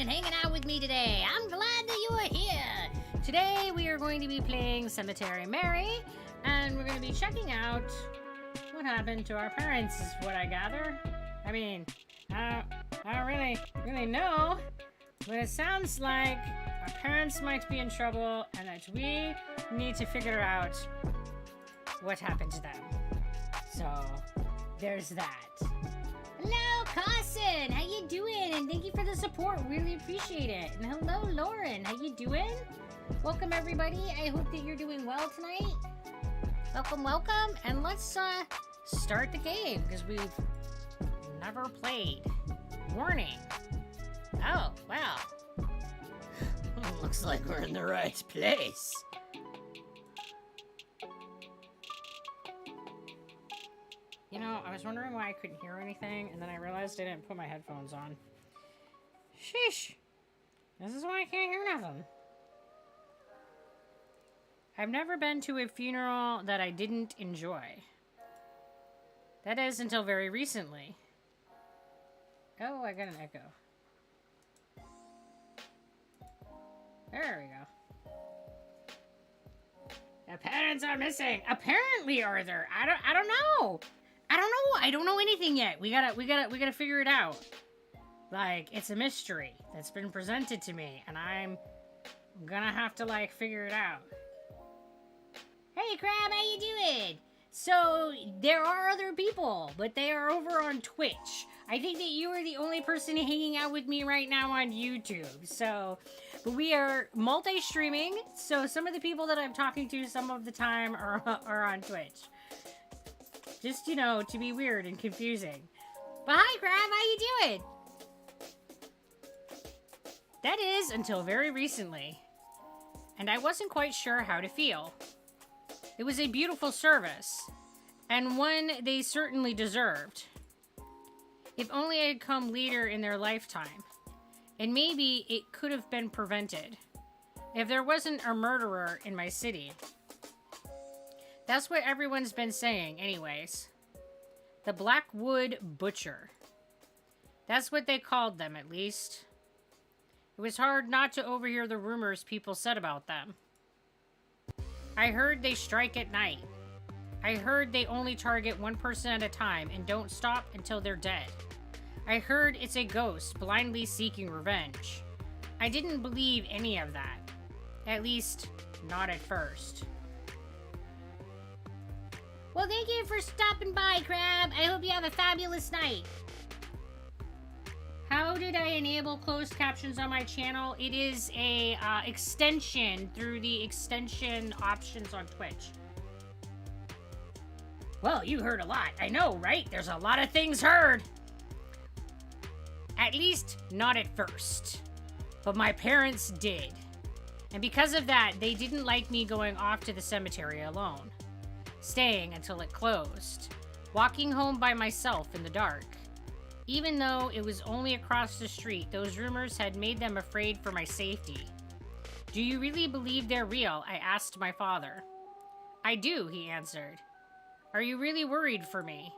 and hanging out with me today. I'm glad that you are here. Today we are going to be playing Cemetery Mary, and we're going to be checking out what happened to our parents, is what I gather. I mean, I don't really know, but it sounds like our parents might be in trouble and that we need to figure out what happened to them. So, there's that. Hello, Carson. How you doing? And thank you for the support. Really appreciate it. And hello, Lauren. How you doing? Welcome, everybody. I hope that you're doing well tonight. Welcome. And let's start the game, because we've never played. Warning. Oh, wow. Looks like we're in the right place. You know, I was wondering why I couldn't hear anything, and then I realized I didn't put my headphones on. Sheesh. This is why I can't hear nothing. I've never been to a funeral that I didn't enjoy. That is, until very recently. Oh, I got an echo. There we go. The parents are missing. Apparently, Arthur. I don't know. I don't know anything yet. We gotta figure it out. Like, it's a mystery that's been presented to me, and I'm gonna have to, like, figure it out. Hey, Crab, how you doing? So, there are other people, but they are over on Twitch. I think that you are the only person hanging out with me right now on YouTube. So, but we are multi-streaming, so some of the people that I'm talking to some of the time are on Twitch. Just, you know, to be weird and confusing. But hi, Crab, how you doing? That is, until very recently. And I wasn't quite sure how to feel. It was a beautiful service, and one they certainly deserved. If only I had come later in their lifetime. And maybe it could have been prevented. If there wasn't a murderer in my city. That's what everyone's been saying anyways. The Blackwood Butcher. That's what they called them, at least. It was hard not to overhear the rumors people said about them. I heard they strike at night. I heard they only target one person at a time and don't stop until they're dead. I heard it's a ghost blindly seeking revenge. I didn't believe any of that. At least, not at first. Well, thank you for stopping by, Crab. I hope you have a fabulous night. How did I enable closed captions on my channel? It is a extension through the extension options on Twitch. Well, you heard a lot. I know, right? There's a lot of things heard. At least, not at first. But my parents did. And because of that, they didn't like me going off to the cemetery alone. Staying until it closed. Walking home by myself in the dark. Even though it was only across the street, those rumors had made them afraid for my safety. Do you really believe they're real? I asked my father. I do, he answered. Are you really worried for me?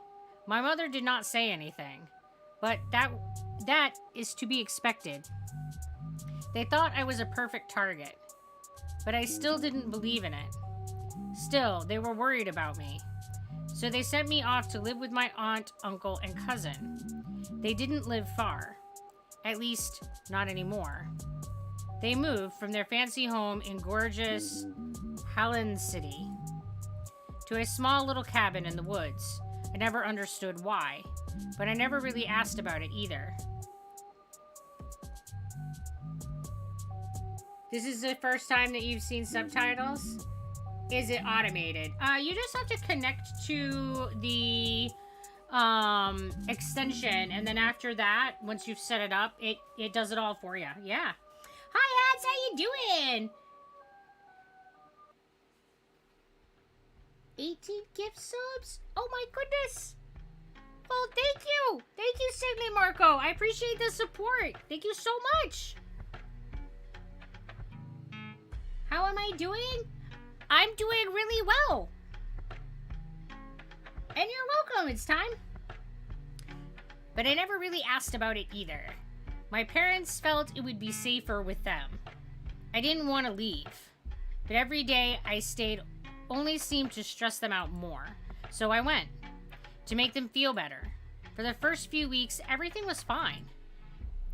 My mother did not say anything. But that is to be expected. They thought I was a perfect target. But I still didn't believe in it. Still, they were worried about me. So they sent me off to live with my aunt, uncle, and cousin. They didn't live far. At least, not anymore. They moved from their fancy home in gorgeous Halland City to a small little cabin in the woods. I never understood why, but I never really asked about it either. This is the first time that you've seen subtitles? Is it automated? You just have to connect to the extension, and then after that, once you've set it up, it does it all for you. Yeah. Hi, Hats, how you doing? 18 gift subs? Oh my goodness. Well, thank you. Thank you, Sidney Marco. I appreciate the support. Thank you so much. How am I doing? I'm doing really well. And you're welcome, it's time. But I never really asked about it either. My parents felt it would be safer with them. I didn't want to leave, but every day I stayed only seemed to stress them out more. So I went, to make them feel better. For the first few weeks, everything was fine.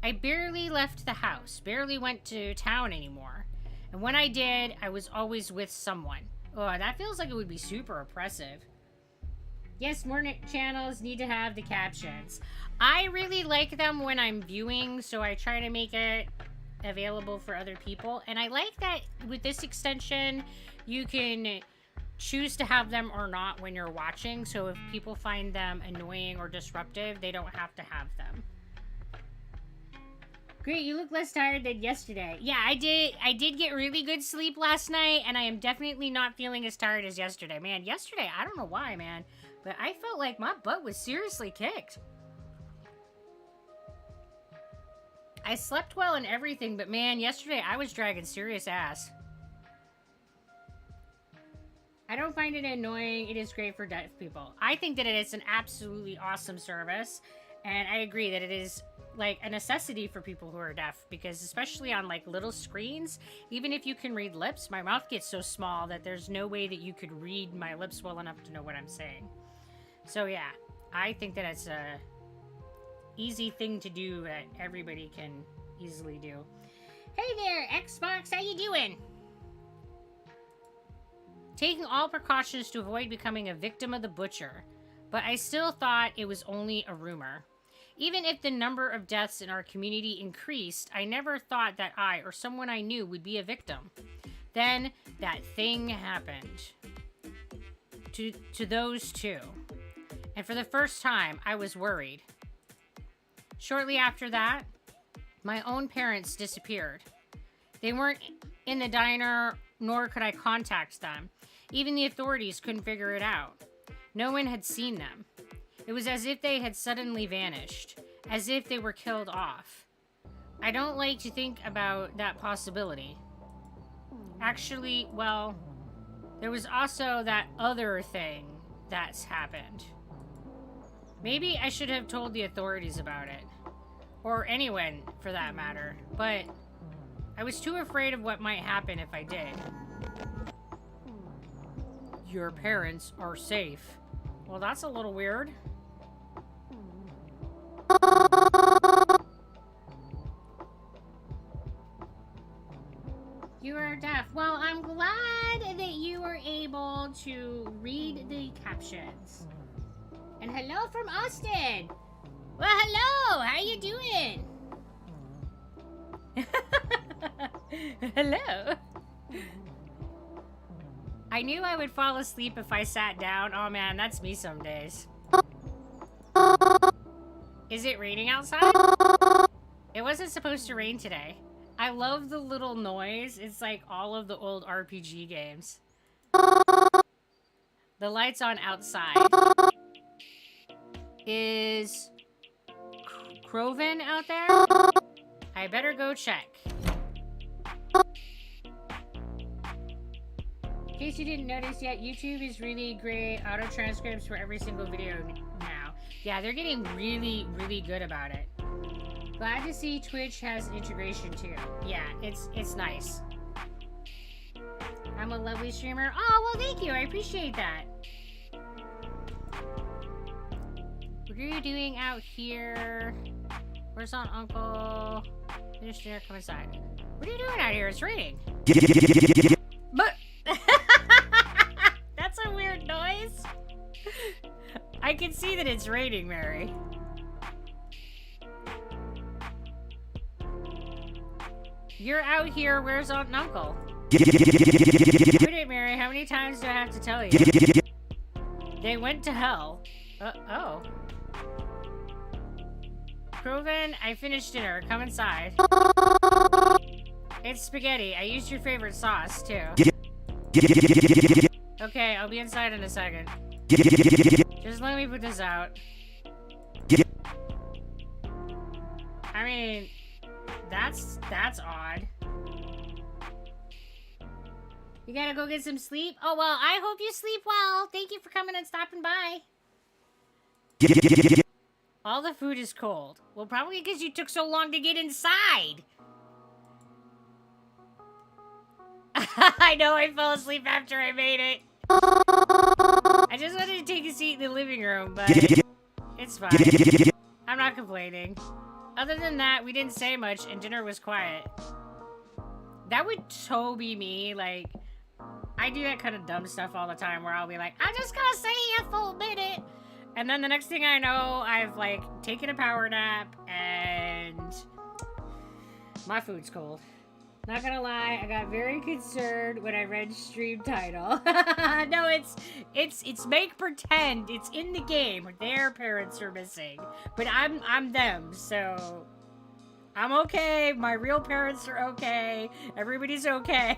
I barely left the house, barely went to town anymore. And when I did, I was always with someone. Oh, that feels like it would be super oppressive. Yes, more channels need to have the captions. I really like them when I'm viewing, so I try to make it available for other people. And I like that with this extension, you can choose to have them or not when you're watching. So if people find them annoying or disruptive, they don't have to have them. Great, you look less tired than yesterday. Yeah, I did get really good sleep last night, and I am definitely not feeling as tired as yesterday. Man, yesterday, I don't know why, man, but I felt like my butt was seriously kicked. I slept well and everything, but man, yesterday I was dragging serious ass. I don't find it annoying. It is great for deaf people. I think that it is an absolutely awesome service, and I agree that it is like a necessity for people who are deaf, because especially on like little screens, even if you can read lips, my mouth gets so small that there's no way that you could read my lips well enough to know what I'm saying. So yeah, I think that it's a easy thing to do that everybody can easily do. Hey there, Xbox, how you doing? Taking all precautions to avoid becoming a victim of the butcher, but I still thought it was only a rumor. Even if the number of deaths in our community increased, I never thought that I or someone I knew would be a victim. Then that thing happened to those two. And for the first time, I was worried. Shortly after that, my own parents disappeared. They weren't in the diner, nor could I contact them. Even the authorities couldn't figure it out. No one had seen them. It was as if they had suddenly vanished, as if they were killed off. I don't like to think about that possibility. Actually, well, there was also that other thing that's happened. Maybe I should have told the authorities about it. Or anyone, for that matter. But I was too afraid of what might happen if I did. Your parents are safe. Well, that's a little weird. You are deaf. Well, I'm glad that you were able to read the captions. And hello from Austin. Well, hello. How you doing? Hello. I knew I would fall asleep if I sat down. Oh man, that's me some days. Is it raining outside? It wasn't supposed to rain today. I love the little noise. It's like all of the old RPG games. The lights on outside. Is Croven out there? I better go check. In case you didn't notice yet, YouTube is really great auto transcripts for every single video now. Yeah, they're getting really, really good about it. Glad to see Twitch has an integration too. Yeah, it's nice. I'm a lovely streamer. Oh, well, thank you. I appreciate that. What are you doing out here? Where's Aunt Uncle? Finish dinner, come inside. What are you doing out here? It's raining. But that's a weird noise. I can see that it's raining, Mary. You're out here. Where's Aunt and Uncle? Put it, Mary. How many times do I have to tell you? They went to hell. Oh. Croven, I finished dinner. Come inside. It's spaghetti. I used your favorite sauce, too. Okay, I'll be inside in a second. Just let me put this out. I mean, that's odd. You gotta go get some sleep? Oh, well, I hope you sleep well. Thank you for coming and stopping by. All the food is cold. Well, probably because you took so long to get inside. I know I fell asleep after I made it. I just wanted to take a seat in the living room, but it's fine. I'm not complaining. Other than that, we didn't say much and dinner was quiet. That would so be me. Like, I do that kind of dumb stuff all the time where I'll be like, I'm just gonna say a full minute. And then the next thing I know, I've like taken a power nap and my food's cold. Not gonna lie, I got very concerned when I read stream title. No, it's make pretend. It's in the game. Their parents are missing, but I'm them, so I'm okay. My real parents are okay. Everybody's okay.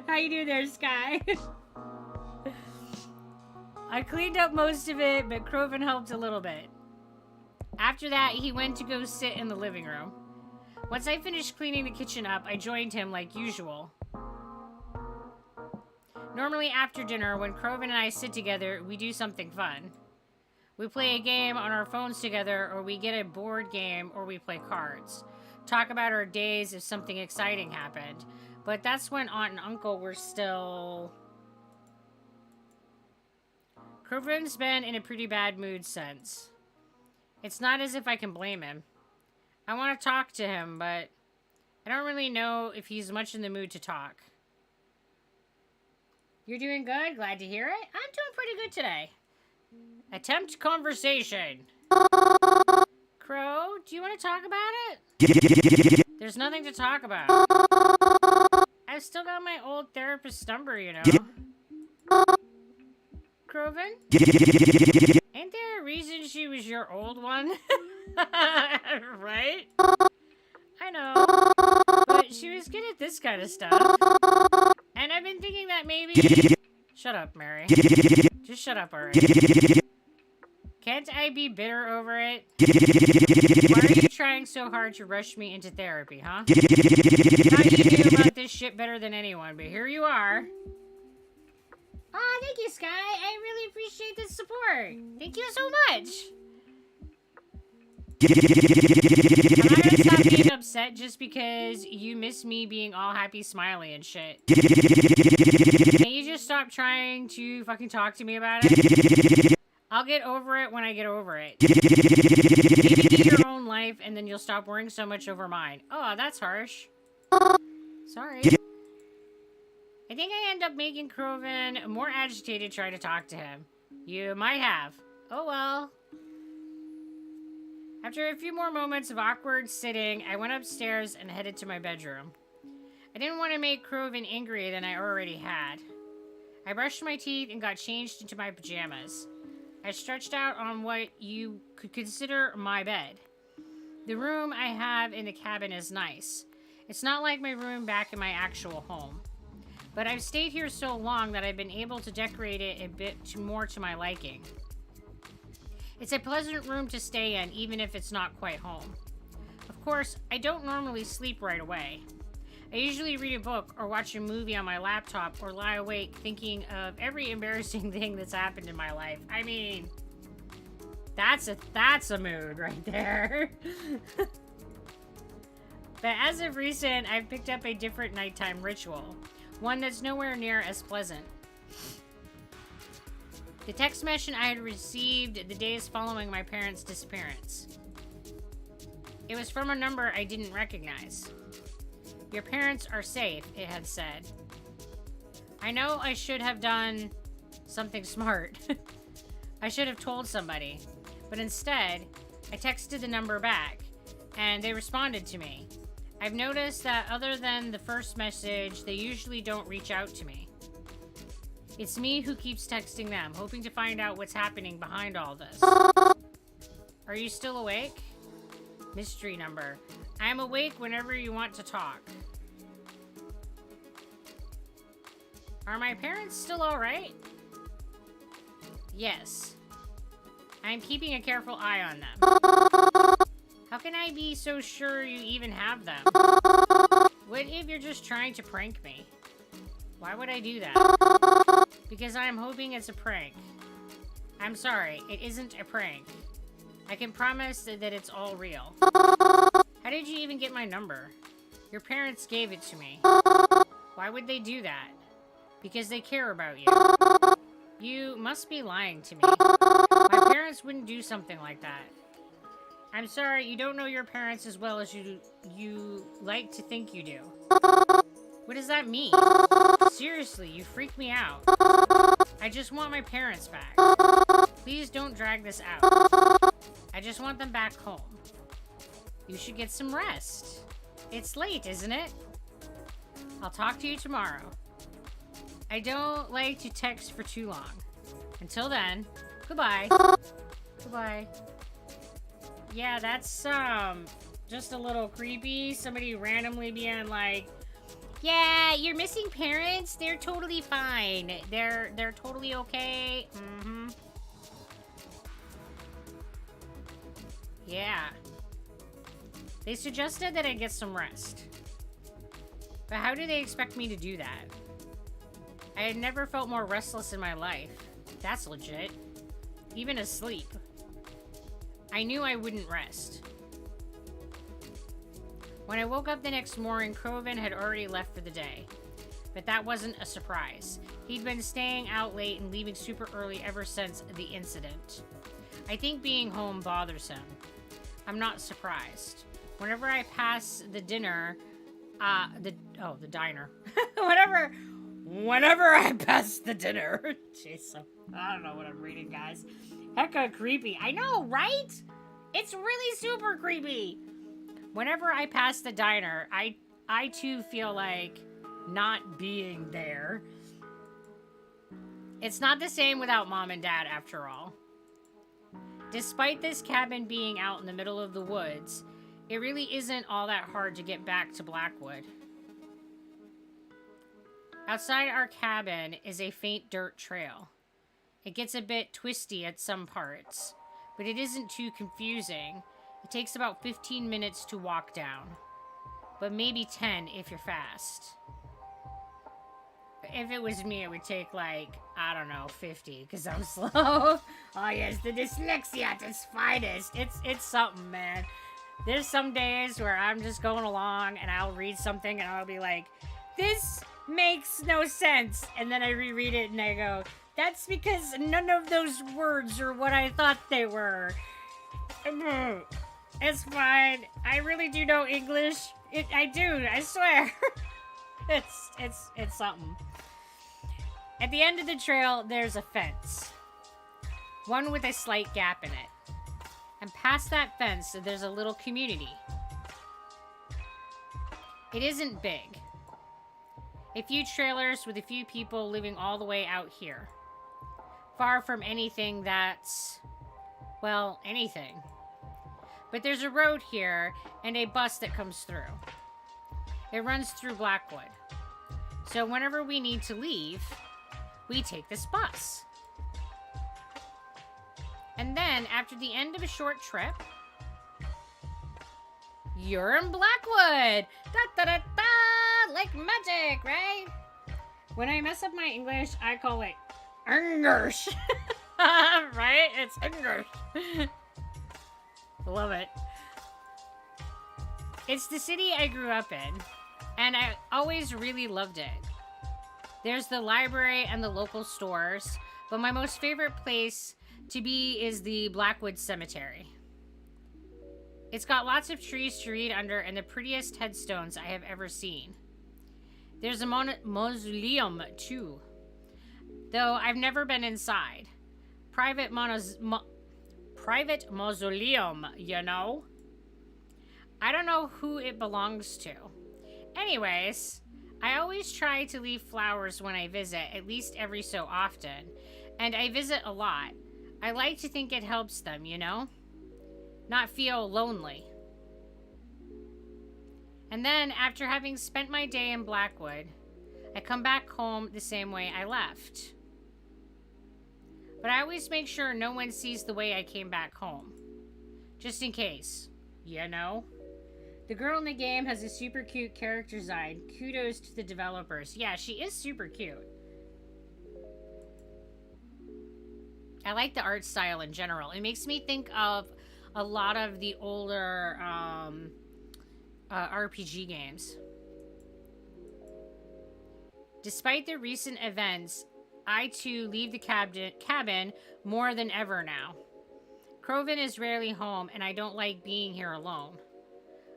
How you doing there, Sky? I cleaned up most of it, but Kroven helped a little bit. After that, he went to go sit in the living room. Once I finished cleaning the kitchen up, I joined him like usual. Normally after dinner, when Kroven and I sit together, we do something fun. We play a game on our phones together, or we get a board game, or we play cards. Talk about our days if something exciting happened. But that's when Aunt and Uncle were still... Kroven's been in a pretty bad mood since. It's not as if I can blame him. I want to talk to him, but I don't really know if he's much in the mood to talk. You're doing good? Glad to hear it. I'm doing pretty good today. Attempt conversation. Crow, do you want to talk about it? There's nothing to talk about. I've still got my old therapist number, you know. Kroven? Ain't there a reason she was your old one? Right? I know. But she was good at this kind of stuff. And I've been thinking that maybe... Shut up, Mary. Just shut up already. Can't I be bitter over it? Why are you trying so hard to rush me into therapy, huh? Thought you knew about this shit better than anyone, but here you are. Oh, thank you, Sky. I really appreciate the support. Thank you so much. I'm not gonna stop being upset just because you miss me being all happy, smiley, and shit. Can you just stop trying to fucking talk to me about it? I'll get over it when I get over it. Maybe do your own life, and then you'll stop worrying so much over mine. Oh, that's harsh. Sorry. I think I end up making Kroven more agitated trying to talk to him. You might have. Oh well. After a few more moments of awkward sitting, I went upstairs and headed to my bedroom. I didn't want to make Kroven angrier than I already had. I brushed my teeth and got changed into my pajamas. I stretched out on what you could consider my bed. The room I have in the cabin is nice. It's not like my room back in my actual home. But I've stayed here so long that I've been able to decorate it a bit more to my liking. It's a pleasant room to stay in, even if it's not quite home. Of course, I don't normally sleep right away. I usually read a book or watch a movie on my laptop or lie awake thinking of every embarrassing thing that's happened in my life. I mean, that's a mood right there. But as of recent, I've picked up a different nighttime ritual. One that's nowhere near as pleasant. The text message I had received the days following my parents' disappearance. It was from a number I didn't recognize. Your parents are safe, it had said. I know I should have done something smart. I should have told somebody. But instead, I texted the number back, and they responded to me. I've noticed that other than the first message, they usually don't reach out to me. It's me who keeps texting them, hoping to find out what's happening behind all this. Are you still awake? Mystery number. I am awake whenever you want to talk. Are my parents still alright? Yes. I am keeping a careful eye on them. How can I be so sure you even have them? What if you're just trying to prank me? Why would I do that? Because I'm hoping it's a prank. I'm sorry, it isn't a prank. I can promise that it's all real. How did you even get my number? Your parents gave it to me. Why would they do that? Because they care about you. You must be lying to me. My parents wouldn't do something like that. I'm sorry, you don't know your parents as well as you like to think you do. What does that mean? Seriously, you freak me out. I just want my parents back. Please don't drag this out. I just want them back home. You should get some rest. It's late, isn't it? I'll talk to you tomorrow. I don't like to text for too long. Until then, goodbye. Goodbye. Yeah, that's, just a little creepy. Somebody randomly being like, yeah, you're missing parents? They're totally fine. They're totally okay. Mm-hmm. Yeah. They suggested that I get some rest. But how do they expect me to do that? I had never felt more restless in my life. That's legit. Even asleep. I knew I wouldn't rest. When I woke up the next morning, Coven had already left for the day. But that wasn't a surprise. He'd been staying out late and leaving super early ever since the incident. I think being home bothers him. I'm not surprised. Whenever I pass the dinner, the diner. Whenever I pass the dinner. Jeez, I don't know what I'm reading, guys. Hecka creepy. I know, right? It's really super creepy. Whenever I pass the diner, I too feel like not being there. It's not the same without mom and dad, after all. Despite this cabin being out in the middle of the woods, it really isn't all that hard to get back to Blackwood. Outside our cabin is a faint dirt trail. It gets a bit twisty at some parts, but it isn't too confusing. It takes about 15 minutes to walk down, but maybe 10 if you're fast. If it was me, it would take like, I don't know, 50, because I'm slow. Oh yes, the dyslexia at its finest. It's something, man. There's some days where I'm just going along and I'll read something and I'll be like, this makes no sense. And then I reread it and I go, that's because none of those words are what I thought they were. It's fine. I really do know English. I do, I swear. It's something. At the end of the trail, there's a fence. One with a slight gap in it. And past that fence, there's a little community. It isn't big. A few trailers with a few people living all the way out here. Far from anything that's, well, anything. But there's a road here and a bus that comes through. It runs through Blackwood. So whenever we need to leave, we take this bus. And then, after the end of a short trip, you're in Blackwood! Da-da-da-da! Like magic, right? When I mess up my English, I call it English. Right? It's English. Love it. It's the city I grew up in, and I always really loved it. There's the library and the local stores, but my most favorite place to be is the Blackwood Cemetery. It's got lots of trees to read under and the prettiest headstones I have ever seen. There's a mausoleum too, though I've never been inside. Private mausoleum, you know? I don't know who it belongs to. Anyways, I always try to leave flowers when I visit, at least every so often, and I visit a lot. I like to think it helps them, you know? Not feel lonely. And then, after having spent my day in Blackwood, I come back home the same way I left. But I always make sure no one sees the way I came back home. Just in case, you know? The girl in the game has a super cute character design. Kudos to the developers. Yeah, she is super cute. I like the art style in general. It makes me think of a lot of the older RPG games. Despite the recent events, I too leave the cabin more than ever now. Kroven is rarely home, and I don't like being here alone.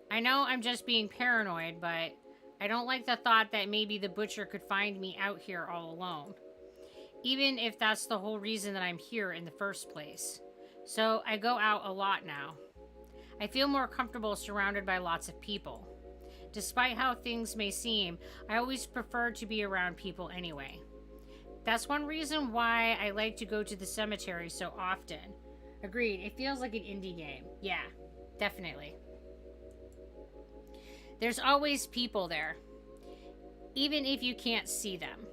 I know I'm just being paranoid, but I don't like the thought that maybe the butcher could find me out here all alone. Even if that's the whole reason that I'm here in the first place. So I go out a lot now. I feel more comfortable surrounded by lots of people. Despite how things may seem, I always prefer to be around people anyway. That's one reason why I like to go to the cemetery so often. Agreed, it feels like an indie game. Yeah, definitely. There's always people there, even if you can't see them.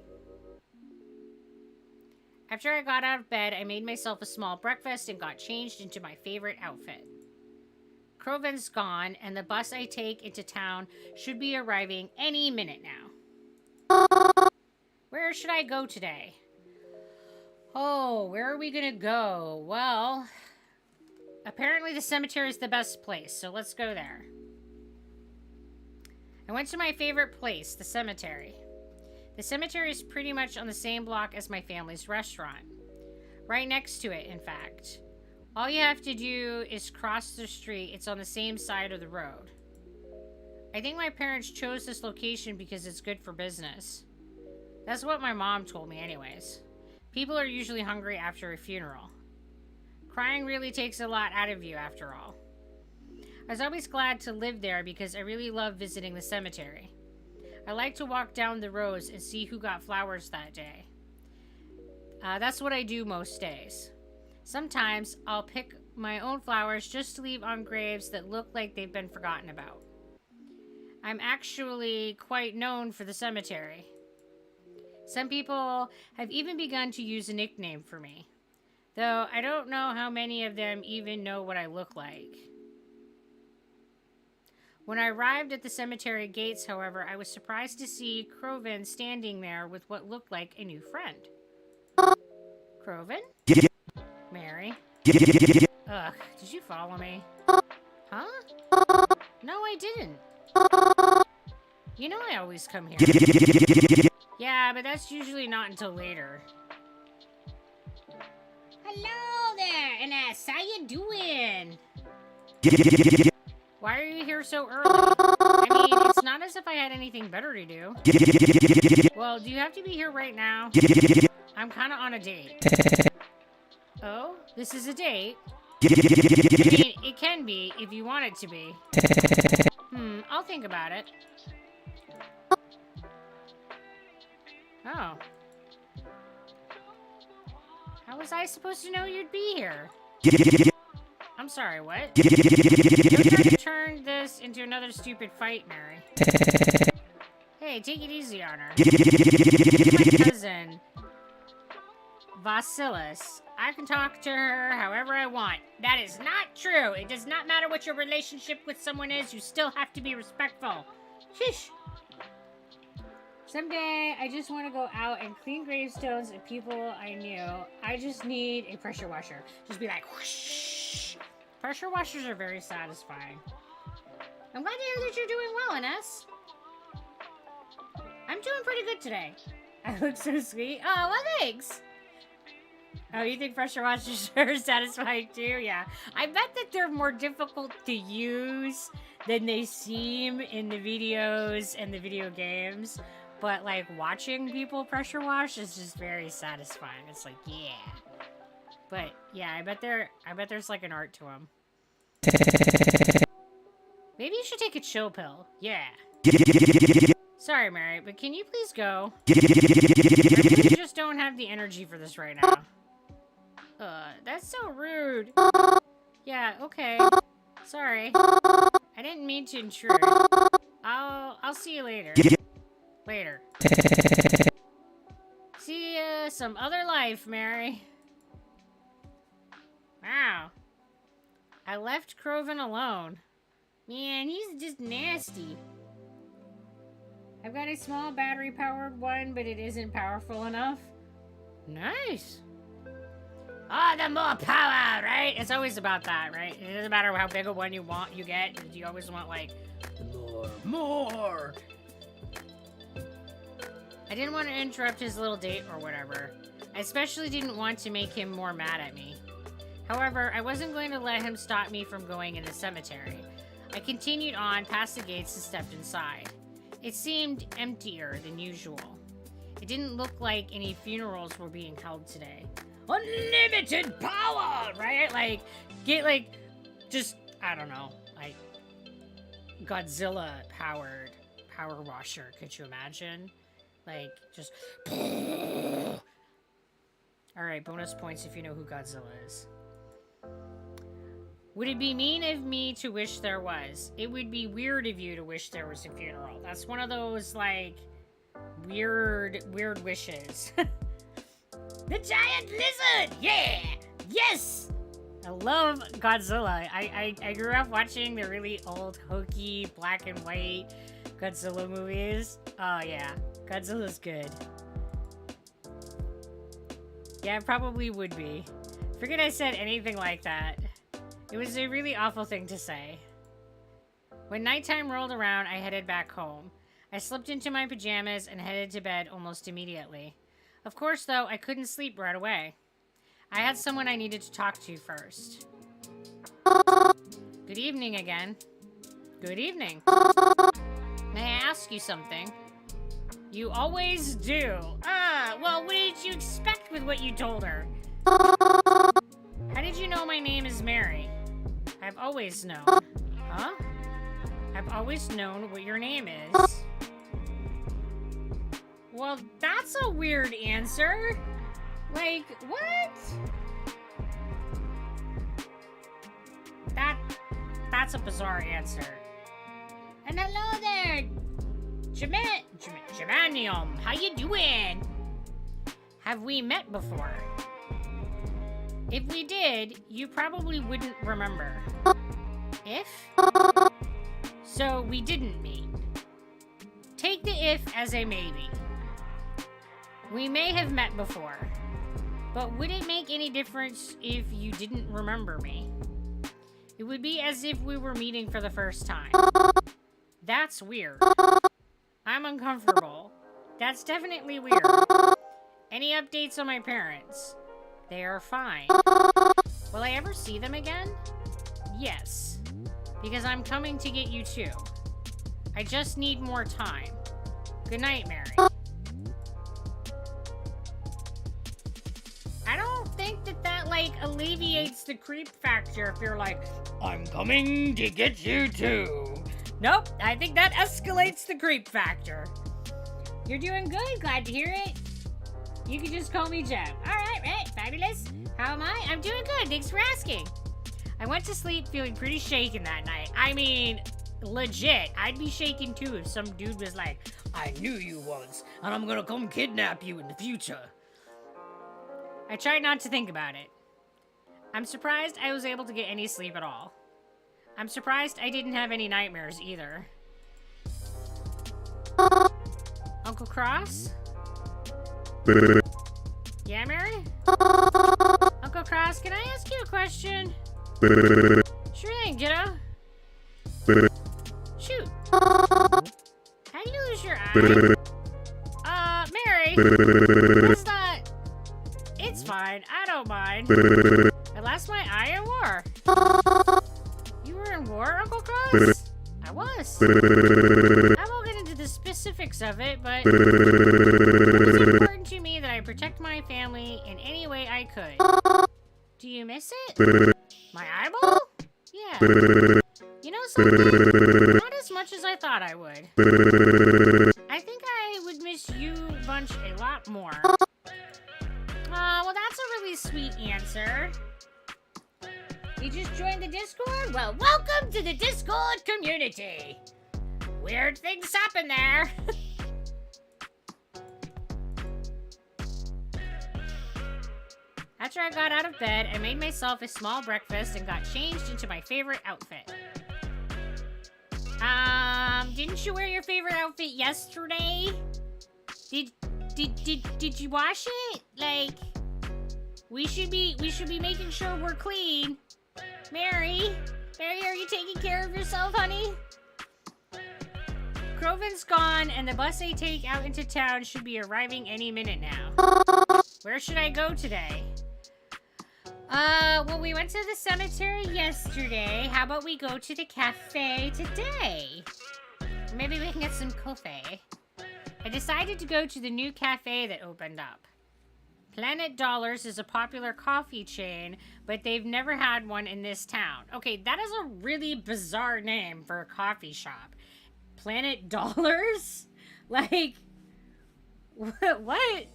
After I got out of bed, I made myself a small breakfast and got changed into my favorite outfit. Kroven's gone, and the bus I take into town should be arriving any minute now. Where should I go today? Oh, where are we gonna go? Well, apparently the cemetery is the best place, so let's go there. I went to my favorite place, the cemetery. The cemetery is pretty much on the same block as my family's restaurant. Right next to it, in fact. All you have to do is cross the street. It's on the same side of the road. I think my parents chose this location because it's good for business. That's what my mom told me anyways. People are usually hungry after a funeral. Crying really takes a lot out of you after all. I was always glad to live there because I really love visiting the cemetery. I like to walk down the rows and see who got flowers that day. That's what I do most days. Sometimes I'll pick my own flowers just to leave on graves that look like they've been forgotten about. I'm actually quite known for the cemetery. Some people have even begun to use a nickname for me, though I don't know how many of them even know what I look like. When I arrived at the cemetery gates, however, I was surprised to see Kroven standing there with what looked like a new friend. Kroven? Mary? Ugh, did you follow me? Huh? No, I didn't. You know I always come here. Yeah, but that's usually not until later. Hello there, Ines. How you doing? Why are you here so early? I mean, it's not as if I had anything better to do. Well, do you have to be here right now? I'm kind of on a date. Oh, this is a date? I mean, it can be, if you want it to be. I'll think about it. Oh. How was I supposed to know you'd be here? I'm sorry, what? Don't try to turn this into another stupid fight, Mary. Hey, take it easy on her. She's my cousin, Vasilis. I can talk to her however I want. That is not true. It does not matter what your relationship with someone is. You still have to be respectful. Sheesh. Someday, I just want to go out and clean gravestones of people I knew. I just need a pressure washer. Just be like, whoosh. Pressure washers are very satisfying. I'm glad to hear that you're doing well, Ines. I'm doing pretty good today. I look so sweet. Oh, well, thanks. Oh, you think pressure washers are satisfying too? Yeah. I bet that they're more difficult to use than they seem in the videos and the video games. But, like, watching people pressure wash is just very satisfying. It's like, yeah. But, yeah, I bet there's, like, an art to them. Maybe you should take a chill pill. Yeah. Sorry, Mary, but can you please go? I really just don't have the energy for this right now. That's so rude. Yeah, okay. Sorry. I didn't mean to intrude. I'll see you later. Later. See ya some other life, Mary. Wow. I left Kroven alone. Man, he's just nasty. I've got a small battery-powered one, but it isn't powerful enough. Nice. Oh, the more power, right? It's always about that, right? It doesn't matter how big a one you get. You always want, like, more. I didn't want to interrupt his little date or whatever. I especially didn't want to make him more mad at me. However, I wasn't going to let him stop me from going in the cemetery. I continued on past the gates and stepped inside. It seemed emptier than usual. It didn't look like any funerals were being held today. Unlimited power, right? Like, get like, just, I don't know, like, Godzilla powered power washer. Could you imagine? Like, just... Alright, bonus points if you know who Godzilla is. Would it be mean of me to wish there was? It would be weird of you to wish there was a funeral. That's one of those, like, weird wishes. The giant lizard! Yeah! Yes! I love Godzilla. I grew up watching the really old, hokey, black and white Godzilla movies. Oh, yeah. Godzilla's good. Yeah, it probably would be. Forget I said anything like that. It was a really awful thing to say. When nighttime rolled around, I headed back home. I slipped into my pajamas and headed to bed almost immediately. Of course, though, I couldn't sleep right away. I had someone I needed to talk to first. Good evening again. Good evening. May I ask you something? You always do. Well, what did you expect with what you told her? How did you know my name is Mary? I've always known. Huh? I've always known what your name is. Well, that's a weird answer. Like, what? That's a bizarre answer. And hello there, Jamanium. How you doing? Have we met before? If we did, you probably wouldn't remember. If? So we didn't meet. Take the if as a maybe. We may have met before, but would it make any difference if you didn't remember me? It would be as if we were meeting for the first time. That's weird. I'm uncomfortable. That's definitely weird. Any updates on my parents? They are fine. Will I ever see them again? Yes. Because I'm coming to get you too. I just need more time. Good night, Mary. I don't think that like, alleviates the creep factor if you're like, I'm coming to get you too. Nope, I think that escalates the creep factor. You're doing good, glad to hear it. You can just call me Joe. Alright, right, fabulous. How am I? I'm doing good, thanks for asking. I went to sleep feeling pretty shaken that night. I mean, legit, I'd be shaken too if some dude was like, I knew you once, and I'm gonna come kidnap you in the future. I tried not to think about it. I'm surprised I was able to get any sleep at all. I'm surprised I didn't have any nightmares either. Uncle Cross? Yeah, Mary? Uncle Cross, can I ask you a question? Sure thing, kiddo. Shoot. How do you lose your eye? Mary? What's that? It's fine, I don't mind. I lost my eye in war. You were in war, Uncle Cross? I was. I won't get into the specifics of it, but it was important to me that I protect my family in any way I could. Do you miss it? My eyeball? Yeah. You know something? Not as much as I thought I would. I think I would miss you bunch a lot more. Well, that's a really sweet answer. You just joined the Discord? Well, welcome to the Discord community. Weird things happen there. After I got out of bed, I made myself a small breakfast and got changed into my favorite outfit. Didn't you wear your favorite outfit yesterday? Did you wash it? Like, We should be making sure we're clean. Mary, are you taking care of yourself, honey? Croven's gone, and the bus I take out into town should be arriving any minute now. Where should I go today? Well, we went to the cemetery yesterday. How about we go to the cafe today? Maybe we can get some coffee. I decided to go to the new cafe that opened up. Planet Dollars is a popular coffee chain, but they've never had one in this town. Okay, that is a really bizarre name for a coffee shop. Planet Dollars? Like, what?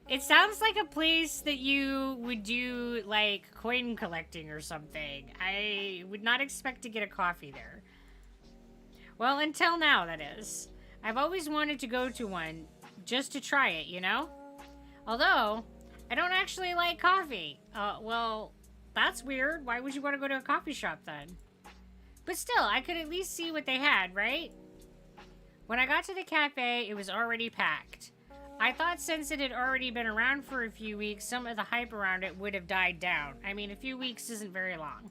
It sounds like a place that you would do, like, coin collecting or something. I would not expect to get a coffee there. Well, until now, that is. I've always wanted to go to one, just to try it, you know? Although, I don't actually like coffee. Well, that's weird. Why would you want to go to a coffee shop then? But still, I could at least see what they had, right? When I got to the cafe, it was already packed. I thought since it had already been around for a few weeks, some of the hype around it would have died down. I mean, a few weeks isn't very long.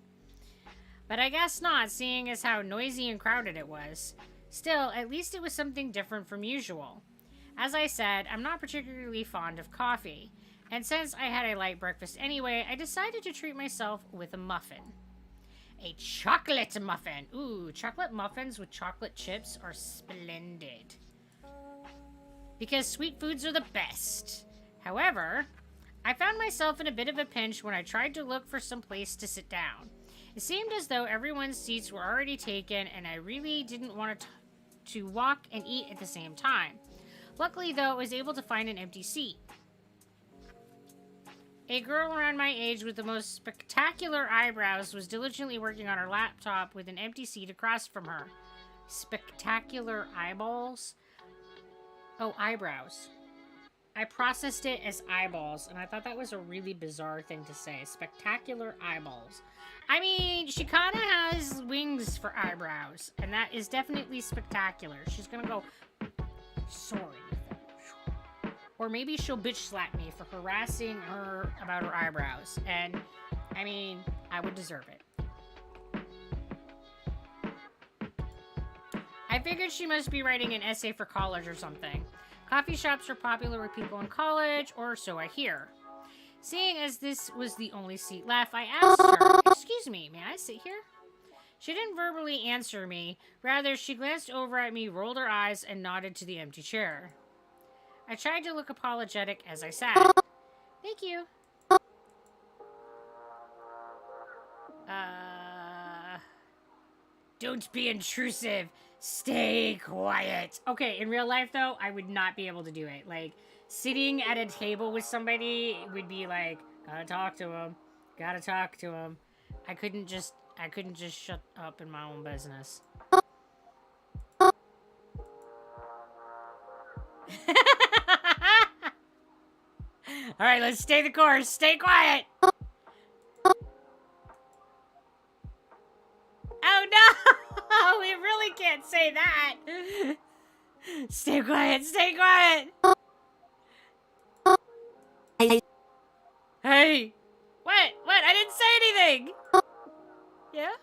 But I guess not, seeing as how noisy and crowded it was. Still, at least it was something different from usual. As I said, I'm not particularly fond of coffee. And since I had a light breakfast anyway, I decided to treat myself with a muffin. A chocolate muffin. Ooh, chocolate muffins with chocolate chips are splendid. Because sweet foods are the best. However, I found myself in a bit of a pinch when I tried to look for some place to sit down. It seemed as though everyone's seats were already taken, and I really didn't want to walk and eat at the same time. Luckily, though, I was able to find an empty seat. A girl around my age with the most spectacular eyebrows was diligently working on her laptop with an empty seat across from her. Spectacular eyeballs? Oh, eyebrows. I processed it as eyeballs, and I thought that was a really bizarre thing to say. Spectacular eyeballs. I mean, she kind of has wings for eyebrows, and that is definitely spectacular. She's gonna go, sorry. Or maybe she'll bitch slap me for harassing her about her eyebrows. And, I mean, I would deserve it. I figured she must be writing an essay for college or something. Coffee shops are popular with people in college, or so I hear. Seeing as this was the only seat left, I asked her, "Excuse me, may I sit here?" She didn't verbally answer me. Rather, she glanced over at me, rolled her eyes, and nodded to the empty chair. I tried to look apologetic as I sat. Thank you. Don't be intrusive. Stay quiet. Okay, in real life, though, I would not be able to do it. Like, sitting at a table with somebody would be like, gotta talk to him. Gotta talk to him. I couldn't just shut up in my own business. All right, let's stay the course. Stay quiet. Oh, no. We really can't say that. Stay quiet. Stay quiet. Hey. What? What? I didn't say anything. Yeah?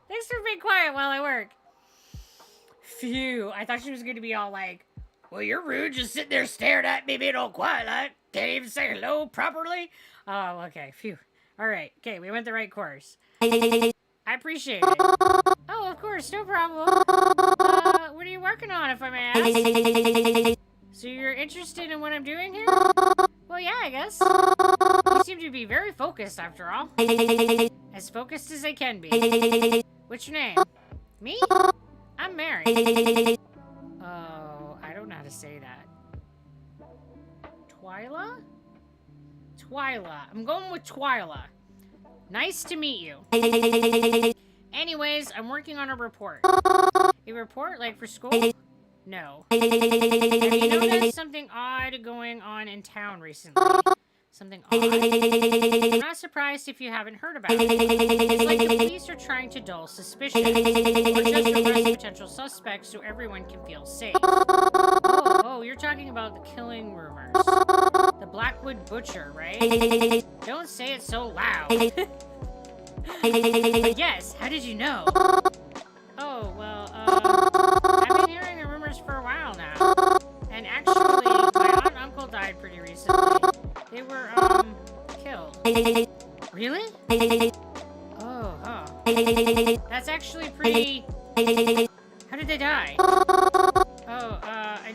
Thanks for being quiet while I work. Phew. I thought she was going to be all like, well, you're rude, just sitting there staring at me being all quiet. I can't even say hello properly. Oh, okay. Phew. All right. Okay, we went the right course. I appreciate it. Oh, of course. No problem. What are you working on, if I may ask? So you're interested in what I'm doing here? Well, yeah, I guess. You seem to be very focused, after all. As focused as I can be. What's your name? Me? I'm Mary. Oh, I don't know how to say that. Twyla? Twyla. I'm going with Twyla. Nice to meet you. Anyways, I'm working on a report. A report, like for school? No. Have you noticed something odd going on in town recently? Something odd? I'm not surprised if you haven't heard about it. It's like the police are trying to dull suspicion. Or just arrest potential suspects so everyone can feel safe. Oh, you're talking about the killing rumors. Blackwood Butcher, right? Don't say it so loud. But yes, how did you know? Oh, well, I've been hearing the rumors for a while now. And actually, my aunt and uncle died pretty recently. They were, killed. Really? Oh, huh. That's actually pretty... How did they die? Oh, I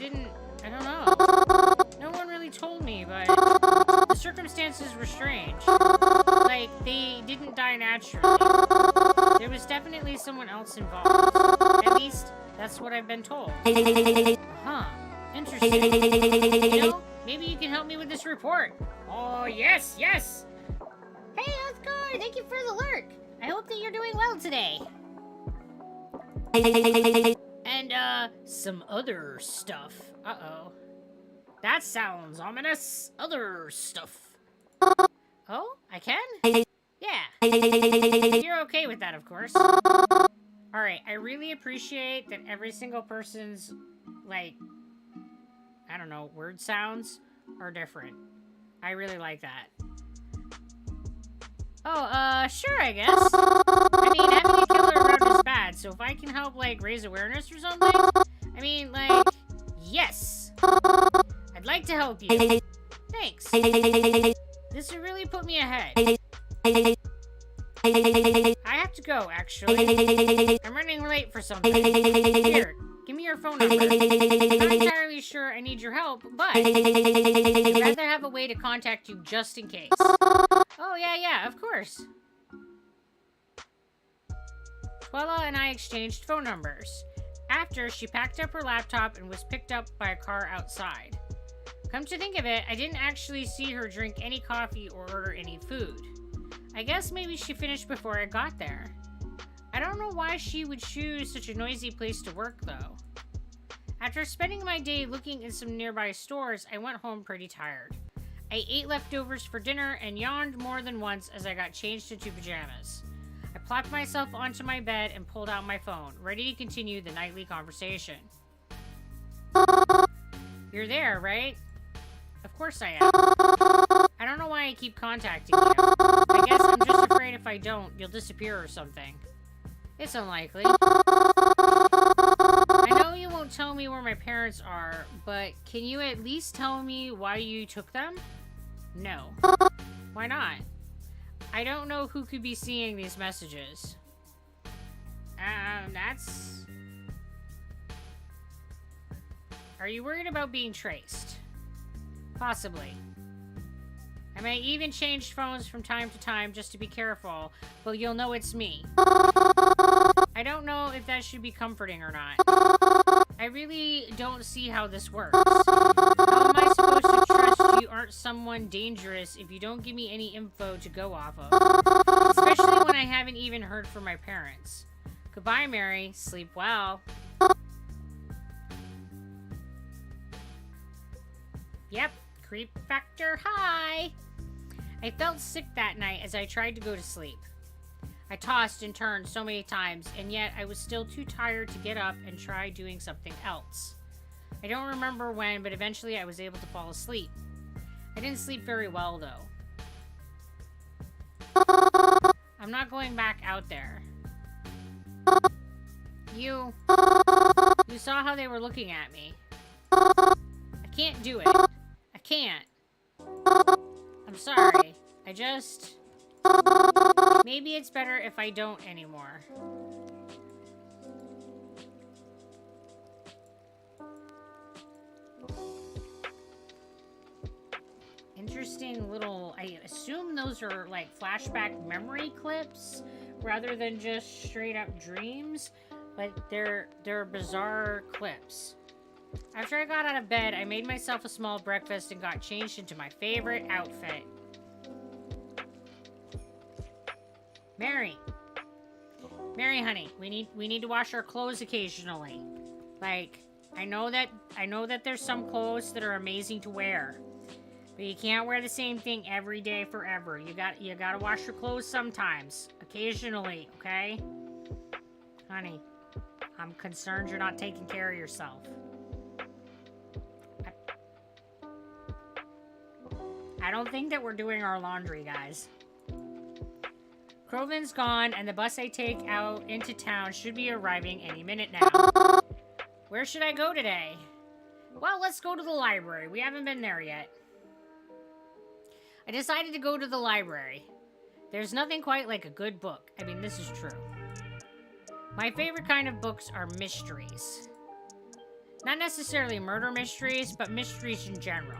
don't know. No one really told me, but the circumstances were strange. Like, they didn't die naturally. There was definitely someone else involved. At least, that's what I've been told. Huh. Interesting. You know, maybe you can help me with this report. Oh, yes, yes! Hey, Oscar! Thank you for the lurk! I hope that you're doing well today. And, some other stuff. Uh-oh. That sounds ominous. Other stuff. Oh, I can? Yeah. You're okay with that, of course. Alright, I really appreciate that every single person's, like, I don't know, word sounds are different. I really like that. Oh, sure, I guess. I mean, having a killer around is bad, so if I can help, like, raise awareness or something, I mean, like, yes. I'd like to help you. Thanks. This would really put me ahead. I have to go, actually. I'm running late for something. Here, give me your phone number. I'm not entirely sure I need your help, but I'd rather have a way to contact you just in case. Oh, yeah, of course. Twella and I exchanged phone numbers. After, she packed up her laptop and was picked up by a car outside. Come to think of it, I didn't actually see her drink any coffee or order any food. I guess maybe she finished before I got there. I don't know why she would choose such a noisy place to work, though. After spending my day looking in some nearby stores, I went home pretty tired. I ate leftovers for dinner and yawned more than once as I got changed into pajamas. I plopped myself onto my bed and pulled out my phone, ready to continue the nightly conversation. You're there, right? Of course I am. I don't know why I keep contacting you. I guess I'm just afraid if I don't, you'll disappear or something. It's unlikely. I know you won't tell me where my parents are, but can you at least tell me why you took them? No. Why not? I don't know who could be seeing these messages. That's... Are you worried about being traced? Possibly. I may even change phones from time to time just to be careful, but you'll know it's me. I don't know if that should be comforting or not. I really don't see how this works. How am I supposed to trust you aren't someone dangerous if you don't give me any info to go off of? Especially when I haven't even heard from my parents. Goodbye, Mary. Sleep well. Yep, creep factor high. I felt sick that night as I tried to go to sleep. I tossed and turned so many times, and yet I was still too tired to get up and try doing something else. I don't remember when, but eventually I was able to fall asleep. I didn't sleep very well, though. I'm not going back out there. You saw how they were looking at me. I can't do it. I can't. I'm sorry. Maybe it's better if I don't anymore. Interesting little... I assume those are like flashback memory clips rather than just straight up dreams, but they're bizarre clips. After I got out of bed, I made myself a small breakfast and got changed into my favorite outfit. Mary, honey, we need to wash our clothes occasionally. Like, I know that there's some clothes that are amazing to wear, but you can't wear the same thing every day forever. You gotta wash your clothes sometimes, occasionally, okay? Honey, I'm concerned you're not taking care of yourself. I don't think that we're doing our laundry, guys. Croven's gone, and the bus I take out into town should be arriving any minute now. Where should I go today? Well, let's go to the library. We haven't been there yet. I decided to go to the library. There's nothing quite like a good book. I mean, this is true. My favorite kind of books are mysteries. Not necessarily murder mysteries, but mysteries in general.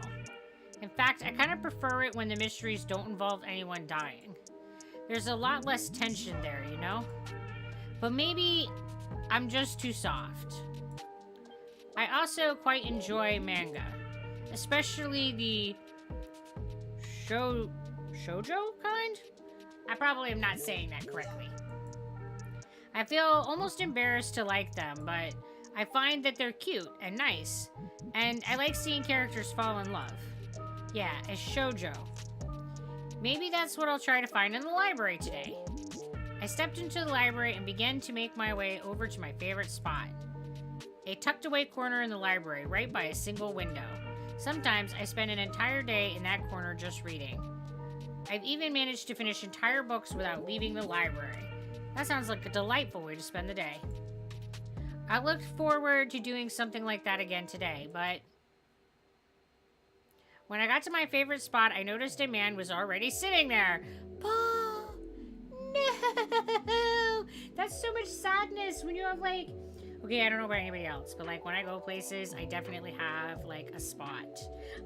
In fact, I kind of prefer it when the mysteries don't involve anyone dying. There's a lot less tension there, you know? But maybe I'm just too soft. I also quite enjoy manga, especially the shoujo kind? I probably am not saying that correctly. I feel almost embarrassed to like them, but I find that they're cute and nice, and I like seeing characters fall in love. Yeah, a shoujo. Maybe that's what I'll try to find in the library today. I stepped into the library and began to make my way over to my favorite spot. A tucked away corner in the library, right by a single window. Sometimes I spend an entire day in that corner just reading. I've even managed to finish entire books without leaving the library. That sounds like a delightful way to spend the day. I look forward to doing something like that again today, but when I got to my favorite spot, I noticed a man was already sitting there. Paul! No! That's so much sadness when you have, like... Okay, I don't know about anybody else, but, like, when I go places, I definitely have, like, a spot.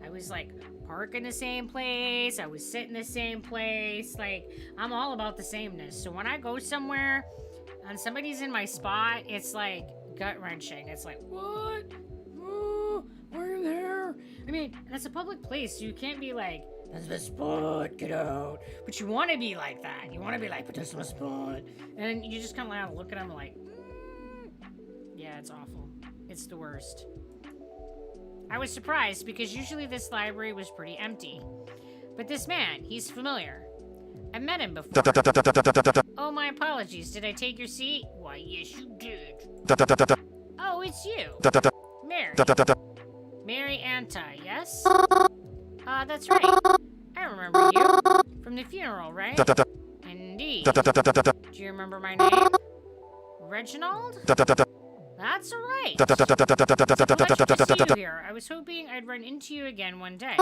I was, like, park in the same place. I was sit in the same place. Like, I'm all about the sameness. So when I go somewhere and somebody's in my spot, it's, like, gut-wrenching. It's like, what? Oh, why are you there? I mean, that's a public place, so you can't be like, that's my spot, get out. But you want to be like that. You want to be like, but that's my spot. And then you just kind of look at them like, yeah, it's awful. It's the worst. I was surprised because usually this library was pretty empty. But this man, he's familiar. I've met him before. Oh, my apologies. Did I take your seat? Why, yes, you did. Oh, it's you. Mary. Mary Anti, yes? That's right. I remember you. From the funeral, right? Indeed. Do you remember my name? Reginald? That's right. So much to see you here. I was hoping I'd run into you again one day.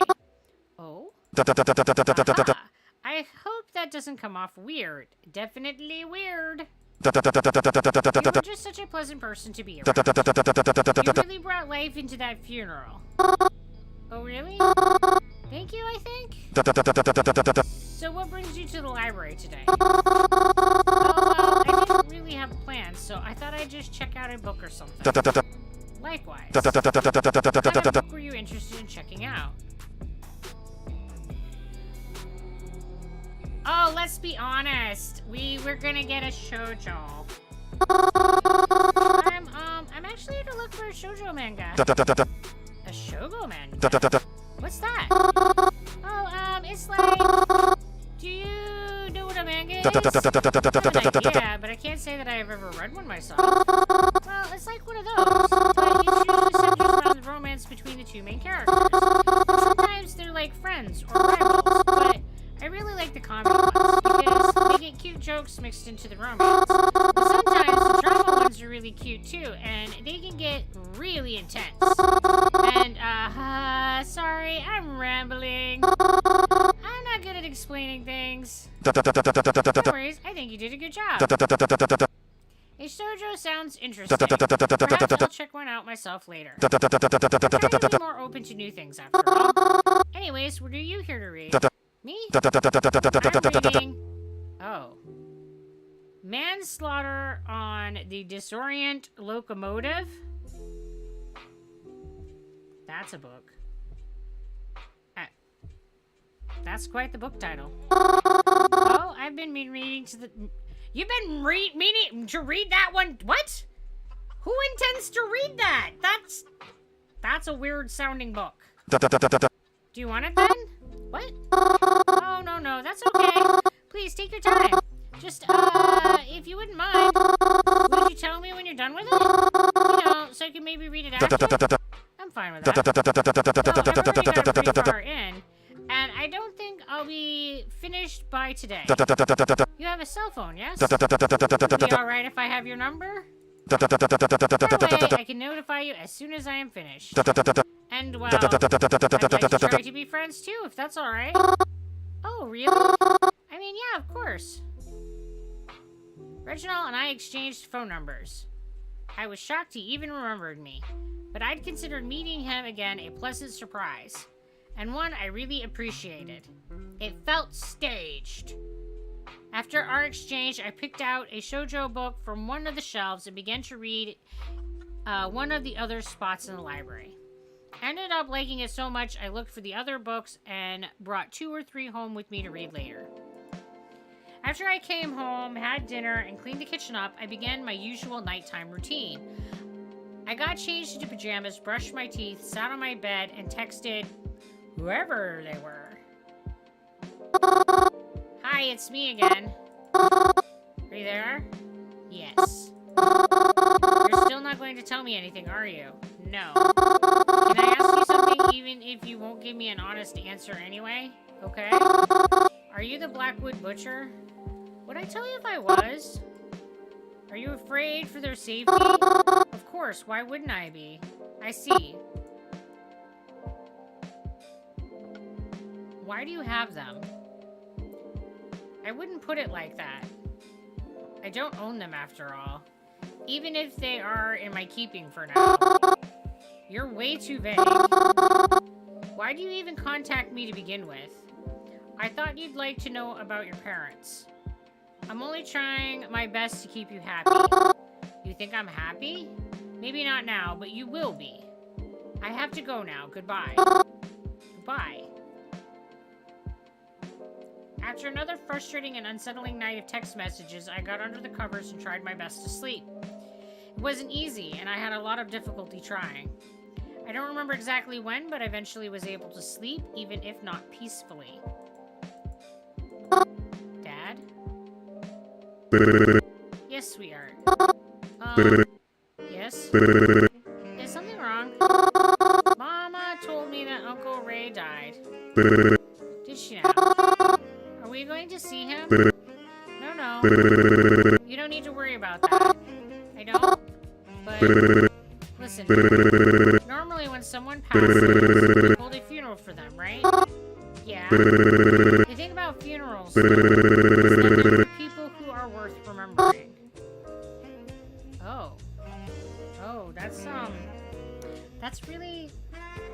Oh? Aha. I hope that doesn't come off weird. Definitely weird. You were just such a pleasant person to be around. You really brought life into that funeral. Oh, really? Thank you, I think? So what brings you to the library today? Oh, well, I didn't really have plans, so I thought I'd just check out a book or something. Likewise. What kind of book were you interested in checking out? Oh, let's be honest. We're gonna get a shoujo. I'm actually here to look for a shoujo manga. A shoujo manga? What's that? Oh, it's like... Do you know what a manga is? I have an idea, but I can't say that I've ever read one myself. Well, it's like one of those, but it's usually centers around the romance between the two main characters. Sometimes they're like friends or rivals, but I really like the comedy ones because they get cute jokes mixed into the romance. But sometimes the drama ones are really cute too, and they can get really intense. And, sorry, I'm rambling. I'm not good at explaining things. No worries, I think you did a good job. A shoujo sounds interesting. Perhaps I'll check one out myself later. I'm kind of more open to new things after all. Anyways, what are you here to read? Me? I'm reading... Oh. Manslaughter on the Disorient Locomotive? That's a book. That's quite the book title. Oh, I've been reading to the... You've been meaning to read that one? What? Who intends to read that? That's a weird sounding book. Do you want it then? What? Oh, no, that's okay. Please, take your time. Just, if you wouldn't mind, would you tell me when you're done with it? You know, so I can maybe read it after? I'm fine with that. Well, I've already got pretty far in, and I don't I'll be finished by today. You have a cell phone, yes? Would it be alright if I have your number? That way, I can notify you as soon as I am finished. And, well, I'd like to try to be friends too, if that's alright. Oh, really? I mean, yeah, of course. Reginald and I exchanged phone numbers. I was shocked he even remembered me, but I'd considered meeting him again a pleasant surprise, and one I really appreciated. It felt staged. After our exchange, I picked out a shoujo book from one of the shelves and began to read one of the other spots in the library. I ended up liking it so much I looked for the other books and brought 2 or 3 home with me to read later. After I came home, had dinner, and cleaned the kitchen up, I began my usual nighttime routine. I got changed into pajamas, brushed my teeth, sat on my bed, and texted whoever they were. Hi, it's me again. Are you there? Yes. You're still not going to tell me anything, are you? No. Can I ask you something even if you won't give me an honest answer anyway? Okay? Are you the Blackwood Butcher? Would I tell you if I was? Are you afraid for their safety? Of course, why wouldn't I be? I see. Why do you have them? I wouldn't put it like that. I don't own them after all. Even if they are in my keeping for now. You're way too vague. Why do you even contact me to begin with? I thought you'd like to know about your parents. I'm only trying my best to keep you happy. You think I'm happy? Maybe not now, but you will be. I have to go now. Goodbye. Goodbye. After another frustrating and unsettling night of text messages, I got under the covers and tried my best to sleep. It wasn't easy, and I had a lot of difficulty trying. I don't remember exactly when, but I eventually was able to sleep, even if not peacefully. Dad? Yes, sweetheart. Yes? Is something wrong? Mama told me that Uncle Ray died. Did she now? Are we going to see him? No. You don't need to worry about that. I don't? But, listen. Normally when someone passes, we hold a funeral for them, right? Yeah. The thing about funerals is that they're people who are worth remembering. Oh. Oh, that's really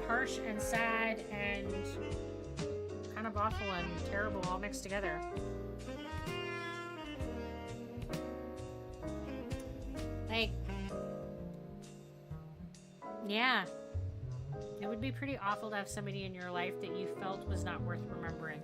harsh and sad and kind of awful and terrible all mixed together. Like, yeah. It would be pretty awful to have somebody in your life that you felt was not worth remembering.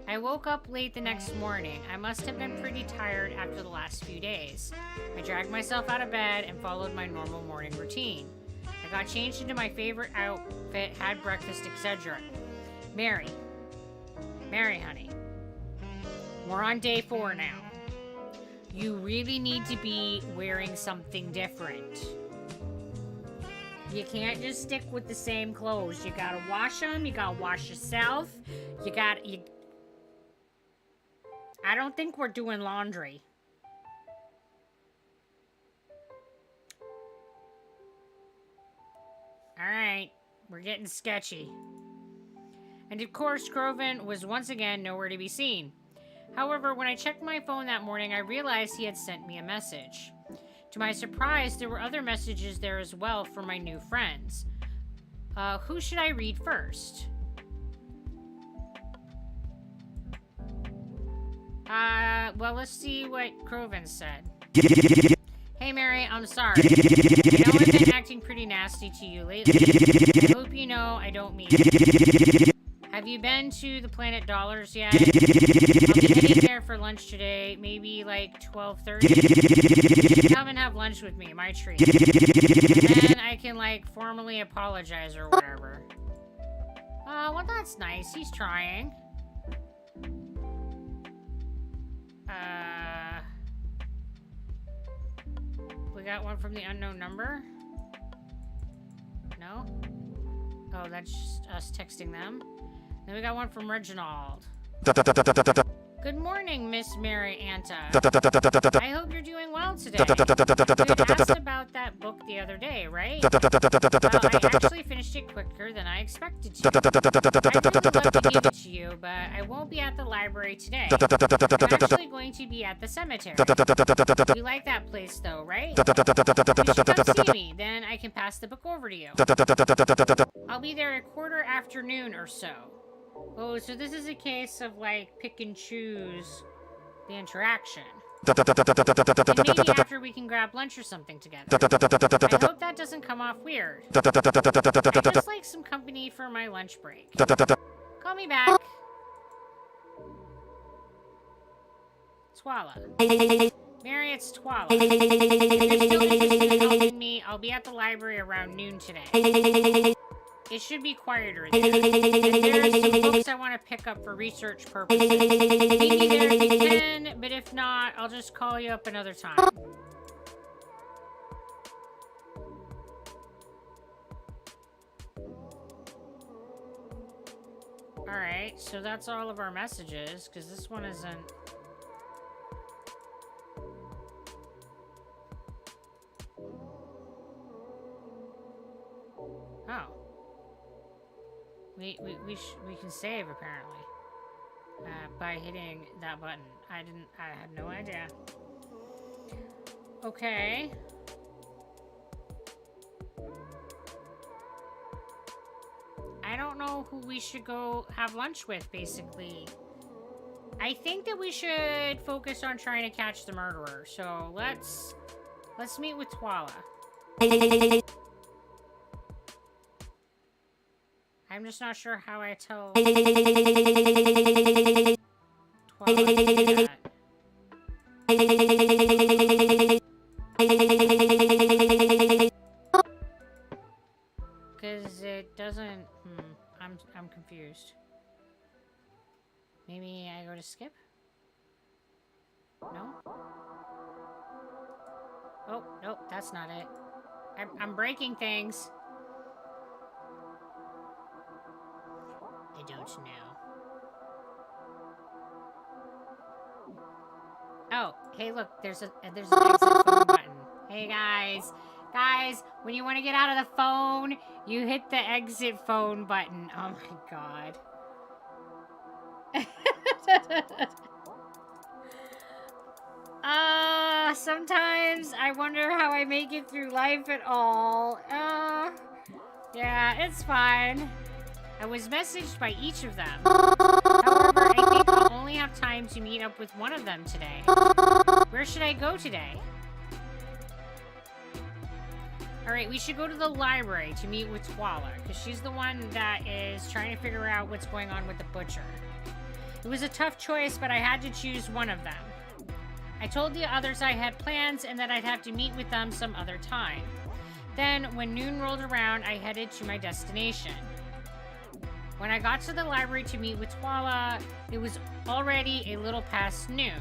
I woke up late the next morning. I must have been pretty tired after the last few days. I dragged myself out of bed and followed my normal morning routine. I got changed into my favorite outfit, had breakfast, etc. Mary, honey. We're on day 4 now. You really need to be wearing something different. You can't just stick with the same clothes. You gotta wash them. You gotta wash yourself. I don't think we're doing laundry. Alright, we're getting sketchy. And of course, Croven was once again nowhere to be seen. However, when I checked my phone that morning, I realized he had sent me a message. To my surprise, there were other messages there as well from my new friends. Who should I read first? Well, let's see what Croven said. Hey Mary, I'm sorry. I know I've been acting pretty nasty to you lately. I hope you know I don't mean it. Have you been to the Planet Dollars yet? I'll be heading there for lunch today, maybe like 12:30. Come and have lunch with me, my treat. And then I can like formally apologize or whatever. Well that's nice, he's trying. We got one from the unknown number? No? Oh, that's just us texting them. Then we got one from Reginald. Good morning, Miss Mary Anta. I hope you're doing well today. You asked about that book the other day, right? Well, I actually finished it quicker than I expected to. I'd really love to give it to you, but I won't be at the library today. I'm actually going to be at the cemetery. You like that place, though, right? You should come see me, then I can pass the book over to you. I'll be there at 1:15 or so. Oh, so this is a case of, like, pick and choose the interaction. And maybe after we can grab lunch or something together. I hope that doesn't come off weird. I just like some company for my lunch break. Call me back. Twala. Mary, it's Twala. If you're still interested in helping me, I'll be at the library around noon today. It should be quieter there. And there's some books I want to pick up for research purposes. Meet me there if you can, but if not, I'll just call you up another time. Alright, so that's all of our messages, because this one isn't... Oh. We can save, apparently. By hitting that button. I had no idea. Okay. I don't know who we should go have lunch with, basically. I think that we should focus on trying to catch the murderer. So let's meet with Twala. I'm just not sure how I tell Twala to do that. Because it doesn't... I'm confused. Maybe I go to skip? No? Oh, nope, that's not it. I'm breaking things. I don't know. Oh, hey, look, there's an exit phone button. Hey, guys, when you want to get out of the phone, you hit the exit phone button. Oh my god. Sometimes I wonder how I make it through life at all. Yeah, it's fine. I was messaged by each of them. However, I think I'll only have time to meet up with one of them today. Where should I go today? Alright, we should go to the library to meet with Twala, because she's the one that is trying to figure out what's going on with the butcher. It was a tough choice, but I had to choose one of them. I told the others I had plans and that I'd have to meet with them some other time. Then, when noon rolled around, I headed to my destination. When I got to the library to meet with Twala, it was already a little past noon.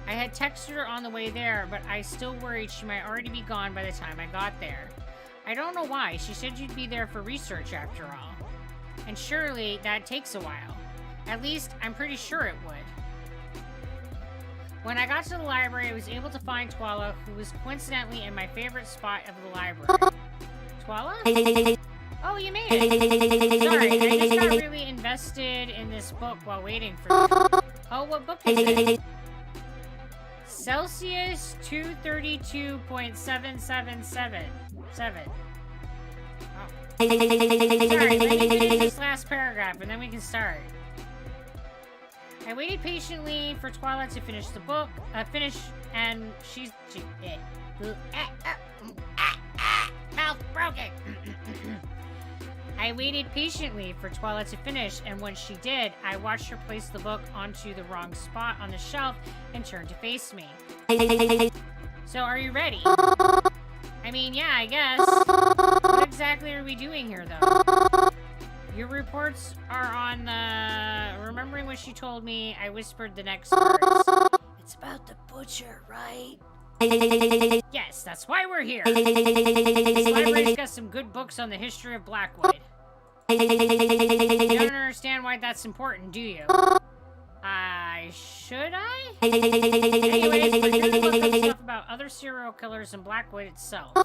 I had texted her on the way there, but I still worried she might already be gone by the time I got there. I don't know why. She said you'd be there for research after all. And surely that takes a while. At least, I'm pretty sure it would. When I got to the library, I was able to find Twala, who was coincidentally in my favorite spot of the library. Twala? Oh, you made it. Sorry, I just got really invested in this book while waiting for you. Oh, what book is it? Celsius 232.777. Oh. Sorry, let me finish this last paragraph and then we can start. I waited patiently for Twala to finish the book, and mouth broken. I waited patiently for Twala to finish, and when she did, I watched her place the book onto the wrong spot on the shelf and turn to face me. So, are you ready? I mean, yeah, I guess. What exactly are we doing here, though? Your reports are on the... Remembering what she told me, I whispered the next words. It's about the butcher, right? Yes, that's why we're here. This library's got some good books on the history of Blackwood. You don't understand why that's important, do you? Should I? Anyways, we're here to look up stuff about other serial killers and Blackwood itself.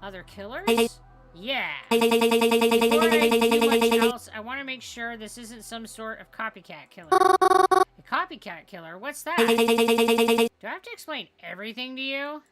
Other killers? Yeah. Before I do much else, I want to make sure this isn't some sort of copycat killer. A copycat killer? What's that? Do I have to explain everything to you?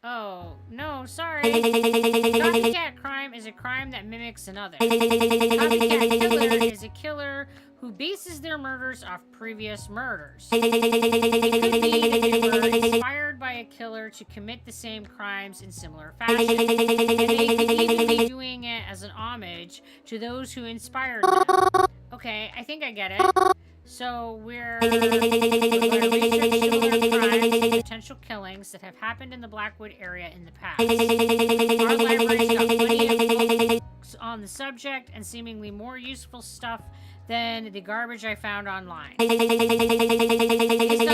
Oh, no, sorry. Copycat crime is a crime that mimics another. Copycat killer is a killer who bases their murders off previous murders. It could be that they were inspired by a killer to commit the same crimes in similar fashion. And they could even be doing it as an homage to those who inspired them. Okay, I think I get it. So we're going to research similar crimes and potential killings that have happened in the Blackwood area in the past. Our library's got plenty of books on the subject and seemingly more useful stuff than the garbage I found online. Based on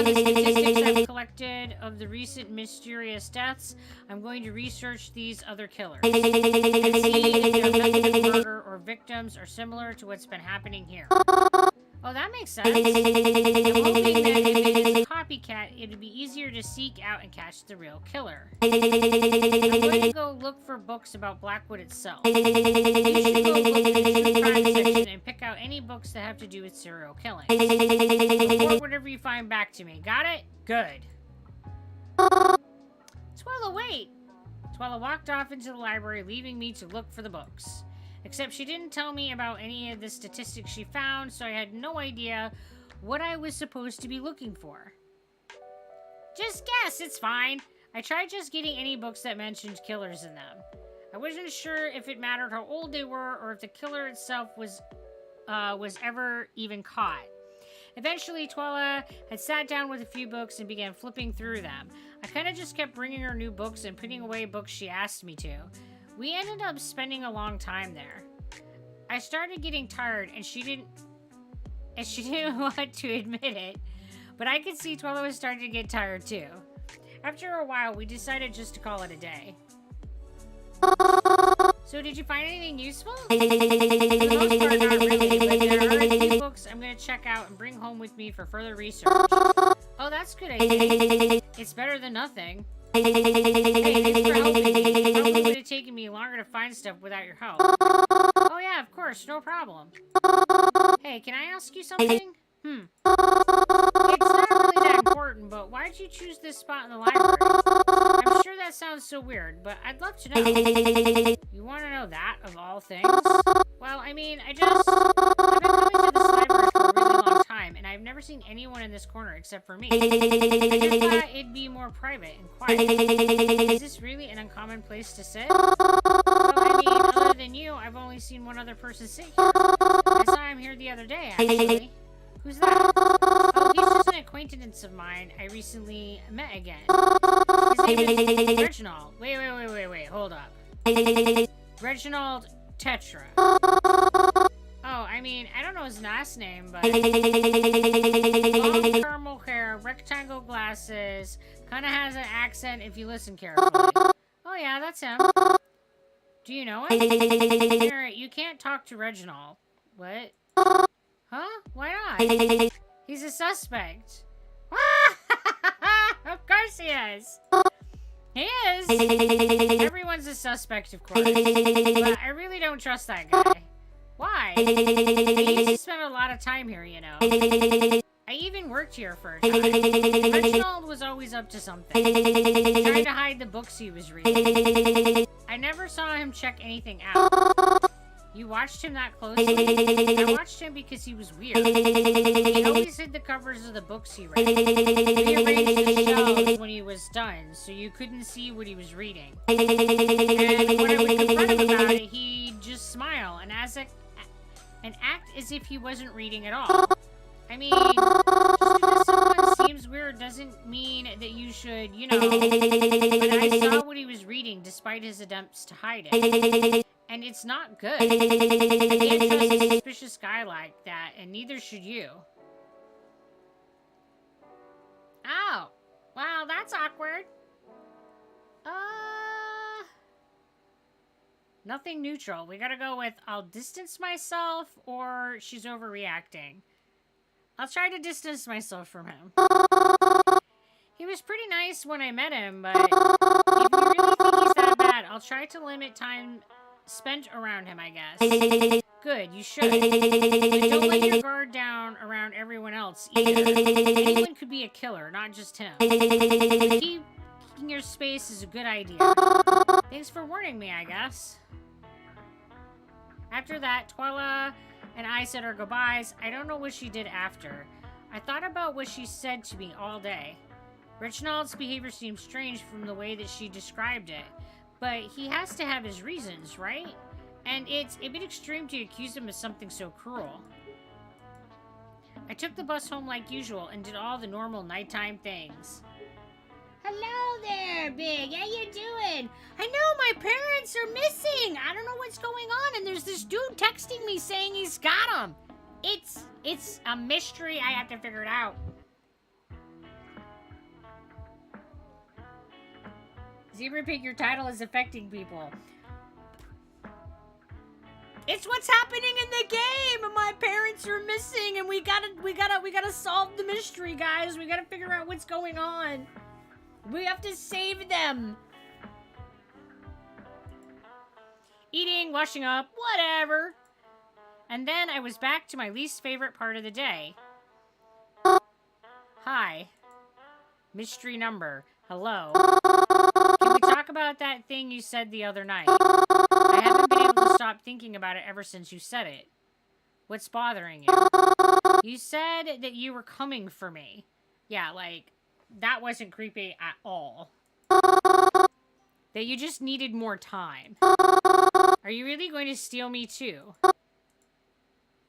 the statistics I've collected of the recent mysterious deaths, I'm going to research these other killers and see if their method of murder or victims are similar to what's been happening here. Oh, that makes sense. I'm hoping that if it is a copycat, it would be easier to seek out and catch the real killer. I'm going to go look for books about Blackwood itself. You should go look in the true crime section and pick out any books that have to do with serial killing. Report whatever you find back to me. Got it? Good. Twella, wait! Twella walked off into the library, leaving me to look for the books. Except she didn't tell me about any of the statistics she found, so I had no idea what I was supposed to be looking for. Just guess, it's fine. I tried just getting any books that mentioned killers in them. I wasn't sure if it mattered how old they were or if the killer itself was ever even caught. Eventually, Twella had sat down with a few books and began flipping through them. I kind of just kept bringing her new books and putting away books she asked me to. We ended up spending a long time there. I started getting tired, and she didn't want to admit it, but I could see Twella was starting to get tired too. After a while, we decided just to call it a day. So did you find anything useful? For the most part, not really, but there are a few books I'm going to check out and bring home with me for further research. Oh, that's good, I think. It's better than nothing. Hey, thanks for helping me. It probably would have taken me longer to find stuff without your help. Oh yeah, of course, no problem. Hey, can I ask you something? It's not really that important, but why'd you choose this spot in the library? I'm sure that sounds so weird, but I'd love to know. You want to know that, of all things? Well, I mean, I've been coming to this library for a really long time, and I've never seen anyone in this corner except for me. I just thought it'd be more private and quiet. Is this really an uncommon place to sit? Well, I mean, other than you, I've only seen one other person sit here. I saw him here the other day, actually. Who's that? Oh, he's just an acquaintance of mine I recently met again. His name is Reginald. Wait, hold up. Reginald Tetra. Oh, I mean, I don't know his last name, but... long caramel hair, rectangle glasses, kind of has an accent if you listen carefully. Oh yeah, that's him. Do you know him? Garrett, you can't talk to Reginald. What? Huh? Why not? He's a suspect. Of course he is. He is. Everyone's a suspect, of course. But I really don't trust that guy. Why? I used to spend a lot of time here, you know. I even worked here for a time. Reginald was always up to something. Trying to hide the books he was reading. I never saw him check anything out. You watched him that closely? I watched him because he was weird. He always hid the covers of the books he read. Rearranged the shelves when he was done, so you couldn't see what he was reading. And when I would confront him about it, he'd just smile and act as if he wasn't reading at all. I mean, just because someone seems weird doesn't mean that you should, you know. But I saw what he was reading despite his attempts to hide it. And it's not good. I can't trust a suspicious guy like that, and neither should you. Oh. Wow, that's awkward. Nothing neutral. We gotta go with I'll distance myself or she's overreacting. I'll try to distance myself from him. He was pretty nice when I met him, but if you really think he's that bad, I'll try to limit time spent around him, I guess. Good, you should. But don't let your guard down around everyone else either. Anyone could be a killer, not just him. Keeping your space is a good idea. Thanks for warning me, I guess. After that, Twyla and I said our goodbyes. I don't know what she did after. I thought about what she said to me all day. Reginald's behavior seemed strange from the way that she described it, but he has to have his reasons, right? And it's a bit extreme to accuse him of something so cruel. I took the bus home like usual and did all the normal nighttime things. Hello there, Big. How you doing? I know my parents are missing. I don't know what's going on, and there's this dude texting me saying he's got them. It's a mystery. I have to figure it out. Zebra Pig, your title is affecting people. It's what's happening in the game. My parents are missing, and we gotta solve the mystery, guys. We gotta figure out what's going on. We have to save them. Eating, washing up, whatever. And then I was back to my least favorite part of the day. Hi. Mystery number. Hello. Can we talk about that thing you said the other night? I haven't been able to stop thinking about it ever since you said it. What's bothering you? You said that you were coming for me. Yeah, like, that wasn't creepy at all. That you just needed more time. Are you really going to steal me too?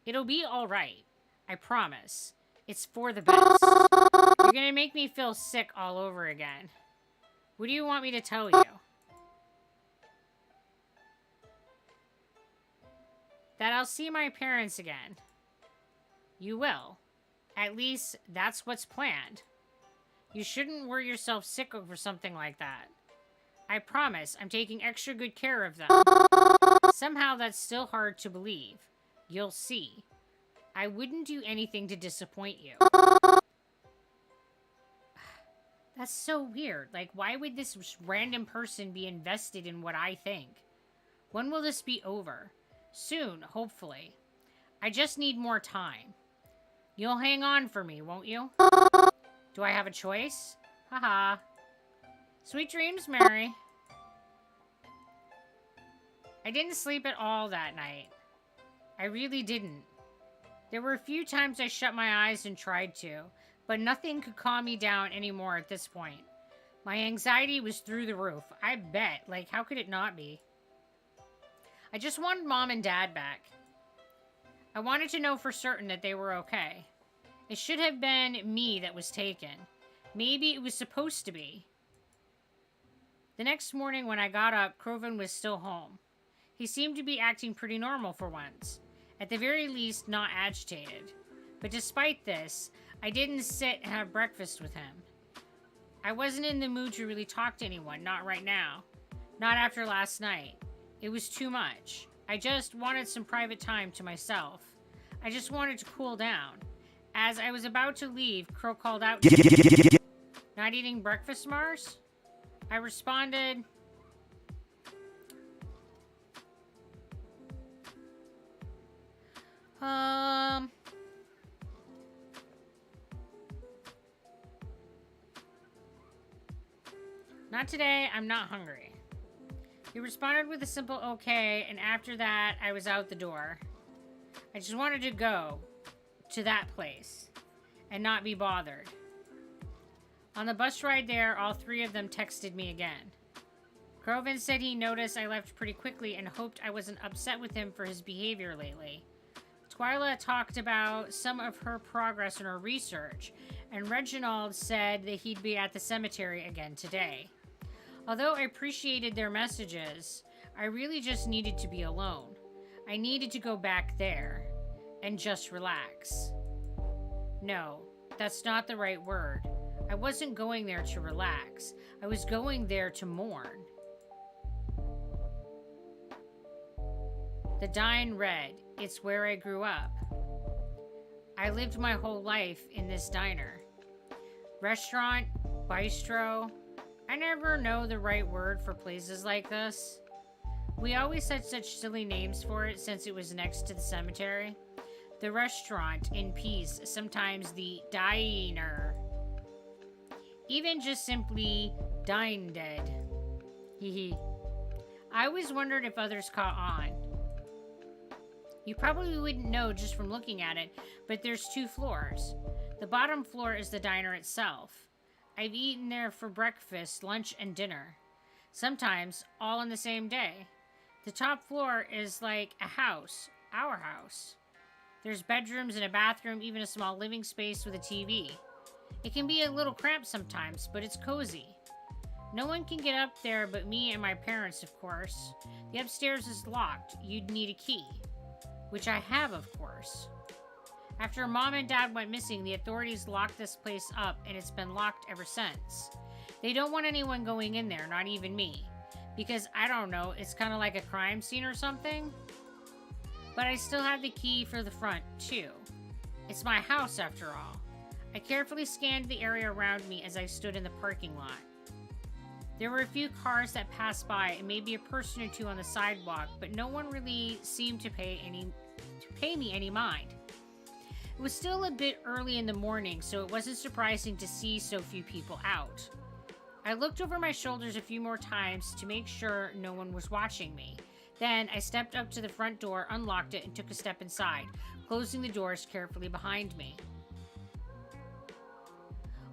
It'll be alright. I promise. It's for the best. You're gonna make me feel sick all over again. What do you want me to tell you? That I'll see my parents again. You will. At least, that's what's planned. You shouldn't worry yourself sick over something like that. I promise I'm taking extra good care of them. Somehow that's still hard to believe. You'll see. I wouldn't do anything to disappoint you. That's so weird. Like, why would this random person be invested in what I think? When will this be over? Soon, hopefully. I just need more time. You'll hang on for me, won't you? Do I have a choice? Haha. Sweet dreams, Mary. I didn't sleep at all that night. I really didn't. There were a few times I shut my eyes and tried to, but nothing could calm me down anymore at this point. My anxiety was through the roof. I bet. Like, how could it not be? I just wanted Mom and Dad back. I wanted to know for certain that they were okay. It should have been me that was taken. Maybe it was supposed to be. The next morning when I got up, Kroven was still home. He seemed to be acting pretty normal for once. At the very least, not agitated. But despite this, I didn't sit and have breakfast with him. I wasn't in the mood to really talk to anyone, not right now. Not after last night. It was too much. I just wanted some private time to myself. I just wanted to cool down. As I was about to leave, Crow called out, "Not eating breakfast, Mars?" I responded, Not today, I'm not hungry. He responded with a simple okay, and after that, I was out the door. I just wanted to go to that place and not be bothered. On the bus ride there, all three of them texted me again. Kroven said he noticed I left pretty quickly and hoped I wasn't upset with him for his behavior lately. Twyla talked about some of her progress in her research, and Reginald said that he'd be at the cemetery again today. Although I appreciated their messages, I really just needed to be alone. I needed to go back there and just relax. No, that's not the right word. I wasn't going there to relax. I was going there to mourn. The Dine Red. It's where I grew up. I lived my whole life in this diner. Restaurant, bistro. I never know the right word for places like this. We always had such silly names for it since it was next to the cemetery. The restaurant in peace, sometimes the diner. Even just simply Dine Dead. Hehe. I always wondered if others caught on. You probably wouldn't know just from looking at it, but there's 2 floors. The bottom floor is the diner itself. I've eaten there for breakfast, lunch, and dinner. Sometimes all on the same day. The top floor is like a house, our house. There's bedrooms and a bathroom, even a small living space with a TV. It can be a little cramped sometimes, but it's cozy. No one can get up there but me and my parents, of course. The upstairs is locked. You'd need a key. Which I have, of course. After Mom and Dad went missing, the authorities locked this place up, and it's been locked ever since. They don't want anyone going in there, not even me. Because, I don't know, it's kind of like a crime scene or something. But I still have the key for the front, too. It's my house, after all. I carefully scanned the area around me as I stood in the parking lot. There were a few cars that passed by and maybe a person or 2 on the sidewalk, but no one really seemed to pay me any mind. It was still a bit early in the morning, so it wasn't surprising to see so few people out. I looked over my shoulders a few more times to make sure no one was watching me. Then I stepped up to the front door, unlocked it, and took a step inside, closing the doors carefully behind me.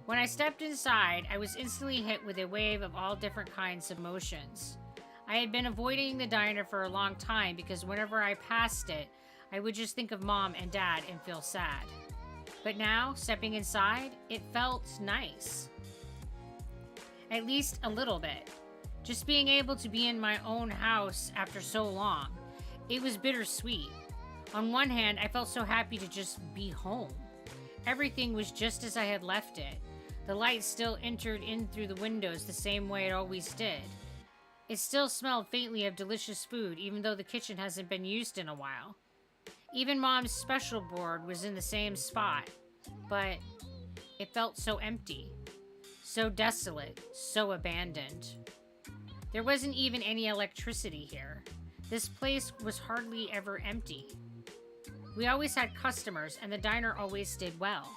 When I stepped inside, I was instantly hit with a wave of all different kinds of emotions. I had been avoiding the diner for a long time because whenever I passed it, I would just think of Mom and Dad and feel sad. But now, stepping inside, it felt nice. At least a little bit. Just being able to be in my own house after so long. It was bittersweet. On one hand, I felt so happy to just be home. Everything was just as I had left it. The light still entered in through the windows the same way it always did. It still smelled faintly of delicious food, even though the kitchen hasn't been used in a while. Even Mom's special board was in the same spot, but it felt so empty, so desolate, so abandoned. There wasn't even any electricity here. This place was hardly ever empty. We always had customers, and the diner always did well.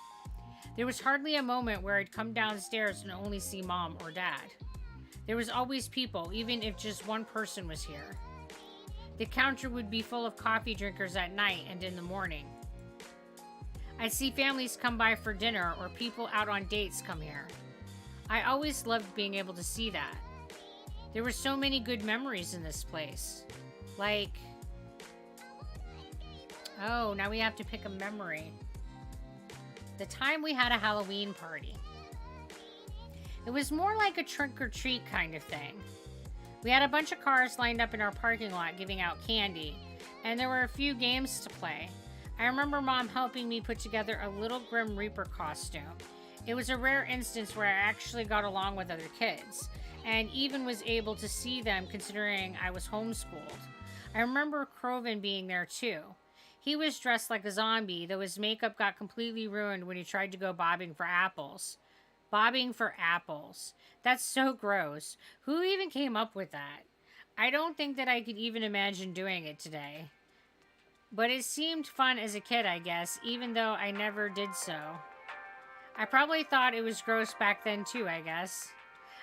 There was hardly a moment where I'd come downstairs and only see Mom or Dad. There was always people, even if just one person was here. The counter would be full of coffee drinkers at night and in the morning. I'd see families come by for dinner or people out on dates come here. I always loved being able to see that. There were so many good memories in this place. Like... oh, now we have to pick a memory. The time we had a Halloween party. It was more like a trick-or-treat kind of thing. We had a bunch of cars lined up in our parking lot giving out candy, and there were a few games to play. I remember Mom helping me put together a little Grim Reaper costume. It was a rare instance where I actually got along with other kids, and even was able to see them considering I was homeschooled. I remember Croven being there too. He was dressed like a zombie, though his makeup got completely ruined when he tried to go bobbing for apples. Bobbing for apples. That's so gross. Who even came up with that? I don't think that I could even imagine doing it today. But it seemed fun as a kid, I guess, even though I never did so. I probably thought it was gross back then too, I guess.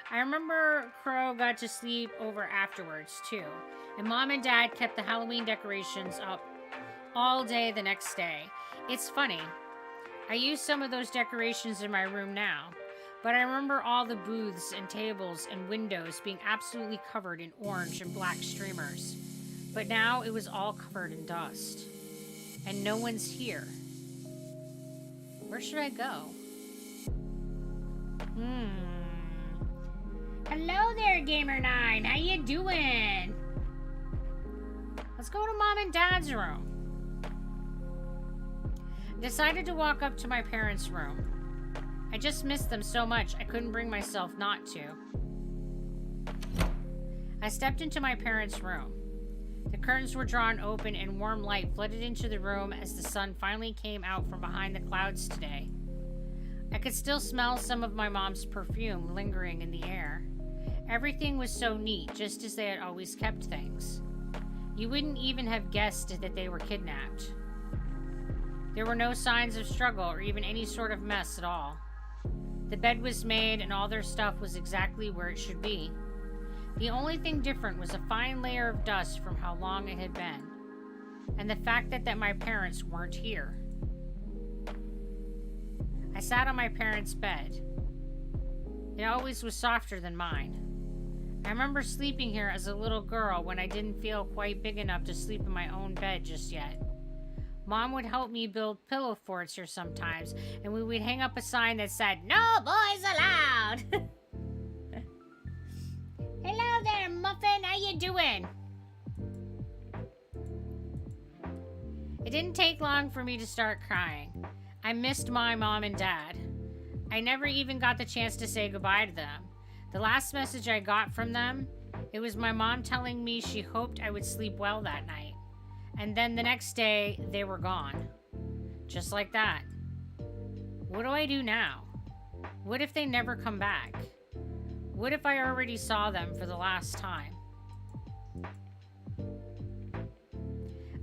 I remember Crow got to sleep over afterwards too, and Mom and Dad kept the Halloween decorations up all day the next day. It's funny. I use some of those decorations in my room now, but I remember all the booths and tables and windows being absolutely covered in orange and black streamers. But now it was all covered in dust. And no one's here. Where should I go? Hello there, Gamer9. How you doing? Let's go to Mom and Dad's room. Decided to walk up to my parents' room. I just missed them so much I couldn't bring myself not to. I stepped into my parents' room. The curtains were drawn open and warm light flooded into the room as the sun finally came out from behind the clouds today. I could still smell some of my mom's perfume lingering in the air. Everything was so neat, just as they had always kept things. You wouldn't even have guessed that they were kidnapped. There were no signs of struggle or even any sort of mess at all. The bed was made and all their stuff was exactly where it should be. The only thing different was a fine layer of dust from how long it had been, and the fact that my parents weren't here. I sat on my parents' bed. It always was softer than mine. I remember sleeping here as a little girl when I didn't feel quite big enough to sleep in my own bed just yet. Mom would help me build pillow forts here sometimes, and we would hang up a sign that said, "No boys allowed!" Hello there, Muffin. How you doing? It didn't take long for me to start crying. I missed my mom and dad. I never even got the chance to say goodbye to them. The last message I got from them, it was my mom telling me she hoped I would sleep well that night. And then the next day, they were gone. Just like that. What do I do now? What if they never come back? What if I already saw them for the last time?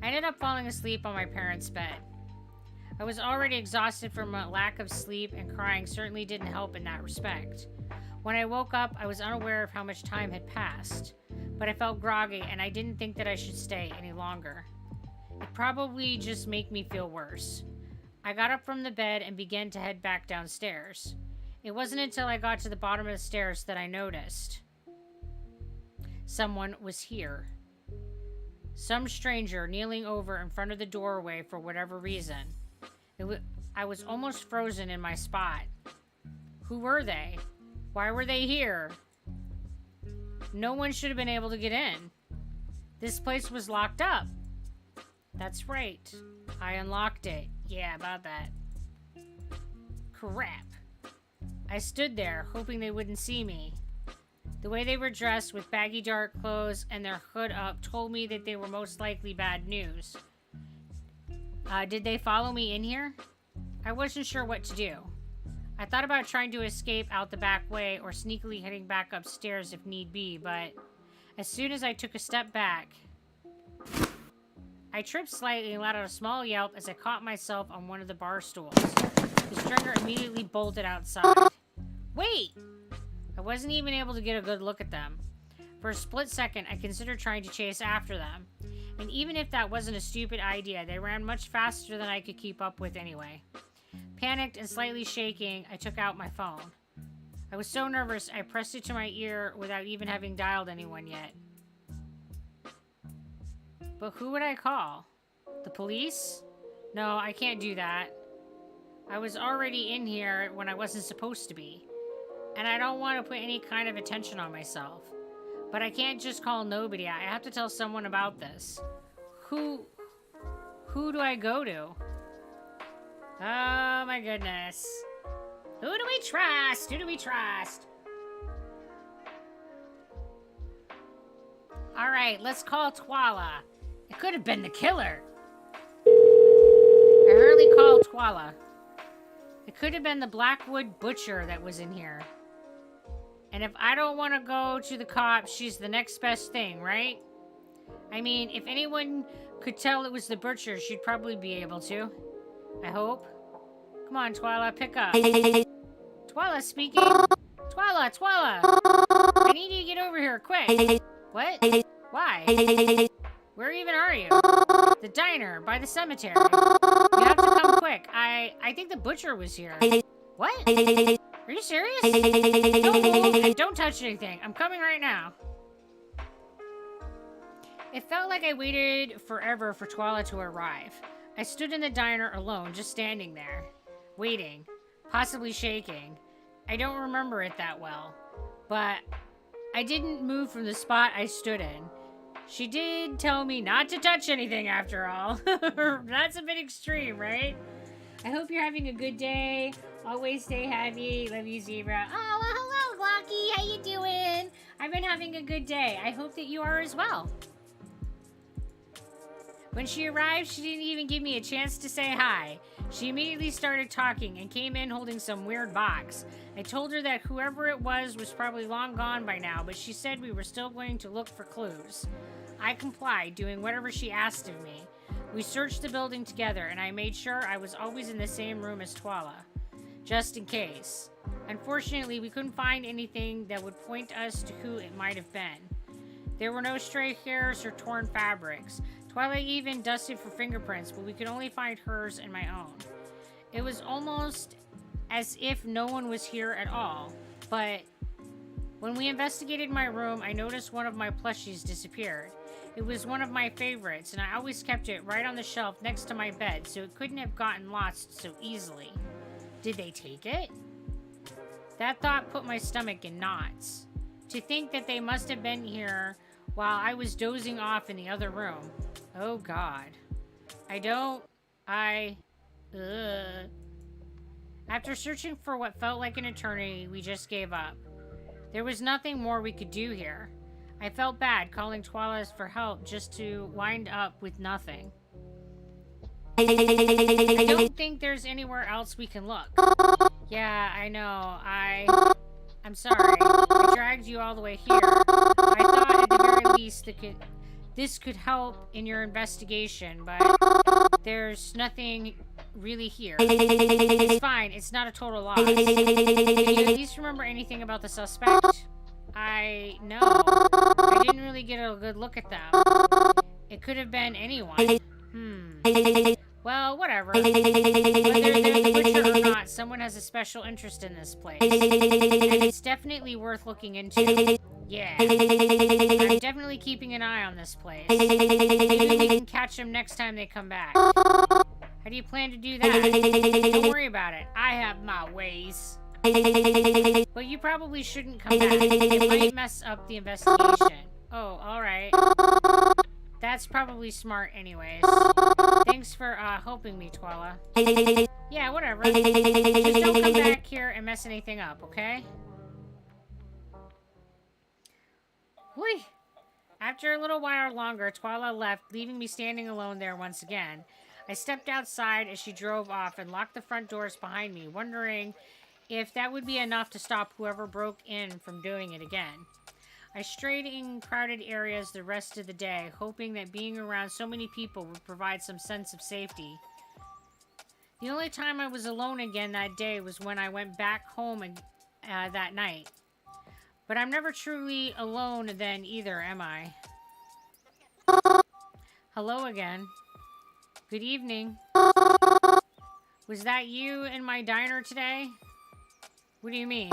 I ended up falling asleep on my parents' bed. I was already exhausted from a lack of sleep, and crying certainly didn't help in that respect. When I woke up, I was unaware of how much time had passed, but I felt groggy and I didn't think that I should stay any longer. It probably just made me feel worse. I got up from the bed and began to head back downstairs. It wasn't until I got to the bottom of the stairs that I noticed someone was here. Some stranger kneeling over in front of the doorway for whatever reason. I was almost frozen in my spot. Who were they? Why were they here? No one should have been able to get in. This place was locked up. That's right. I unlocked it. Yeah, about that. Crap. I stood there, hoping they wouldn't see me. The way they were dressed with baggy dark clothes and their hood up told me that they were most likely bad news. Did they follow me in here? I wasn't sure what to do. I thought about trying to escape out the back way or sneakily heading back upstairs if need be, but as soon as I took a step back, I tripped slightly and let out a small yelp as I caught myself on one of the bar stools. The stringer immediately bolted outside. Wait! I wasn't even able to get a good look at them. For a split second, I considered trying to chase after them. And even if that wasn't a stupid idea, they ran much faster than I could keep up with anyway. Panicked and slightly shaking, I took out my phone. I was so nervous, I pressed it to my ear without even having dialed anyone yet. But who would I call? The police? No, I can't do that. I was already in here when I wasn't supposed to be. And I don't want to put any kind of attention on myself. But I can't just call nobody. I have to tell someone about this. Who do I go to? Oh my goodness. Who do we trust? Who do we trust? Alright, let's call Twala. It could have been the killer. I hurriedly called Twala. It could have been the Blackwood Butcher that was in here. And if I don't want to go to the cops, she's the next best thing, right? I mean, if anyone could tell it was the butcher, she'd probably be able to. I hope. Come on, Twala, pick up. Twala speaking. Twala! I need you to get over here, quick. What? Why? Where even are you? The diner, by the cemetery. You have to come quick. I think the butcher was here. What? Are you serious? Don't move and don't touch anything. I'm coming right now. It felt like I waited forever for Twala to arrive. I stood in the diner alone, just standing there, waiting, possibly shaking. I don't remember it that well, but I didn't move from the spot I stood in. She did tell me not to touch anything after all. That's a bit extreme, right? I hope you're having a good day. Always stay happy. Love you, Zebra. Oh, well, hello, Glocky. How you doing? I've been having a good day. I hope that you are as well. When she arrived, she didn't even give me a chance to say hi. She immediately started talking and came in holding some weird box. I told her that whoever it was probably long gone by now, but she said we were still going to look for clues. I complied, doing whatever she asked of me. We searched the building together, and I made sure I was always in the same room as Twala, just in case. Unfortunately, we couldn't find anything that would point us to who it might have been. There were no stray hairs or torn fabrics. Twilight even dusted for fingerprints, but we could only find hers and my own. It was almost as if no one was here at all, but when we investigated my room, I noticed one of my plushies disappeared. It was one of my favorites, and I always kept it right on the shelf next to my bed, so it couldn't have gotten lost so easily. Did they take it? That thought put my stomach in knots. To think that they must have been here while I was dozing off in the other room. Oh God. After searching for what felt like an eternity, we just gave up. There was nothing more we could do here. I felt bad calling Twala for help just to wind up with nothing. I don't think there's anywhere else we can look. Yeah, I know. I'm sorry. I dragged you all the way here. I thought at the very least this could help in your investigation, but there's nothing really here. It's fine. It's not a total loss. Do you at least remember anything about the suspect? No. I didn't really get a good look at them. It could have been anyone. Well, whatever. Whether they're the butcher or not, someone has a special interest in this place. And it's definitely worth looking into. Yeah. I'm definitely keeping an eye on this place. Maybe we can catch them next time they come back. How do you plan to do that? Don't worry about it. I have my ways. But you probably shouldn't come back. It might mess up the investigation. Oh, alright. That's probably smart anyways. Thanks for helping me, Twala. Yeah, whatever. Just don't come back here and mess anything up, okay? Whee! After a little while longer, Twala left, leaving me standing alone there once again. I stepped outside as she drove off and locked the front doors behind me, wondering if that would be enough to stop whoever broke in from doing it again. I strayed in crowded areas the rest of the day, hoping that being around so many people would provide some sense of safety. The only time I was alone again that day was when I went back home that night. But I'm never truly alone then either, am I? Hello again. Good evening. Was that you in my diner today? What do you mean?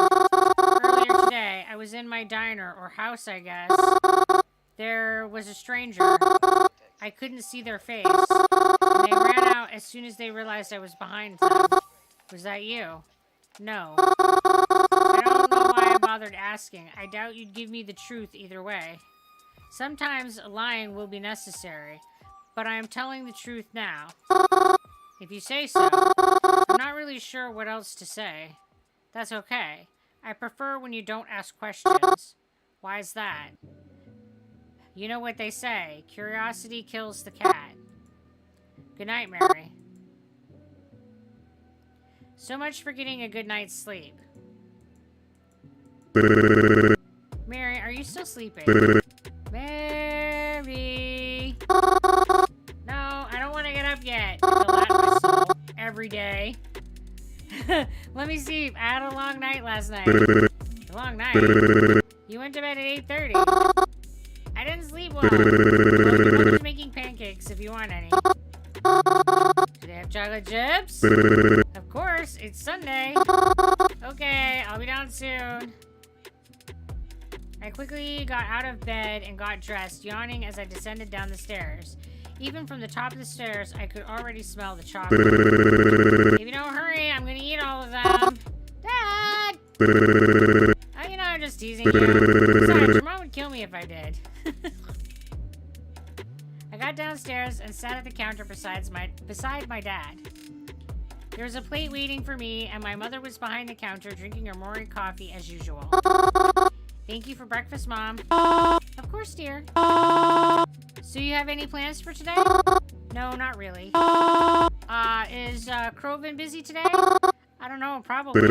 Earlier today, I was in my diner, or house, I guess. There was a stranger. I couldn't see their face. And they ran out as soon as they realized I was behind them. Was that you? No. I don't know why I bothered asking. I doubt you'd give me the truth either way. Sometimes lying will be necessary, but I am telling the truth now. If you say so. I'm not really sure what else to say. That's okay. I prefer when you don't ask questions. Why is that? You know what they say. Curiosity kills the cat. Good night, Mary. So much for getting a good night's sleep. Mary, are you still sleeping? Mary! No, I don't want to get up yet. I feel that whistle every day. Let me see. I had a long night last night. A long night? You went to bed at 8:30. I didn't sleep well. Well, your mother's making pancakes if you want any. Do they have chocolate chips? Of course, it's Sunday. Okay, I'll be down soon. I quickly got out of bed and got dressed, yawning as I descended down the stairs. Even from the top of the stairs, I could already smell the chocolate. If you don't hurry, I'm gonna eat all of them. Dad! Oh, you know, I'm just teasing you. Besides, your mom would kill me if I did. I got downstairs and sat at the counter beside my dad. There was a plate waiting for me, and my mother was behind the counter drinking her morning coffee as usual. Thank you for breakfast, Mom. Of course, dear. So you have any plans for today? No, not really. Is Crow been busy today? I don't know, probably.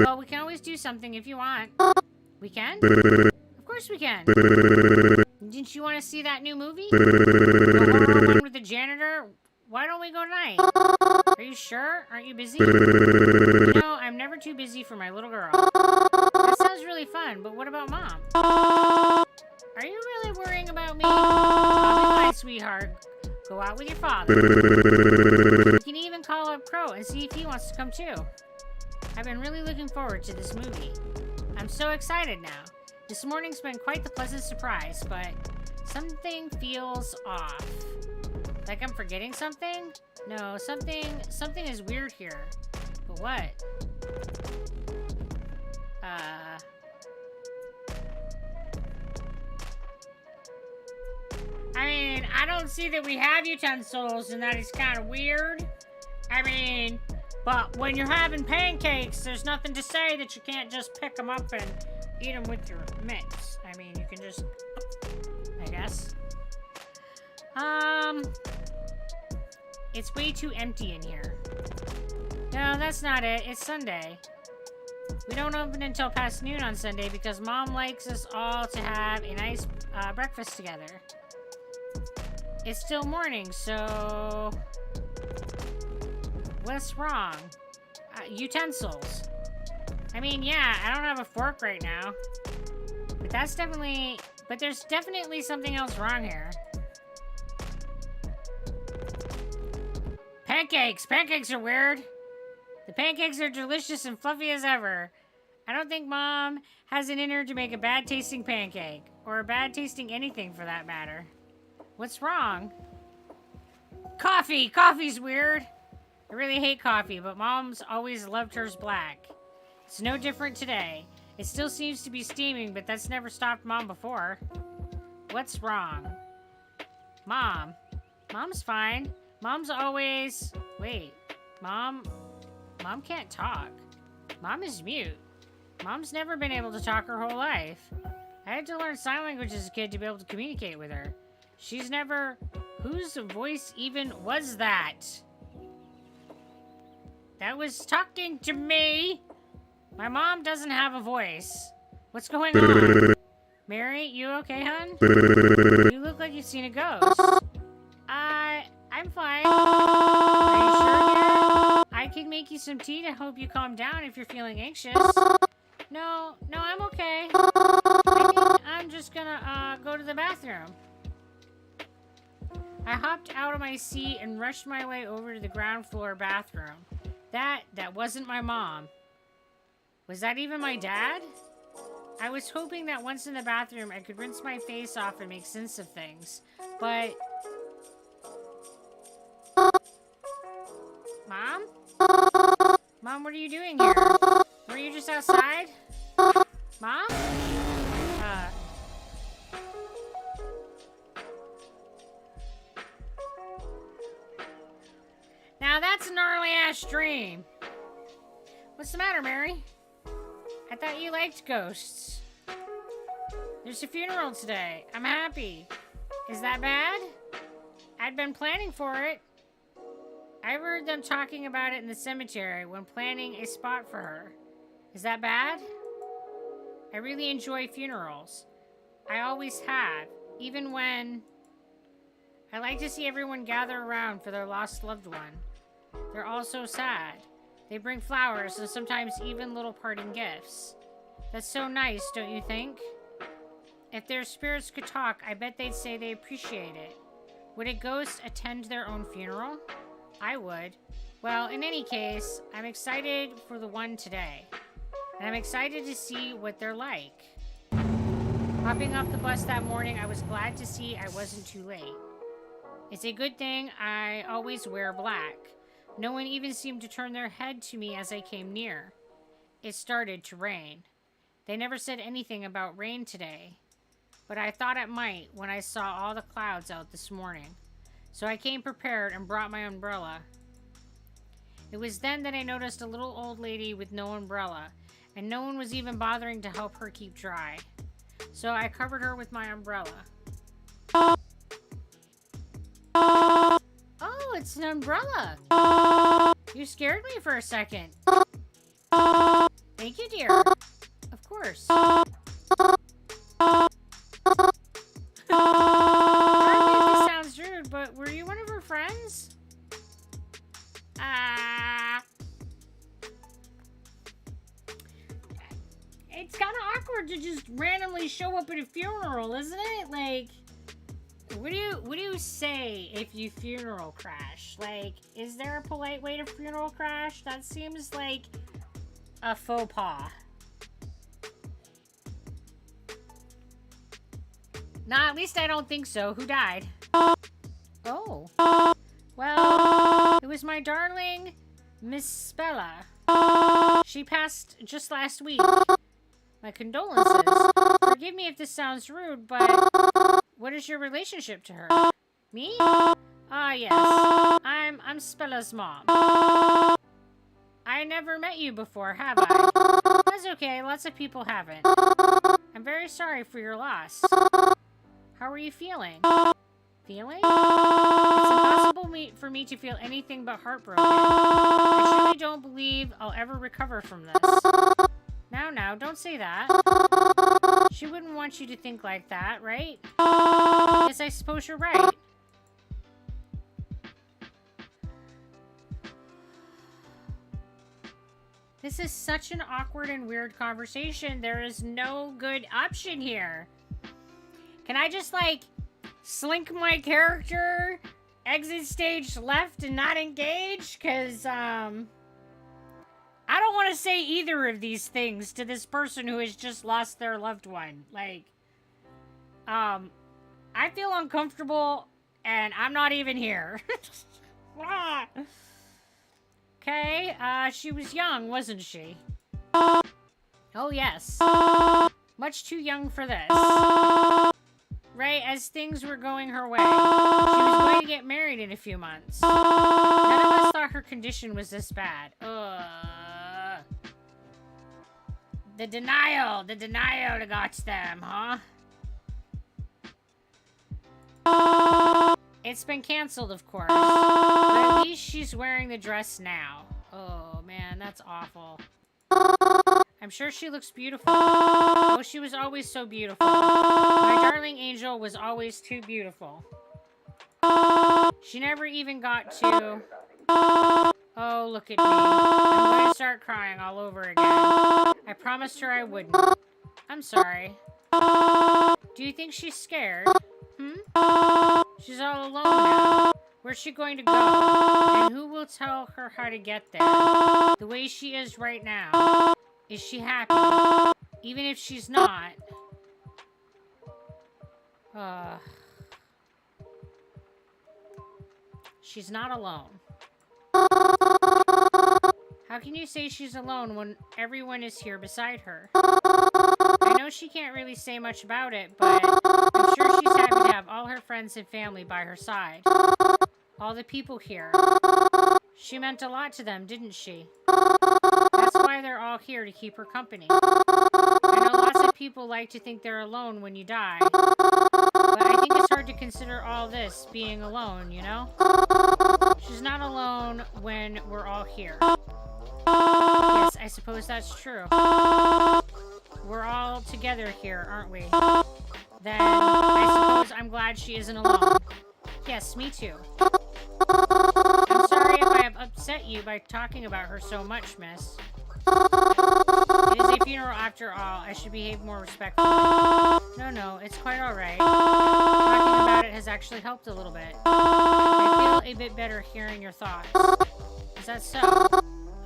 Well, we can always do something if you want. We can? Of course we can. Didn't you want to see that new movie? The horror one with the janitor? Why don't we go tonight? Are you sure? Aren't you busy? You know, I'm never too busy for my little girl. That sounds really fun, but what about Mom? Are you really worrying about me? I'll be fine, sweetheart. Go out with your father. You can even call up Crow and see if he wants to come too. I've been really looking forward to this movie. I'm so excited now. This morning's been quite the pleasant surprise, but something feels off. Like I'm forgetting something? No, something is weird here. But what? I mean, I don't see that we have utensils, and that is kind of weird. I mean, but when you're having pancakes, there's nothing to say that you can't just pick them up and eat them with your mitts. I mean, you can just, I guess. It's way too empty in here. No, that's not it. It's Sunday. We don't open until past noon on Sunday because Mom likes us all to have a nice breakfast together. It's still morning, so... What's wrong? Utensils. I mean, yeah, I don't have a fork right now. But that's definitely... But there's definitely something else wrong here. Pancakes! Pancakes are weird! The pancakes are delicious and fluffy as ever. I don't think Mom has it in her to make a bad-tasting pancake. Or a bad-tasting anything, for that matter. What's wrong? Coffee! Coffee's weird! I really hate coffee, but Mom's always loved hers black. It's no different today. It still seems to be steaming, but that's never stopped Mom before. What's wrong? Mom. Mom's fine. Mom's always... Wait. Mom can't talk. Mom is mute. Mom's never been able to talk her whole life. I had to learn sign language as a kid to be able to communicate with her. She's never... Whose voice even was that? That was talking to me! My mom doesn't have a voice. What's going on? Mary, you okay, hun? You look like you've seen a ghost. I'm fine. Are you sure, dear? I can make you some tea to help you calm down if you're feeling anxious. No, I'm okay. I think I'm just gonna, go to the bathroom. I hopped out of my seat and rushed my way over to the ground floor bathroom. That wasn't my mom. Was that even my dad? I was hoping that once in the bathroom I could rinse my face off and make sense of things. But... Mom? Mom, what are you doing here? Were you just outside? Mom? Now that's a gnarly-ass dream. What's the matter, Mary? I thought you liked ghosts. There's a funeral today. I'm happy. Is that bad? I'd been planning for it. I heard them talking about it in the cemetery when planning a spot for her. Is that bad? I really enjoy funerals. I always have, even when... I like to see everyone gather around for their lost loved one. They're all so sad. They bring flowers and sometimes even little parting gifts. That's so nice, don't you think? If their spirits could talk, I bet they'd say they appreciate it. Would a ghost attend their own funeral? I would. Well, in any case, I'm excited for the one today. And I'm excited to see what they're like. Hopping off the bus that morning, I was glad to see I wasn't too late. It's a good thing I always wear black. No one even seemed to turn their head to me as I came near. It started to rain. They never said anything about rain today, but I thought it might when I saw all the clouds out this morning. So I came prepared and brought my umbrella. It was then that I noticed a little old lady with no umbrella, and no one was even bothering to help her keep dry. So I covered her with my umbrella. Oh, it's an umbrella. You scared me for a second. Thank you, dear. Of course. Pardon me if this sounds rude, but were you one of her friends? It's kind of awkward to just randomly show up at a funeral, isn't it? Like, what do you say if you funeral crash? Like, is there a polite way to funeral crash? That seems like a faux pas. Nah, at least I don't think so. Who died? Oh. Well, it was my darling Miss Spella. She passed just last week. My condolences. Forgive me if this sounds rude, but what is your relationship to her? Me? Ah, yes. I'm Spella's mom. I never met you before, have I? That's okay. Lots of people haven't. I'm very sorry for your loss. How are you feeling? Feeling? It's impossible for me to feel anything but heartbroken. I truly don't believe I'll ever recover from this. Now, don't say that. She wouldn't want you to think like that, right? Yes, I suppose you're right. This is such an awkward and weird conversation. There is no good option here. Can I just, like, slink my character, exit stage left, and not engage? Because, I don't want to say either of these things to this person who has just lost their loved one. Like, I feel uncomfortable, and I'm not even here. Okay, she was young, wasn't she? Oh, yes. Much too young for this. Right, as things were going her way. She was going to get married in a few months. None of us thought her condition was this bad. The denial got them, huh? It's been canceled, of course. But at least she's wearing the dress now. Oh, man, that's awful. I'm sure she looks beautiful. Oh, she was always so beautiful. My darling angel was always too beautiful. She never even got to... Oh, look at me. I'm going to start crying all over again. I promised her I wouldn't. I'm sorry. Do you think she's scared? She's all alone now. Where's she going to go? And who will tell her how to get there? The way she is right now. Is she happy? Even if she's not. She's not alone. How can you say she's alone when everyone is here beside her? I know she can't really say much about it, but I'm sure she's happy to have all her friends and family by her side. All the people here. She meant a lot to them, didn't she? That's why they're all here, to keep her company. I know lots of people like to think they're alone when you die. But I think it's hard to consider all this being alone, you know? She's not alone when we're all here. Yes, I suppose that's true. We're all together here, aren't we? Then I suppose I'm glad she isn't alone. Yes, me too. I'm sorry if I have upset you by talking about her so much, miss. It is a funeral after all. I should behave more respectfully. No, it's quite alright. Talking about it has actually helped a little bit. I feel a bit better hearing your thoughts. Is that so?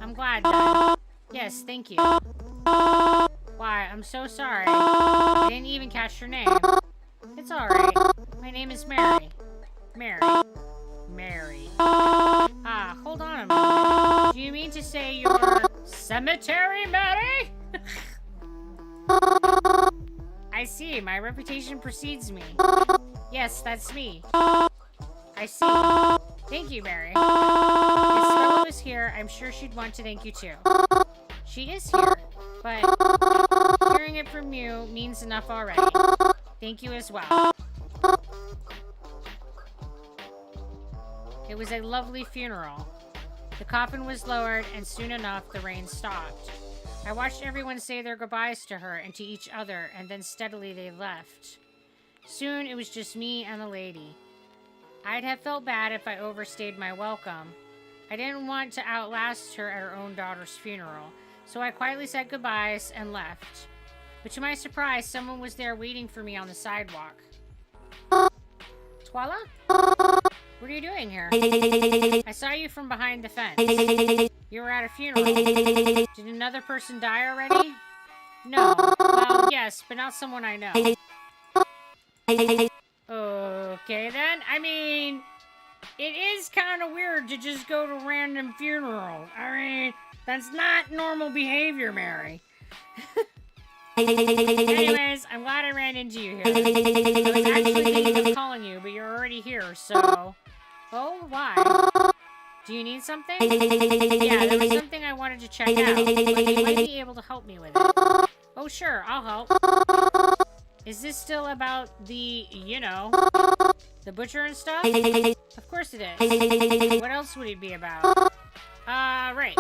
I'm glad then. Yes, thank you. Why, I'm so sorry. I didn't even catch your name. It's alright. My name is Mary. Mary. Ah, hold on a moment. Do you mean to say you're Cemetery Mary? I see. My reputation precedes me. Yes, that's me. I see. Thank you, Mary. If Stella was here, I'm sure she'd want to thank you too. She is here, but hearing it from you means enough already. Thank you as well. It was a lovely funeral. The coffin was lowered, and soon enough, the rain stopped. I watched everyone say their goodbyes to her and to each other, and then steadily they left. Soon, it was just me and the lady. I'd have felt bad if I overstayed my welcome. I didn't want to outlast her at her own daughter's funeral, so I quietly said goodbyes and left. But to my surprise, someone was there waiting for me on the sidewalk. Twala? What are you doing here? I saw you from behind the fence. You were at a funeral. Did another person die already? No. Well, yes, but not someone I know. Okay, then. I mean, it is kind of weird to just go to random funerals. I mean, that's not normal behavior, Mary. Anyways, I'm glad I ran into you here. I was actually thinking of calling you, but you're already here, so... Oh, why? Do you need something? Yeah, there was something I wanted to check out, but you might be able to help me with it. Oh, sure, I'll help. Is this still about the, you know, the butcher and stuff? Of course it is. What else would it be about? Right.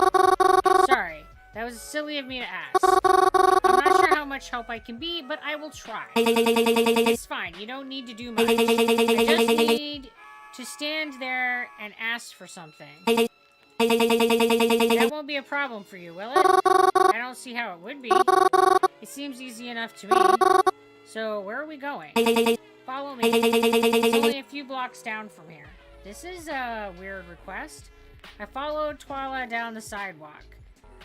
Sorry, that was silly of me to ask. I'm not sure how much help I can be, but I will try. It's fine, you don't need to do much. I just need to stand there and ask for something. That won't be a problem for you, will it? I don't see how it would be. It seems easy enough to me. So, where are we going? Follow me. It's only a few blocks down from here. This is a weird request. I followed Twala down the sidewalk.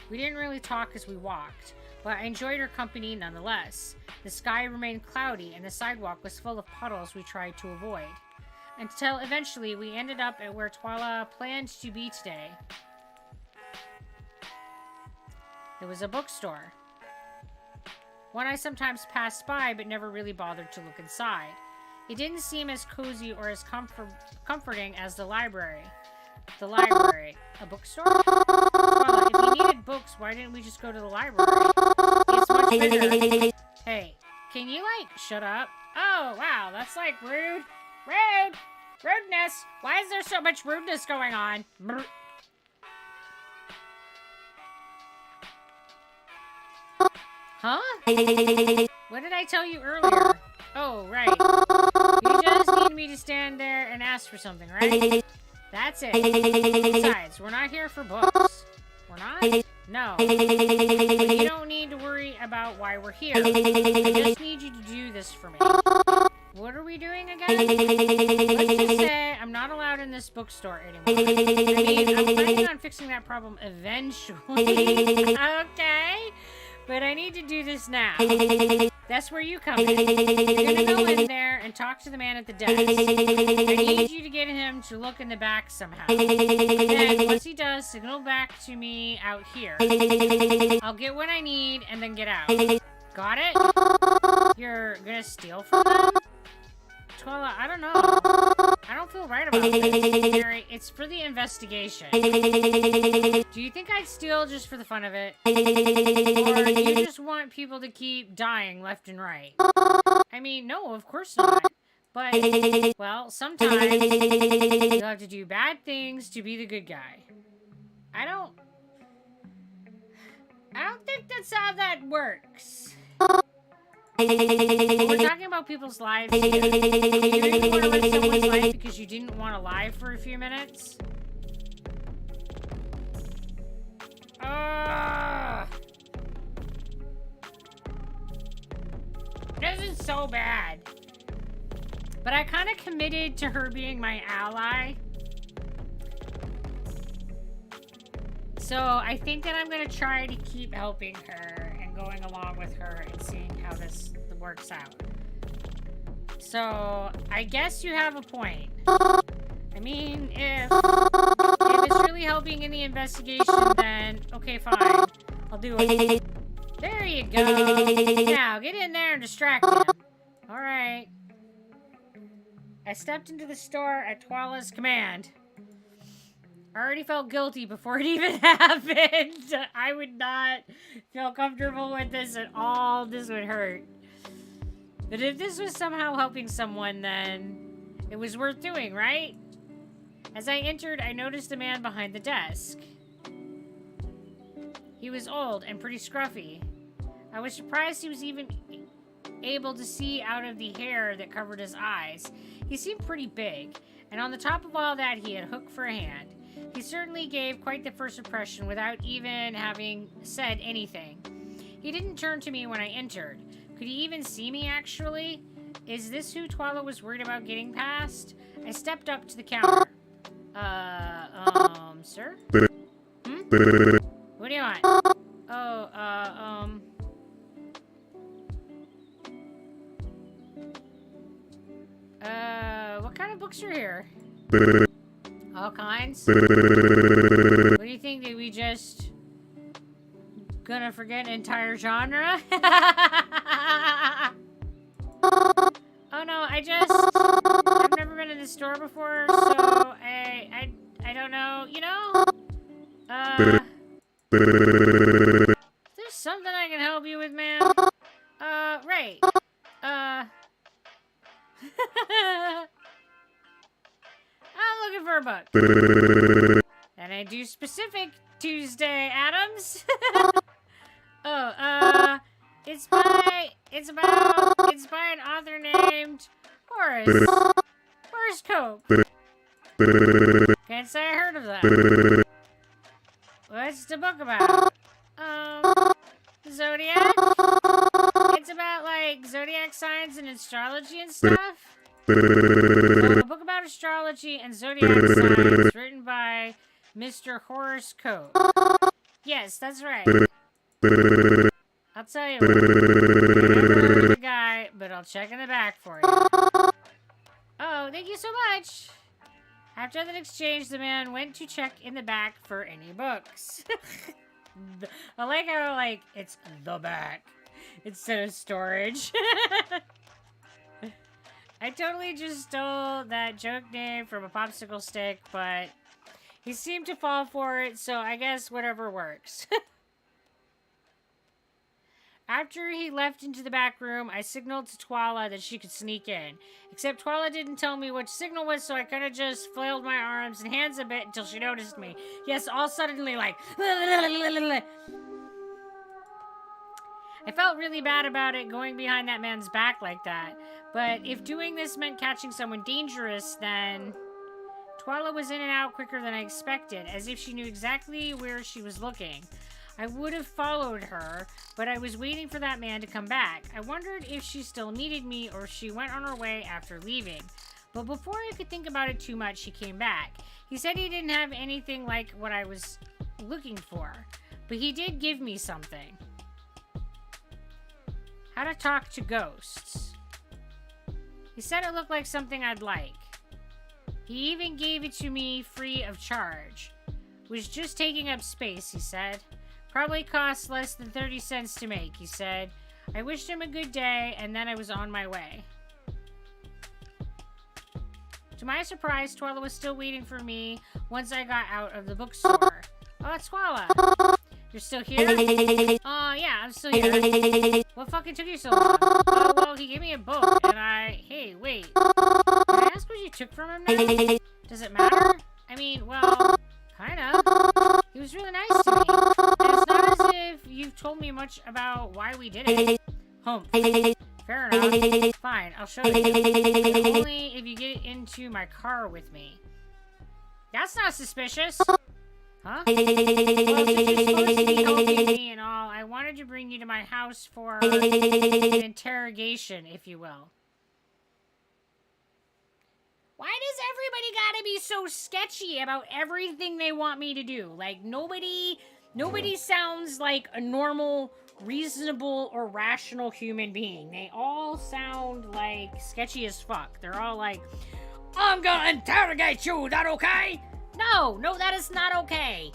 We didn't really talk as we walked, but I enjoyed her company nonetheless. The sky remained cloudy and the sidewalk was full of puddles we tried to avoid. Until eventually we ended up at where Twala planned to be today. It was a bookstore. One I sometimes passed by but never really bothered to look inside. It didn't seem as cozy or as comforting as the library. The library. A bookstore? Twala, if you needed books, why didn't we just go to the library? It's much bigger. Hey, can you, shut up? Oh, wow, that's, rude. Rude! Rudeness! Why is there so much rudeness going on? Brr. Huh? What did I tell you earlier? Oh, right. You just need me to stand there and ask for something, right? That's it. Besides, we're not here for books. We're not? No. But you don't need to worry about why we're here. I just need you to do this for me. What are we doing again? Let's just say I'm not allowed in this bookstore anymore. I mean, I'm planning on fixing that problem eventually. Okay? But I need to do this now. That's where you come in. You're gonna go in there and talk to the man at the desk. I need you to get him to look in the back somehow. Then, once he does, signal back to me out here. I'll get what I need and then get out. Got it? You're gonna steal from them? Twala, I don't know. I don't feel right about this. Mary, it's for the investigation. Do you think I'd steal just for the fun of it? Or do you just want people to keep dying left and right? I mean, no, of course not. But, well, sometimes you'll have to do bad things to be the good guy. I don't think that's how that works. We're talking about people's lives here. Do you really want to risk someone's life because you didn't want to lie for a few minutes? This is so bad. But I kind of committed to her being my ally. So I think that I'm going to try to keep helping her and going along with her and seeing how this works out. So I guess you have a point. I mean, if it's really helping in the investigation, then okay, fine. I'll do it. There you go. Now, get in there and distract him. Alright. I stepped into the store at Twala's command. I already felt guilty before it even happened. I would not feel comfortable with this at all. This would hurt. But if this was somehow helping someone, then it was worth doing, right? As I entered, I noticed a man behind the desk. He was old and pretty scruffy. I was surprised he was even able to see out of the hair that covered his eyes. He seemed pretty big, and on the top of all that, he had a hook for a hand. He certainly gave quite the first impression without even having said anything. He didn't turn to me when I entered. Could he even see me, actually? Is this who Twala was worried about getting past? I stepped up to the counter. Sir? What do you want? What kind of books are here? All kinds? What do you think, that we just gonna forget an entire genre? Oh no, I've never been to the store before, so I don't know, you know? There's something I can help you with, man. Right. I'm looking for a book. And I do specific Tuesday, Adams. It's by an author named Horace Cope. Can't say I heard of that. What's the book about? Zodiac? It's about, like, zodiac signs and astrology and stuff? So, a book about astrology and zodiac signs written by Mr. Horace Cope. Yes, that's right. I'll tell you what. I never heard of the guy, but I'll check in the back for you. Oh, thank you so much. After that exchange, the man went to check in the back for any books. I like how, like, it's the back instead of storage. I totally just stole that joke name from a popsicle stick, but he seemed to fall for it, so I guess whatever works. After he left into the back room, I signaled to Twala that she could sneak in. Except Twala didn't tell me which signal was, so I kind of just flailed my arms and hands a bit until she noticed me. Yes, all suddenly, like... I felt really bad about it going behind that man's back like that. But if doing this meant catching someone dangerous, then... Twala was in and out quicker than I expected, as if she knew exactly where she was looking. I would have followed her, but I was waiting for that man to come back. I wondered if she still needed me or if she went on her way after leaving. But before I could think about it too much, he came back. He said he didn't have anything like what I was looking for, but he did give me something. How to talk to ghosts. He said it looked like something I'd like. He even gave it to me free of charge. Was just taking up space, he said. Probably costs less than 30 cents to make, he said. I wished him a good day, and then I was on my way. To my surprise, Twala was still waiting for me once I got out of the bookstore. Oh, Twala. You're still here? Oh, yeah, I'm still here. What fucking took you so long? Oh, well, he gave me a book, and Hey, wait. Can I ask what you took from him now? Does it matter? I mean, well, kinda. He was really nice to me. And it's not as if you've told me much about why we did it. Humph. Fair enough. Fine, I'll show you. But only if you get into my car with me. That's not suspicious. Huh? Well, since you're supposed to be helping me and all, I wanted to bring you to my house for an interrogation, if you will. Why does everybody gotta be so sketchy about everything they want me to do? Like, nobody sounds like a normal, reasonable, or rational human being. They all sound like sketchy as fuck. They're all like, I'm gonna interrogate you, that okay? No, that is not okay.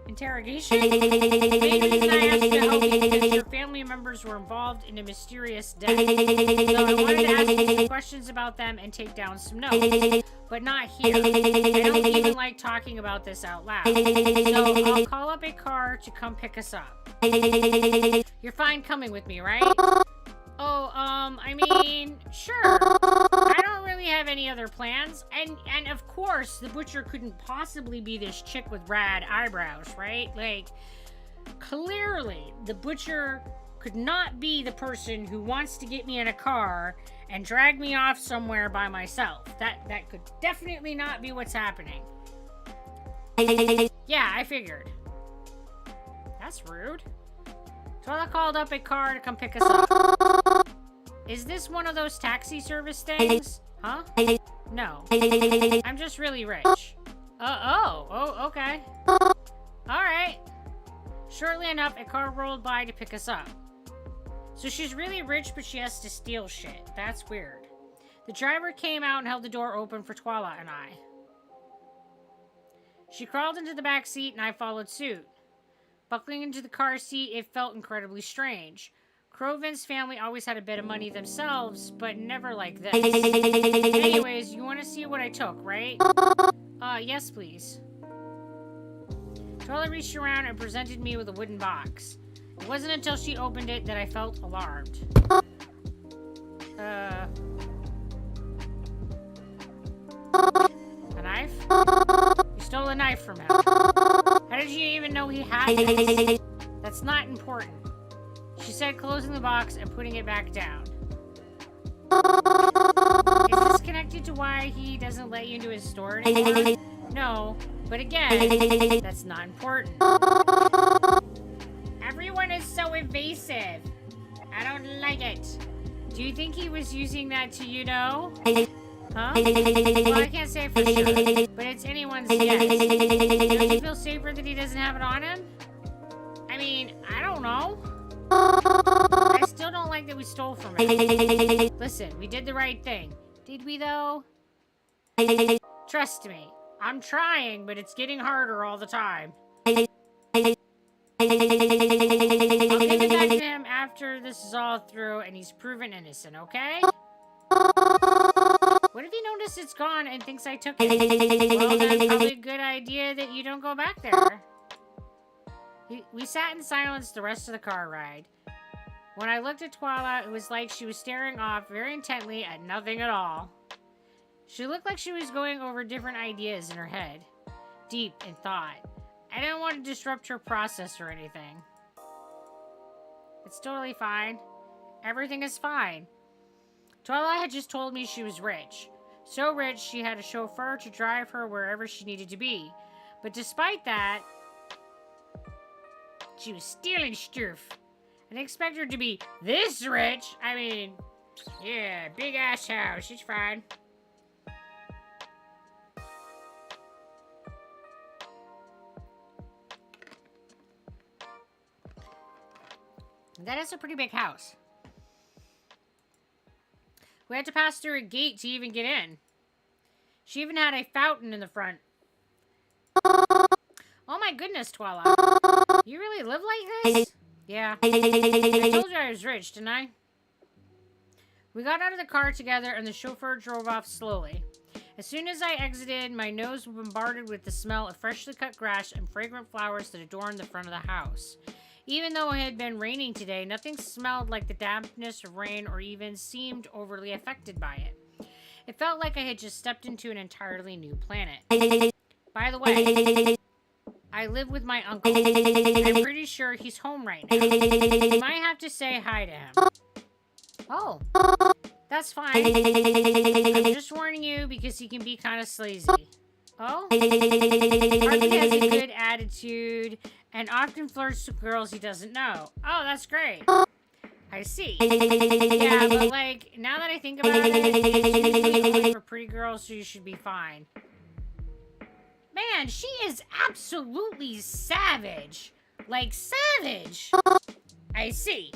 Interrogation? Maybe I asked you to help me because your family members were involved in a mysterious death. So I wanted to ask you some questions about them and take down some notes. But not here. I don't even like talking about this out loud. So I'll call up a car to come pick us up. You're fine coming with me, right? Oh, I mean, sure. I don't really really have any other plans. And of course, the butcher couldn't possibly be this chick with rad eyebrows, right? Like, clearly, the butcher could not be the person who wants to get me in a car and drag me off somewhere by myself. That could definitely not be what's happening. Yeah, I figured. That's rude. Twila called up a car to come pick us up. Is this one of those taxi service things? Huh? No. I'm just really rich. Oh, okay. Alright. Shortly enough, a car rolled by to pick us up. So she's really rich, but she has to steal shit. That's weird. The driver came out and held the door open for Twila and I. She crawled into the back seat and I followed suit. Buckling into the car seat, it felt incredibly strange. Crovin's family always had a bit of money themselves, but never like this. Anyways, you want to see what I took, right? Yes, please. Twila reached around and presented me with a wooden box. It wasn't until she opened it that I felt alarmed. A knife? You stole a knife from him. How did you even know he had this? That's not important. She said, closing the box and putting it back down. Is this connected to why he doesn't let you into his store anymore? No, but again, that's not important. Everyone is so evasive. I don't like it. Do you think he was using that to, you know? Huh? Well, I can't say for sure, but it's anyone's guess. Don't you feel safer that he doesn't have it on him? I mean, I don't know. I still don't like that we stole from him. Listen, we did the right thing. Did we, though? Trust me. I'm trying, but it's getting harder all the time. I'll give it back to him after this is all through and he's proven innocent, okay? What if he noticed it's gone and thinks I took it? Well, that's probably a good idea that you don't go back there. We sat in silence the rest of the car ride. When I looked at Twila, it was like she was staring off very intently at nothing at all. She looked like she was going over different ideas in her head, deep in thought. I didn't want to disrupt her process or anything. It's totally fine. Everything is fine. Twila had just told me she was rich. So rich, she had a chauffeur to drive her wherever she needed to be. But despite that, she was stealing stuff. I didn't expect her to be this rich. I mean, yeah, big ass house. She's fine. That is a pretty big house. We had to pass through a gate to even get in. She even had a fountain in the front. Oh my goodness, Twila. You really live like this? Yeah. I told you I was rich, didn't I? We got out of the car together and the chauffeur drove off slowly. As soon as I exited, my nose was bombarded with the smell of freshly cut grass and fragrant flowers that adorned the front of the house. Even though it had been raining today, nothing smelled like the dampness of rain or even seemed overly affected by it. It felt like I had just stepped into an entirely new planet. By the way, I live with my uncle. I'm pretty sure he's home right now. You might have to say hi to him. Oh, that's fine. I'm just warning you because he can be kind of sleazy. Oh? Harvey has a good attitude and often flirts with girls he doesn't know. Oh, that's great. I see. Yeah, but like, now that I think about it, it's usually only for pretty girls, so you should be fine. Man, she is absolutely savage. Like, savage. I see.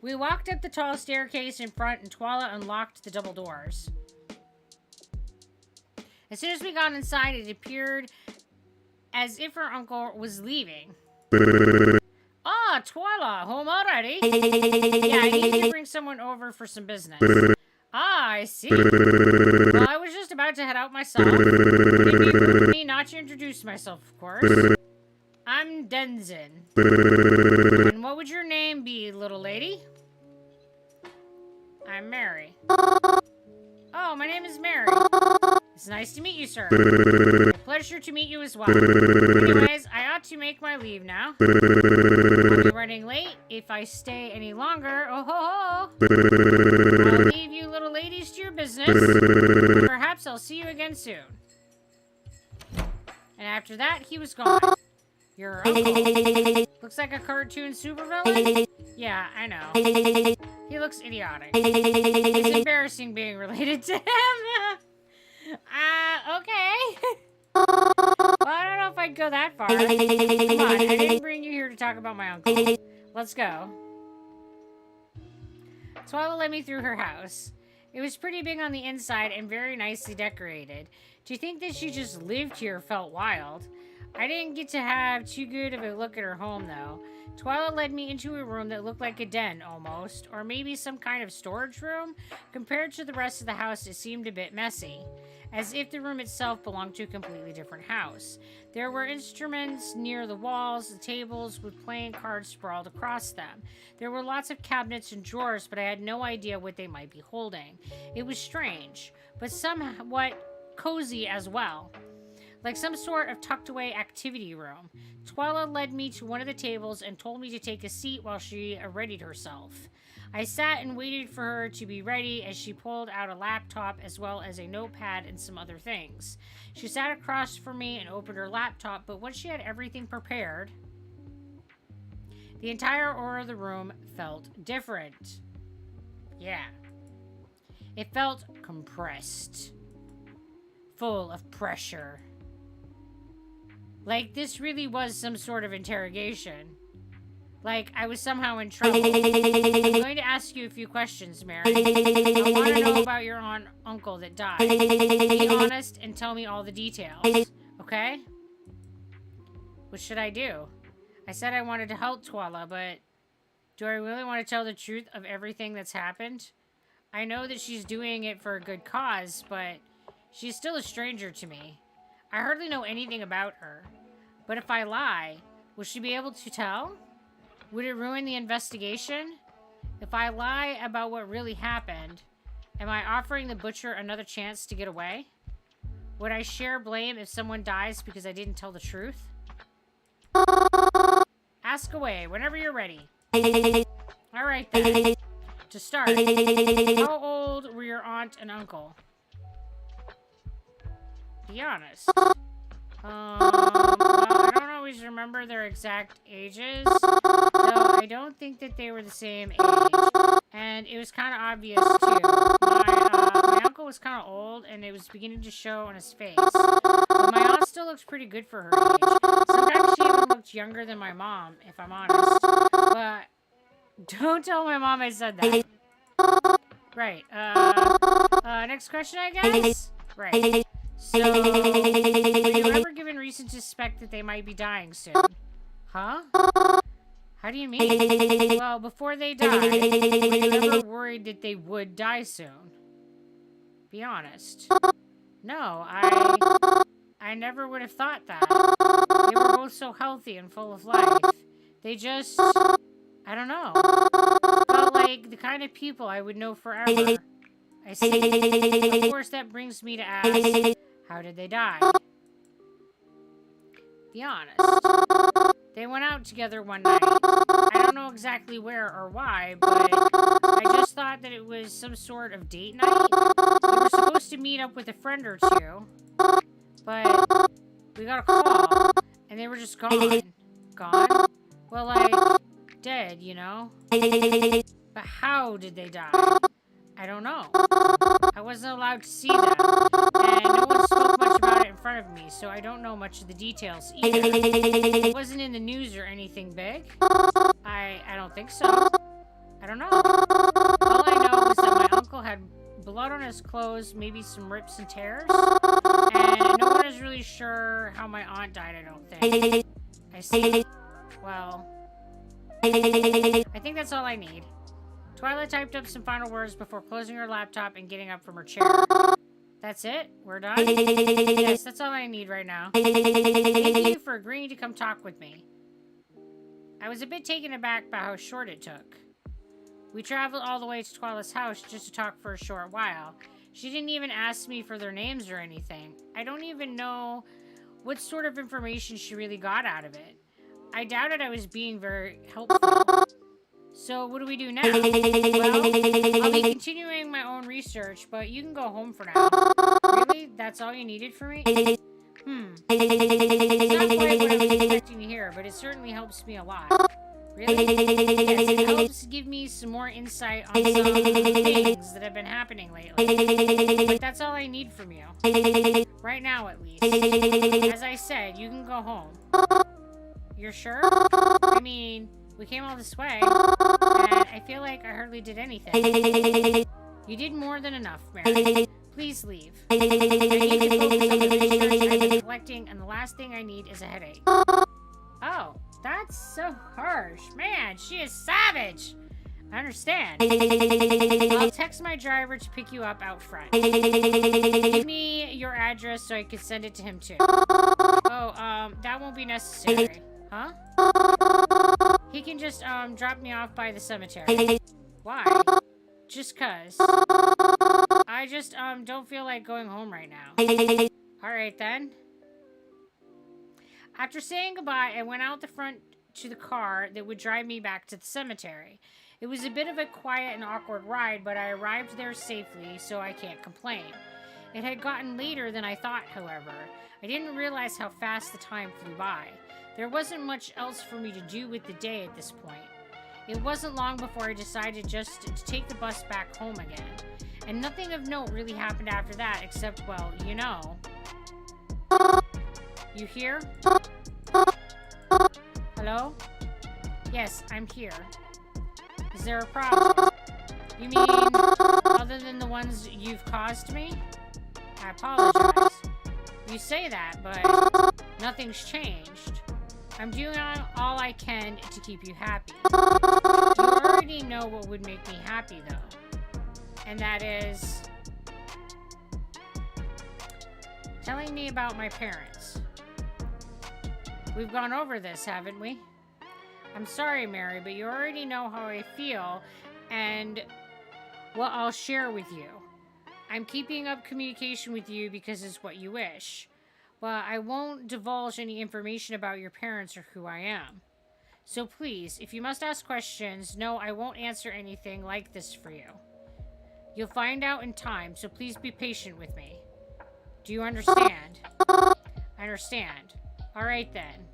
We walked up the tall staircase in front and Twila unlocked the double doors. As soon as we got inside, it appeared as if her uncle was leaving. Ah, Twila, home already? Yeah, I need to bring someone over for some business. Ah, I see. Well, I was just about to head out myself. It'd be rude of me not to introduce myself, of course. I'm Denzin. And what would your name be, little lady? I'm Mary. Oh, my name is Mary. It's nice to meet you, sir. Pleasure to meet you as well. Anyways, I ought to make my leave now. I'll be running late if I stay any longer. Oh ho ho! I'll leave you little ladies to your business. Perhaps I'll see you again soon. And after that, he was gone. Your uncle. Looks like a cartoon supervillain? Yeah, I know. He looks idiotic. It's embarrassing being related to him. Okay. Well, I don't know if I'd go that far. Come on, I didn't bring you here to talk about my uncle. Let's go. Twyla led me through her house. It was pretty big on the inside and very nicely decorated. To think that she just lived here felt wild. I didn't get to have too good of a look at her home, though. Twyla led me into a room that looked like a den, almost, or maybe some kind of storage room. Compared to the rest of the house, it seemed a bit messy, as if the room itself belonged to a completely different house. There were instruments near the walls, the tables with playing cards sprawled across them. There were lots of cabinets and drawers, but I had no idea what they might be holding. It was strange, but somewhat cozy as well. Like some sort of tucked-away activity room. Twyla led me to one of the tables and told me to take a seat while she readied herself. I sat and waited for her to be ready as she pulled out a laptop as well as a notepad and some other things. She sat across from me and opened her laptop, but once she had everything prepared, the entire aura of the room felt different. Yeah. It felt compressed. Full of pressure. Like, this really was some sort of interrogation. Like, I was somehow in trouble. I'm going to ask you a few questions, Mary. I want to know about your uncle that died. Be honest and tell me all the details. Okay? What should I do? I said I wanted to help Twyla, but do I really want to tell the truth of everything that's happened? I know that she's doing it for a good cause, but she's still a stranger to me. I hardly know anything about her. But if I lie, will she be able to tell? Would it ruin the investigation? If I lie about what really happened, am I offering the butcher another chance to get away? Would I share blame if someone dies because I didn't tell the truth? Ask away whenever you're ready. Alright then. To start, how old were your aunt and uncle? Be honest. Well, I don't always remember their exact ages, though I don't think that they were the same age. And it was kind of obvious, too. My uncle was kind of old, and it was beginning to show on his face. But my aunt still looks pretty good for her age. Sometimes she even looked younger than my mom, if I'm honest. But don't tell my mom I said that. Right. Next question, I guess? Right. So, were you ever given reason to suspect that they might be dying soon? Huh? How do you mean? Well, before they died, were you ever worried that they would die soon? Be honest. No, I never would have thought that. They were both so healthy and full of life. They just, I don't know. Felt like the kind of people I would know forever. I see. Of course, that brings me to ask, how did they die? Be honest. They went out together one night. I don't know exactly where or why, but I just thought that it was some sort of date night. We were supposed to meet up with a friend or two, but we got a call, and they were just gone. Gone? Well, like, dead, you know? But how did they die? I don't know. I wasn't allowed to see them, and no one spoke much about it in front of me, so I don't know much of the details either. It wasn't in the news or anything big. I don't think so. I don't know. All I know is that my uncle had blood on his clothes, maybe some rips and tears, and no one is really sure how my aunt died, I don't think. I see. Well, I think that's all I need. Twyla typed up some final words before closing her laptop and getting up from her chair. That's it? We're done? Yes, that's all I need right now. Thank you for agreeing to come talk with me. I was a bit taken aback by how short it took. We traveled all the way to Twyla's house just to talk for a short while. She didn't even ask me for their names or anything. I don't even know what sort of information she really got out of it. I doubted I was being very helpful. So what do we do now? Well, I'll be continuing my own research, but you can go home for now. Really? That's all you needed from me? It's not quite what I was expecting to hear, but it certainly helps me a lot. Really? Yes, it helps give me some more insight on some of the things that have been happening lately. But that's all I need from you. Right now, at least. As I said, you can go home. You're sure? I mean, we came all this way, and I feel like I hardly did anything. You did more than enough, Mary. Please leave. I need to focus on the research I've been collecting, and the last thing I need is a headache. Oh, that's so harsh. Man, she is savage. I understand. I'll text my driver to pick you up out front. Give me your address so I can send it to him too. Oh, that won't be necessary. Huh? He can just, drop me off by the cemetery. Why? Just 'cause. I just, don't feel like going home right now. Alright then. After saying goodbye, I went out the front to the car that would drive me back to the cemetery. It was a bit of a quiet and awkward ride, but I arrived there safely, so I can't complain. It had gotten later than I thought, however. I didn't realize how fast the time flew by. There wasn't much else for me to do with the day at this point. It wasn't long before I decided just to take the bus back home again. And nothing of note really happened after that, except, well, you know. You here? Hello? Yes, I'm here. Is there a problem? You mean, other than the ones you've caused me? I apologize. You say that, but nothing's changed. I'm doing all I can to keep you happy. You already know what would make me happy, though. And that is telling me about my parents. We've gone over this, haven't we? I'm sorry, Mary, but you already know how I feel and what I'll share with you. I'm keeping up communication with you because it's what you wish. But I won't divulge any information about your parents or who I am. So please, if you must ask questions, no, I won't answer anything like this for you. You'll find out in time, so please be patient with me. Do you understand? I understand. Alright then.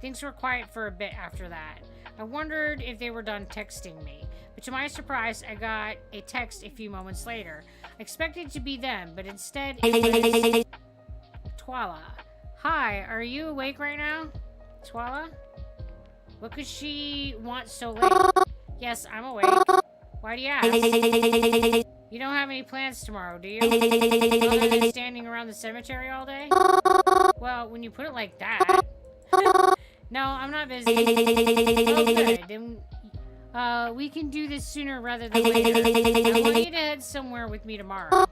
Things were quiet for a bit after that. I wondered if they were done texting me, but to my surprise, I got a text a few moments later. I expected it to be them, but instead it was Twyla. Hi, are you awake right now? Twyla? What could she want so late? Yes, I'm awake. Why do you ask? You don't have any plans tomorrow, do you? Other than standing around the cemetery all day? Well, when you put it like that. No, I'm not busy. Oh, good. Then, we can do this sooner rather than later. I want you to head somewhere with me tomorrow.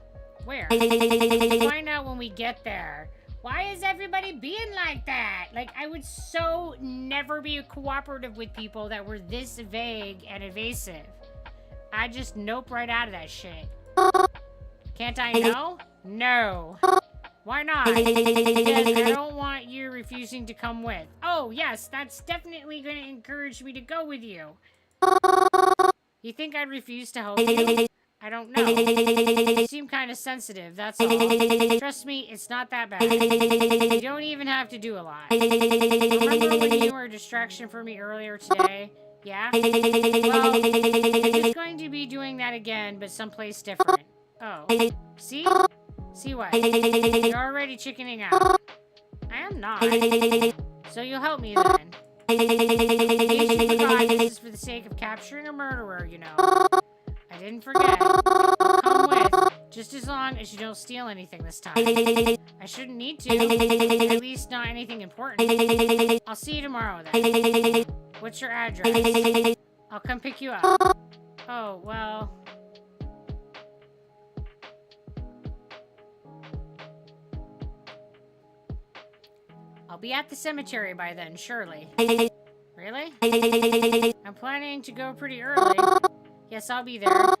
Where? We'll find out when we get there. Why is everybody being like that? Like, I would so never be cooperative with people that were this vague and evasive. I just nope right out of that shit. Can't I know? No. Why not? Because I don't want you refusing to come with. Oh, yes, that's definitely going to encourage me to go with you. You think I'd refuse to help you? I don't know. You seem kind of sensitive, that's all. Trust me, it's not that bad. You don't even have to do a lot. Remember when you were a distraction for me earlier today? Yeah? Well, I'm just going to be doing that again, but someplace different. Oh. See? See what? You're already chickening out. I am not. So you'll help me then. In case you forgot, this is for the sake of capturing a murderer, you know. I didn't forget. I'll come with, just as long as you don't steal anything this time. I shouldn't need to. At least not anything important. I'll see you tomorrow then. What's your address? I'll come pick you up. Oh, well... I'll be at the cemetery by then, surely. Really? I'm planning to go pretty early. Yes, I'll be there.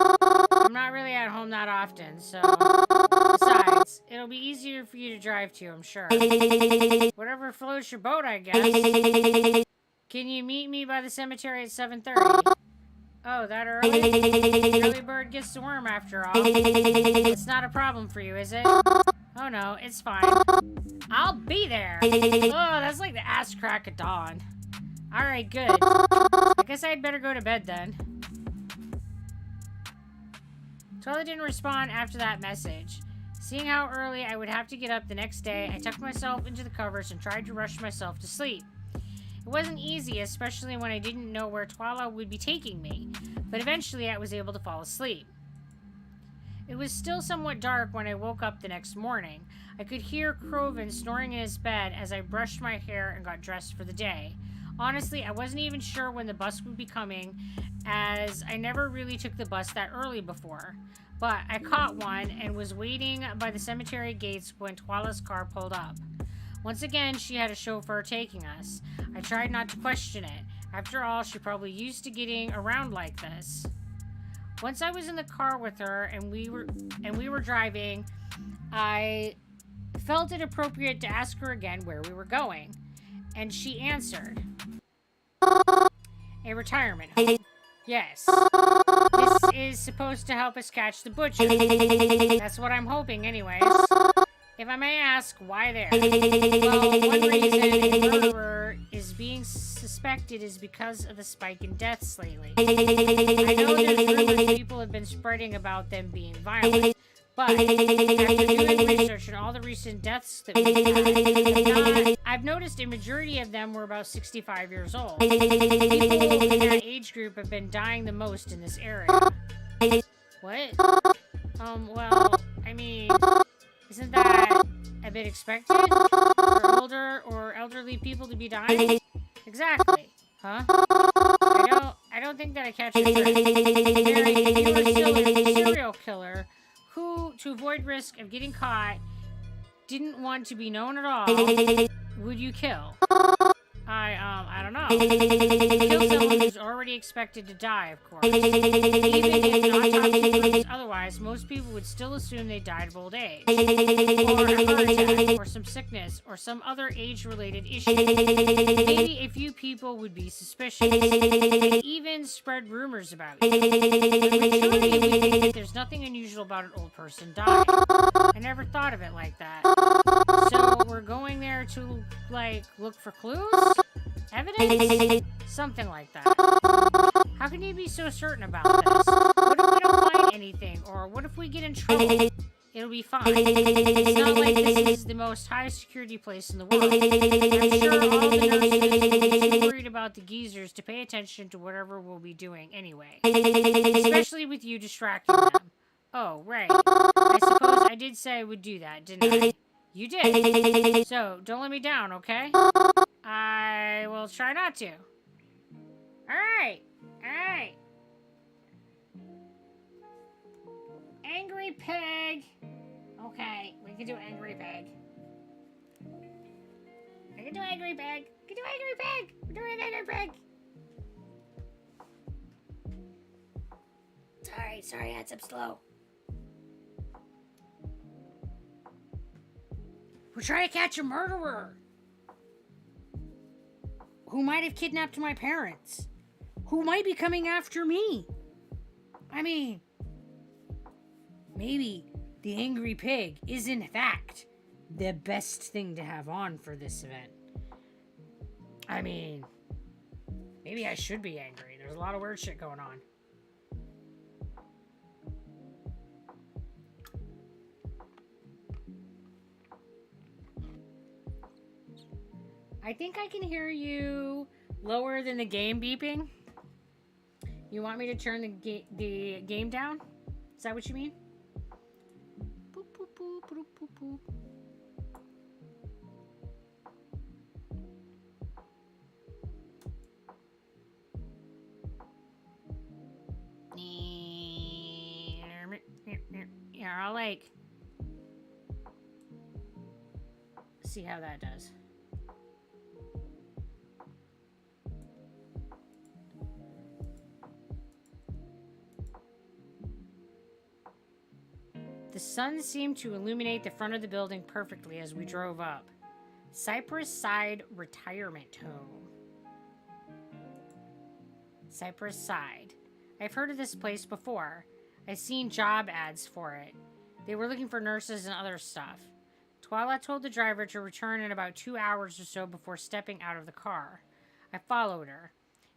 I'm not really at home that often, so... Besides, it'll be easier for you to drive to, I'm sure. Whatever floats your boat, I guess. Can you meet me by the cemetery at 7:30? Oh, that early? The early bird gets the worm, after all. It's not a problem for you, is it? Oh no, it's fine. I'll be there. Oh, that's like the ass crack of dawn. Alright, good. I guess I'd better go to bed then. Twilight didn't respond after that message. Seeing how early I would have to get up the next day, I tucked myself into the covers and tried to rush myself to sleep. It wasn't easy, especially when I didn't know where Twilight would be taking me, but eventually I was able to fall asleep. It was still somewhat dark when I woke up the next morning. I could hear Crovin snoring in his bed as I brushed my hair and got dressed for the day. Honestly, I wasn't even sure when the bus would be coming, as I never really took the bus that early before. But I caught one and was waiting by the cemetery gates when Twilight's car pulled up. Once again, she had a chauffeur taking us. I tried not to question it. After all, she probably used to getting around like this. Once I was in the car with her and we were driving, I felt it appropriate to ask her again where we were going. And she answered. A retirement home. Yes. This is supposed to help us catch the butcher. That's what I'm hoping anyways. If I may ask, why there? Well, one reason a murderer is being suspected is because of the spike in deaths lately. I know there's rumors people have been spreading about them being violent, but after doing research on all the recent deaths that we've had, I've noticed a majority of them were about 65 years old. People in that age group have been dying the most in this area. What? Well, I mean... Isn't that a bit expected? For older or elderly people to be dying? Exactly. Huh? I don't think that I catch your drift. Mary, if you were still a serial killer who, to avoid risk of getting caught, didn't want to be known at all, would you kill? I don't know. Kill someone who's already expected to die, of course. Even if an autopsy proves otherwise, most people would still assume they died of old age. Or a heart attack, or some sickness, or some other age-related issue. Maybe a few people would be suspicious. They even spread rumors about you. The majority would think that there's nothing unusual about an old person dying. I never thought of it like that. So we're going there to, like, look for clues? Evidence? Something like that. How can you be so certain about this? What if we don't find anything? Or what if we get in trouble? It'll be fine. It's not like this is the most high-security place in the world. I'm sure all the nurses will be too worried about the geezers to pay attention to whatever we'll be doing anyway. Especially with you distracting them. Oh, right. I suppose I did say I would do that, didn't I? You did. So, don't let me down, okay? I will try not to. Alright. Alright. Angry pig. Okay, we can do angry pig. I can do angry pig. I can do angry pig. We're doing angry pig. Sorry, that's up slow. We're trying to catch a murderer who might have kidnapped my parents, who might be coming after me. I mean, maybe the angry pig is in fact the best thing to have on for this event. I mean, maybe I should be angry. There's a lot of weird shit going on. I think I can hear you lower than the game beeping. You want me to turn the game down? Is that what you mean? Boop, boop, boop, boop, boop, boop. Yeah, I'll like see how that does. sun seemed to illuminate the front of the building perfectly as we drove up. Cypress Side Retirement Home. Cypress Side. I've heard of this place before. I've seen job ads for it. They were looking for nurses and other stuff. Twyla told the driver to return in about 2 hours or so before stepping out of the car. I followed her.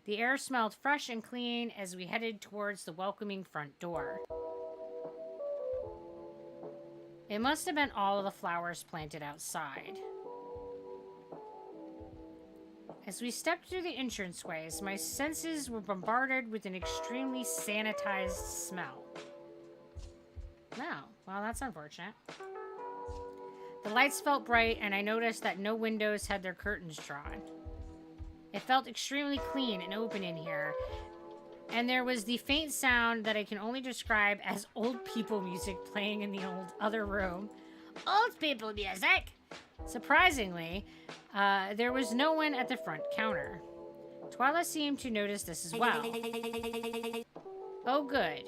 The air smelled fresh and clean as we headed towards the welcoming front door. It must have been all of the flowers planted outside. As we stepped through the entranceways, my senses were bombarded with an extremely sanitized smell. No, well, that's unfortunate. The lights felt bright, and I noticed that no windows had their curtains drawn. It felt extremely clean and open in here, and there was the faint sound that I can only describe as old people music playing in the other room. Old people music! Surprisingly, there was no one at the front counter. Twyla seemed to notice this as well. Oh, good.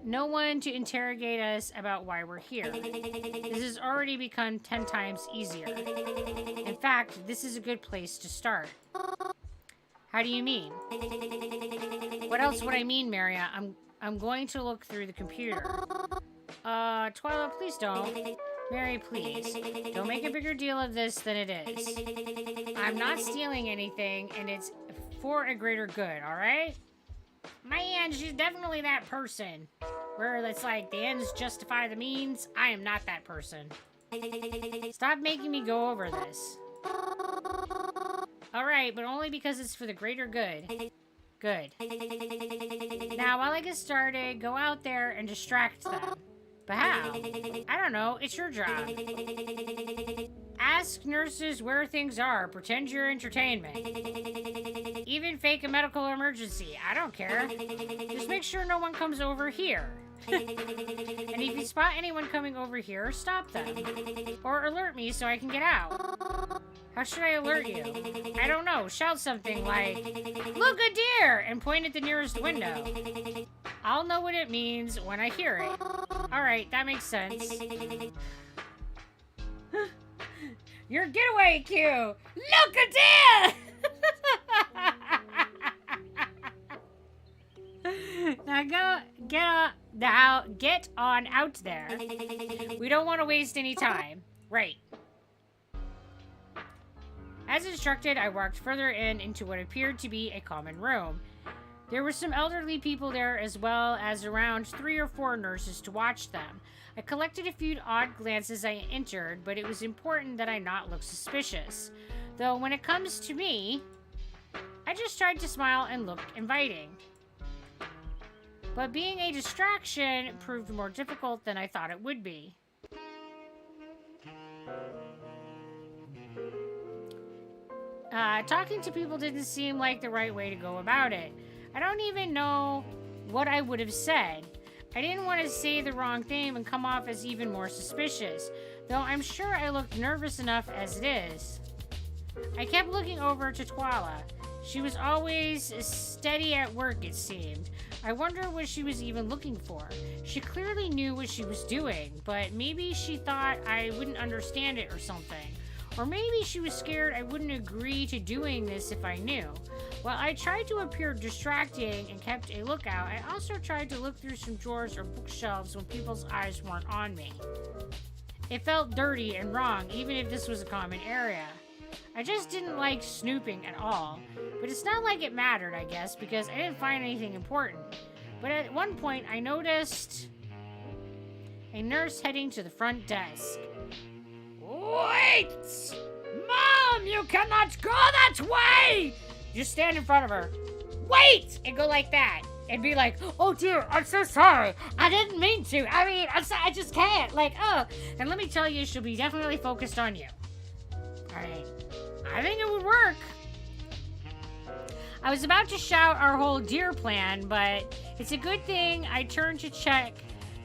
No one to interrogate us about why we're here. This has already become 10 times easier. In fact, this is a good place to start. How do you mean? What else would I mean, Maria? I'm going to look through the computer. Twyla, please don't. Mary, please. Don't make a bigger deal of this than it is. I'm not stealing anything, and it's for a greater good, alright? Man, she's definitely that person. Where it's like, the ends justify the means. I am not that person. Stop making me go over this. Alright, but only because it's for the greater good. Good. Now, while I get started, go out there and distract them. But how? I don't know. It's your job. Ask nurses where things are. Pretend you're entertainment. Even fake a medical emergency. I don't care. Just make sure no one comes over here. And if you spot anyone coming over here, stop them. Or alert me so I can get out. How should I alert you? I don't know. Shout something like, "Look, a deer!" and point at the nearest window. I'll know what it means when I hear it. Alright, that makes sense. Your getaway cue! Look, a deer! Now get on out there. We don't want to waste any time. Right. As instructed, I walked further into what appeared to be a common room. There were some elderly people there, as well as around 3 or 4 nurses to watch them. I collected a few odd glances as I entered, but it was important that I not look suspicious. Though when it comes to me, I just tried to smile and look inviting. But being a distraction proved more difficult than I thought it would be. Talking to people didn't seem like the right way to go about it. I don't even know what I would have said. I didn't want to say the wrong thing and come off as even more suspicious, though I'm sure I looked nervous enough as it is. I kept looking over to Twyla. She was always steady at work, it seemed. I wonder what she was even looking for. She clearly knew what she was doing, but maybe she thought I wouldn't understand it or something. Or maybe she was scared I wouldn't agree to doing this if I knew. While I tried to appear distracting and kept a lookout, I also tried to look through some drawers or bookshelves when people's eyes weren't on me. It felt dirty and wrong, even if this was a common area. I just didn't like snooping at all, but it's not like it mattered, I guess, because I didn't find anything important. But at one point, I noticed a nurse heading to the front desk. Wait! Mom, you cannot go that way! Just stand in front of her. Wait! And go like that. And be like, "Oh dear, I'm so sorry. I didn't mean to. I mean, I just can't." Like, oh. And let me tell you, she'll be definitely focused on you. Alright. I think it would work. I was about to shout our whole deer plan, but it's a good thing I turned to check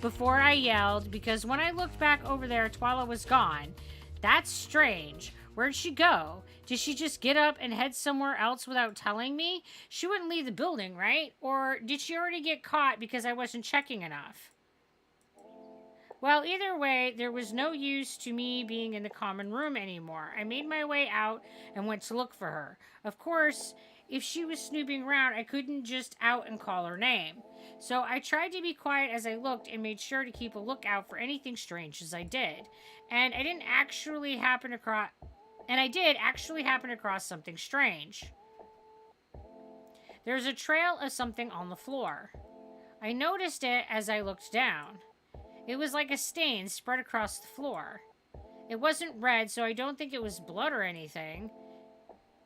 before I yelled, because when I looked back over there, Twyla was gone. That's strange. Where'd she go? Did she just get up and head somewhere else without telling me? She wouldn't leave the building, right? Or did she already get caught because I wasn't checking enough? Well, either way, there was no use to me being in the common room anymore. I made my way out and went to look for her. Of course, if she was snooping around, I couldn't just out and call her name. So I tried to be quiet as I looked and made sure to keep a lookout for anything strange as I did. And I did actually happen across something strange. There's a trail of something on the floor. I noticed it as I looked down. It was like a stain spread across the floor. It wasn't red, so I don't think it was blood or anything.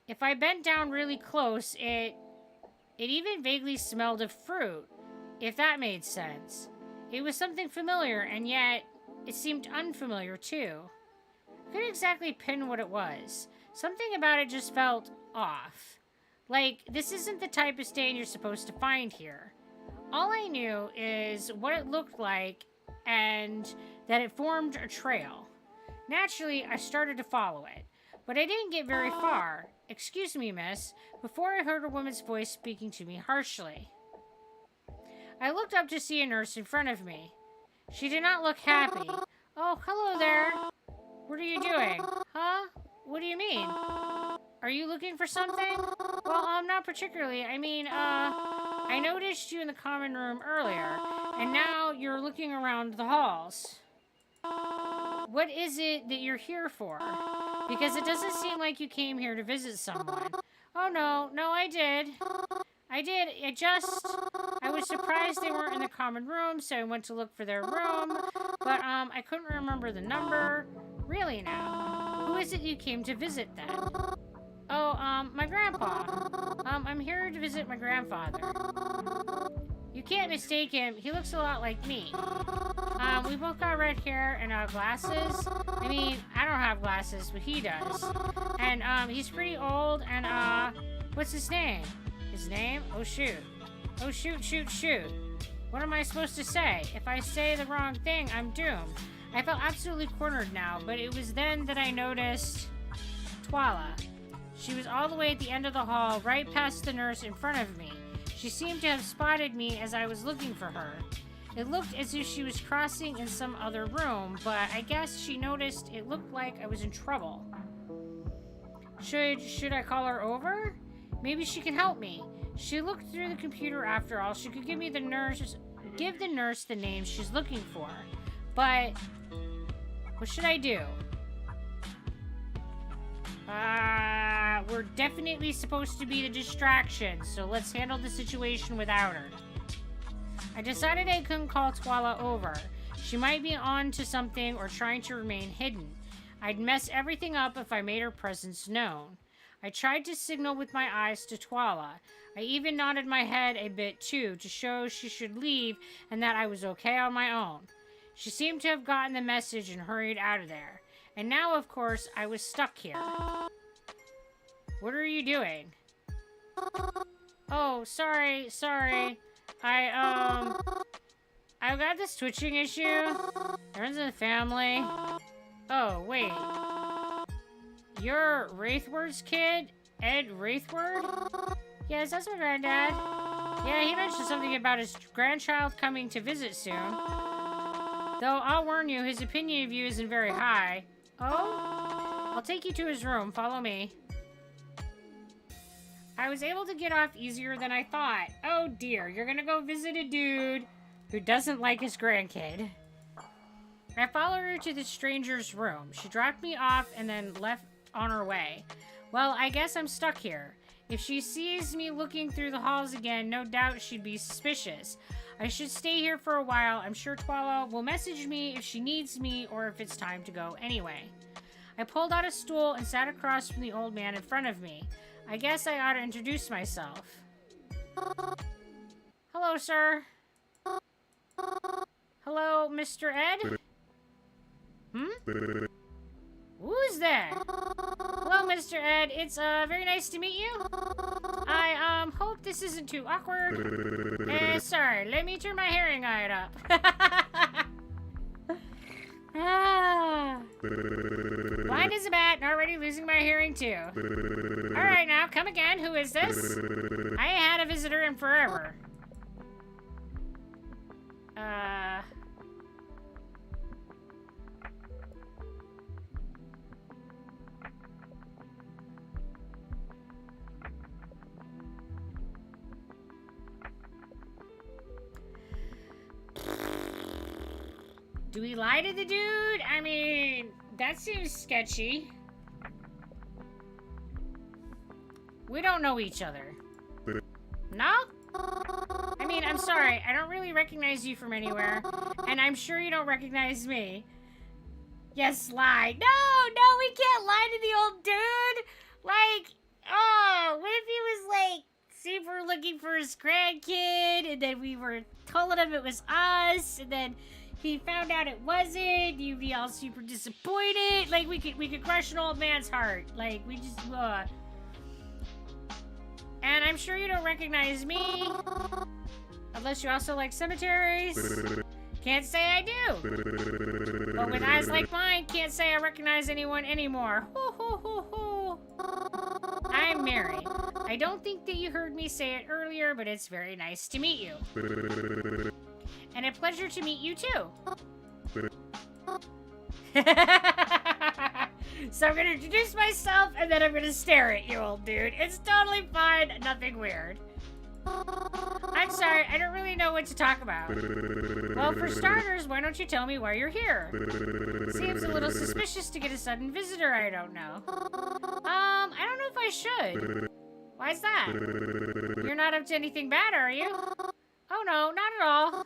If I bent down really close, it even vaguely smelled of fruit, if that made sense. It was something familiar, and yet it seemed unfamiliar too. I couldn't exactly pin what it was. Something about it just felt off. Like, this isn't the type of stain you're supposed to find here. All I knew is what it looked like and that it formed a trail. Naturally, I started to follow it, but I didn't get very far. "Excuse me, miss," before I heard a woman's voice speaking to me harshly. I looked up to see a nurse in front of me. She did not look happy. "Oh, hello there. What are you doing?" "Huh? What do you mean? Are you looking for something?" "Well, not particularly. I noticed you in the common room earlier, and now you're looking around the halls. What is it that you're here for? Because it doesn't seem like you came here to visit someone." "Oh, no, I did. I was surprised they weren't in the common room, so I went to look for their room, but, I couldn't remember the number. Really now, who is it you came to visit then?" "Oh, my grandpa. I'm here to visit my grandfather." "You can't mistake him. He looks a lot like me. We both got red hair and, glasses. I mean, I don't have glasses, but he does. And, he's pretty old, and, what's his name?" "His name? Oh, shoot. Oh, shoot. What am I supposed to say? If I say the wrong thing, I'm doomed." I felt absolutely cornered now, but it was then that I noticed Twala. She was all the way at the end of the hall, right past the nurse in front of me. She seemed to have spotted me as I was looking for her. It looked as if she was crossing in some other room, but I guess she noticed it looked like I was in trouble. Should I call her over? Maybe she can help me. She looked through the computer after all. She could give the nurse the name she's looking for. But what should I do? We're definitely supposed to be the distraction, so let's handle the situation without her. I decided I couldn't call Twala over. She might be on to something or trying to remain hidden. I'd mess everything up if I made her presence known. I tried to signal with my eyes to Twala. I even nodded my head a bit too, to show she should leave and that I was okay on my own. She seemed to have gotten the message and hurried out of there. And now, of course, I was stuck here. "What are you doing?" "Oh, sorry. I've got this twitching issue. It runs in the family." "Oh, wait. You're Wraithward's kid? Ed Wraithward?" "Yes, that's my granddad. Yeah, he mentioned something about his grandchild coming to visit soon. Though I'll warn you, his opinion of you isn't very high." "Oh? I'll take you to his room. Follow me." I was able to get off easier than I thought. Oh dear, you're gonna go visit a dude who doesn't like his grandkid. I followed her to the stranger's room. She dropped me off and then left on her way. Well, I guess I'm stuck here. If she sees me looking through the halls again, no doubt she'd be suspicious. I should stay here for a while. I'm sure Twala will message me if she needs me or if it's time to go anyway. I pulled out a stool and sat across from the old man in front of me. I guess I ought to introduce myself. "Hello, sir." "Hello, Mr. Ed?" Who's there? "Hello, Mr. Ed. It's very nice to meet you. I hope this isn't too awkward. Sorry, let me turn my hearing aid up." Blind as a bat and already losing my hearing too. "Alright now, come again. Who is this? I ain't had a visitor in forever." Do we lie to the dude? I mean, that seems sketchy. We don't know each other. No? I mean, I'm sorry. I don't really recognize you from anywhere. And I'm sure you don't recognize me. Yes, lie. No, we can't lie to the old dude. Like, oh, what if he was like super looking for his grandkid and then we were telling him it was us and then he found out it wasn't, you'd be all super disappointed. Like, we could crush an old man's heart. Like, we just, And I'm sure you don't recognize me. Unless you also like cemeteries. Can't say I do. But with eyes like mine, can't say I recognize anyone anymore. Hoo, hoo, hoo, hoo. I'm Mary. I don't think that you heard me say it earlier, but it's very nice to meet you. And a pleasure to meet you too. So I'm gonna introduce myself and then I'm gonna stare at you, old dude. It's totally fine, nothing weird. I'm sorry, I don't really know what to talk about. Well, for starters, why don't you tell me why you're here? Seems a little suspicious to get a sudden visitor I don't know. I don't know if I should. Why's that? You're not up to anything bad, are you? Oh no, not at all.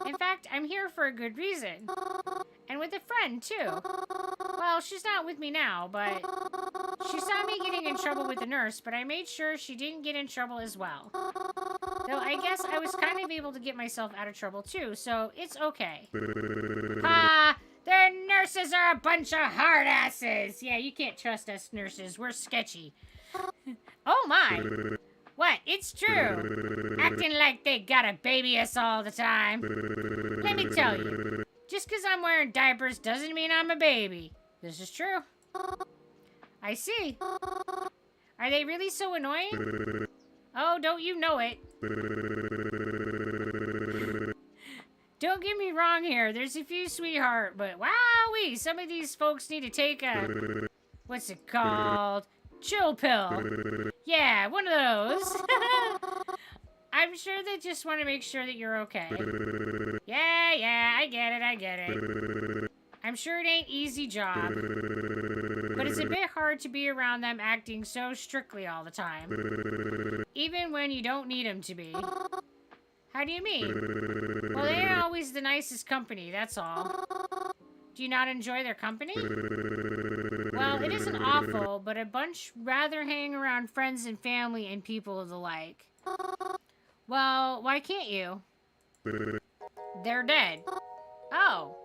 In fact, I'm here for a good reason. And with a friend, too. Well, she's not with me now, but she saw me getting in trouble with the nurse, but I made sure she didn't get in trouble as well. Though I guess I was kind of able to get myself out of trouble, too, so it's okay. Ha! The nurses are a bunch of hard asses! Yeah, you can't trust us nurses. We're sketchy. Oh, my! What? It's true. Acting like they gotta baby us all the time. Let me tell you. Just because I'm wearing diapers doesn't mean I'm a baby. This is true. I see. Are they really so annoying? Oh, don't you know it. Don't get me wrong here. There's a few sweetheart, but wowee, some of these folks need to take a... What's it called? Chill pill. Yeah, one of those. I'm sure they just want to make sure that you're okay. Yeah, I get it. I'm sure it ain't easy job. But it's a bit hard to be around them acting so strictly all the time. Even when you don't need them to be. How do you mean? Well, they ain't always the nicest company, that's all. Do you not enjoy their company? Well, it isn't awful, but a bunch rather hang around friends and family and people of the like. Well, why can't you? They're dead. Oh.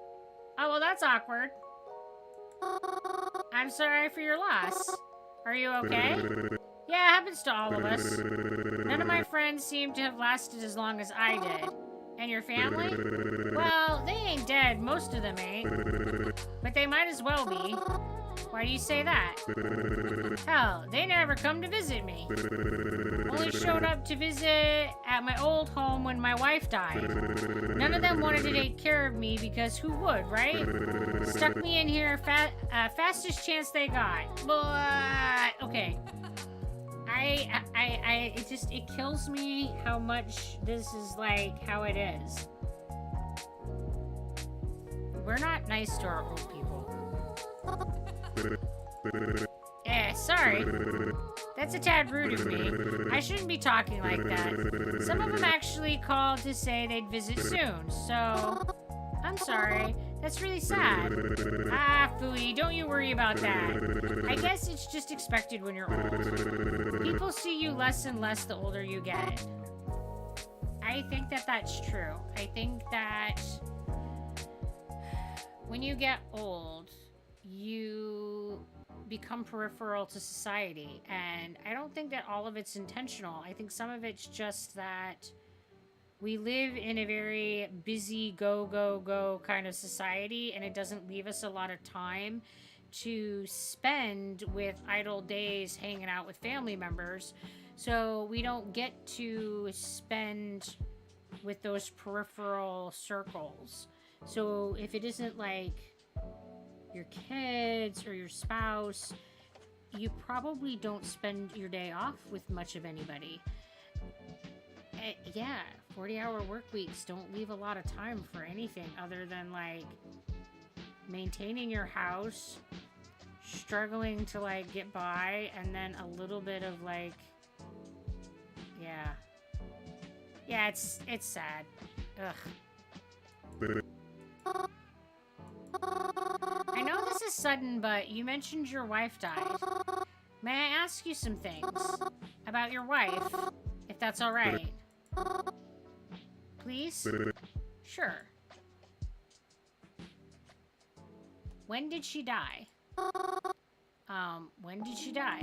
Oh, well, that's awkward. I'm sorry for your loss. Are you okay? Yeah, it happens to all of us. None of my friends seem to have lasted as long as I did. And your family? Well, they ain't dead. Most of them ain't. But they might as well be. Why do you say that? Hell, they never come to visit me. Only showed up to visit at my old home when my wife died. None of them wanted to take care of me because who would, right? Stuck me in here fastest chance they got. But, okay. It kills me how much this is like how it is. We're not nice to our old people. Yeah, sorry. That's a tad rude of me. I shouldn't be talking like that. Some of them actually called to say they'd visit soon, so... I'm sorry. That's really sad. Ah, phooey, don't you worry about that. I guess it's just expected when you're old. People see you less and less the older you get. I think that that's true. I think that when you get old, you become peripheral to society. And I don't think that all of it's intentional. I think some of it's just that we live in a very busy go, go, go kind of society, and it doesn't leave us a lot of time to spend with idle days hanging out with family members. So we don't get to spend with those peripheral circles. So if it isn't like your kids or your spouse, you probably don't spend your day off with much of anybody. Yeah, 40-hour work weeks don't leave a lot of time for anything other than like maintaining your house, struggling to, like, get by, and then a little bit of, like, yeah. Yeah, it's sad. Ugh. I know this is sudden, but you mentioned your wife died. May I ask you some things about your wife, if that's all right? Please? Sure. When did she die? When did she die?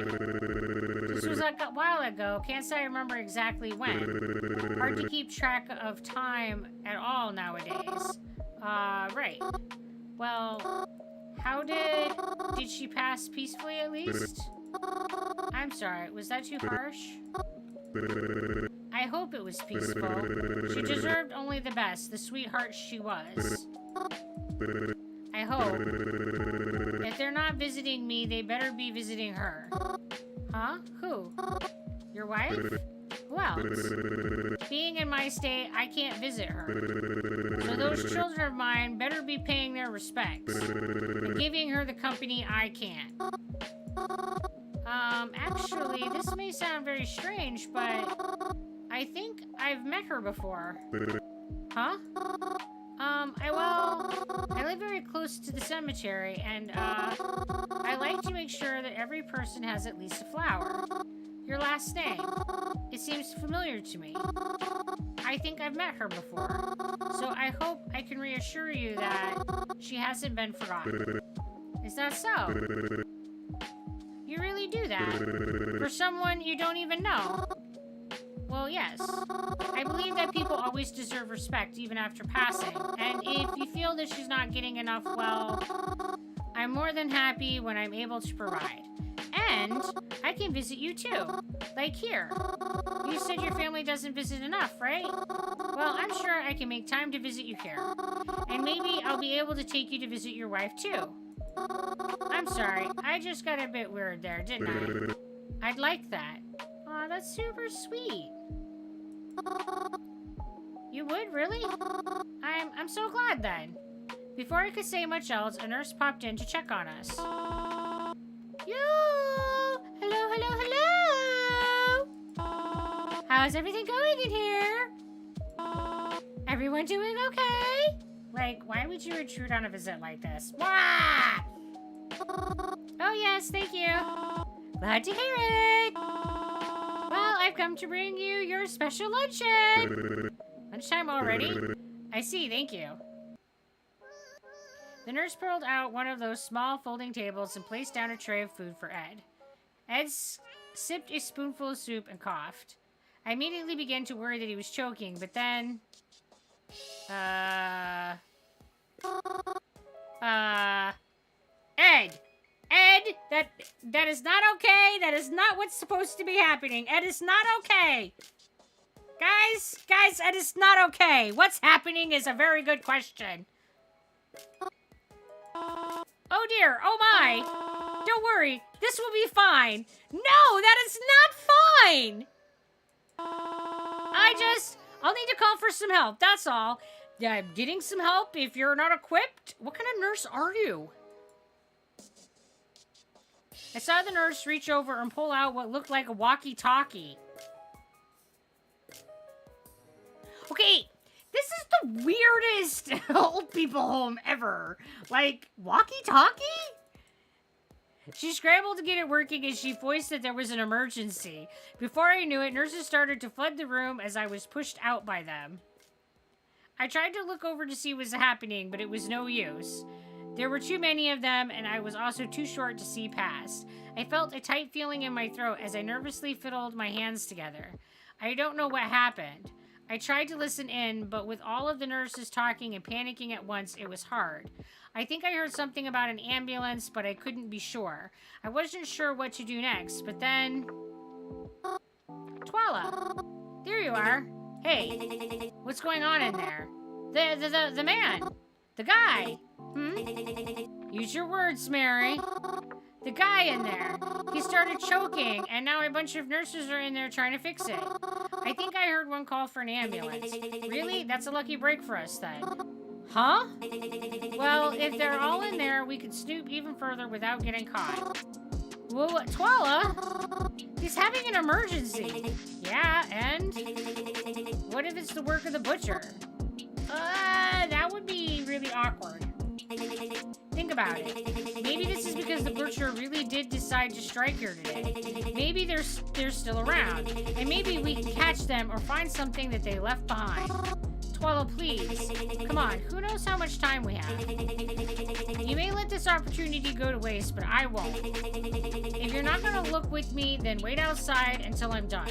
This was like a while ago. Can't say I remember exactly when. Hard to keep track of time at all nowadays. Right. Well, how did she pass peacefully at least? I'm sorry, was that too harsh? I hope it was peaceful. She deserved only the best, the sweetheart she was. I hope. If they're not visiting me, they better be visiting her. Huh? Who? Your wife? Who else? Being in my state, I can't visit her. So those children of mine better be paying their respects and giving her the company I can. Actually, this may sound very strange, but I think I've met her before. Huh? I live very close to the cemetery, and, I like to make sure that every person has at least a flower. Your last name. It seems familiar to me. I think I've met her before. So I hope I can reassure you that she hasn't been forgotten. Is that so? You really do that? For someone you don't even know? Well, yes. I believe that people always deserve respect even after passing. And if you feel that she's not getting enough, well, I'm more than happy when I'm able to provide. And I can visit you too. Like here. You said your family doesn't visit enough, right? Well, I'm sure I can make time to visit you here. And maybe I'll be able to take you to visit your wife too. I'm sorry, I just got a bit weird there, didn't I? I'd like that. Aw, that's super sweet. You would, really? I'm so glad then. Before I could say much else, a nurse popped in to check on us. Yo! Hello, hello, hello! How's everything going in here? Everyone doing okay? Like, why would you intrude on a visit like this? Wah! Oh yes, thank you. Glad to hear it. Well, I've come to bring you your special luncheon. Lunchtime already? I see, thank you. The nurse pulled out one of those small folding tables and placed down a tray of food for Ed. Ed sipped a spoonful of soup and coughed. I immediately began to worry that he was choking, but then... Ed! Ed! That is not okay! That is not what's supposed to be happening! Ed is not okay! Guys, Ed is not okay! What's happening is a very good question. Oh dear, oh my! Don't worry, this will be fine! No, that is not fine! I'll need to call for some help, that's all. I'm getting some help if you're not equipped? What kind of nurse are you? I saw the nurse reach over and pull out what looked like a walkie-talkie. Okay, this is the weirdest old people home ever. Like, walkie-talkie? She scrambled to get it working as she voiced that there was an emergency. Before I knew it, nurses started to flood the room as I was pushed out by them. I tried to look over to see what was happening, but it was no use. There were too many of them, and I was also too short to see past. I felt a tight feeling in my throat as I nervously fiddled my hands together. I don't know what happened. I tried to listen in, but with all of the nurses talking and panicking at once, it was hard. I think I heard something about an ambulance, but I couldn't be sure. I wasn't sure what to do next, but then... Twala! There you are. Hey, what's going on in there? The man! The guy! Use your words, Mary. The guy in there. He started choking, and now a bunch of nurses are in there trying to fix it. I think I heard one call for an ambulance. Really? That's a lucky break for us, then. Huh? Well, if they're all in there, we could snoop even further without getting caught. Well, Twala? He's having an emergency. Yeah, and? What if it's the work of the butcher? That would be really awkward. Think about it. Maybe this is because the butcher really did decide to strike here today. Maybe they're still around, and maybe we can catch them or find something that they left behind. Twala, please. Come on, who knows how much time we have? You may let this opportunity go to waste, but I won't. If you're not gonna look with me, then wait outside until I'm done.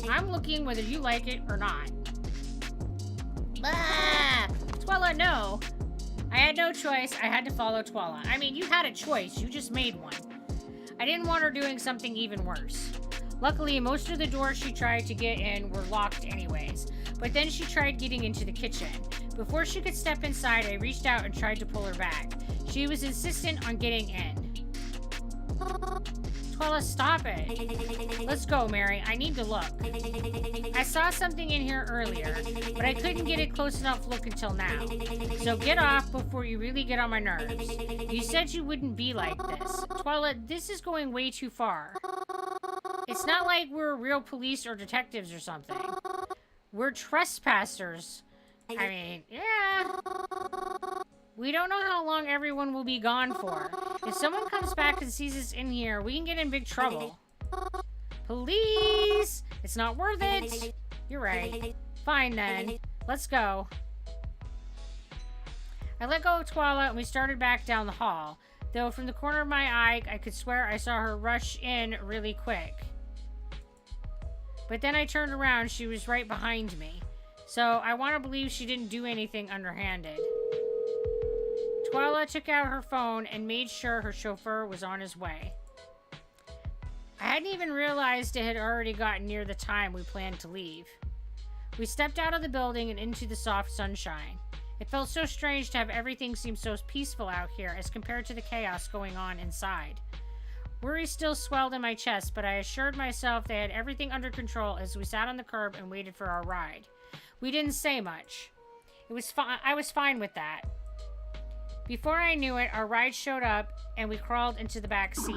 I'm looking whether you like it or not. Twala, no. I had no choice. I had to follow Twala. I mean, you had a choice. You just made one. I didn't want her doing something even worse. Luckily, most of the doors she tried to get in were locked anyways. But then she tried getting into the kitchen. Before she could step inside, I reached out and tried to pull her back. She was insistent on getting in. Twala, stop it. Let's go, Mary. I need to look. I saw something in here earlier, but I couldn't get a close enough look until now. So get off before you really get on my nerves. You said you wouldn't be like this. Twala, this is going way too far. It's not like we're real police or detectives or something. We're trespassers. I mean, yeah. We don't know how long everyone will be gone for. If someone comes back and sees us in here, we can get in big trouble. Police! It's not worth it. You're right. Fine then. Let's go. I let go of Twala and we started back down the hall. Though from the corner of my eye, I could swear I saw her rush in really quick. But then I turned around, she was right behind me. So I want to believe she didn't do anything underhanded. Twala took out her phone and made sure her chauffeur was on his way. I hadn't even realized it had already gotten near the time we planned to leave. We stepped out of the building and into the soft sunshine. It felt so strange to have everything seem so peaceful out here as compared to the chaos going on inside. Worry still swelled in my chest, but I assured myself they had everything under control as we sat on the curb and waited for our ride. We didn't say much. I was fine with that. Before I knew it, our ride showed up and we crawled into the back seat.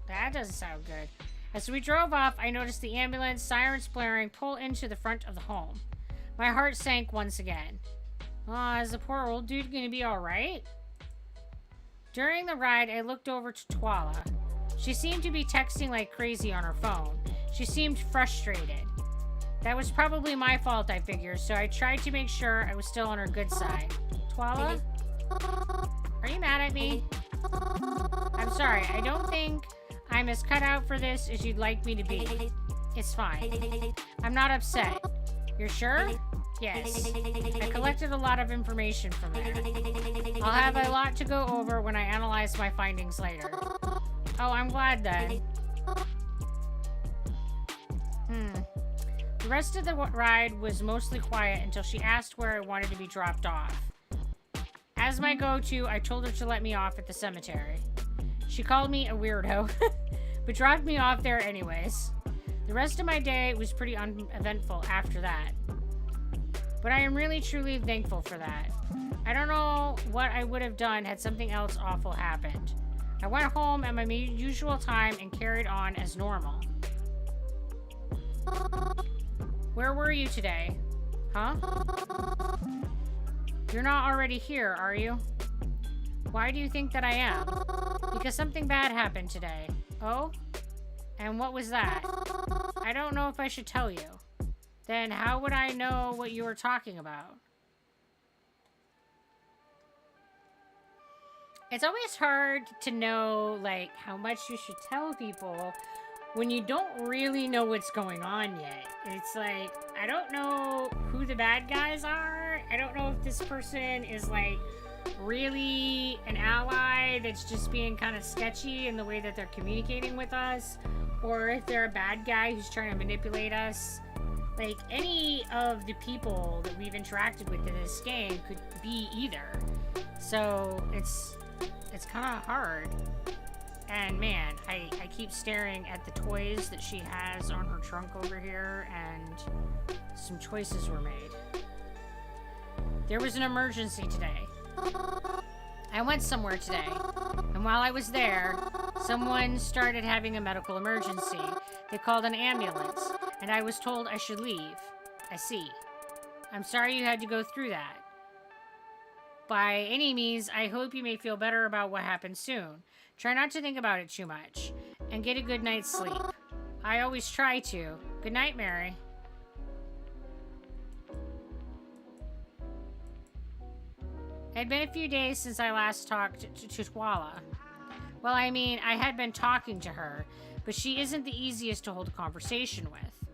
That doesn't sound good. As we drove off, I noticed the ambulance, sirens blaring, pull into the front of the home. My heart sank once again. Is the poor old dude gonna be alright? During the ride, I looked over to Twala. She seemed to be texting like crazy on her phone. She seemed frustrated. That was probably my fault, I figured, so I tried to make sure I was still on her good side. Twala? Are you mad at me? I'm sorry, I don't think I'm as cut out for this as you'd like me to be. It's fine. I'm not upset. You're sure? Yes. I collected a lot of information from there. I'll have a lot to go over when I analyze my findings later. Oh, I'm glad then. The rest of the ride was mostly quiet until she asked where I wanted to be dropped off. As my go-to, I told her to let me off at the cemetery. She called me a weirdo, but dropped me off there anyways. The rest of my day was pretty uneventful after that. But I am really truly thankful for that. I don't know what I would have done had something else awful happened. I went home at my usual time and carried on as normal. Where were you today? Huh? You're not already here, are you? Why do you think that I am? Because something bad happened today. Oh? And what was that? I don't know if I should tell you. Then how would I know what you were talking about? It's always hard to know, like, how much you should tell people when you don't really know what's going on yet. It's like, I don't know who the bad guys are. I don't know if this person is, like, really an ally that's just being kind of sketchy in the way that they're communicating with us, or if they're a bad guy who's trying to manipulate us. Like, any of the people that we've interacted with in this game could be either. So, it's kind of hard. And man, I keep staring at the toys that she has on her trunk over here, and some choices were made. There was an emergency today. I went somewhere today, and while I was there, someone started having a medical emergency. They called an ambulance, and I was told I should leave. I see. I'm sorry you had to go through that. By any means, I hope you may feel better about what happened soon. Try not to think about it too much, and get a good night's sleep. I always try to. Good night, Mary. It had been a few days since I last talked to Twala. Well, I mean, I had been talking to her, but she isn't the easiest to hold a conversation with.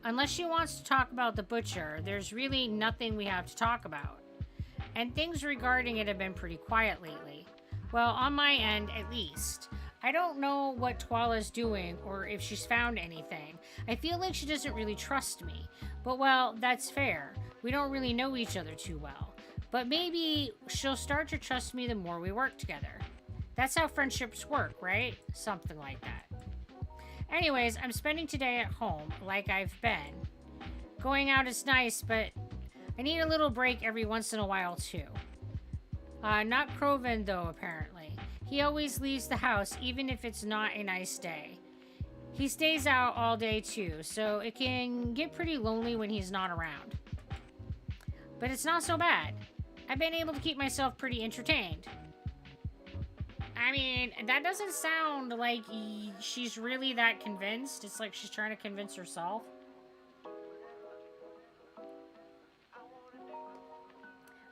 Unless she wants to talk about the butcher, there's really nothing we have to talk about. And things regarding it have been pretty quiet lately. Well, on my end, at least. I don't know what Twala's doing or if she's found anything. I feel like she doesn't really trust me. But, well, that's fair. We don't really know each other too well. But maybe she'll start to trust me the more we work together. That's how friendships work, right? Something like that. Anyways, I'm spending today at home, like I've been. Going out is nice, but I need a little break every once in a while, too. Not Crovin, though, apparently. He always leaves the house, even if it's not a nice day. He stays out all day, too, so it can get pretty lonely when he's not around. But it's not so bad. I've been able to keep myself pretty entertained. I mean, that doesn't sound like she's really that convinced. It's like she's trying to convince herself.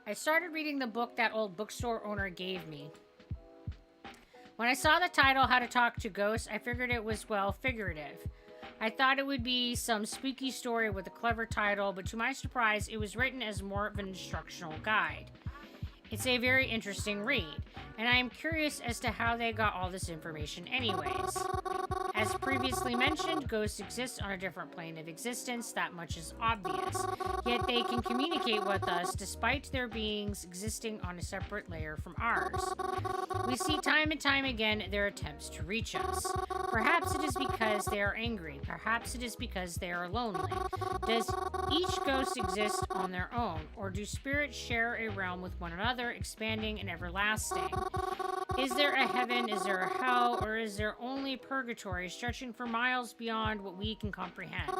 I started reading the book that old bookstore owner gave me. When I saw the title, How to Talk to Ghosts, I figured it was, well, figurative. I thought it would be some spooky story with a clever title, but to my surprise, it was written as more of an instructional guide. It's a very interesting read, and I am curious as to how they got all this information anyways. As previously mentioned, ghosts exist on a different plane of existence, that much is obvious. Yet they can communicate with us despite their beings existing on a separate layer from ours. We see time and time again their attempts to reach us. Perhaps it is because they are angry, perhaps it is because they are lonely. Does each ghost exist on their own, or do spirits share a realm with one another, expanding and everlasting? Is there a heaven, is there a hell, or is there only purgatory stretching for miles beyond what we can comprehend?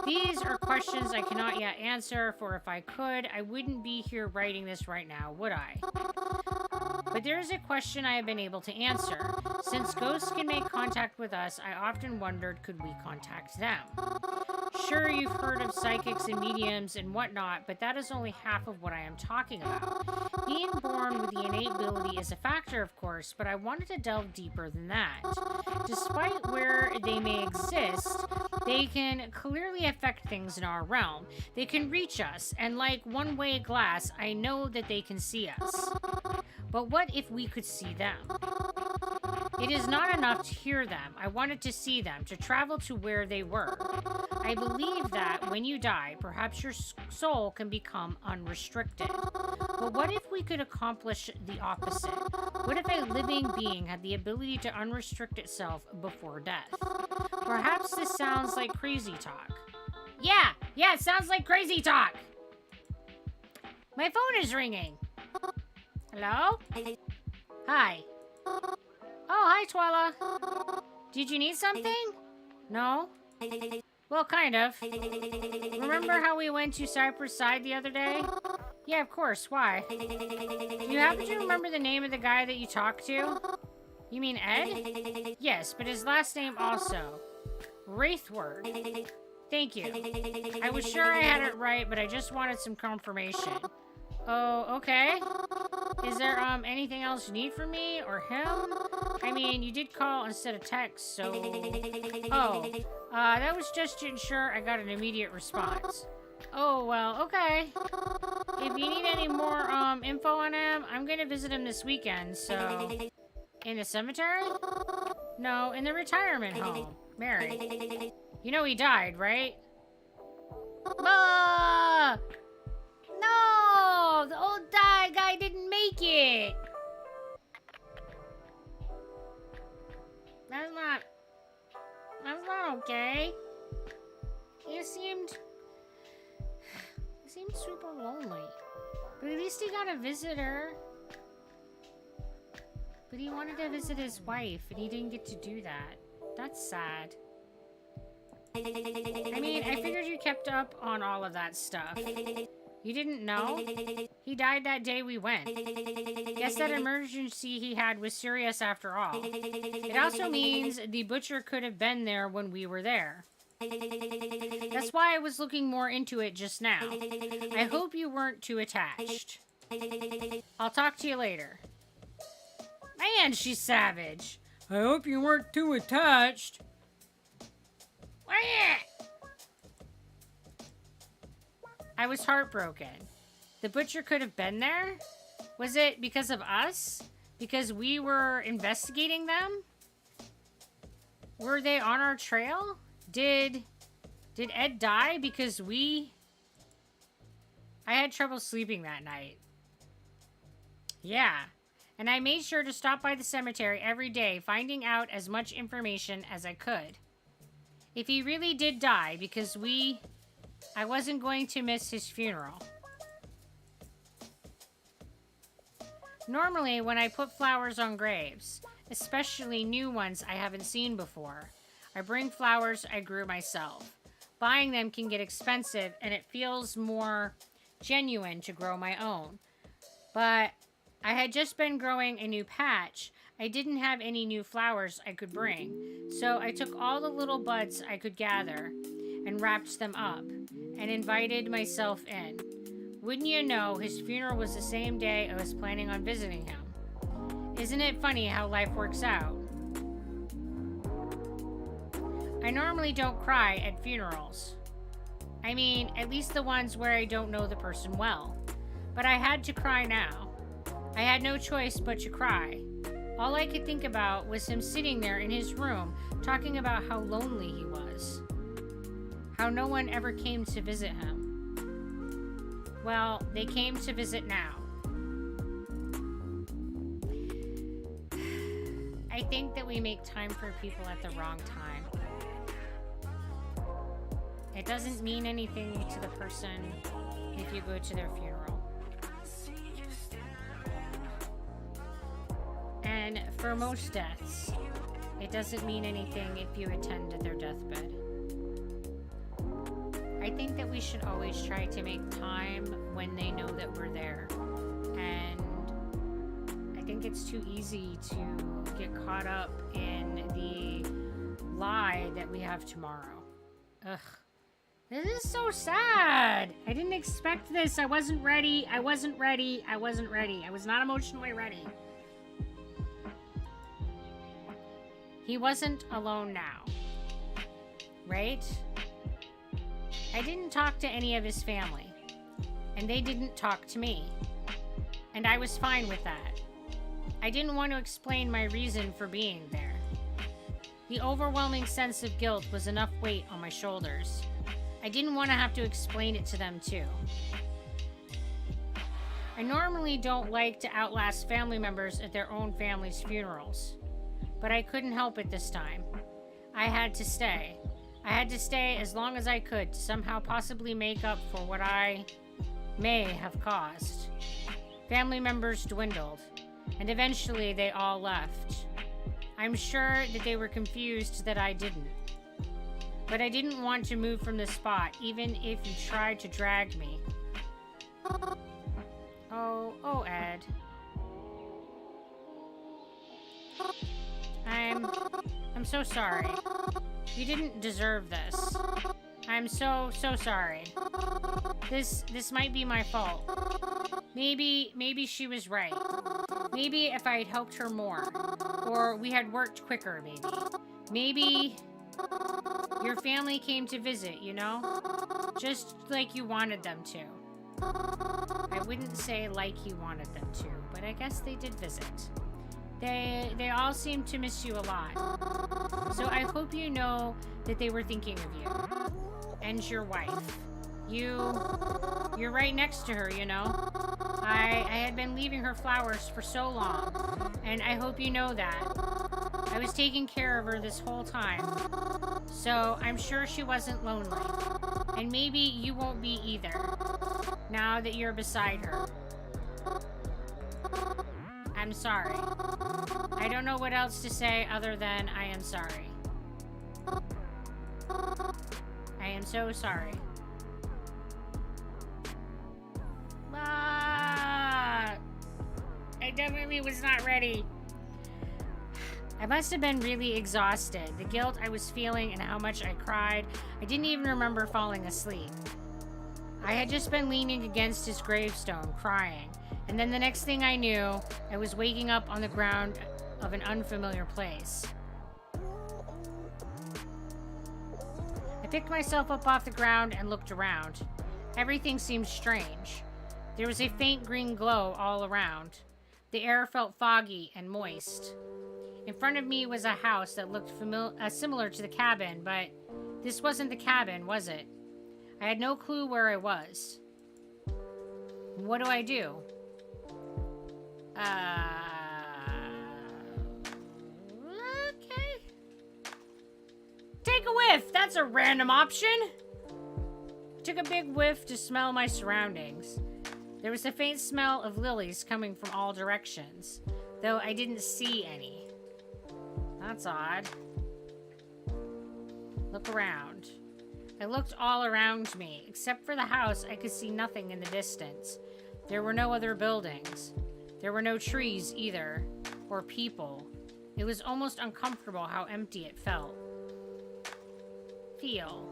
These are questions I cannot yet answer, for if I could, I wouldn't be here writing this right now, would I? But there is a question I have been able to answer. Since ghosts can make contact with us, I often wondered, could we contact them? Sure, you've heard of psychics and mediums and whatnot, but that is only half of what I am talking about. Being born with the innate ability is a factor, of course, but I wanted to delve deeper than that. Despite where they may exist, they can clearly affect things in our realm. They can reach us, and like one-way glass, I know that they can see us. But what if we could see them? It is not enough to hear them. I wanted to see them, to travel to where they were. I believe that when you die, perhaps your soul can become unrestricted. But what if we could accomplish the opposite? What if a living being had the ability to unrestrict itself before death? Perhaps this sounds like crazy talk. Yeah, it sounds like crazy talk. My phone is ringing. Hello? Hi. Oh, hi, Twala. Did you need something? No? Well, kind of. Remember how we went to Cypress Side the other day? Yeah, of course. Why? Do you happen to remember the name of the guy that you talked to? You mean Ed? Yes, but his last name also. Wraithward. Thank you. I was sure I had it right, but I just wanted some confirmation. Oh, okay. Is there, anything else you need from me or him? I mean, you did call instead of text, so... Oh, that was just to ensure I got an immediate response. Oh, well, okay. If you need any more, info on him, I'm gonna visit him this weekend, so... In the cemetery? No, in the retirement home. Mary. You know he died, right? Ah! No! The old guy didn't make it! super lonely. But at least he got a visitor. But he wanted to visit his wife, and he didn't get to do that. That's sad. I mean, I figured you kept up on all of that stuff. You didn't know? He died that day we went. Guess that emergency he had was serious after all. It also means the butcher could have been there when we were there. That's why I was looking more into it just now. I hope you weren't too attached. I'll talk to you later. Man, she's savage. I hope you weren't too attached. I was heartbroken. The butcher could have been there? Was it because of us? Because we were investigating them? Were they on our trail? Did Ed die because I had trouble sleeping that night. Yeah. And I made sure to stop by the cemetery every day, finding out as much information as I could. If he really did die because I wasn't going to miss his funeral. Normally, when I put flowers on graves, especially new ones I haven't seen before, I bring flowers I grew myself. Buying them can get expensive, and it feels more genuine to grow my own. But I had just been growing a new patch. I didn't have any new flowers I could bring, so I took all the little buds I could gather and wrapped them up and invited myself in. Wouldn't you know, his funeral was the same day I was planning on visiting him. Isn't it funny how life works out? I normally don't cry at funerals. I mean, at least the ones where I don't know the person well. But I had to cry now. I had no choice but to cry. All I could think about was him sitting there in his room talking about how lonely he was. How no one ever came to visit him. Well, they came to visit now. I think that we make time for people at the wrong time. It doesn't mean anything to the person if you go to their funeral. And for most deaths, it doesn't mean anything if you attend their deathbed. I think that we should always try to make time when they know that we're there. And I think it's too easy to get caught up in the lie that we have tomorrow. Ugh. This is so sad. I didn't expect this. I wasn't ready. I was not emotionally ready. He wasn't alone now. Right? I didn't talk to any of his family. And they didn't talk to me. And I was fine with that. I didn't want to explain my reason for being there. The overwhelming sense of guilt was enough weight on my shoulders. I didn't want to have to explain it to them too. I normally don't like to outlast family members at their own family's funerals. But I couldn't help it this time. I had to stay. I had to stay as long as I could to somehow possibly make up for what I may have caused. Family members dwindled, and eventually they all left. I'm sure that they were confused that I didn't. But I didn't want to move from the spot, even if you tried to drag me. Oh, Ed. I'm so sorry. You didn't deserve this. I'm so sorry. This might be my fault. Maybe she was right. Maybe if I had helped her more. Or we had worked quicker, maybe. Maybe your family came to visit, you know? Just like you wanted them to. I wouldn't say like you wanted them to, but I guess they did visit. They all seem to miss you a lot. So I hope you know that they were thinking of you. And your wife. You're right next to her, you know? I had been leaving her flowers for so long. And I hope you know that. I was taking care of her this whole time. So I'm sure she wasn't lonely. And maybe you won't be either. now that you're beside her. I'm sorry. I don't know what else to say other than I am sorry. I am so sorry. Ah, I definitely was not ready. I must have been really exhausted. The guilt I was feeling and how much I cried. I didn't even remember falling asleep. I had just been leaning against his gravestone, crying. And then the next thing I knew, I was waking up on the ground of an unfamiliar place. I picked myself up off the ground and looked around. Everything seemed strange. There was a faint green glow all around. The air felt foggy and moist. In front of me was a house that looked similar to the cabin, but this wasn't the cabin, was it? I had no clue where I was. What do I do? Okay. Take a whiff! That's a random option! I took a big whiff to smell my surroundings. There was a faint smell of lilies coming from all directions, though I didn't see any. That's odd. Look around. I looked all around me. Except for the house, I could see nothing in the distance. There were no other buildings. There were no trees either, or people. It was almost uncomfortable how empty it felt. Feel.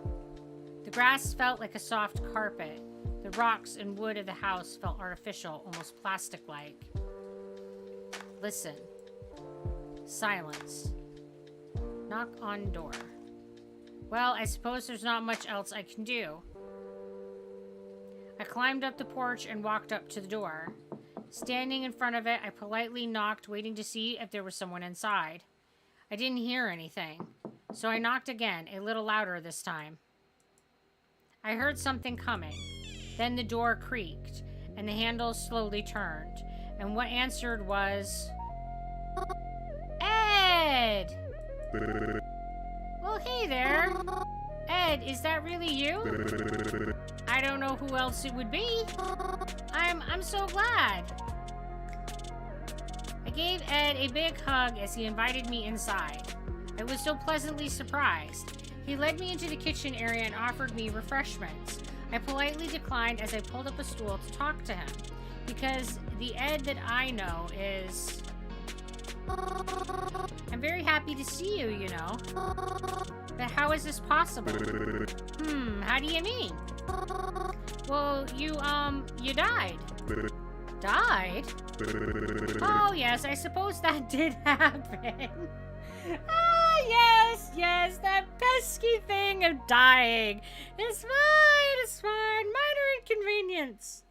The grass felt like a soft carpet. The rocks and wood of the house felt artificial, almost plastic-like. Listen. Silence. Knock on door. Well, I suppose there's not much else I can do. I climbed up the porch and walked up to the door. Standing in front of it, I politely knocked, waiting to see if there was someone inside. I didn't hear anything, so I knocked again, a little louder this time. I heard something coming. Then the door creaked, and the handle slowly turned, and what answered was... Ed! Well, hey there. Ed, is that really you? I don't know who else it would be. I'm so glad. I gave Ed a big hug as he invited me inside. I was so pleasantly surprised. He led me into the kitchen area and offered me refreshments. I politely declined as I pulled up a stool to talk to him, because the Ed that I know is... I'm very happy to see you, you know. But how is this possible? How do you mean? Well, you died. Died? Oh, yes, I suppose that did happen. Yes, that pesky thing of dying. It's fine. Minor inconvenience.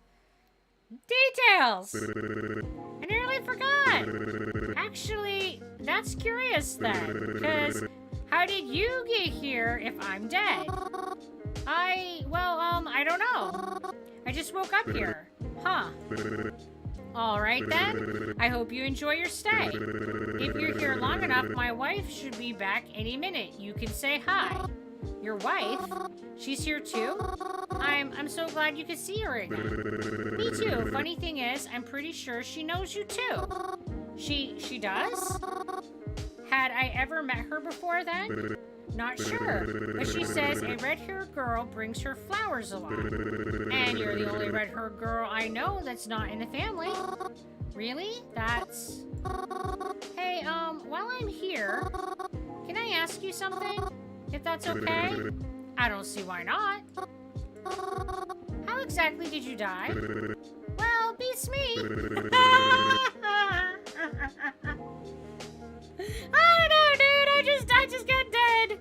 Details. I nearly forgot. Actually, that's curious then, because how did you get here if I'm dead? I don't know. I just woke up here. Huh. Alright then, I hope you enjoy your stay. If you're here long enough, my wife should be back any minute. You can say hi. Your wife? She's here too? I'm so glad you could see her again. Me too. Funny thing is, I'm pretty sure she knows you too. She does? Had I ever met her before then? Not sure, but she says a red-haired girl brings her flowers along. And you're the only red-haired girl I know that's not in the family. Really? That's... Hey, while I'm here, can I ask you something? If that's okay? I don't see why not. How exactly did you die? Well, beats me. I don't know, dude. I just got dead.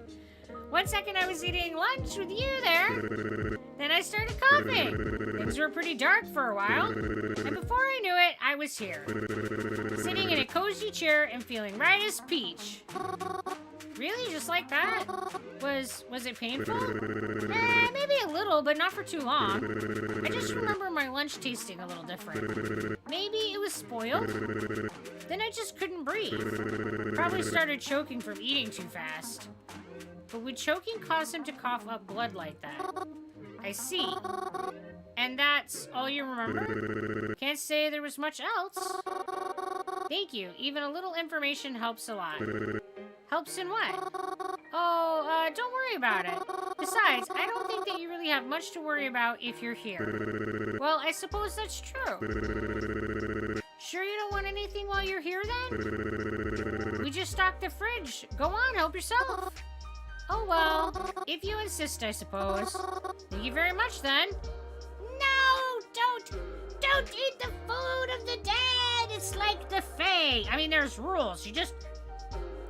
1 second I was eating lunch with you there. Then I started coughing. Things were pretty dark for a while. And before I knew it, I was here. Sitting in a cozy chair and feeling right as peach. Really? Just like that? Was it painful? Maybe a little, but not for too long. I just remember my lunch tasting a little different. Maybe it was spoiled? Then I just couldn't breathe. Probably started choking from eating too fast. But would choking cause him to cough up blood like that? I see. And that's all you remember? Can't say there was much else. Thank you. Even a little information helps a lot. Helps in what? Oh, don't worry about it. Besides, I don't think that you really have much to worry about if you're here. Well, I suppose that's true. Sure you don't want anything while you're here, then? We just stocked the fridge. Go on, help yourself. Oh, well, if you insist, I suppose. Thank you very much, then. No, don't eat the food of the dead. It's like the Fae. I mean, there's rules.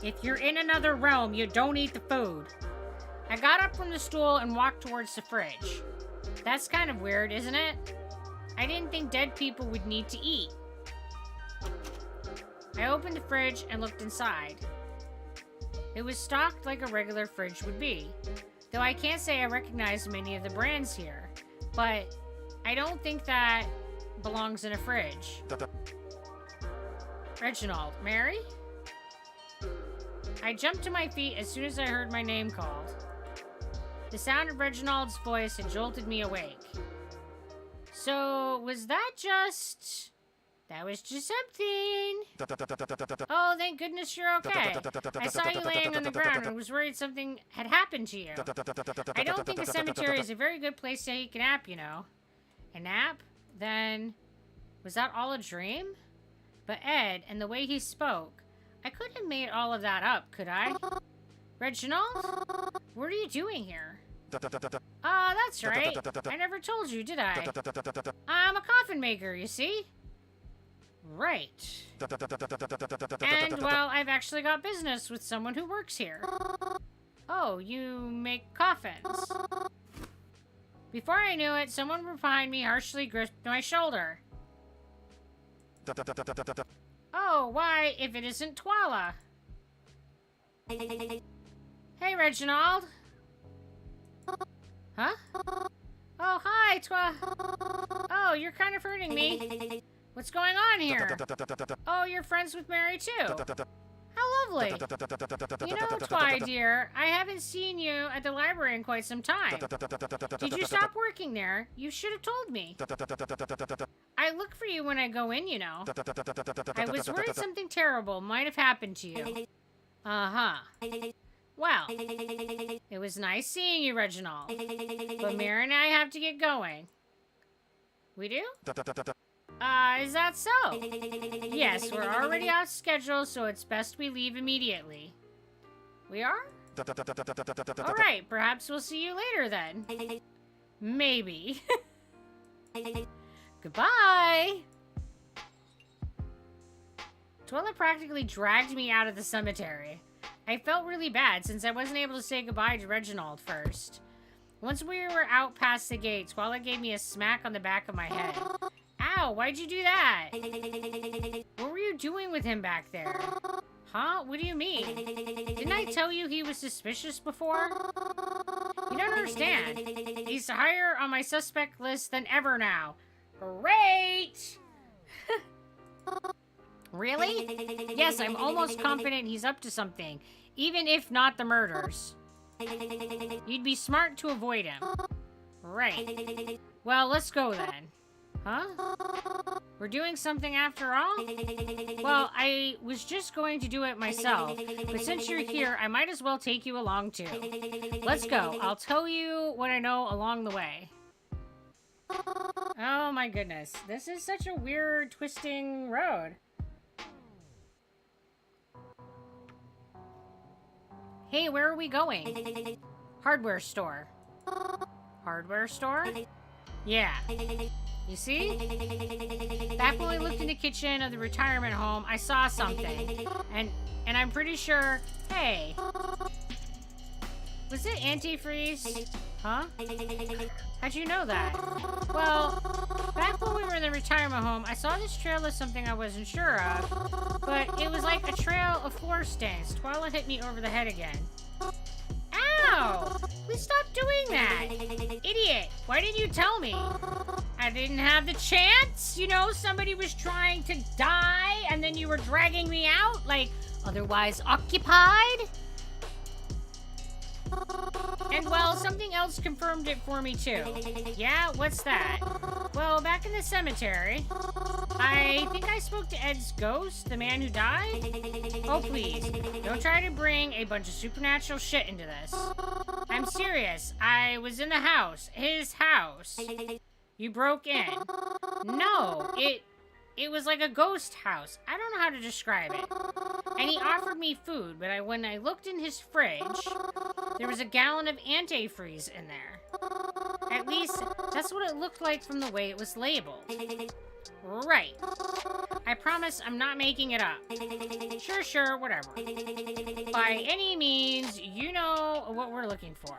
If you're in another realm, you don't eat the food. I got up from the stool and walked towards the fridge. That's kind of weird, isn't it? I didn't think dead people would need to eat. I opened the fridge and looked inside. It was stocked like a regular fridge would be. Though I can't say I recognize many of the brands here. But I don't think that belongs in a fridge. Reginald, Mary? I jumped to my feet as soon as I heard my name called. The sound of Reginald's voice had jolted me awake. So, was that just... That was just something. Oh, thank goodness you're okay. I saw you laying on the ground and was worried something had happened to you. I don't think a cemetery is a very good place to take a nap, you know. A nap? Then, was that all a dream? But Ed, and the way he spoke, I couldn't have made all of that up, could I? Reginald? What are you doing here? That's right. I never told you, did I? I'm a coffin maker, you see? Right. And, well, I've actually got business with someone who works here. Oh, you make coffins. Before I knew it, someone behind me harshly gripped my shoulder. Oh, why, if it isn't Twala? Hey, Reginald. Huh? Oh, hi, Oh, you're kind of hurting me. What's going on here? Oh, you're friends with Mary, too. How lovely. You know, Twi, dear, I haven't seen you at the library in quite some time. Did you stop working there? You should have told me. I look for you when I go in, you know. I was worried something terrible might have happened to you. Uh-huh. Well, it was nice seeing you, Reginald. But Mary and I have to get going. We do? Is that so? Yes, we're already off schedule, so it's best we leave immediately. We are? Alright, perhaps we'll see you later then. Maybe. Goodbye! Twila practically dragged me out of the cemetery. I felt really bad since I wasn't able to say goodbye to Reginald first. Once we were out past the gate, Twila gave me a smack on the back of my head. Ow, why'd you do that? What were you doing with him back there? Huh? What do you mean? Didn't I tell you he was suspicious before? You don't understand. He's higher on my suspect list than ever now. Great! Really? Yes, I'm almost confident he's up to something, even if not the murders. You'd be smart to avoid him. Right. Well, let's go then. Huh? We're doing something after all? Well, I was just going to do it myself, but since you're here, I might as well take you along too. Let's go. I'll tell you what I know along the way. Oh my goodness. This is such a weird, twisting road. Hey, where are we going? Hardware store. Hardware store? Yeah. You see? Back when we looked in the kitchen of the retirement home, I saw something. And I'm pretty sure... Hey. Was it antifreeze? Huh? How'd you know that? Well, back when we were in the retirement home, I saw this trail of something I wasn't sure of. But it was like a trail of floor stains. Twila hit me over the head again. Ow! Please stop doing that! Idiot! Why didn't you tell me? I didn't have the chance? You know, somebody was trying to die and then you were dragging me out? Like, otherwise occupied? And well, something else confirmed it for me too. Yeah, what's that? Well, back in the cemetery, I think I spoke to Ed's ghost, the man who died? Oh, please, don't try to bring a bunch of supernatural shit into this. I'm serious. I was in the house. His house. You broke in. No, it was like a ghost house. I don't know how to describe it. And he offered me food, but when I looked in his fridge, there was a gallon of antifreeze in there. At least, that's what it looked like from the way it was labeled. Right. I promise I'm not making it up. Sure, whatever. By any means, you know what we're looking for.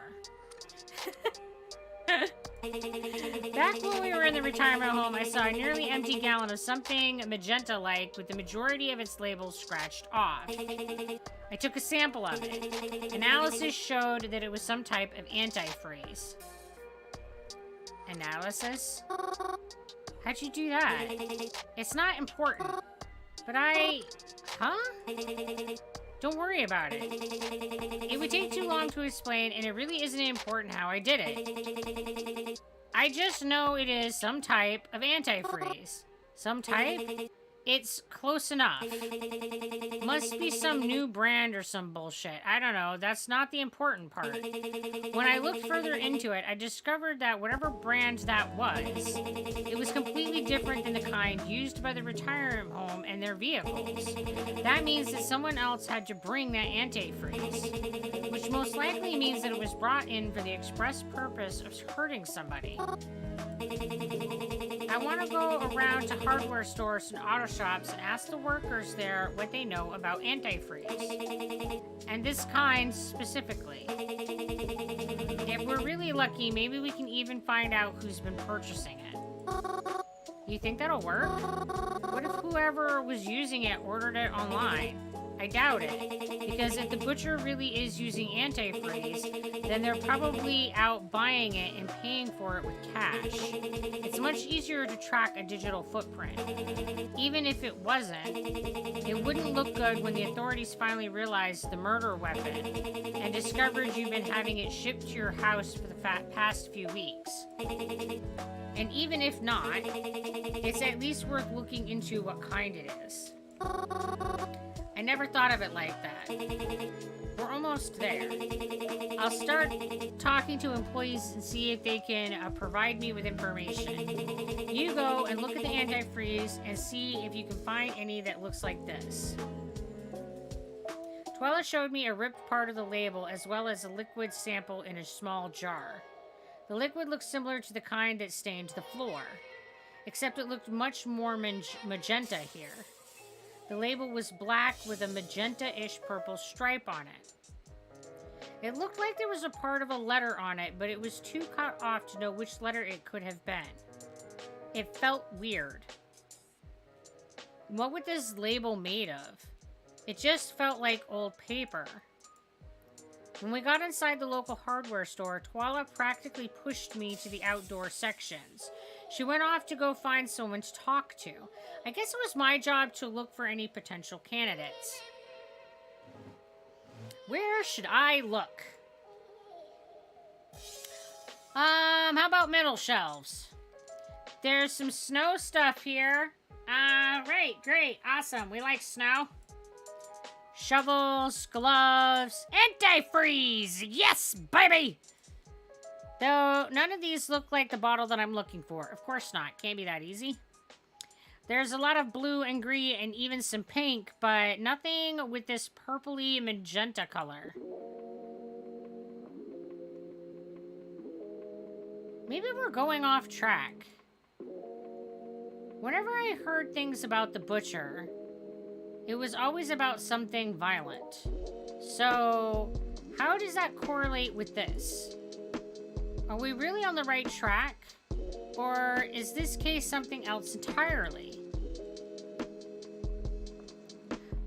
Back when we were in the retirement home, I saw a nearly empty gallon of something magenta-like with the majority of its labels scratched off. I took a sample of it. Analysis showed that it was some type of antifreeze. Analysis? How'd you do that? It's not important. But Huh? Don't worry about it. It would take too long to explain, and it really isn't important how I did it. I just know it is some type of antifreeze. Some type? It's close enough. Must be some new brand or some bullshit. I don't know. That's not the important part. When I looked further into it, I discovered that whatever brand that was, it was completely different than the kind used by the retirement home and their vehicles. That means that someone else had to bring that antifreeze, which most likely means that it was brought in for the express purpose of hurting somebody. I want to go around to hardware stores and auto shops and ask the workers there what they know about antifreeze. And this kind specifically. If we're really lucky, maybe we can even find out who's been purchasing it. You think that'll work? What if whoever was using it ordered it online? I doubt it, because if the butcher really is using antifreeze, then they're probably out buying it and paying for it with cash. It's much easier to track a digital footprint. Even if it wasn't, it wouldn't look good when the authorities finally realized the murder weapon and discovered you've been having it shipped to your house for the past few weeks. And even if not, it's at least worth looking into what kind it is. I never thought of it like that. We're almost there. I'll start talking to employees and see if they can provide me with information. You go and look at the antifreeze and see if you can find any that looks like this. Twella showed me a ripped part of the label as well as a liquid sample in a small jar. The liquid looked similar to the kind that stained the floor, except it looked much more magenta here. The label was black with a magenta-ish purple stripe on it. It looked like there was a part of a letter on it, but it was too cut off to know which letter it could have been. It felt weird. What was this label made of? It just felt like old paper. When we got inside the local hardware store, Twala practically pushed me to the outdoor sections. She went off to go find someone to talk to. I guess it was my job to look for any potential candidates. Where should I look? How about middle shelves? There's some snow stuff here. Right, great, awesome. We like snow. Shovels, gloves, antifreeze! Yes, baby! Though none of these look like the bottle that I'm looking for. Of course not. Can't be that easy. There's a lot of blue and green and even some pink, but nothing with this purpley magenta color. Maybe we're going off track. Whenever I heard things about the butcher, it was always about something violent. So, how does that correlate with this? Are we really on the right track? Or is this case something else entirely?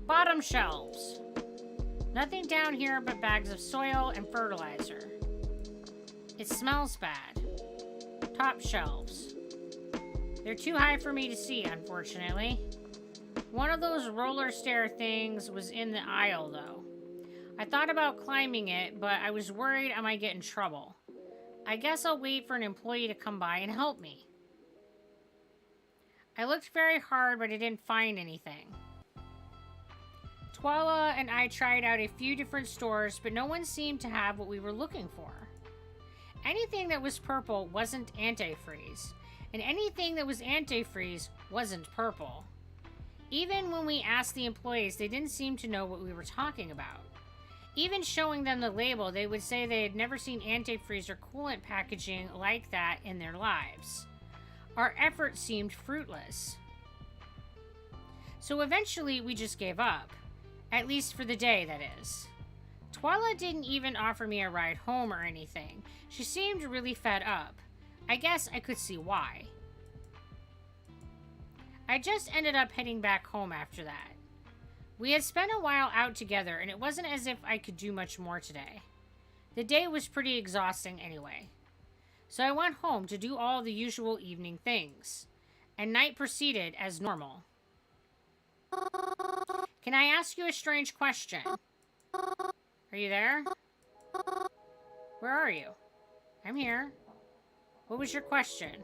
Bottom shelves. Nothing down here but bags of soil and fertilizer. It smells bad. Top shelves. They're too high for me to see, unfortunately. One of those roller stair things was in the aisle, though. I thought about climbing it, but I was worried I might get in trouble. I guess I'll wait for an employee to come by and help me. I looked very hard, but I didn't find anything. Twala and I tried out a few different stores, but no one seemed to have what we were looking for. Anything that was purple wasn't antifreeze, and anything that was antifreeze wasn't purple. Even when we asked the employees, they didn't seem to know what we were talking about. Even showing them the label, they would say they had never seen antifreeze or coolant packaging like that in their lives. Our effort seemed fruitless. So eventually we just gave up. At least for the day, that is. Twala didn't even offer me a ride home or anything. She seemed really fed up. I guess I could see why. I just ended up heading back home after that. We had spent a while out together, and it wasn't as if I could do much more today. The day was pretty exhausting anyway. So I went home to do all the usual evening things, and night proceeded as normal. Can I ask you a strange question? Are you there? Where are you? I'm here. What was your question?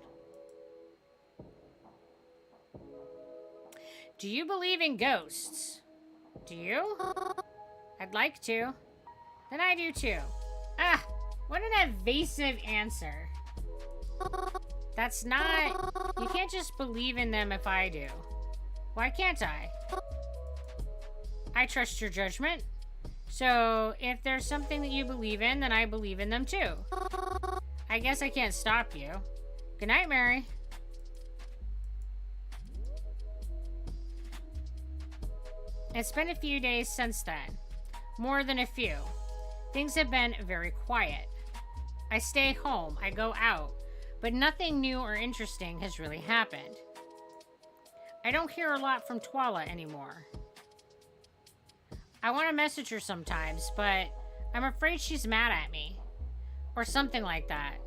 Do you believe in ghosts? Do you? I'd like to. Then I do too. Ah, what an evasive answer. That's not... You can't just believe in them if I do. Why can't I? I trust your judgment. So, if there's something that you believe in, then I believe in them too. I guess I can't stop you. Good night, Mary. It's been a few days since then. More than a few. Things have been very quiet. I stay home, I go out, but nothing new or interesting has really happened. I don't hear a lot from Twala anymore. I want to message her sometimes, but I'm afraid she's mad at me. Or something like that.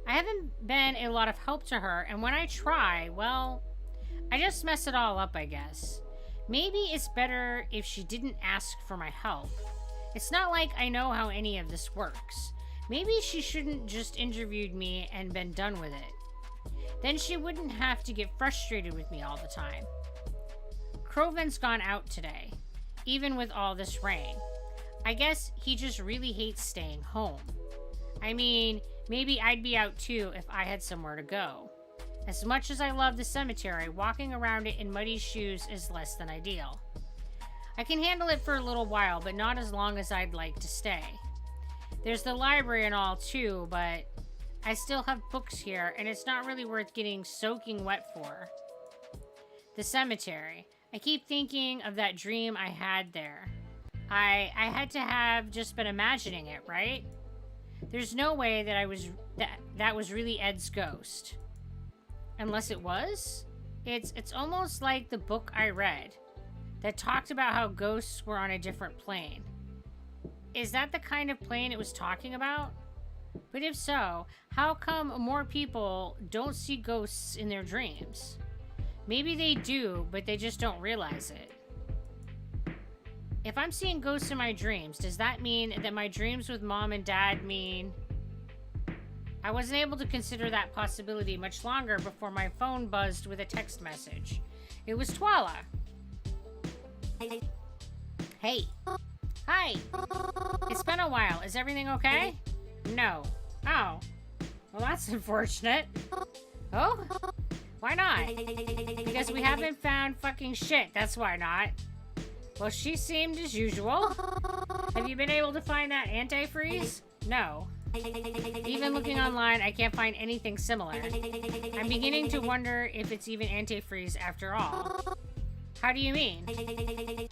I haven't been a lot of help to her, and when I try, well, I just mess it all up, I guess. Maybe it's better if she didn't ask for my help. It's not like I know how any of this works. Maybe she shouldn't just interviewed me and been done with it. Then she wouldn't have to get frustrated with me all the time. Croven's gone out today, even with all this rain. I guess he just really hates staying home. I mean, maybe I'd be out too if I had somewhere to go. As much as I love the cemetery, walking around it in muddy shoes is less than ideal. I can handle it for a little while, but not as long as I'd like to stay. There's the library and all too, but I still have books here, and it's not really worth getting soaking wet for. The cemetery. I keep thinking of that dream I had there. I had to have just been imagining it, right? There's no way that that was really Ed's ghost. Unless it was? It's almost like the book I read that talked about how ghosts were on a different plane. Is that the kind of plane it was talking about? But if so, how come more people don't see ghosts in their dreams? Maybe they do, but they just don't realize it. If I'm seeing ghosts in my dreams, does that mean that my dreams with Mom and Dad mean... I wasn't able to consider that possibility much longer before my phone buzzed with a text message. It was Twala. Hey. Hi. It's been a while. Is everything okay? No. Oh. Well, that's unfortunate. Oh? Why not? Because we haven't found fucking shit. That's why not. Well, she seemed as usual. Have you been able to find that antifreeze? No. Even looking online, I can't find anything similar. I'm beginning to wonder if it's even antifreeze after all. How do you mean?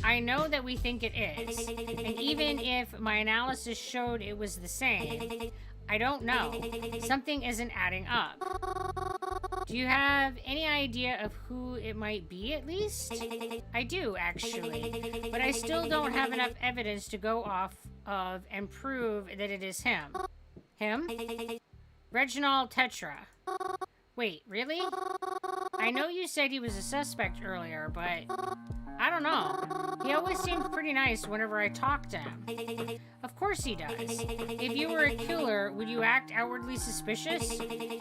I know that we think it is, and even if my analysis showed it was the same, I don't know. Something isn't adding up. Do you have any idea of who it might be, at least? I do, actually, but I still don't have enough evidence to go off of and prove that it is him. Him? Reginald Tetra. Wait, really? I know you said he was a suspect earlier, but I don't know. He always seemed pretty nice whenever I talked to him. Of course he does. If you were a killer, would you act outwardly suspicious?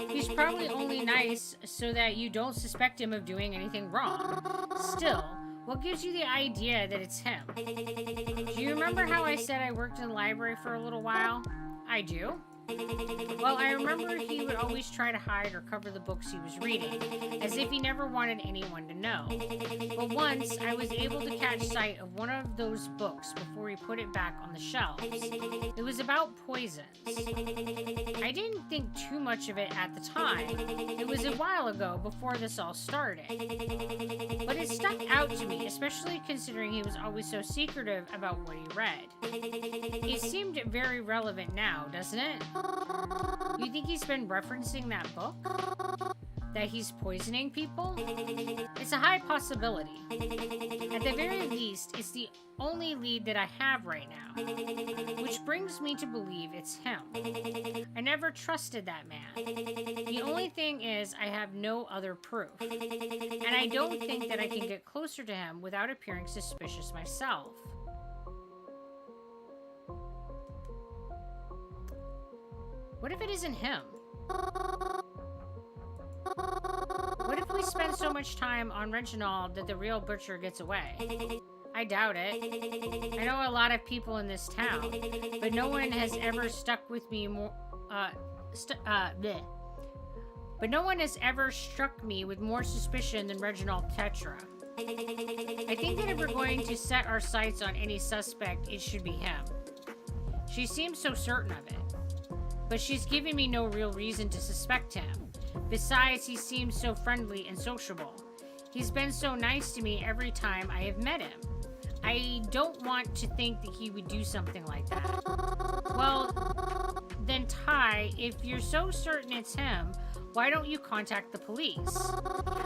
He's probably only nice so that you don't suspect him of doing anything wrong. Still, what gives you the idea that it's him? Do you remember how I said I worked in the library for a little while? I do. Well, I remember he would always try to hide or cover the books he was reading, as if he never wanted anyone to know. But once, I was able to catch sight of one of those books before he put it back on the shelves. It was about poisons. I didn't think too much of it at the time. It was a while ago, before this all started. But it stuck out to me, especially considering he was always so secretive about what he read. It seemed very relevant now, doesn't it? You think he's been referencing that book? That he's poisoning people? It's a high possibility. At the very least, it's the only lead that I have right now. Which brings me to believe it's him. I never trusted that man. The only thing is, I have no other proof. And I don't think that I can get closer to him without appearing suspicious myself. What if it isn't him? What if we spend so much time on Reginald that the real butcher gets away? I doubt it. I know a lot of people in this town, but no one has ever struck me with more suspicion than Reginald Tetra. I think that if we're going to set our sights on any suspect, it should be him. She seems so certain of it. But she's giving me no real reason to suspect him. Besides, he seems so friendly and sociable. He's been so nice to me every time I have met him. I don't want to think that he would do something like that. Well, then Ty, if you're so certain it's him, why don't you contact the police?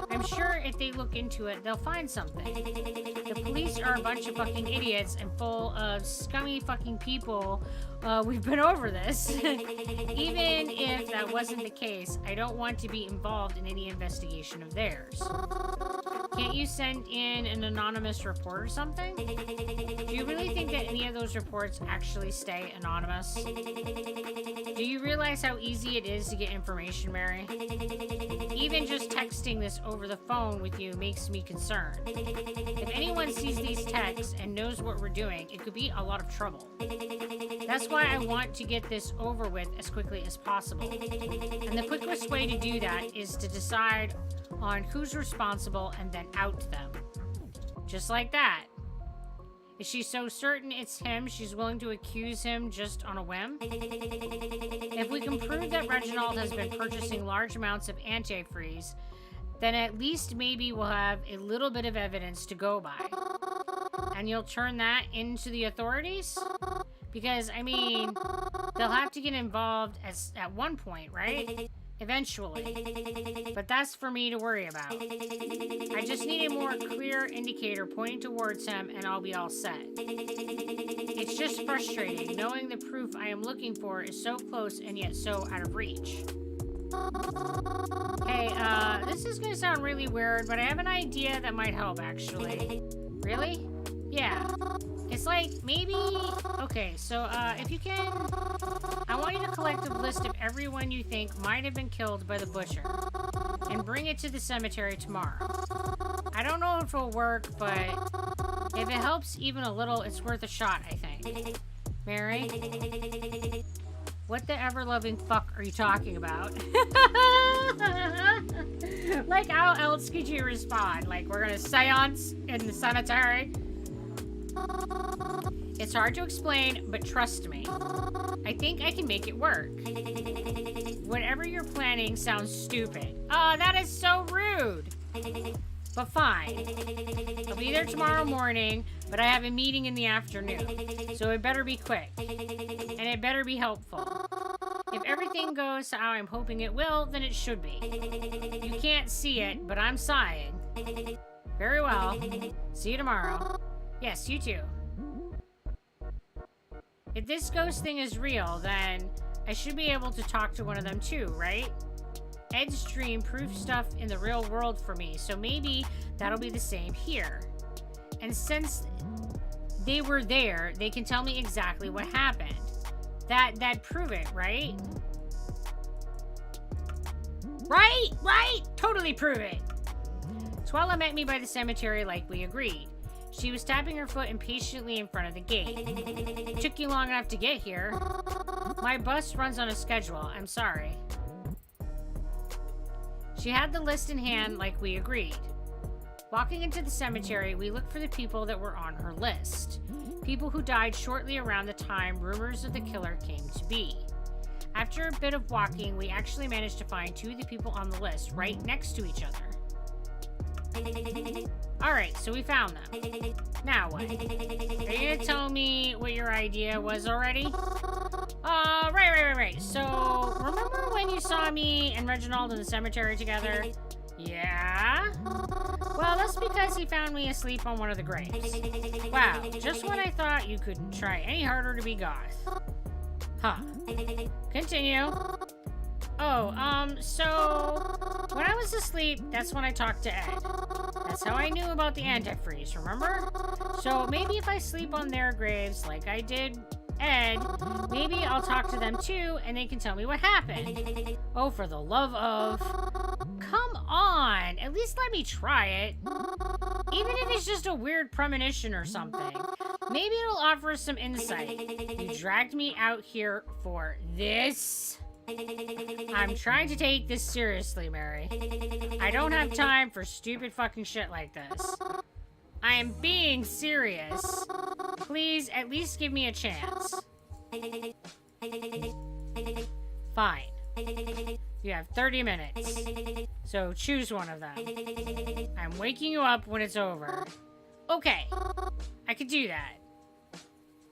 I'm sure if they look into it, they'll find something. The police are a bunch of fucking idiots and full of scummy fucking people. We've been over this. Even if that wasn't the case, I don't want to be involved in any investigation of theirs. Can't you send in an anonymous report or something? Do you really think that any of those reports actually stay anonymous? Do you realize how easy it is to get information, Mary? Even just texting this over the phone with you makes me concerned. If anyone sees these texts and knows what we're doing, it could be a lot of trouble. That's why I want to get this over with as quickly as possible. And the quickest way to do that is to decide on who's responsible and then out them. Just like that. Is she so certain it's him she's willing to accuse him just on a whim? If we can prove that Reginald has been purchasing large amounts of antifreeze, then at least maybe we'll have a little bit of evidence to go by. And you'll turn that into the authorities? Because, I mean, they'll have to get involved at one point, right? Eventually. But that's for me to worry about. I just need a more clear indicator pointing towards him and I'll be all set. It's just frustrating knowing the proof I am looking for is so close and yet so out of reach. Hey, this is gonna sound really weird, but I have an idea that might help actually. Really? Yeah. It's like, maybe... Okay, so, if you can... I want you to collect a list of everyone you think might have been killed by the butcher. And bring it to the cemetery tomorrow. I don't know if it'll work, but... if it helps even a little, it's worth a shot, I think. Mary? What the ever-loving fuck are you talking about? Like, how else could you respond? Like, we're gonna seance in the cemetery? It's hard to explain, but trust me. I think I can make it work. Whatever you're planning sounds stupid. Oh, that is so rude. But fine. I'll be there tomorrow morning, but I have a meeting in the afternoon. So it better be quick. And it better be helpful. If everything goes how I'm hoping it will, then it should be. You can't see it, but I'm sighing. Very well. See you tomorrow. Yes, you too. If this ghost thing is real, then I should be able to talk to one of them too, right? Ed's dream proved stuff in the real world for me, so maybe that'll be the same here. And since they were there, they can tell me exactly what happened. That'd prove it, right? Right! Totally prove it! Twella met me by the cemetery like we agreed. She was tapping her foot impatiently in front of the gate. Took you long enough to get here. My bus runs on a schedule. I'm sorry. She had the list in hand like we agreed. Walking into the cemetery, we looked for the people that were on her list. People who died shortly around the time rumors of the killer came to be. After a bit of walking, we actually managed to find 2 of the people on the list right next to each other. Alright, so we found them. Now what? Are you gonna tell me what your idea was already? Right. So, remember when you saw me and Reginald in the cemetery together? Yeah? Well, that's because he found me asleep on one of the graves. Wow, just when I thought you couldn't try any harder to be goth. Huh. Continue. So when I was asleep, that's when I talked to Ed. That's how I knew about the antifreeze, remember? So maybe if I sleep on their graves like I did Ed, maybe I'll talk to them too, and they can tell me what happened. Oh, for the love of... Come on! At least let me try it. Even if it's just a weird premonition or something. Maybe it'll offer us some insight. You dragged me out here for this? I'm trying to take this seriously, Mary. I don't have time for stupid fucking shit like this. I am being serious. Please, at least give me a chance. Fine. You have 30 minutes. So choose one of them. I'm waking you up when it's over. Okay. I could do that.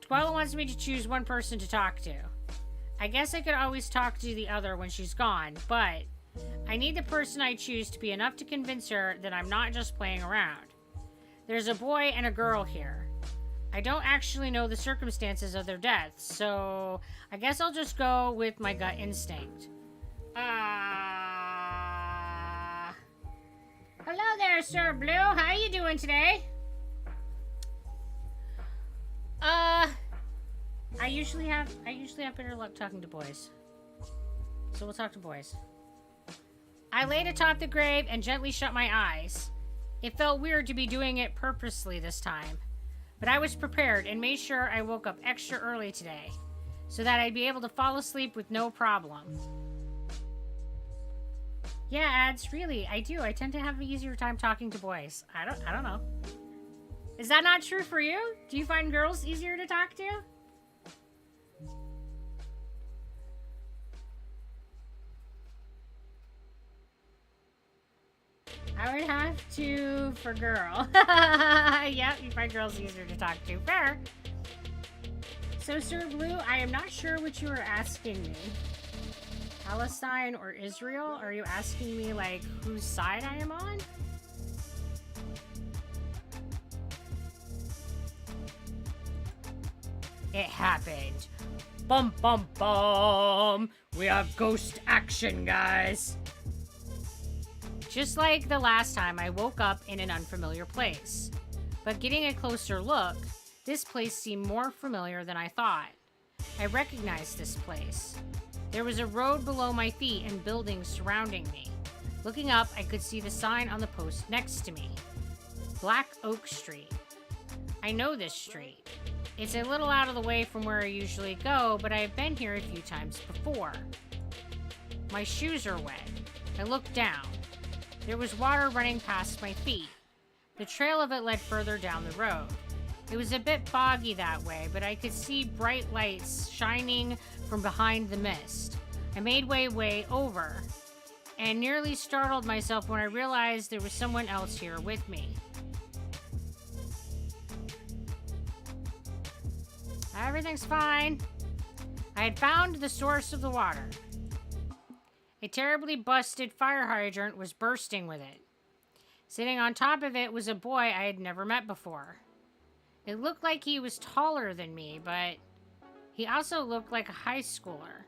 Twella wants me to choose one person to talk to. I guess I could always talk to the other when she's gone, but I need the person I choose to be enough to convince her that I'm not just playing around. There's a boy and a girl here. I don't actually know the circumstances of their deaths, so I guess I'll just go with my gut instinct. Hello there, Sir Blue. How you doing today? I usually have better luck talking to boys. So we'll talk to boys. I laid atop the grave and gently shut my eyes. It felt weird to be doing it purposely this time, but I was prepared and made sure I woke up extra early today, so that I'd be able to fall asleep with no problem. Yeah, Ads, really, I do. I tend to have an easier time talking to boys. I don't know. Is that not true for you? Do you find girls easier to talk to? I would have to for girl. Yeah, you find girls easier to talk to. Fair. So, Sir Blue, I am not sure what you are asking me. Palestine or Israel? Are you asking me, like, whose side I am on? It happened. Bum, bum, bum. We have ghost action, guys. Just like the last time, I woke up in an unfamiliar place. But getting a closer look, this place seemed more familiar than I thought. I recognized this place. There was a road below my feet and buildings surrounding me. Looking up, I could see the sign on the post next to me. Black Oak Street. I know this street. It's a little out of the way from where I usually go, but I have been here a few times before. My shoes are wet. I looked down. There was water running past my feet. The trail of it led further down the road. It was a bit foggy that way, but I could see bright lights shining from behind the mist. I made way over, and nearly startled myself when I realized there was someone else here with me. Everything's fine. I had found the source of the water. A terribly busted fire hydrant was bursting with it. Sitting on top of it was a boy I had never met before. It looked like he was taller than me, but he also looked like a high schooler.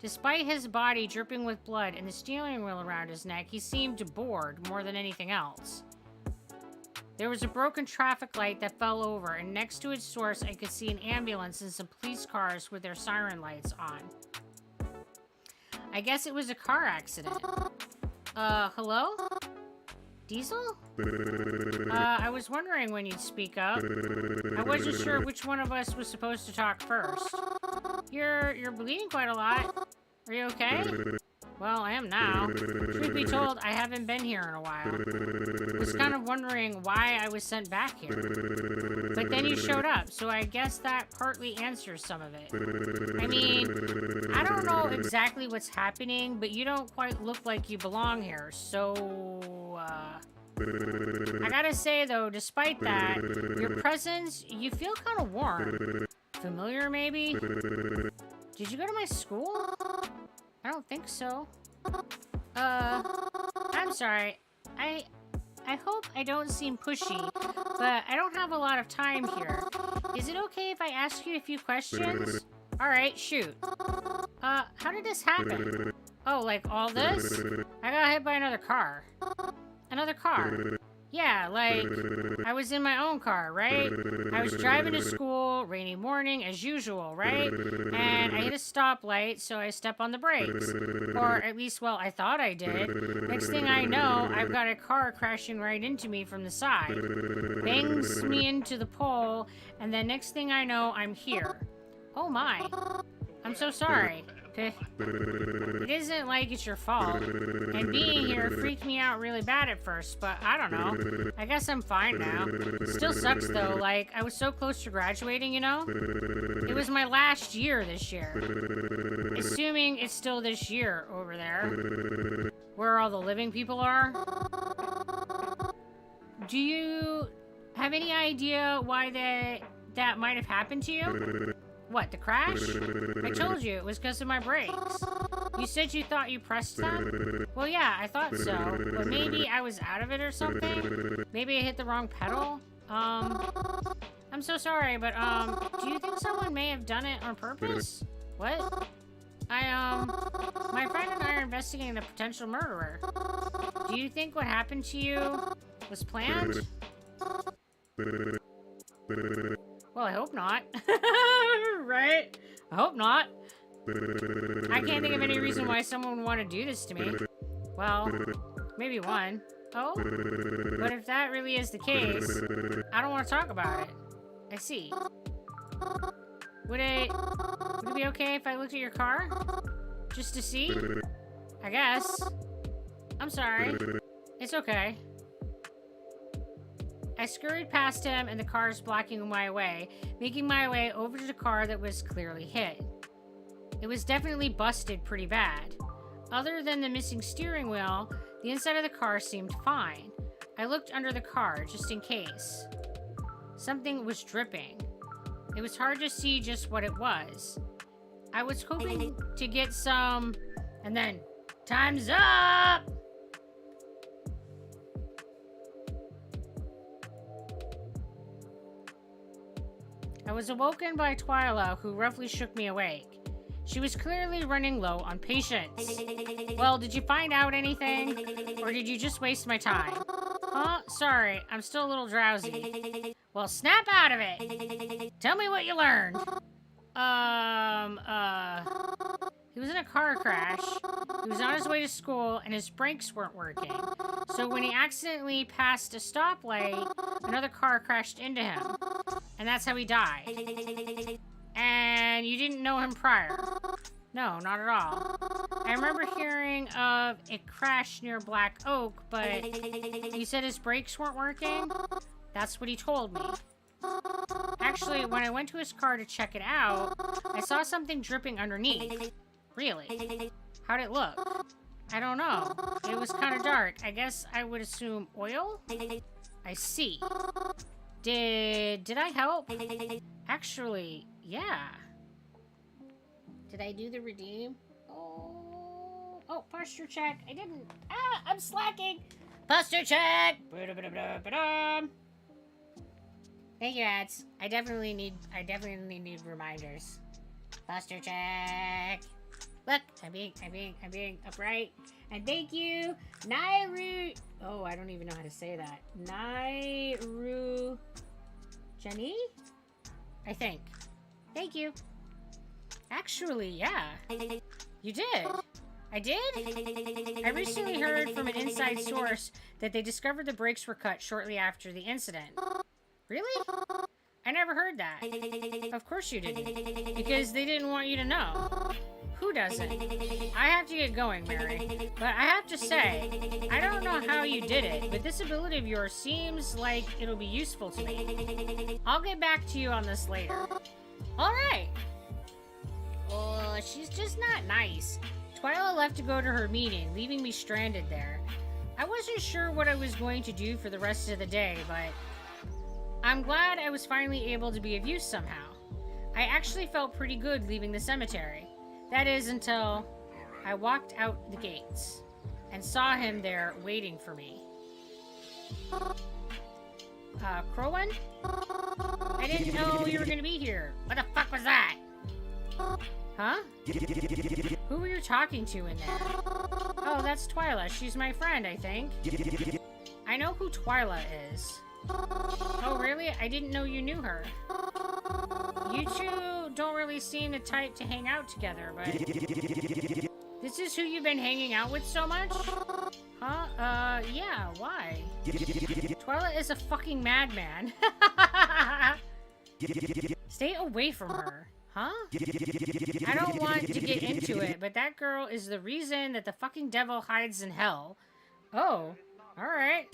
Despite his body dripping with blood and the steering wheel around his neck, he seemed bored more than anything else. There was a broken traffic light that fell over, and next to its source, I could see an ambulance and some police cars with their siren lights on. I guess it was a car accident. Hello? Diesel? I was wondering when you'd speak up. I wasn't sure which one of us was supposed to talk first. You're bleeding quite a lot. Are you okay? Well, I am now. Truth be told, I haven't been here in a while. I was kind of wondering why I was sent back here. But then you showed up, so I guess that partly answers some of it. I mean, I don't know exactly what's happening, but you don't quite look like you belong here, so, I gotta say, though, despite that, your presence, you feel kind of warm. Familiar, maybe? Did you go to my school? I don't think so. I'm sorry. I hope I don't seem pushy, but I don't have a lot of time here. Is it okay if I ask you a few questions? Alright, shoot. How did this happen? Oh, like all this? I got hit by another car. Another car? Yeah, like, I was in my own car, right? I was driving to school, rainy morning, as usual, right? And I hit a stoplight, so I step on the brakes. Or at least, well, I thought I did. Next thing I know, I've got a car crashing right into me from the side. Bangs me into the pole, and then next thing I know, I'm here. Oh my. I'm so sorry. It isn't like it's your fault. And being here freaked me out really bad at first, but I don't know. I guess I'm fine now. It still sucks though, like, I was so close to graduating, you know? It was my last year this year. Assuming it's still this year over there. Where all the living people are. Do you have any idea why that might have happened to you? What, the crash? I told you, it was because of my brakes. You said you thought you pressed them? Well, yeah, I thought so. But maybe I was out of it or something? Maybe I hit the wrong pedal? I'm so sorry, but, do you think someone may have done it on purpose? What? My friend and I are investigating a potential murderer. Do you think what happened to you was planned? Well, I hope not. Right? I hope not. I can't think of any reason why someone would want to do this to me. Well, maybe one. Oh? But if that really is the case, I don't want to talk about it. I see. Would it be okay if I looked at your car? Just to see? I guess. I'm sorry. It's okay. I scurried past him and the cars blocking my way, making my way over to the car that was clearly hit. It was definitely busted pretty bad. Other than the missing steering wheel, the inside of the car seemed fine. I looked under the car just in case. Something was dripping. It was hard to see just what it was. I was hoping to get some... And then, time's up! I was awoken by Twyla, who roughly shook me awake. She was clearly running low on patience. Well, did you find out anything? Or did you just waste my time? Huh? Sorry, I'm still a little drowsy. Well, snap out of it! Tell me what you learned. He was in a car crash. He was on his way to school, and his brakes weren't working. So when he accidentally passed a stoplight, another car crashed into him. And that's how he died. And you didn't know him prior? No, not at all. I remember hearing of a crash near Black Oak, but you said his brakes weren't working? That's what he told me. Actually, when I went to his car to check it out, I saw something dripping underneath. Really? How'd it look? I don't know. It was kind of dark. I guess I would assume oil? I see. Did I help? Actually, yeah. Did I do the redeem? Oh, posture check. I didn't. I'm slacking. Posture check. Thank you, ads. I definitely need reminders. Posture check. Look, I'm being upright. And thank you, Nairu. Oh, I don't even know how to say that. Nairu Jenny? I think. Thank you. Actually, yeah. You did. I did? I recently heard from an inside source that they discovered the brakes were cut shortly after the incident. Really? I never heard that. Of course you didn't. Because they didn't want you to know. Who doesn't? I have to get going, Mary. But I have to say, I don't know how you did it, but this ability of yours seems like it'll be useful to me. I'll get back to you on this later. Alright. Oh, she's just not nice. Twyla left to go to her meeting, leaving me stranded there. I wasn't sure what I was going to do for the rest of the day, but I'm glad I was finally able to be of use somehow. I actually felt pretty good leaving the cemetery. That is until I walked out the gates and saw him there waiting for me. Crowan? I didn't know you were gonna be here. What the fuck was that? Huh? Who were you talking to in there? Oh, that's Twyla. She's my friend, I think. I know who Twyla is. Oh, really? I didn't know you knew her. You two don't really seem the type to hang out together, but... This is who you've been hanging out with so much? Huh? Yeah, why? Twyla is a fucking madman. Stay away from her. Huh? I don't want to get into it, but that girl is the reason that the fucking devil hides in hell. Oh, alright.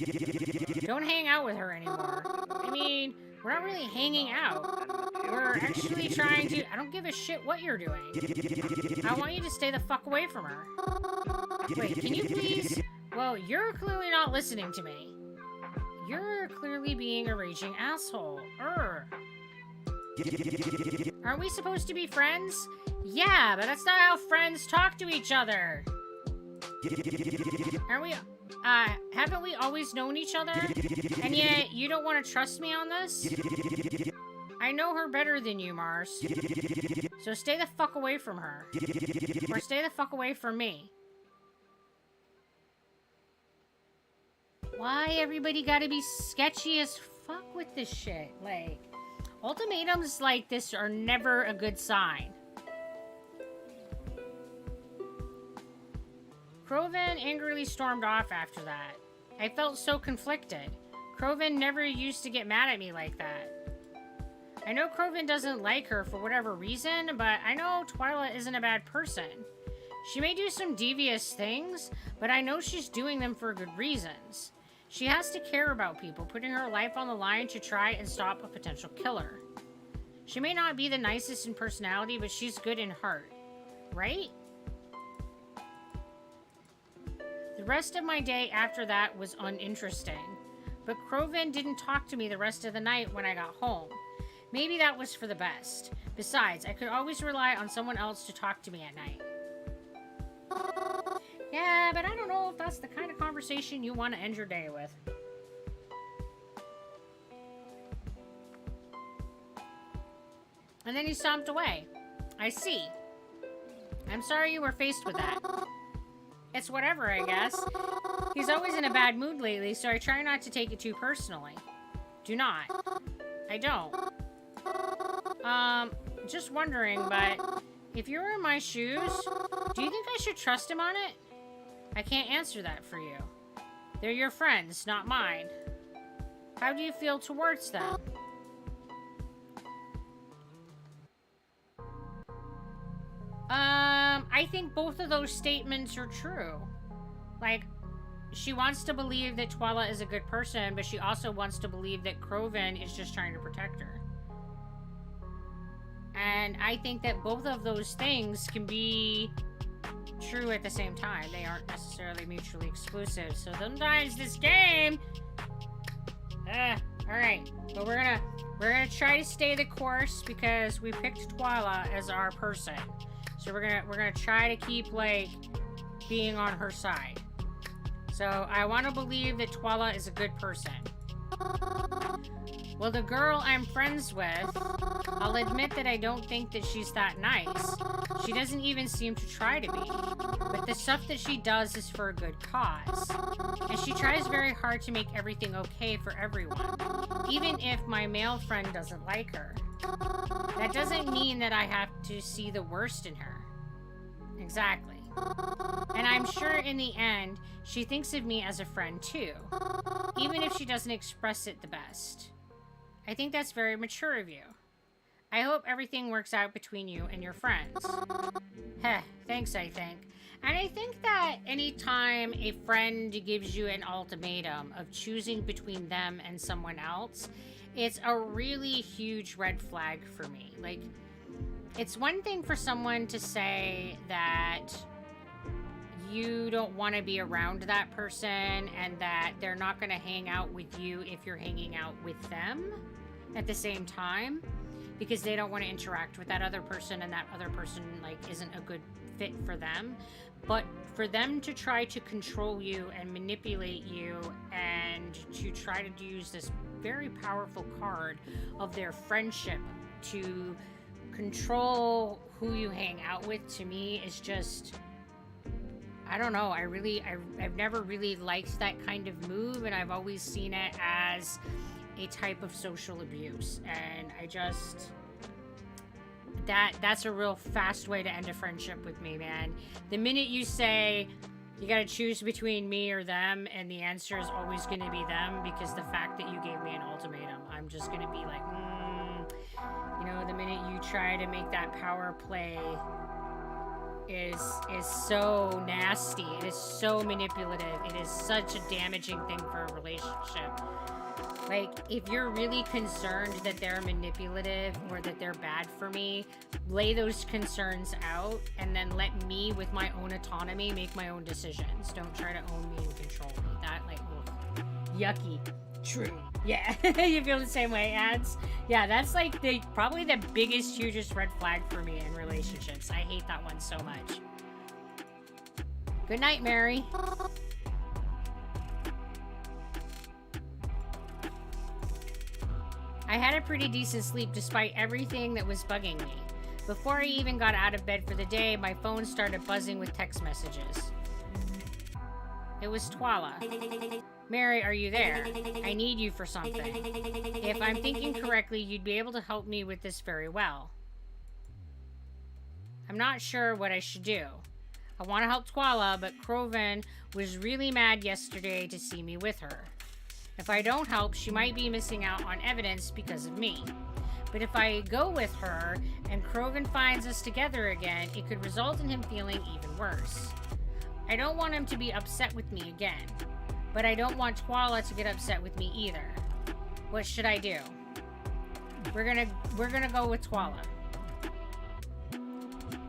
Don't hang out with her anymore. I mean, we're not really hanging out. We're actually trying to... I don't give a shit what you're doing. I want you to stay the fuck away from her. Wait, can you please... Well, you're clearly not listening to me. You're clearly being a raging asshole. Aren't we supposed to be friends? Yeah, but that's not how friends talk to each other. Aren't we... haven't we always known each other? And yet, you don't want to trust me on this? I know her better than you, Mars. So stay the fuck away from her. Or stay the fuck away from me. Why everybody gotta be sketchy as fuck with this shit? Like, ultimatums like this are never a good sign. Crovan angrily stormed off after that. I felt so conflicted. Crovan never used to get mad at me like that. I know Crovan doesn't like her for whatever reason, but I know Twyla isn't a bad person. She may do some devious things, but I know she's doing them for good reasons. She has to care about people, putting her life on the line to try and stop a potential killer. She may not be the nicest in personality, but she's good in heart. Right? The rest of my day after that was uninteresting. But Crovan didn't talk to me the rest of the night when I got home. Maybe that was for the best. Besides, I could always rely on someone else to talk to me at night. Yeah, but I don't know if that's the kind of conversation you want to end your day with. And then he stomped away. I see. I'm sorry you were faced with that. It's whatever, I guess. He's always in a bad mood lately, so I try not to take it too personally. Do not. I don't. Just wondering, but if you were in my shoes, do you think I should trust him on it? I can't answer that for you. They're your friends, not mine. How do you feel towards them? I think both of those statements are true. Like, she wants to believe that Twyla is a good person, but she also wants to believe that Crovan is just trying to protect her. And I think that both of those things can be true at the same time. They aren't necessarily mutually exclusive. So sometimes this game... Alright. But we're gonna try to stay the course because we picked Twyla as our person. So we're gonna try to keep, like, being on her side. So I want to believe that Twyla is a good person. Well, the girl I'm friends with, I'll admit that I don't think that she's that nice. She doesn't even seem to try to be. But the stuff that she does is for a good cause. And she tries very hard to make everything okay for everyone, even if my male friend doesn't like her. That doesn't mean that I have to see the worst in her. Exactly. And I'm sure in the end, she thinks of me as a friend too, even if she doesn't express it the best. I think that's very mature of you. I hope everything works out between you and your friends. Heh, thanks, I think. And I think that anytime a friend gives you an ultimatum of choosing between them and someone else, it's a really huge red flag for me. Like, it's one thing for someone to say that you don't want to be around that person and that they're not going to hang out with you if you're hanging out with them at the same time because they don't want to interact with that other person and that other person like isn't a good fit for them. But for them to try to control you and manipulate you and to try to use this very powerful card of their friendship to control who you hang out with, to me is just, I don't know. I've never really liked that kind of move, and I've always seen it as a type of social abuse. And I just, that's a real fast way to end a friendship with me, man. The minute you say you gotta choose between me or them, and the answer is always gonna be them because the fact that you gave me an ultimatum, I'm just gonna be like, you know, the minute you try to make that power play is so nasty. It is so manipulative. It is such a damaging thing for a relationship. Like, if you're really concerned that they're manipulative or that they're bad for me, lay those concerns out and then let me, with my own autonomy, make my own decisions. Don't try to own me and control me. That, like, ugh, yucky. True. Yeah. You feel the same way, Ads? Yeah, that's like probably the biggest, hugest red flag for me in relationships. I hate that one so much. Good night, Mary. I had a pretty decent sleep despite everything that was bugging me. Before I even got out of bed for the day, my phone started buzzing with text messages. It was Twala. Mary, are you there? I need you for something. If I'm thinking correctly, you'd be able to help me with this very well. I'm not sure what I should do. I want to help Twala, but Kroven was really mad yesterday to see me with her. If I don't help, she might be missing out on evidence because of me. But if I go with her and Kroven finds us together again, it could result in him feeling even worse. I don't want him to be upset with me again, but I don't want Twala to get upset with me either. What should I do? We're gonna go with Twala.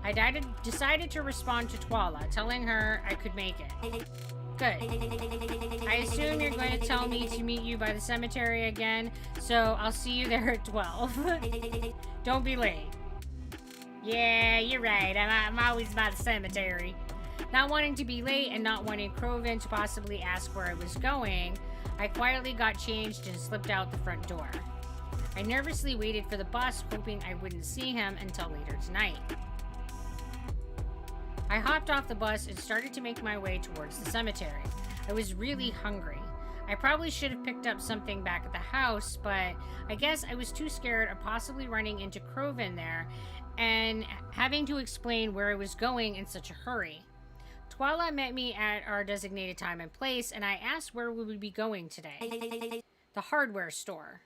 I decided to respond to Twala, telling her I could make it. Good. I assume you're going to tell me to meet you by the cemetery again, so I'll see you there at 12. Don't be late. Yeah, you're right. I'm always by the cemetery. Not wanting to be late and not wanting Kroven to possibly ask where I was going, I quietly got changed and slipped out the front door. I nervously waited for the bus, hoping I wouldn't see him until later tonight. I hopped off the bus and started to make my way towards the cemetery. I was really hungry. I probably should have picked up something back at the house, but I guess I was too scared of possibly running into Kroven there and having to explain where I was going in such a hurry. Twala met me at our designated time and place, and I asked where we would be going today. The hardware store.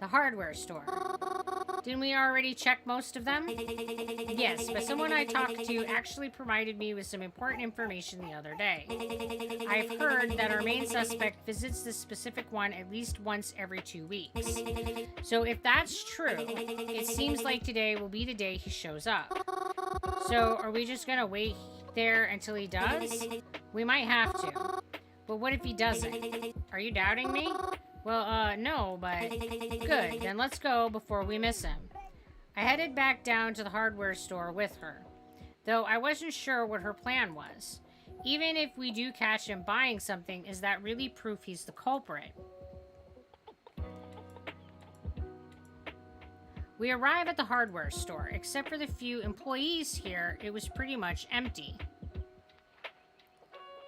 The hardware store. Didn't we already check most of them? Yes, but someone I talked to actually provided me with some important information the other day. I've heard that our main suspect visits this specific one at least once every 2 weeks. So if that's true, it seems like today will be the day he shows up. So are we just gonna wait there until he does? We might have to. But what if he doesn't? Are you doubting me? Well, no, but good. Then let's go before we miss him. I headed back down to the hardware store with her, though I wasn't sure what her plan was. Even if we do catch him buying something, is that really proof he's the culprit? We arrive at the hardware store. Except for the few employees here, it was pretty much empty.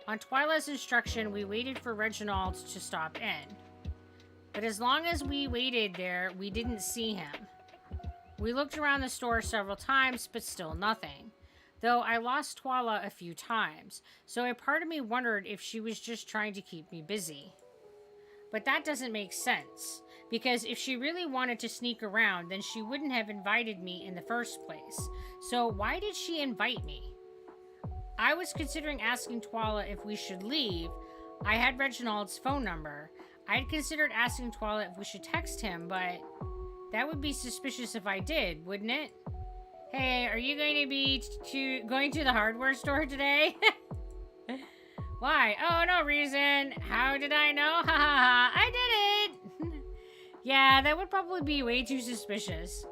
On Twyla's instruction, we waited for Reginald to stop in. But as long as we waited there, we didn't see him. We looked around the store several times, but still nothing. Though I lost Twyla a few times, so a part of me wondered if she was just trying to keep me busy. But that doesn't make sense, because if she really wanted to sneak around, then she wouldn't have invited me in the first place. So why did she invite me? I was considering asking Twyla if we should leave. I had Reginald's phone number. I'd considered asking Twyla if we should text him, but that would be suspicious if I did, wouldn't it? Hey, are you going to be going to the hardware store today? Why? Oh, no reason. How did I know? Ha ha ha. I did it! Yeah, that would probably be way too suspicious.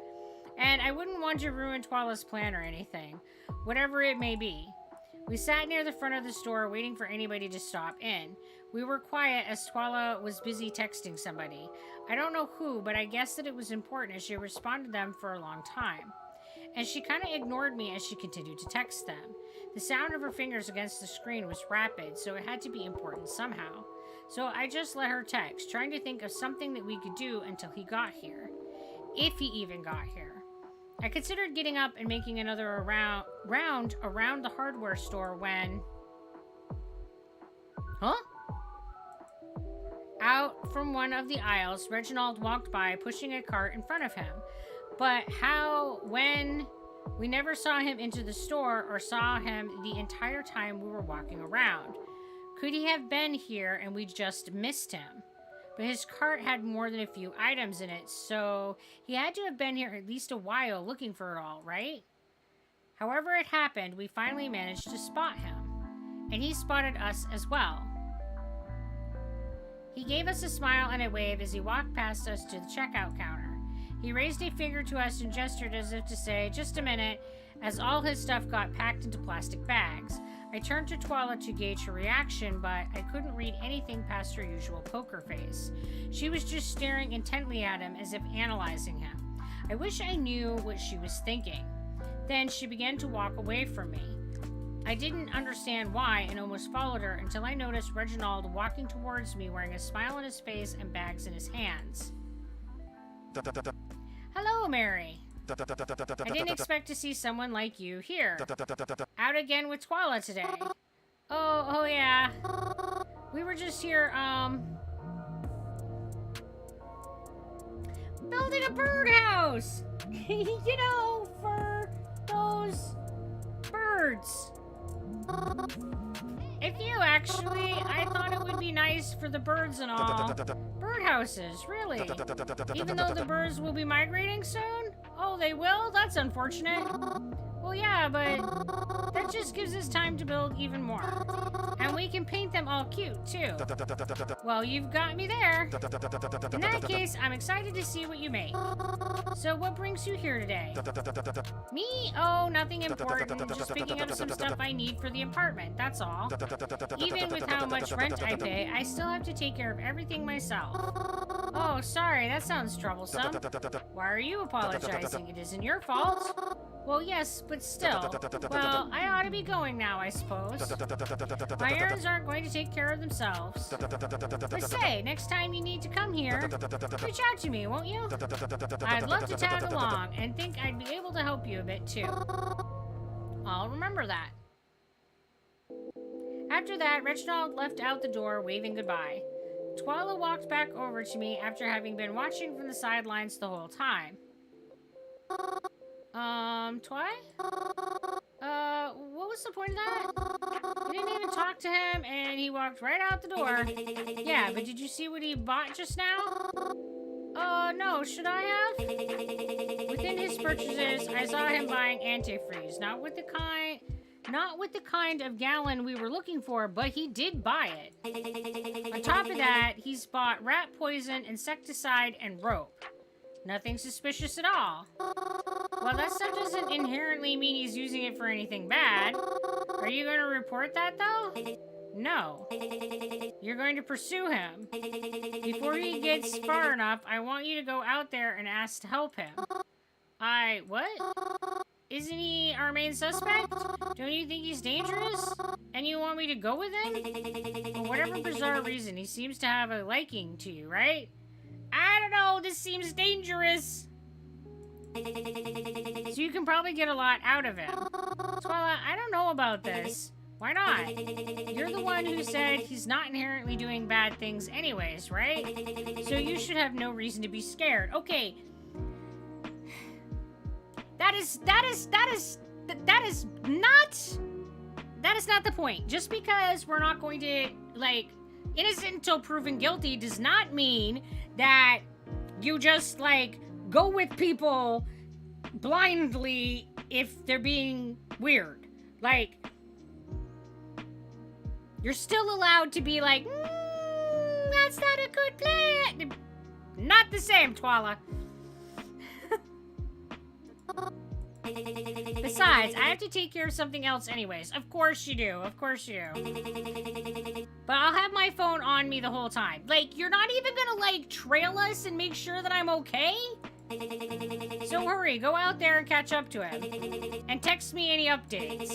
And I wouldn't want to ruin Twyla's plan or anything, whatever it may be. We sat near the front of the store waiting for anybody to stop in. We were quiet as Twyla was busy texting somebody. I don't know who, but I guessed that it was important as she responded to them for a long time. And she kind of ignored me as she continued to text them. The sound of her fingers against the screen was rapid, so it had to be important somehow. So I just let her text, trying to think of something that we could do until he got here. If he even got here. I considered getting up and making another round around the hardware store when... Huh? Out from one of the aisles, Reginald walked by, pushing a cart in front of him. But when... We never saw him into the store or saw him the entire time we were walking around. Could he have been here and we just missed him? But his cart had more than a few items in it, so he had to have been here at least a while looking for it all, right? However it happened, we finally managed to spot him. And he spotted us as well. He gave us a smile and a wave as he walked past us to the checkout counter. He raised a finger to us and gestured as if to say, just a minute, as all his stuff got packed into plastic bags. I turned to Twyla to gauge her reaction, but I couldn't read anything past her usual poker face. She was just staring intently at him as if analyzing him. I wish I knew what she was thinking. Then she began to walk away from me. I didn't understand why and almost followed her until I noticed Reginald walking towards me wearing a smile on his face and bags in his hands. Hello, Mary. I didn't expect to see someone like you here. Out again with Twyla today. Oh yeah. We were just here, building a birdhouse. You know, for those birds. If you actually, I thought it would be nice for the birds and all. Birdhouses, really? Even though the birds will be migrating soon? Oh, they will? That's unfortunate. Well, yeah, but that just gives us time to build even more. And we can paint them all cute, too. Well, you've got me there. In that case, I'm excited to see what you make. So what brings you here today? Me? Oh, nothing important. Just picking up some stuff I need for the apartment, that's all. Even with how much rent I pay, I still have to take care of everything myself. Oh, sorry, that sounds troublesome. Why are you apologizing? It isn't your fault. Well, yes, but still. Well, I ought to be going now, I suppose. My errands aren't going to take care of themselves. But say, next time you need to come here, reach out to me, won't you? I'd love to tag along, and think I'd be able to help you a bit, too. I'll remember that. After that, Reginald left out the door, waving goodbye. Twyla walked back over to me after having been watching from the sidelines the whole time. Twy? What was the point of that? We didn't even talk to him, and he walked right out the door. Yeah, but did you see what he bought just now? No, should I have? Within his purchases, I saw him buying antifreeze, not with the kind of gallon we were looking for, but he did buy it. On top of that, he's bought rat poison, insecticide, and rope. Nothing suspicious at all. Well, that stuff doesn't inherently mean he's using it for anything bad. Are you going to report that, though? No. You're going to pursue him. Before he gets far enough, I want you to go out there and ask to help him. What? Isn't he our main suspect? Don't you think he's dangerous? And you want me to go with him? For whatever bizarre reason, he seems to have a liking to you, right? I don't know, this seems dangerous. So you can probably get a lot out of him. Twala, I don't know about this. Why not? You're the one who said he's not inherently doing bad things anyways, right? So you should have no reason to be scared. Okay. That is not the point. Just because we're not going to, like, innocent until proven guilty does not mean that you just, like, go with people blindly if they're being weird. Like, you're still allowed to be like, that's not a good plan. Not the same, Twala. Besides, I have to take care of something else anyways. Of course you do. Of course you do. But I'll have my phone on me the whole time. Like, you're not even gonna, like, trail us and make sure that I'm okay? So hurry, go out there and catch up to him. And text me any updates.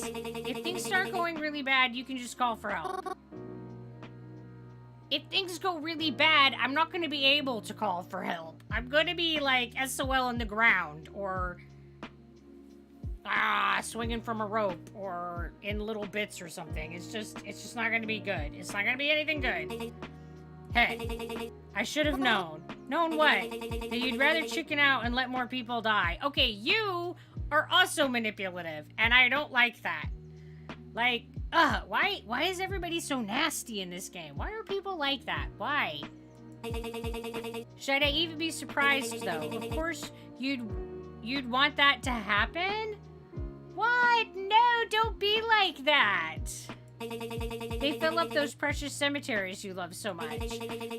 If things start going really bad, you can just call for help. If things go really bad, I'm not gonna be able to call for help. I'm gonna be, like, SOL in the ground, or... swinging from a rope, or in little bits or something. It's just not gonna be good. It's not gonna be anything good. Hey, I should have known. Known what? That you'd rather chicken out and let more people die. Okay, you are also manipulative, and I don't like that. Like, why is everybody so nasty in this game? Why are people like that? Why? Should I even be surprised, though? Of course, you'd want that to happen? What? No, don't be like that. They fill up those precious cemeteries you love so much.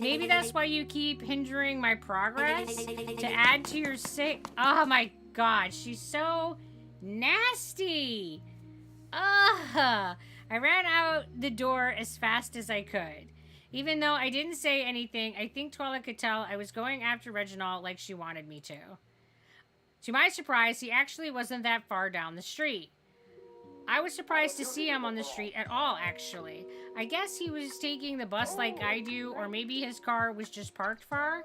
Maybe that's why you keep hindering my progress? To add to your sick... Oh my god, she's so nasty. I ran out the door as fast as I could. Even though I didn't say anything, I think Twala could tell I was going after Reginald like she wanted me to. To my surprise, he actually wasn't that far down the street. I was surprised to see him on the street at all, actually. I guess he was taking the bus like I do, or maybe his car was just parked far.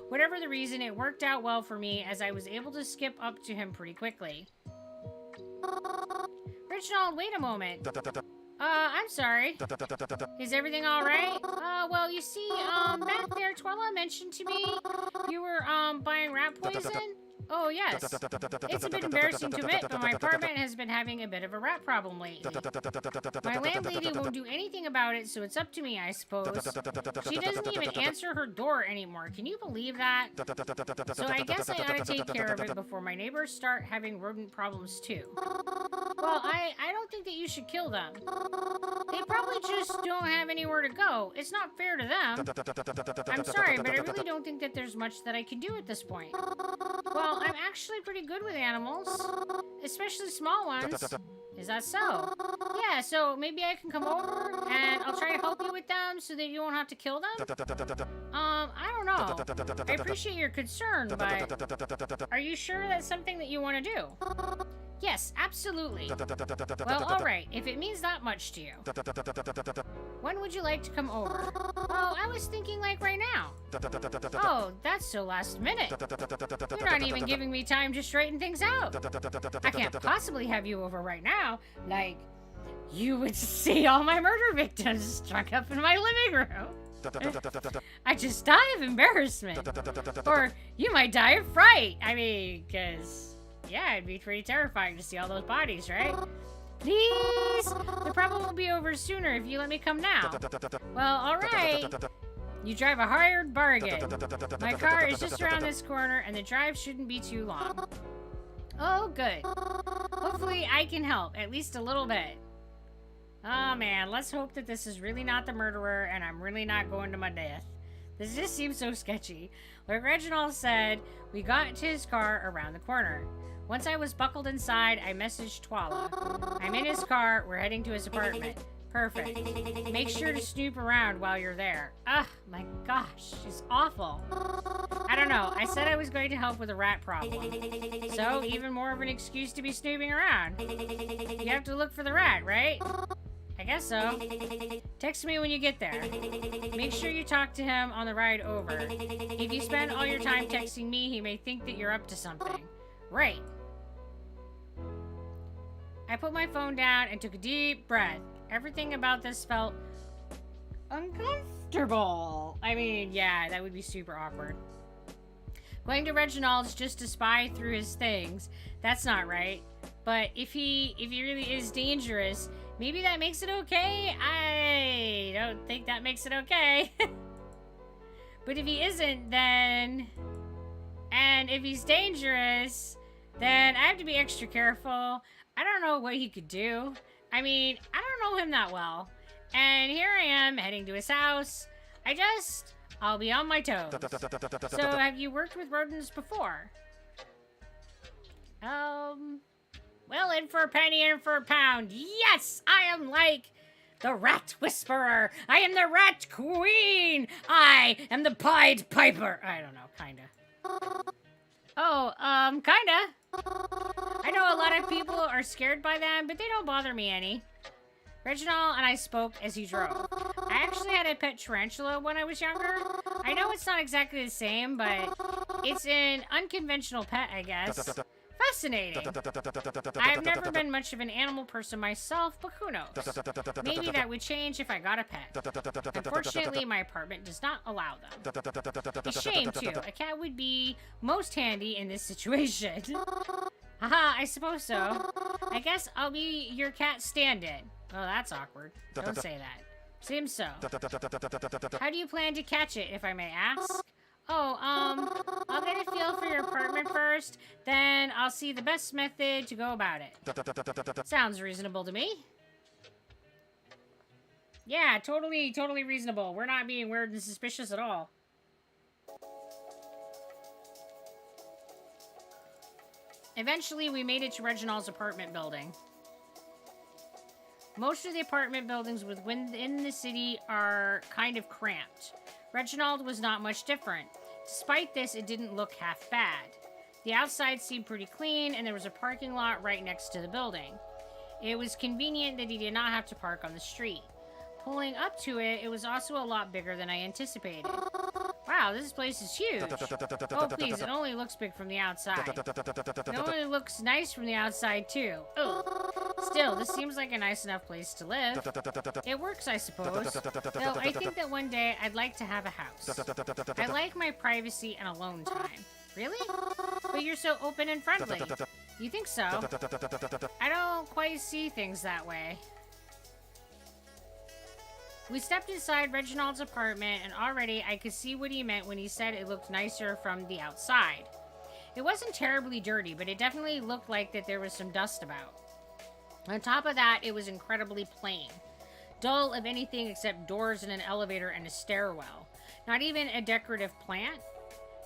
Whatever the reason, it worked out well for me as I was able to skip up to him pretty quickly. Reginald, wait a moment. I'm sorry. Is everything alright? Well, you see, back there, Twala mentioned to me you were, buying rat poison? Oh, yes. It's a bit embarrassing to admit, but my apartment has been having a bit of a rat problem lately. My landlady won't do anything about it, so it's up to me, I suppose. She doesn't even answer her door anymore. Can you believe that? So I guess I ought to take care of it before my neighbors start having rodent problems, too. Well, I don't think that you should kill them. They probably just don't have anywhere to go. It's not fair to them. I'm sorry, but I really don't think that there's much that I can do at this point. Well, I'm actually pretty good with animals, especially small ones. Is that so? Yeah, so maybe I can come over and I'll try to help you with them so that you won't have to kill them? I don't know. I appreciate your concern, but are you sure that's something that you want to do? Yes, absolutely. Well, alright, if it means that much to you. When would you like to come over? Oh, I was thinking like right now. Oh, that's so last minute. You're not even giving me time to straighten things out. I can't possibly have you over right now. Like, you would see all my murder victims strung up in my living room. I just die of embarrassment. Or you might die of fright. I mean, because... yeah, it'd be pretty terrifying to see all those bodies, right? Please! The problem will be over sooner if you let me come now. Well, alright. You drive a hard bargain. My car is just around this corner, and the drive shouldn't be too long. Oh, good. Hopefully I can help, at least a little bit. Oh, man, let's hope that this is really not the murderer, and I'm really not going to my death. This just seems so sketchy. Like Reginald said, we got to his car around the corner. Once I was buckled inside, I messaged Twala. I'm in his car, we're heading to his apartment. Perfect. Make sure to snoop around while you're there. Ugh, my gosh, she's awful. I don't know, no. I said I was going to help with a rat problem. So, even more of an excuse to be snooping around. You have to look for the rat, right? I guess so. Text me when you get there. Make sure you talk to him on the ride over. If you spend all your time texting me, he may think that you're up to something. Right. I put my phone down and took a deep breath. Everything about this felt uncomfortable. I mean, yeah, that would be super awkward. Going to Reginald's just to spy through his things, that's not right. But if he really is dangerous, maybe that makes it okay? I don't think that makes it okay. But if he isn't, then... And if he's dangerous, then I have to be extra careful. I don't know what he could do. I mean, I don't know him that well. And here I am, heading to his house. I'll be on my toes. So, have you worked with rodents before? Well, in for a penny, in for a pound. Yes, I am like the Rat Whisperer. I am the Rat Queen. I am the Pied Piper. I don't know, kinda. Oh, kinda. I know a lot of people are scared by them, but they don't bother me any. Reginald and I spoke as he drove. I actually had a pet tarantula when I was younger. I know it's not exactly the same, but it's an unconventional pet, I guess. Fascinating. I've never been much of an animal person myself, but who knows? Maybe that would change if I got a pet. Unfortunately, my apartment does not allow them. A shame, too. A cat would be most handy in this situation. Haha, I suppose so. I guess I'll be your cat stand-in. Oh, that's awkward. Don't say that. Seems so. How do you plan to catch it, if I may ask? Oh, I'll get a feel for your apartment first, then I'll see the best method to go about it. Sounds reasonable to me. Yeah, totally reasonable. We're not being weird and suspicious at all. Eventually, we made it to Reginald's apartment building. Most of the apartment buildings within the city are kind of cramped. Reginald was not much different. Despite this, it didn't look half bad. The outside seemed pretty clean, and there was a parking lot right next to the building. It was convenient that he did not have to park on the street. Pulling up to it, it was also a lot bigger than I anticipated. Wow, this place is huge. Oh, please, it only looks big from the outside. It only looks nice from the outside, too. Ugh. Still, this seems like a nice enough place to live. It works, I suppose. Though I think that one day I'd like to have a house. I like my privacy and alone time. Really? But you're so open and friendly. You think so? I don't quite see things that way. We stepped inside Reginald's apartment, and already I could see what he meant when he said it looked nicer from the outside. It wasn't terribly dirty, but it definitely looked like that there was some dust about. On top of that, it was incredibly plain. Dull of anything except doors and an elevator and a stairwell. Not even a decorative plant.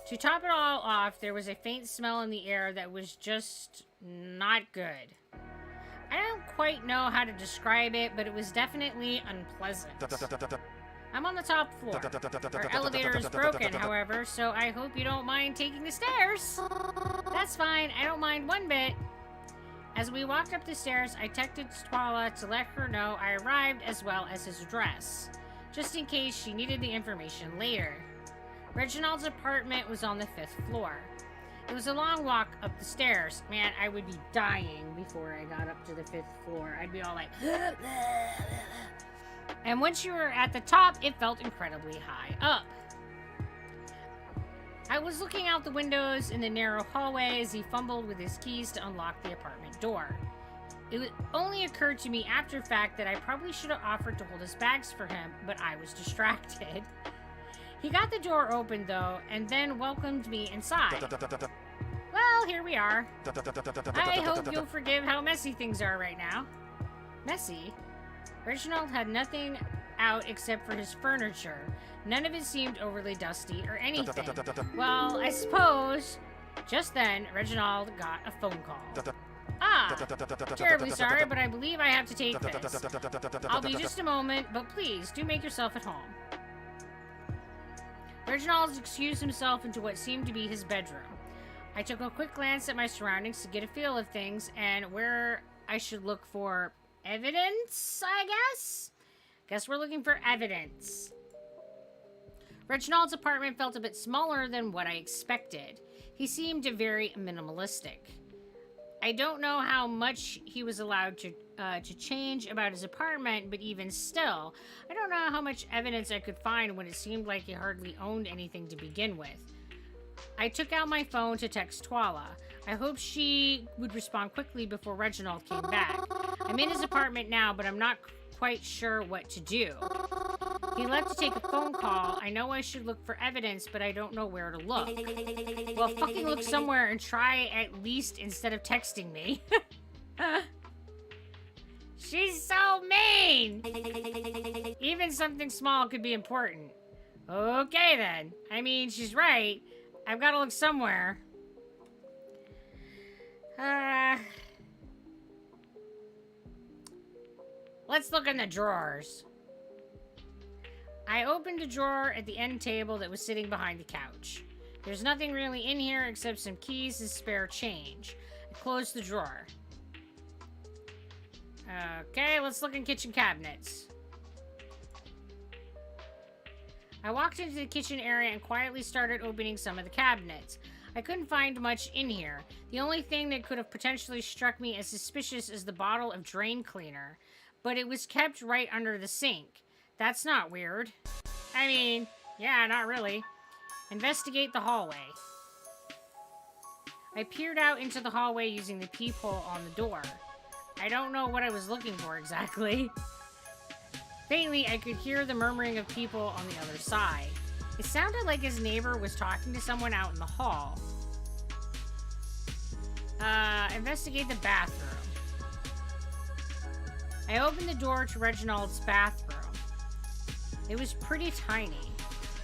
To top it all off, there was a faint smell in the air that was just not good. I don't quite know how to describe it, but it was definitely unpleasant. I'm on the top floor. Our elevator is broken, however, so I hope you don't mind taking the stairs. That's fine, I don't mind one bit. As we walked up the stairs, I texted Twala to let her know I arrived as well as his address, just in case she needed the information later. Reginald's apartment was on the 5th floor. It was a long walk up the stairs. Man, I would be dying before I got up to the 5th floor. I'd be all like... And once you were at the top, it felt incredibly high up. I was looking out the windows in the narrow hallway as he fumbled with his keys to unlock the apartment door. It only occurred to me after the fact that I probably should have offered to hold his bags for him, but I was distracted. He got the door open, though, and then welcomed me inside. Well, here we are. I hope you'll forgive how messy things are right now. Messy? Reginald had nothing out except for his furniture. None of it seemed overly dusty or anything. Well, I suppose... Just then, Reginald got a phone call. Ah! Terribly sorry, but I believe I have to take this. I'll be just a moment, but please, do make yourself at home. Reginald excused himself into what seemed to be his bedroom. I took a quick glance at my surroundings to get a feel of things and where I should look for evidence, I guess? Guess we're looking for evidence. Reginald's apartment felt a bit smaller than what I expected. He seemed very minimalistic. I don't know how much he was allowed to change about his apartment, but even still, I don't know how much evidence I could find when it seemed like he hardly owned anything to begin with. I took out my phone to text Twala. I hoped she would respond quickly before Reginald came back. I'm in his apartment now, but I'm not quite sure what to do. He left to take a phone call. I know I should look for evidence, but I don't know where to look. Well, fucking look somewhere and try at least instead of texting me. She's so mean! Even something small could be important. Okay then. I mean, she's right. I've got to look somewhere. Let's look in the drawers. I opened a drawer at the end table that was sitting behind the couch. There's nothing really in here except some keys and spare change. I closed the drawer. Okay, let's look in kitchen cabinets. I walked into the kitchen area and quietly started opening some of the cabinets. I couldn't find much in here. The only thing that could have potentially struck me as suspicious is the bottle of drain cleaner, but it was kept right under the sink. That's not weird. I mean, yeah, not really. Investigate the hallway. I peered out into the hallway using the peephole on the door. I don't know what I was looking for exactly. Faintly, I could hear the murmuring of people on the other side. It sounded like his neighbor was talking to someone out in the hall. Investigate the bathroom. I opened the door to Reginald's bathroom. It was pretty tiny,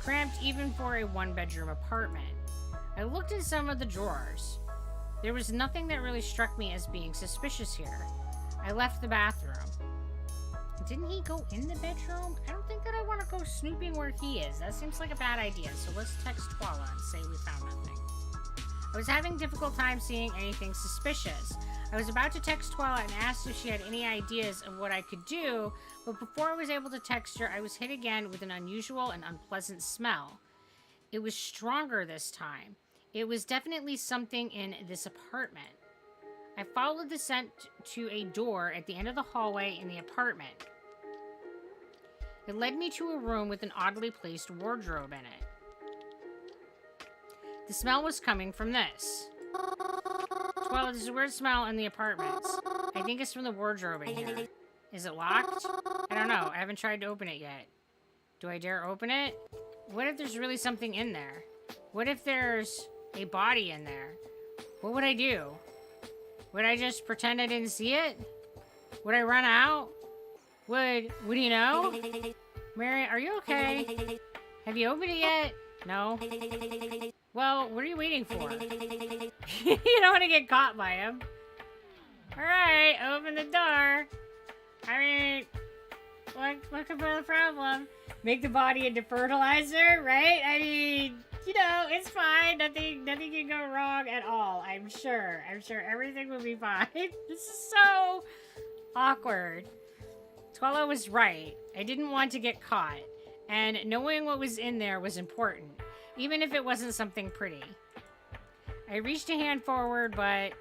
cramped even for a one-bedroom apartment. I looked in some of the drawers. There was nothing that really struck me as being suspicious here. I left the bathroom. Didn't he go in the bedroom? I don't think that I want to go snooping where he is. That seems like a bad idea, so let's text Twala and say we found nothing. I was having a difficult time seeing anything suspicious. I was about to text Twala and asked if she had any ideas of what I could do, but before I was able to text her, I was hit again with an unusual and unpleasant smell. It was stronger this time. It was definitely something in this apartment. I followed the scent to a door at the end of the hallway in the apartment. It led me to a room with an oddly placed wardrobe in it. The smell was coming from this. Well, there's a weird smell in the apartments. I think it's from the wardrobe in here. Is it locked? I don't know. I haven't tried to open it yet. Do I dare open it? What if there's really something in there? What if there's a body in there? What would I do? Would I just pretend I didn't see it? Would I run out? Would he know? Mary, are you okay? Have you opened it yet? No? Well, what are you waiting for? You don't want to get caught by him. Alright, open the door. I mean, what could be the problem? Make the body into fertilizer, right? I mean, you know, it's fine. Nothing can go wrong at all. I'm sure everything will be fine. This is so awkward. Twala was right. I didn't want to get caught. And knowing what was in there was important, even if it wasn't something pretty. I reached a hand forward, but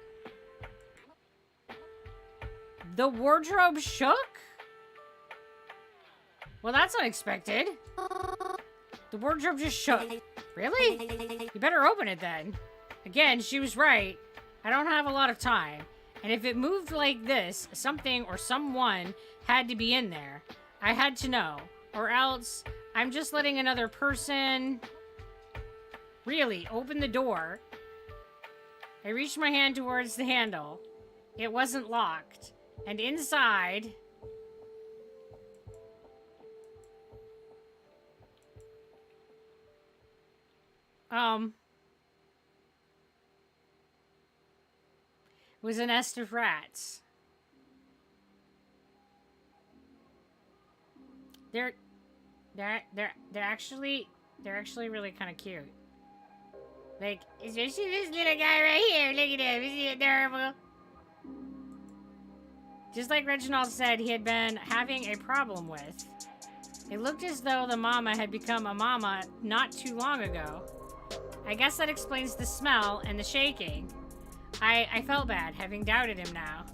the wardrobe shook? Well, that's unexpected. The wardrobe just shook. Really? You better open it then. Again, she was right. I don't have a lot of time. And if it moved like this, something or someone had to be in there. I had to know. Or else, I'm just letting another person... Really, open the door. I reached my hand towards the handle. It wasn't locked. And inside... It was a nest of rats. They're actually They're actually really kind of cute. Like, especially this little guy right here. Look at him. Isn't he adorable? Just like Reginald said he had been having a problem with. It looked as though the mama had become a mama not too long ago. I guess that explains the smell and the shaking. I felt bad having doubted him now.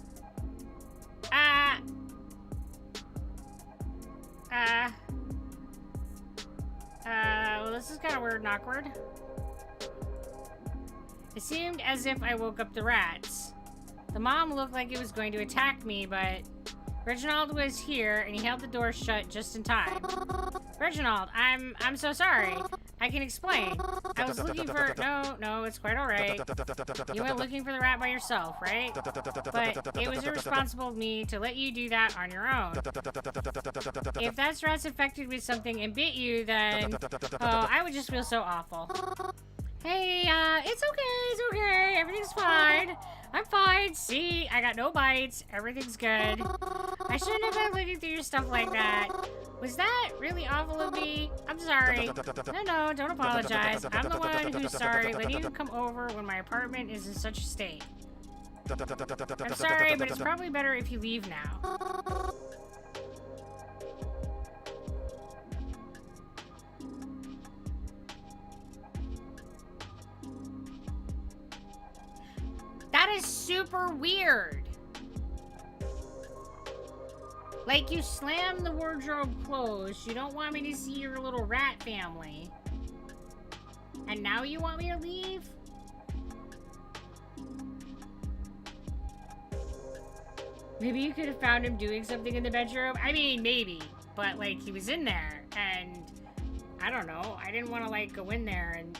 Well, this is kind of weird and awkward. It seemed as if I woke up the rats. The mom looked like it was going to attack me, but Reginald was here and he held the door shut just in time. Reginald, I'm so sorry. I can explain. I was looking for... No, it's quite alright. You went looking for the rat by yourself, right? But it was irresponsible of me to let you do that on your own. If that rat's infected with something and bit you, then... Oh, I would just feel so awful. Hey, it's okay, everything's fine. I'm fine, see, I got no bites, everything's good. I shouldn't have been looking through your stuff like that. Was that really awful of me? I'm sorry. No, don't apologize. I'm the one who's sorry letting you come over when my apartment is in such a state. I'm sorry, but it's probably better if you leave now. That is super weird. Like, you slam the wardrobe closed. You don't want me to see your little rat family. And now you want me to leave? Maybe you could have found him doing something in the bedroom. I mean, maybe. But, like, he was in there. And, I don't know. I didn't want to, like, go in there and...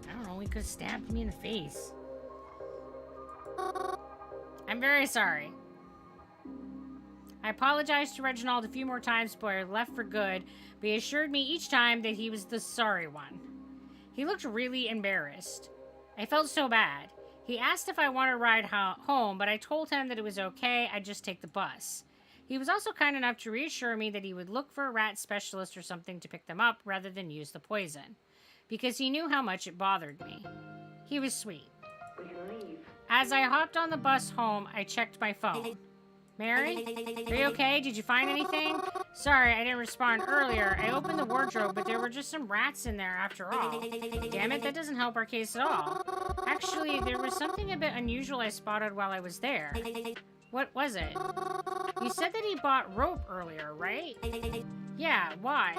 I don't know. He could have stabbed me in the face. I'm very sorry. I apologized to Reginald a few more times before I left for good, but he assured me each time that he was the sorry one. He looked really embarrassed. I felt so bad. He asked if I wanted to ride home, but I told him that it was okay, I'd just take the bus. He was also kind enough to reassure me that he would look for a rat specialist or something to pick them up rather than use the poison, because he knew how much it bothered me. He was sweet. We can leave. As I hopped on the bus home, I checked my phone. Mary? Are you okay? Did you find anything? Sorry, I didn't respond earlier. I opened the wardrobe, but there were just some rats in there after all. Damn it, that doesn't help our case at all. Actually, there was something a bit unusual I spotted while I was there. What was it? You said that he bought rope earlier, right? Yeah, why?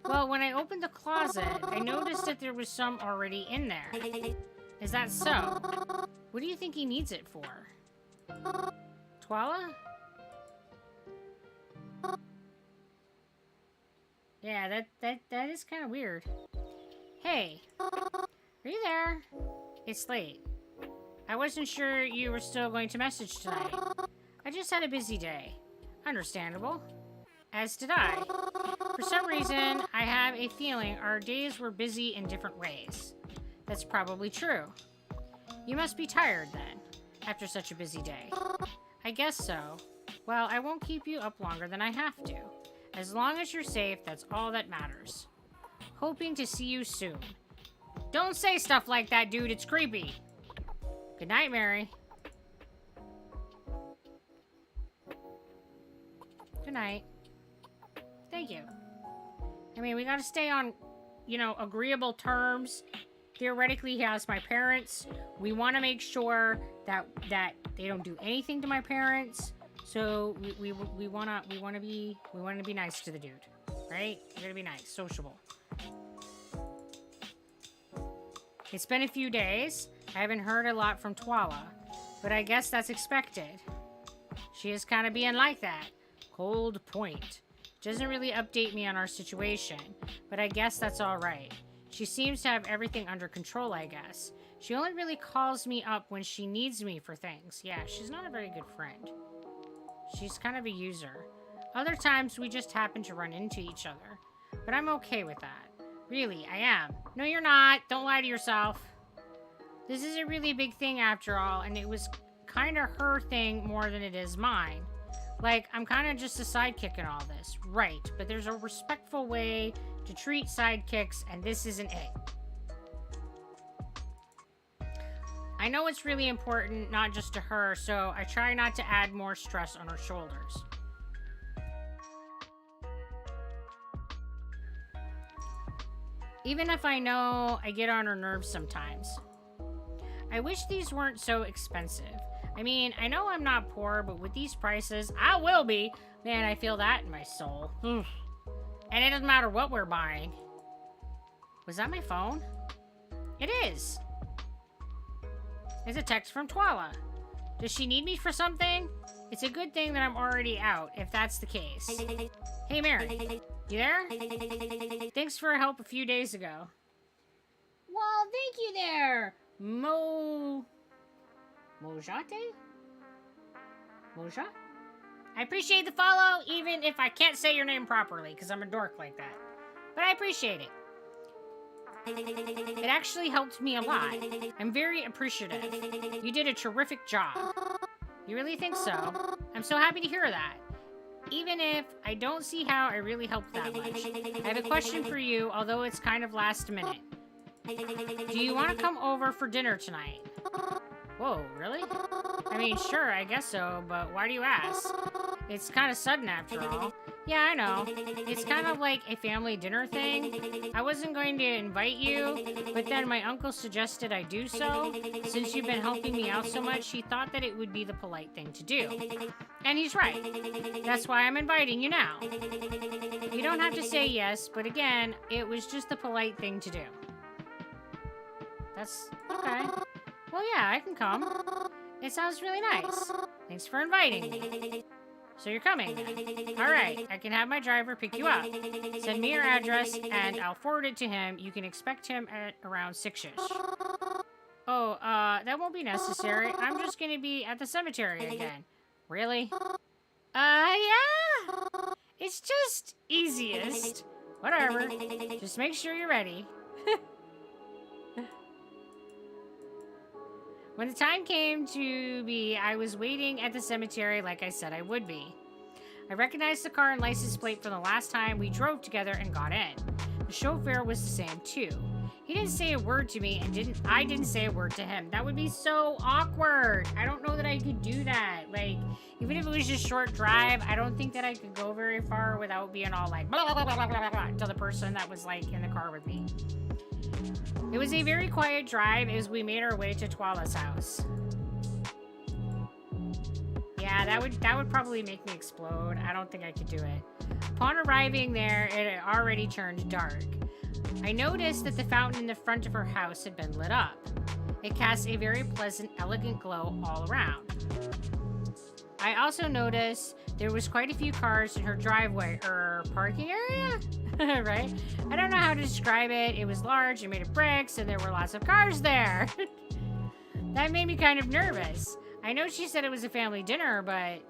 Well, when I opened the closet, I noticed that there was some already in there. Is that so? What do you think he needs it for? Twala? Yeah, that is kind of weird. Hey, are you there? It's late. I wasn't sure you were still going to message tonight. I just had a busy day. Understandable. As did I. For some reason, I have a feeling our days were busy in different ways. That's probably true. You must be tired then, after such a busy day. I guess so. Well, I won't keep you up longer than I have to. As long as you're safe, that's all that matters. Hoping to see you soon. Don't say stuff like that, dude. It's creepy. Good night, Mary. Good night. Thank you. I mean, we gotta stay on, you know, agreeable terms. Theoretically, he has my parents. We want to make sure that they don't do anything to my parents. So we want to be nice to the dude, right? We're gonna be nice, sociable. It's been a few days. I haven't heard a lot from Twala, but I guess that's expected. She is kind of being like that. Cold point. Doesn't really update me on our situation, but I guess that's all right. She seems to have everything under control, I guess. She only really calls me up when she needs me for things. Yeah, she's not a very good friend. She's kind of a user. Other times, we just happen to run into each other. But I'm okay with that. Really, I am. No, you're not. Don't lie to yourself. This is a really big thing after all, and it was kind of her thing more than it is mine. Like, I'm kind of just a sidekick in all this. Right, but there's a respectful way to treat sidekicks, and this isn't it. I know it's really important, not just to her, so I try not to add more stress on her shoulders. Even if I know I get on her nerves sometimes. I wish these weren't so expensive. I mean, I know I'm not poor, but with these prices, I will be. Man, I feel that in my soul. And it doesn't matter what we're buying. Was that my phone? It is. It's a text from Twala. Does she need me for something? It's a good thing that I'm already out, if that's the case. Hey, Mary. You there? Thanks for help a few days ago. Well, thank you there, Mojate? Moja? I appreciate the follow, even if I can't say your name properly, because I'm a dork like that. But I appreciate it. It actually helped me a lot. I'm very appreciative. You did a terrific job. You really think so? I'm so happy to hear that. Even if I don't see how I really helped that much. I have a question for you, although it's kind of last minute. Do you want to come over for dinner tonight? Whoa, really? I mean, sure, I guess so, but why do you ask? It's kind of sudden after all. Yeah, I know. It's kind of like a family dinner thing. I wasn't going to invite you, but then my uncle suggested I do so. Since you've been helping me out so much, he thought that it would be the polite thing to do. And he's right. That's why I'm inviting you now. You don't have to say yes, but again, it was just the polite thing to do. That's okay. Well, yeah, I can come. It sounds really nice. Thanks for inviting me. So you're coming then? Alright, I can have my driver pick you up. Send me your address, and I'll forward it to him. You can expect him at around 6-ish. Oh, that won't be necessary. I'm just gonna be at the cemetery again. Really? Yeah. It's just easiest. Whatever. Just make sure you're ready. When the time came to be, I was waiting at the cemetery like I said I would be. I recognized the car and license plate from the last time we drove together and got in. The chauffeur was the same too. He didn't say a word to me and I didn't say a word to him. That would be so awkward. I don't know that I could do that. Like, even if it was just short drive, I don't think that I could go very far without being all like blah, blah, blah, blah, blah, blah, to the person that was like in the car with me. It was a very quiet drive as we made our way to Twala's house. Yeah, that would probably make me explode. I don't think I could do it. Upon arriving there, it had already turned dark. I noticed that the fountain in the front of her house had been lit up. It cast a very pleasant, elegant glow all around. I also noticed there was quite a few cars in her driveway, or parking area? Right? I don't know how to describe it. It was large and made of bricks, and there were lots of cars there. That made me kind of nervous. I know she said it was a family dinner, but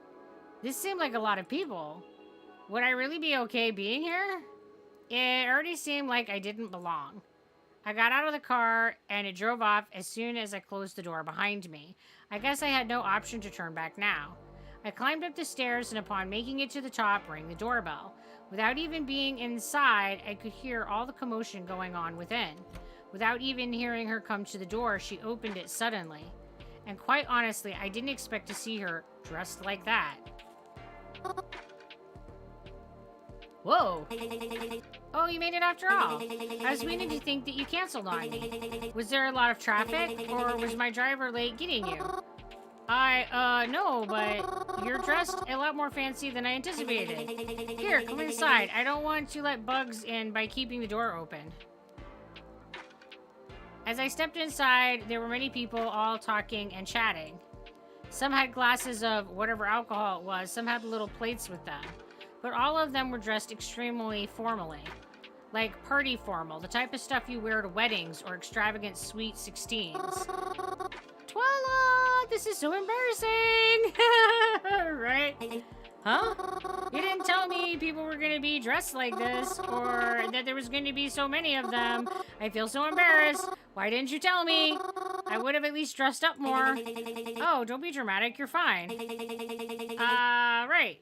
this seemed like a lot of people. Would I really be okay being here? It already seemed like I didn't belong. I got out of the car, and it drove off as soon as I closed the door behind me. I guess I had no option to turn back now. I climbed up the stairs, and upon making it to the top, rang the doorbell. Without even being inside, I could hear all the commotion going on within. Without even hearing her come to the door, she opened it suddenly. And quite honestly, I didn't expect to see her dressed like that. Whoa! Oh, you made it after all. I was beginning to think that you canceled on me. Was there a lot of traffic, or was my driver late getting you? No, but you're dressed a lot more fancy than I anticipated. Here, come inside. I don't want to let bugs in by keeping the door open. As I stepped inside, there were many people all talking and chatting. Some had glasses of whatever alcohol it was, some had little plates with them. But all of them were dressed extremely formally. Like party formal, the type of stuff you wear to weddings or extravagant sweet 16s. Twala! This is so embarrassing! Right? Huh? You didn't tell me people were gonna be dressed like this, or that there was going to be so many of them. I feel so embarrassed. Why didn't you tell me? I would have at least dressed up more. Oh, don't be dramatic. You're fine. Right.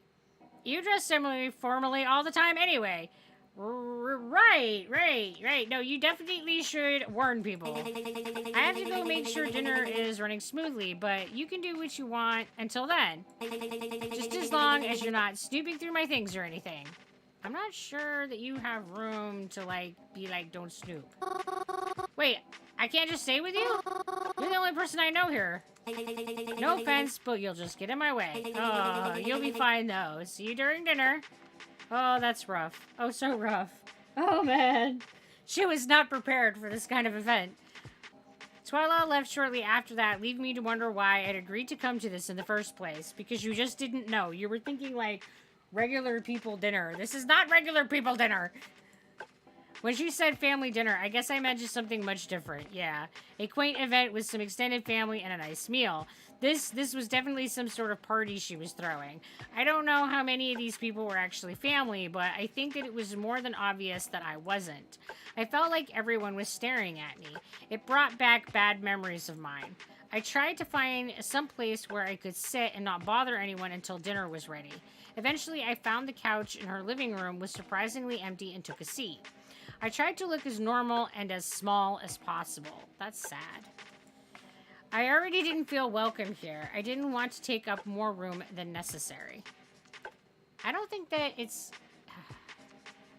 You dress similarly formally all the time anyway. Right. No, you definitely should warn people. I have to go make sure dinner is running smoothly, but you can do what you want until then. Just as long as you're not snooping through my things or anything. I'm not sure that you have room to, be like, don't snoop. Wait, I can't just stay with you? You're the only person I know here. No offense, but you'll just get in my way. Oh, you'll be fine, though. See you during dinner. Oh, that's rough. Oh, so rough. Oh, man. She was not prepared for this kind of event. Twyla left shortly after that, leaving me to wonder why I'd agreed to come to this in the first place. Because you just didn't know. You were thinking, regular people dinner. This is not regular people dinner. When she said family dinner, I guess I meant just something much different. Yeah. A quaint event with some extended family and a nice meal. This was definitely some sort of party she was throwing. I don't know how many of these people were actually family, but I think that it was more than obvious that I wasn't. I felt like everyone was staring at me. It brought back bad memories of mine. I tried to find some place where I could sit and not bother anyone until dinner was ready. Eventually, I found the couch in her living room was surprisingly empty and took a seat. I tried to look as normal and as small as possible. That's sad. I already didn't feel welcome here. I didn't want to take up more room than necessary. I don't think that it's...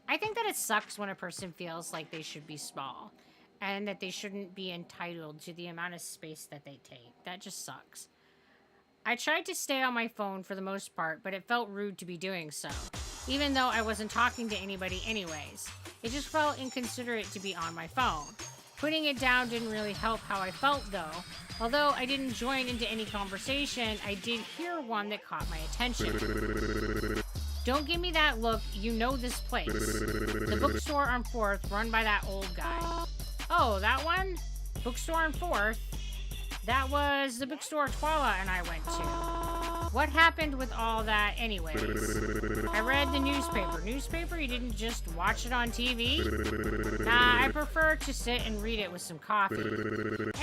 I think that it sucks when a person feels like they should be small and that they shouldn't be entitled to the amount of space that they take. That just sucks. I tried to stay on my phone for the most part, but it felt rude to be doing so, even though I wasn't talking to anybody anyways. It just felt inconsiderate to be on my phone. Putting it down didn't really help how I felt, though. Although I didn't join into any conversation, I did hear one that caught my attention. Don't give me that look, you know this place. The bookstore on 4th, run by that old guy. Oh, that one? Bookstore on 4th? That was the bookstore Twyla and I went to. What happened with all that anyways? I read the newspaper. Newspaper? You didn't just watch it on TV? Nah, I prefer to sit and read it with some coffee.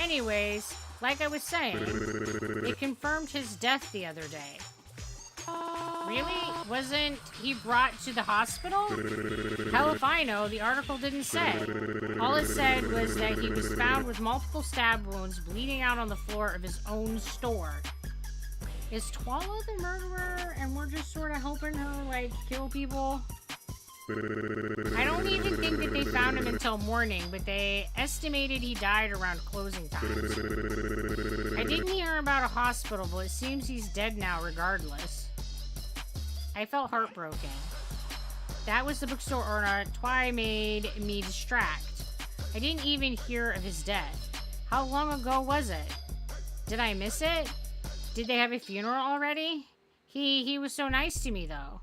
Anyways, like I was saying, it confirmed his death the other day. Really? Wasn't he brought to the hospital? Hell if I know, the article didn't say. All it said was that he was found with multiple stab wounds bleeding out on the floor of his own store. Is Twyla the murderer and we're just sort of helping her, kill people? I don't even think that they found him until morning, but they estimated he died around closing times. I didn't hear about a hospital, but it seems he's dead now regardless. I felt heartbroken. That was the bookstore owner. Twy made me distract. I didn't even hear of his death. How long ago was it? Did I miss it? Did they have a funeral already? He was so nice to me, though.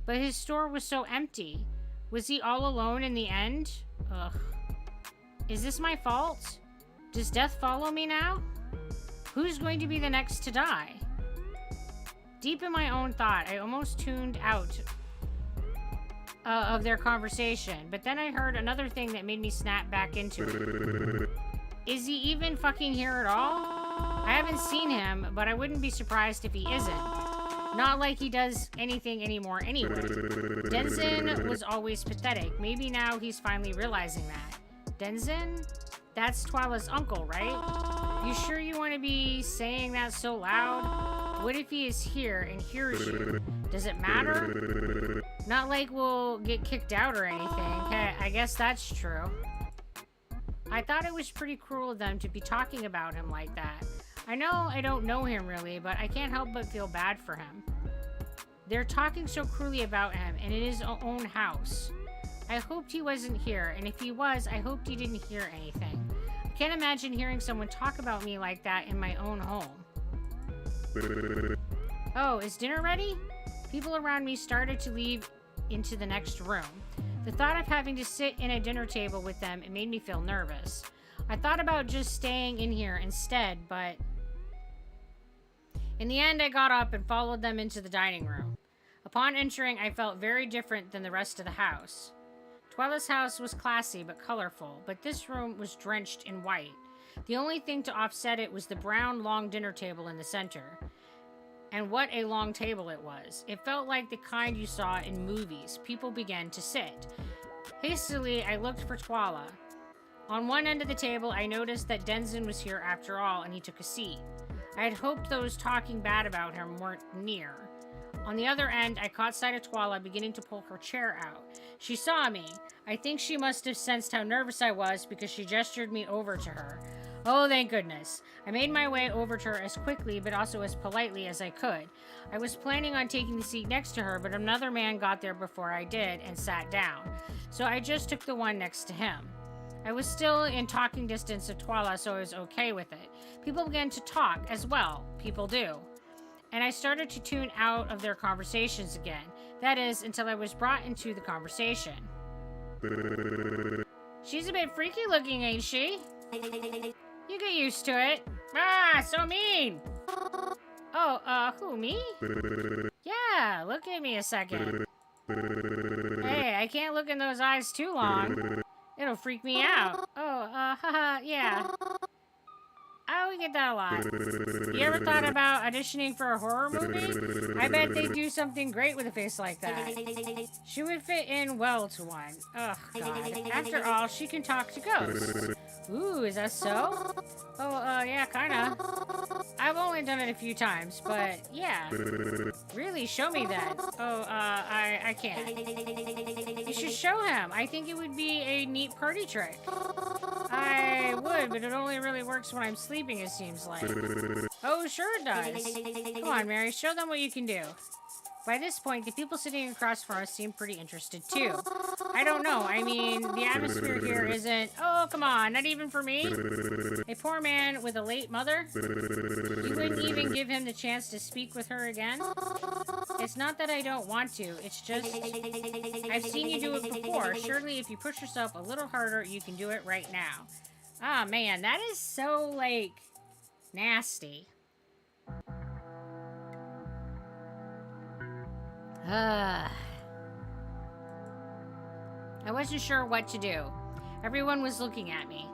But his store was so empty. Was he all alone in the end? Ugh. Is this my fault? Does death follow me now? Who's going to be the next to die? Deep in my own thought, I almost tuned out of their conversation, but then I heard another thing that made me snap back into it. Is he even fucking here at all? I haven't seen him, but I wouldn't be surprised if he isn't. Not like he does anything anymore anyway. Denzin was always pathetic. Maybe now he's finally realizing that. Denzin? That's Twyla's uncle, right? You sure you want to be saying that so loud? What if he is here and hears you? Does it matter? Not like we'll get kicked out or anything. Hey, I guess that's true. I thought it was pretty cruel of them to be talking about him like that. I know I don't know him really, but I can't help but feel bad for him. They're talking so cruelly about him and in his own house. I hoped he wasn't here, and if he was, I hoped he didn't hear anything. I can't imagine hearing someone talk about me like that in my own home. Oh, is dinner ready? People around me started to leave into the next room. The thought of having to sit in a dinner table with them, it made me feel nervous. I thought about just staying in here instead, but in the end, I got up and followed them into the dining room. Upon entering, I felt very different than the rest of the house. Twyla's house was classy but colorful, but this room was drenched in white. The only thing to offset it was the brown long dinner table in the center. And what a long table it was. It felt like the kind you saw in movies. People began to sit. Hastily, I looked for Twala. On one end of the table, I noticed that Denzin was here after all, and he took a seat. I had hoped those talking bad about him weren't near. On the other end, I caught sight of Twala beginning to pull her chair out. She saw me. I think she must have sensed how nervous I was because she gestured me over to her. Oh, thank goodness. I made my way over to her as quickly but also as politely as I could. I was planning on taking the seat next to her, but another man got there before I did and sat down. So I just took the one next to him. I was still in talking distance of Twala, so I was okay with it. People began to talk as well. People do. And I started to tune out of their conversations again. That is, until I was brought into the conversation. She's a bit freaky looking, ain't she? You get used to it. Ah, so mean. Oh, who, me? Yeah, look at me a second. Hey, I can't look in those eyes too long. It'll freak me out. Oh, haha, yeah. We get that a lot. You ever thought about auditioning for a horror movie? I bet they'd do something great with a face like that. She would fit in well to one. Ugh, God. After all, she can talk to ghosts. Ooh, is that so? Oh, yeah, kinda. I've only done it a few times, but yeah. Really, show me that. Oh, I can't. You should show him. I think it would be a neat party trick. I would, but it only really works when I'm sleeping, it seems like. Oh, sure it does. Come on, Mary, show them what you can do. By this point, the people sitting across from us seemed pretty interested, too. I don't know, I mean, the atmosphere here isn't... Oh, come on, not even for me? A poor man with a late mother? You wouldn't even give him the chance to speak with her again? It's not that I don't want to, it's just... I've seen you do it before. Surely, if you push yourself a little harder, you can do it right now. Ah, man, that is so, like, nasty. I wasn't sure what to do. Everyone was looking at me.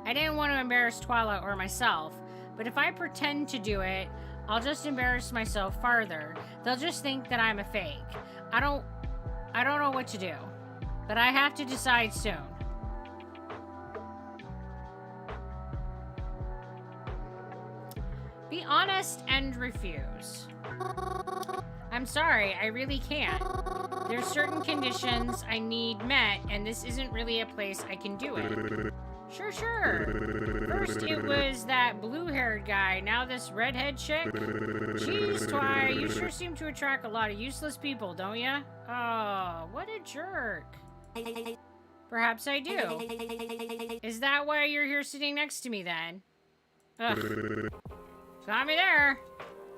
I didn't want to embarrass Twala or myself, but if I pretend to do it, I'll just embarrass myself farther. They'll just think that I'm a fake. I don't know what to do, but I have to decide soon. Be honest and refuse. I'm sorry, I really can't. There's certain conditions I need met, and this isn't really a place I can do it. Sure. First it was that blue-haired guy, now this redhead chick. Jeez, Twy, you sure seem to attract a lot of useless people, don't ya? Oh, what a jerk. Perhaps I do. Is that why you're here sitting next to me, then? Ugh. Got me there.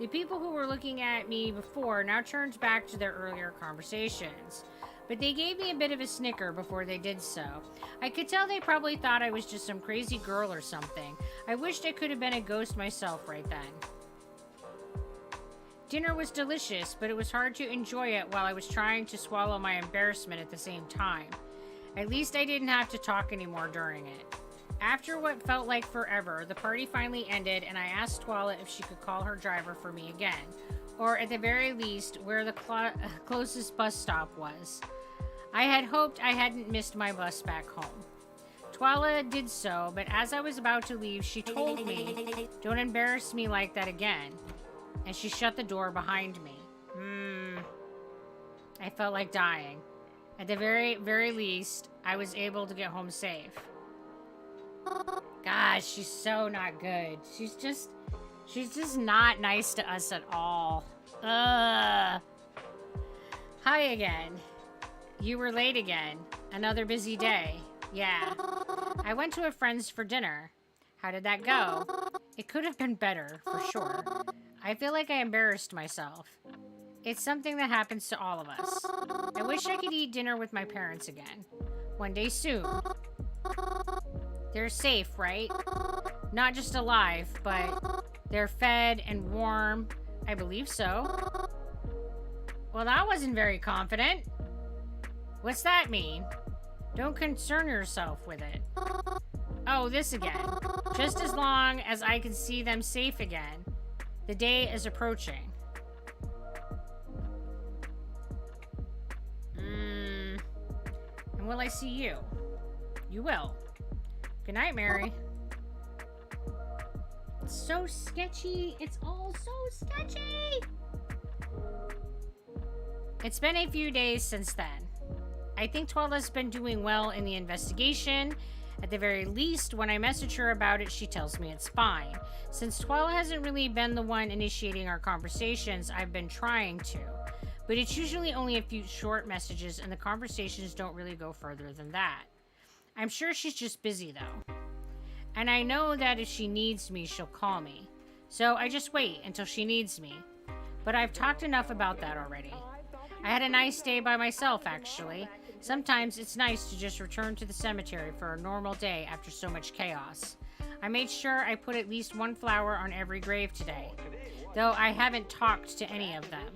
The people who were looking at me before now turned back to their earlier conversations. But they gave me a bit of a snicker before they did so. I could tell they probably thought I was just some crazy girl or something. I wished I could have been a ghost myself right then. Dinner was delicious, but it was hard to enjoy it while I was trying to swallow my embarrassment at the same time. At least I didn't have to talk anymore during it. After what felt like forever, the party finally ended, and I asked Twala if she could call her driver for me again, or at the very least, where the closest bus stop was. I had hoped I hadn't missed my bus back home. Twala did so, but as I was about to leave, she told me, "Don't embarrass me like that again," and she shut the door behind me. I felt like dying. At the very least, I was able to get home safe. Gosh, she's so not good. She's just not nice to us at all. Ugh. Hi again. You were late again. Another busy day. Yeah. I went to a friend's for dinner. How did that go? It could have been better, for sure. I feel like I embarrassed myself. It's something that happens to all of us. I wish I could eat dinner with my parents again. One day soon. They're safe, right? Not just alive, but they're fed and warm. I believe so. Well, that wasn't very confident. What's that mean? Don't concern yourself with it. Oh, this again. Just as long as I can see them safe again. The day is approaching. And will I see you? You will. Good night, Mary. It's so sketchy. It's all so sketchy. It's been a few days since then. I think Twyla's been doing well in the investigation. At the very least, when I message her about it, she tells me it's fine. Since Twyla hasn't really been the one initiating our conversations, I've been trying to. But it's usually only a few short messages, and the conversations don't really go further than that. I'm sure she's just busy, though. And I know that if she needs me, she'll call me. So I just wait until she needs me. But I've talked enough about that already. I had a nice day by myself, actually. Sometimes it's nice to just return to the cemetery for a normal day after so much chaos. I made sure I put at least one flower on every grave today, though I haven't talked to any of them.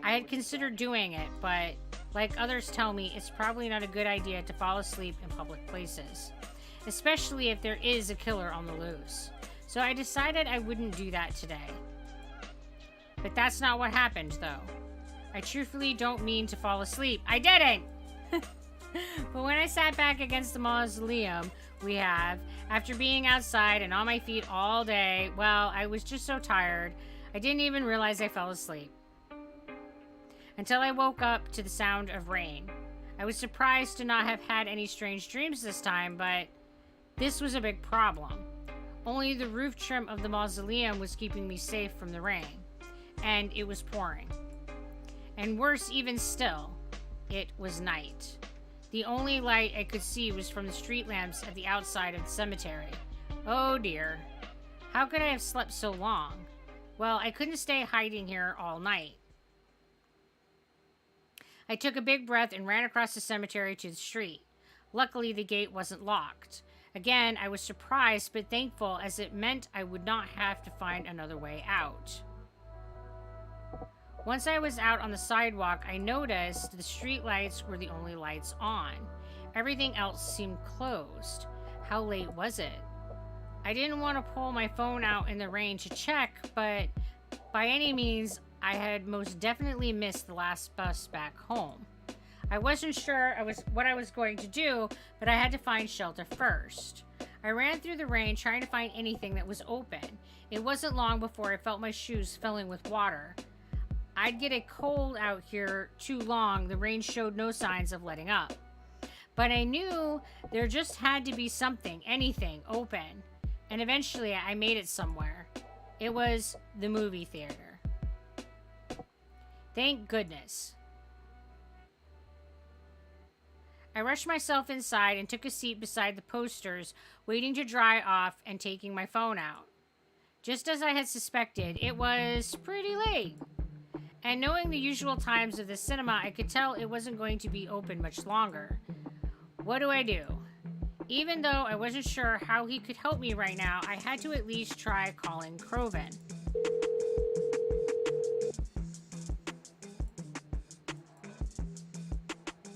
I had considered doing it, but like others tell me, it's probably not a good idea to fall asleep in public places, especially if there is a killer on the loose. So I decided I wouldn't do that today. But that's not what happened, though. I truthfully don't mean to fall asleep. I didn't! But when I sat back against the mausoleum we have, after being outside and on my feet all day, well, I was just so tired, I didn't even realize I fell asleep. Until I woke up to the sound of rain. I was surprised to not have had any strange dreams this time, but this was a big problem. Only the roof trim of the mausoleum was keeping me safe from the rain, and it was pouring. And worse even still, it was night. The only light I could see was from the street lamps at the outside of the cemetery. Oh dear. How could I have slept so long? Well, I couldn't stay hiding here all night. I took a big breath and ran across the cemetery to the street. Luckily, the gate wasn't locked. Again, I was surprised but thankful, as it meant I would not have to find another way out. Once I was out on the sidewalk, I noticed the street lights were the only lights on. Everything else seemed closed. How late was it? I didn't want to pull my phone out in the rain to check, but by any means, I had most definitely missed the last bus back home. I wasn't sure what I was going to do, but I had to find shelter first. I ran through the rain trying to find anything that was open. It wasn't long before I felt my shoes filling with water. I'd get it cold out here too long. The rain showed no signs of letting up. But I knew there just had to be something, anything, open. And eventually I made it somewhere. It was the movie theater. Thank goodness. I rushed myself inside and took a seat beside the posters, waiting to dry off and taking my phone out. Just as I had suspected, it was pretty late. And knowing the usual times of the cinema, I could tell it wasn't going to be open much longer. What do I do? Even though I wasn't sure how he could help me right now, I had to at least try calling Kroven.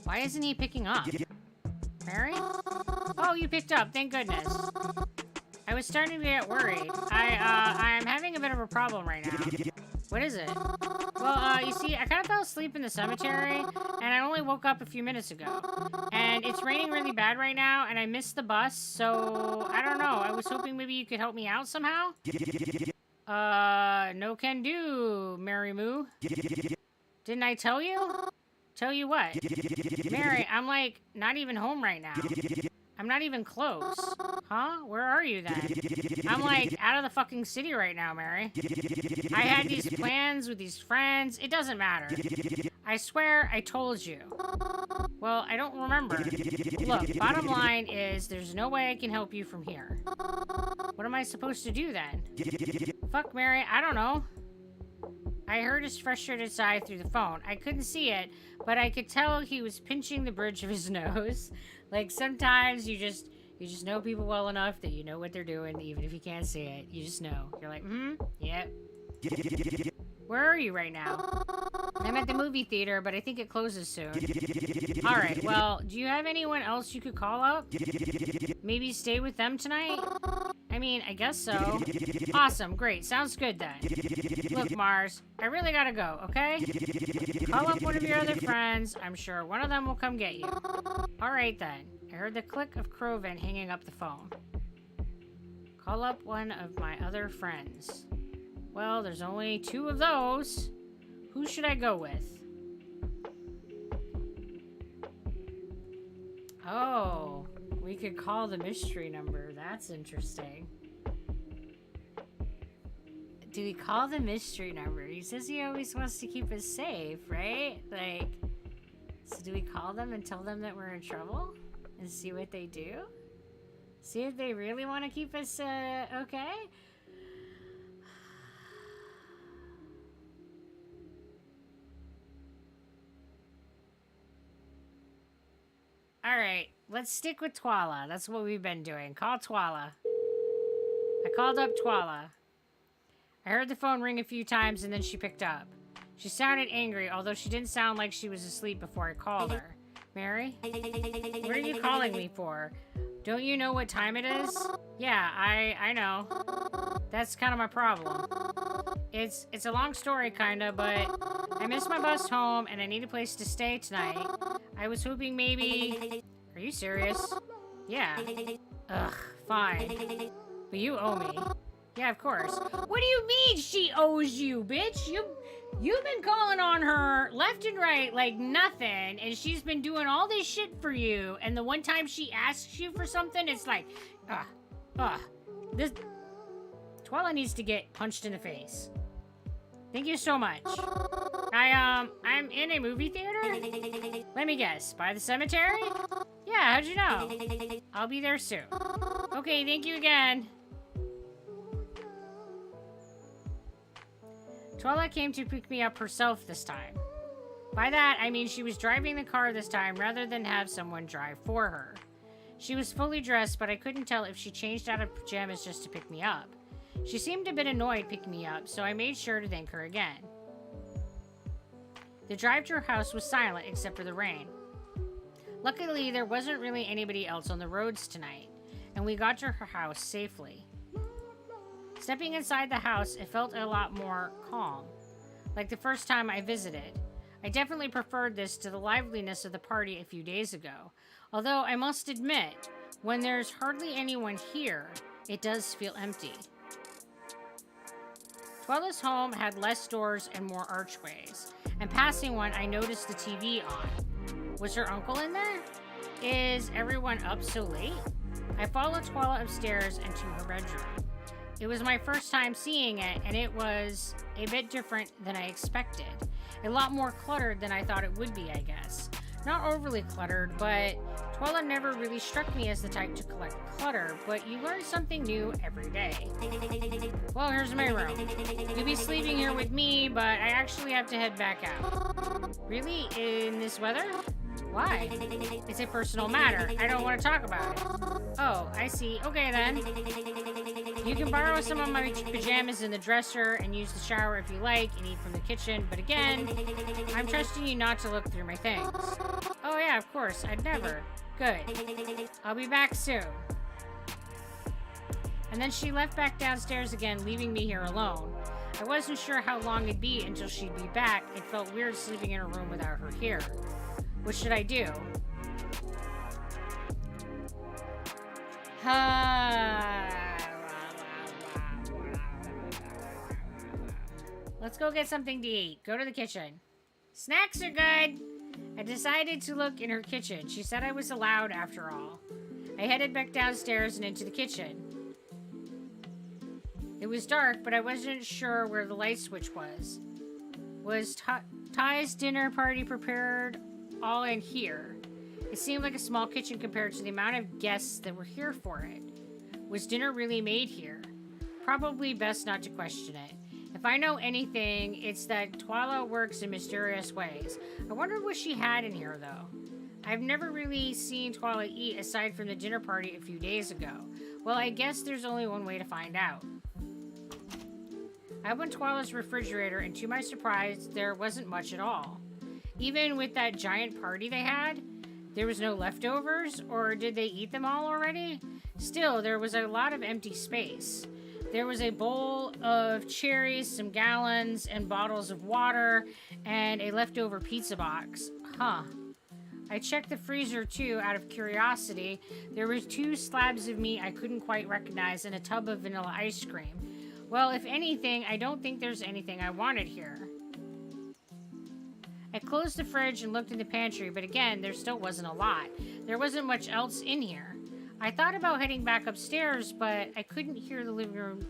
Why isn't he picking up? Mary? Oh, you picked up, thank goodness. I was starting to get worried. I'm having a bit of a problem right now. What is it? Well, you see, I kind of fell asleep in the cemetery, and I only woke up a few minutes ago. And it's raining really bad right now, and I missed the bus, so I don't know. I was hoping maybe you could help me out somehow? No can do, Mary Moo. Didn't I tell you? Tell you what? Mary, I'm like, not even home right now. I'm not even close. Huh? Where are you then? I'm like out of the fucking city right now, Mary. I had these plans with these friends. It doesn't matter. I swear I told you. Well, I don't remember. Look, bottom line is there's no way I can help you from here. What am I supposed to do then? Fuck, Mary, I don't know. I heard his frustrated sigh through the phone. I couldn't see it, but I could tell he was pinching the bridge of his nose. Like, sometimes you just know people well enough that you know what they're doing, even if you can't see it. You just know. You're like, yep. Where are you right now? I'm at the movie theater, but I think it closes soon. Alright, well, do you have anyone else you could call up? Maybe stay with them tonight? I mean, I guess so. Awesome, great. Sounds good then. Look, Mars, I really gotta go, okay? Call up one of your other friends. I'm sure one of them will come get you. Alright then. I heard the click of Croven hanging up the phone. Call up one of my other friends. Well, there's only 2 of those. Who should I go with? Oh, we could call the mystery number. That's interesting. Do we call the mystery number? He says he always wants to keep us safe, right? Like, so do we call them and tell them that we're in trouble? And see what they do? See if they really want to keep us, okay? Alright, let's stick with Twala. That's what we've been doing. Call Twala. I called up Twala. I heard the phone ring a few times and then she picked up. She sounded angry, although she didn't sound like she was asleep before I called her. Mary? What are you calling me for? Don't you know what time it is? Yeah, I know. That's kind of my problem. It's a long story, kinda, but I missed my bus home and I need a place to stay tonight. I was hoping maybe... Are you serious? Yeah. Ugh, fine. But you owe me. Yeah, of course. What do you mean she owes you, bitch? You've been calling on her left and right like nothing, and she's been doing all this shit for you, and the one time she asks you for something, it's like, this... Twala needs to get punched in the face. Thank you so much. I'm in a movie theater? Let me guess, by the cemetery? Yeah, how'd you know? I'll be there soon. Okay, thank you again. Twala came to pick me up herself this time. By that, I mean she was driving the car this time rather than have someone drive for her. She was fully dressed, but I couldn't tell if she changed out of pajamas just to pick me up. She seemed a bit annoyed picking me up, so I made sure to thank her again. The drive to her house was silent except for the rain. Luckily, there wasn't really anybody else on the roads tonight, and we got to her house safely. Stepping inside the house, it felt a lot more calm, like the first time I visited. I definitely preferred this to the liveliness of the party a few days ago, although I must admit, when there's hardly anyone here, it does feel empty. Twala's home had less doors and more archways, and passing one, I noticed the TV on. Was her uncle in there? Is everyone up so late? I followed Twala upstairs and to her bedroom. It was my first time seeing it, and it was a bit different than I expected. A lot more cluttered than I thought it would be, I guess. Not overly cluttered, but Twala never really struck me as the type to collect clutter, but you learn something new every day. Well, here's my room. You'll be sleeping here with me, but I actually have to head back out. Really? In this weather? Why? It's a personal matter. I don't want to talk about it. Oh, I see. Okay, then. You can borrow some of my pajamas in the dresser and use the shower if you like and eat from the kitchen, but again, I'm trusting you not to look through my things. Oh yeah, of course. I'd never. Good. I'll be back soon. And then she left back downstairs again, leaving me here alone. I wasn't sure how long it'd be until she'd be back. It felt weird sleeping in a room without her here. What should I do? Let's go get something to eat. Go to the kitchen. Snacks are good. I decided to look in her kitchen. She said I was allowed after all. I headed back downstairs and into the kitchen. It was dark, but I wasn't sure where the light switch was. Was Ty's dinner party prepared all in here? It seemed like a small kitchen compared to the amount of guests that were here for it. Was dinner really made here? Probably best not to question it. If I know anything, it's that Twala works in mysterious ways. I wonder what she had in here, though. I've never really seen Twala eat aside from the dinner party a few days ago. Well, I guess there's only one way to find out. I opened Twyla's refrigerator, and to my surprise, there wasn't much at all. Even with that giant party they had, there was no leftovers, or did they eat them all already? Still, there was a lot of empty space. There was a bowl of cherries, some gallons and bottles of water, and a leftover pizza box. Huh. I checked the freezer too, out of curiosity. There were 2 slabs of meat I couldn't quite recognize and a tub of vanilla ice cream. Well, if anything, I don't think there's anything I wanted here. I closed the fridge and looked in the pantry, but again, there still wasn't a lot. There wasn't much else in here. I thought about heading back upstairs, but I couldn't hear the living room.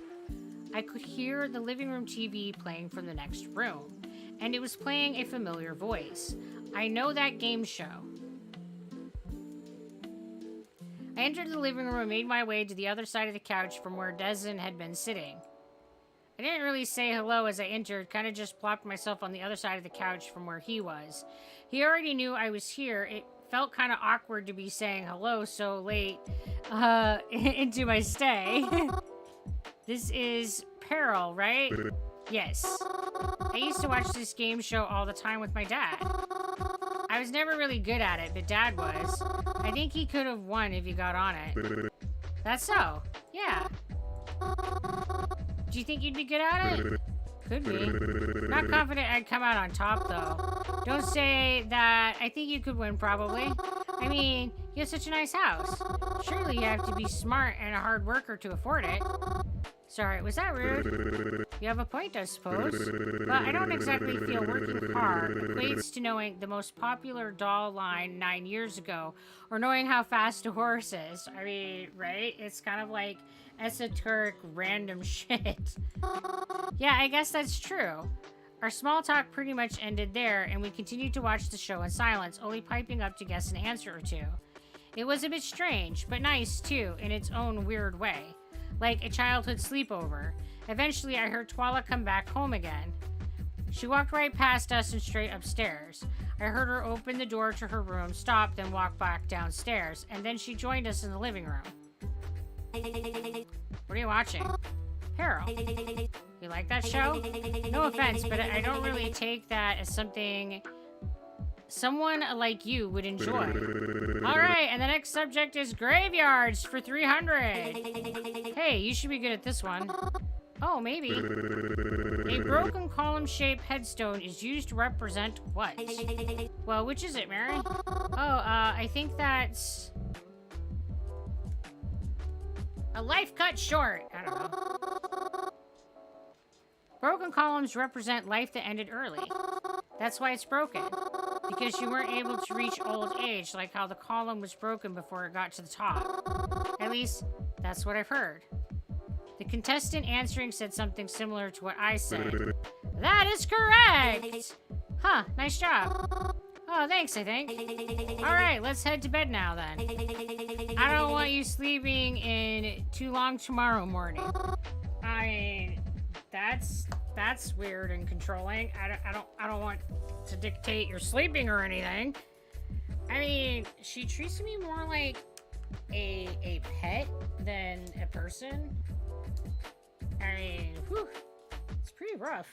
I could hear the living room TV playing from the next room, and it was playing a familiar voice. I know that game show. I entered the living room and made my way to the other side of the couch from where Dezen had been sitting. I didn't really say hello as I entered, kind of just plopped myself on the other side of the couch from where he was. He already knew I was here. It felt kind of awkward to be saying hello so late into my stay. This is Peril, right? Yes. I used to watch this game show all the time with my dad. I was never really good at it, but Dad was. I think he could have won if he got on it. That's so. Yeah. Do you think you'd be good at it? Could be. Not confident I'd come out on top, though. Don't say that. I think you could win, probably. I mean, you have such a nice house. Surely you have to be smart and a hard worker to afford it. Sorry, was that rude? You have a point, I suppose. But I don't exactly feel working hard equates to knowing the most popular doll line 9 years ago, or knowing how fast a horse is. I mean, right? It's kind of like esoteric random shit. Yeah, I guess that's true. Our small talk pretty much ended there, and we continued to watch the show in silence, only piping up to guess an answer or two. It was a bit strange, but nice too, in its own weird way. Like a childhood sleepover. Eventually, I heard Twyla come back home again. She walked right past us and straight upstairs. I heard her open the door to her room, stop, then walk back downstairs, and then she joined us in the living room. What are you watching? Peril. You like that show? No offense, but I don't really take that as something someone like you would enjoy. Alright, and the next subject is graveyards for 300. Hey, you should be good at this one. Oh, maybe. A broken column-shaped headstone is used to represent what? Well, which is it, Mary? Oh, I think that's a life cut short. I don't know. Broken columns represent life that ended early. That's why it's broken. Because you weren't able to reach old age, like how the column was broken before it got to the top. At least, that's what I've heard. The contestant answering said something similar to what I said. That is correct! Huh, nice job. Oh, thanks, I think. Alright, let's head to bed now, then. I don't want you sleeping in too long tomorrow morning. I mean, that's weird and controlling. I don't want to dictate your sleeping or anything. I mean, she treats me more like a pet than a person. I mean, whew, it's pretty rough.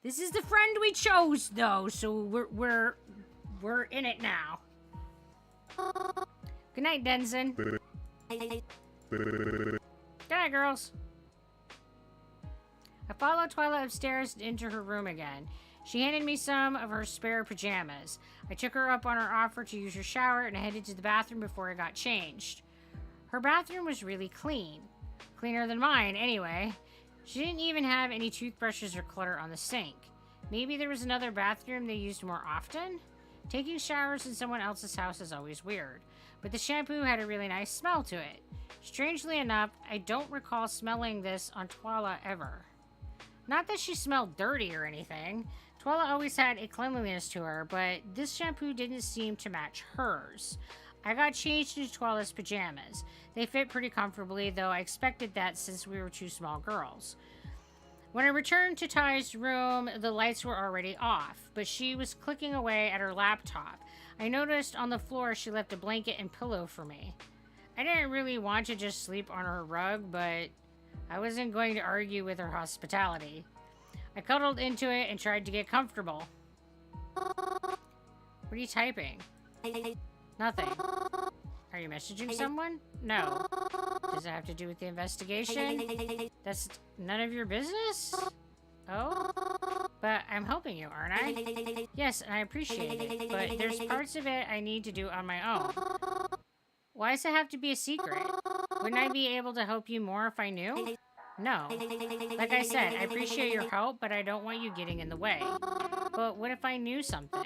This is the friend we chose, though, so we're in it now. Good night, Dezen. Good night, girls. I followed Twyla upstairs into her room again. She handed me some of her spare pajamas. I took her up on her offer to use her shower and headed to the bathroom before I got changed. Her bathroom was really clean. Cleaner than mine, anyway. She didn't even have any toothbrushes or clutter on the sink. Maybe there was another bathroom they used more often? Taking showers in someone else's house is always weird, but the shampoo had a really nice smell to it. Strangely enough, I don't recall smelling this on Twyla ever. Not that she smelled dirty or anything. Twyla always had a cleanliness to her, but this shampoo didn't seem to match hers. I got changed into Twyla's pajamas. They fit pretty comfortably, though I expected that since we were two small girls. When I returned to Ty's room, the lights were already off, but she was clicking away at her laptop. I noticed on the floor she left a blanket and pillow for me. I didn't really want to just sleep on her rug, but I wasn't going to argue with her hospitality. I cuddled into it and tried to get comfortable. What are you typing? Nothing. Are you messaging someone? No. Does it have to do with the investigation? That's none of your business? Oh? But I'm helping you, aren't I? Yes, and I appreciate it, but there's parts of it I need to do on my own. Why does it have to be a secret? Wouldn't I be able to help you more if I knew? No. Like I said, I appreciate your help, but I don't want you getting in the way. But what if I knew something?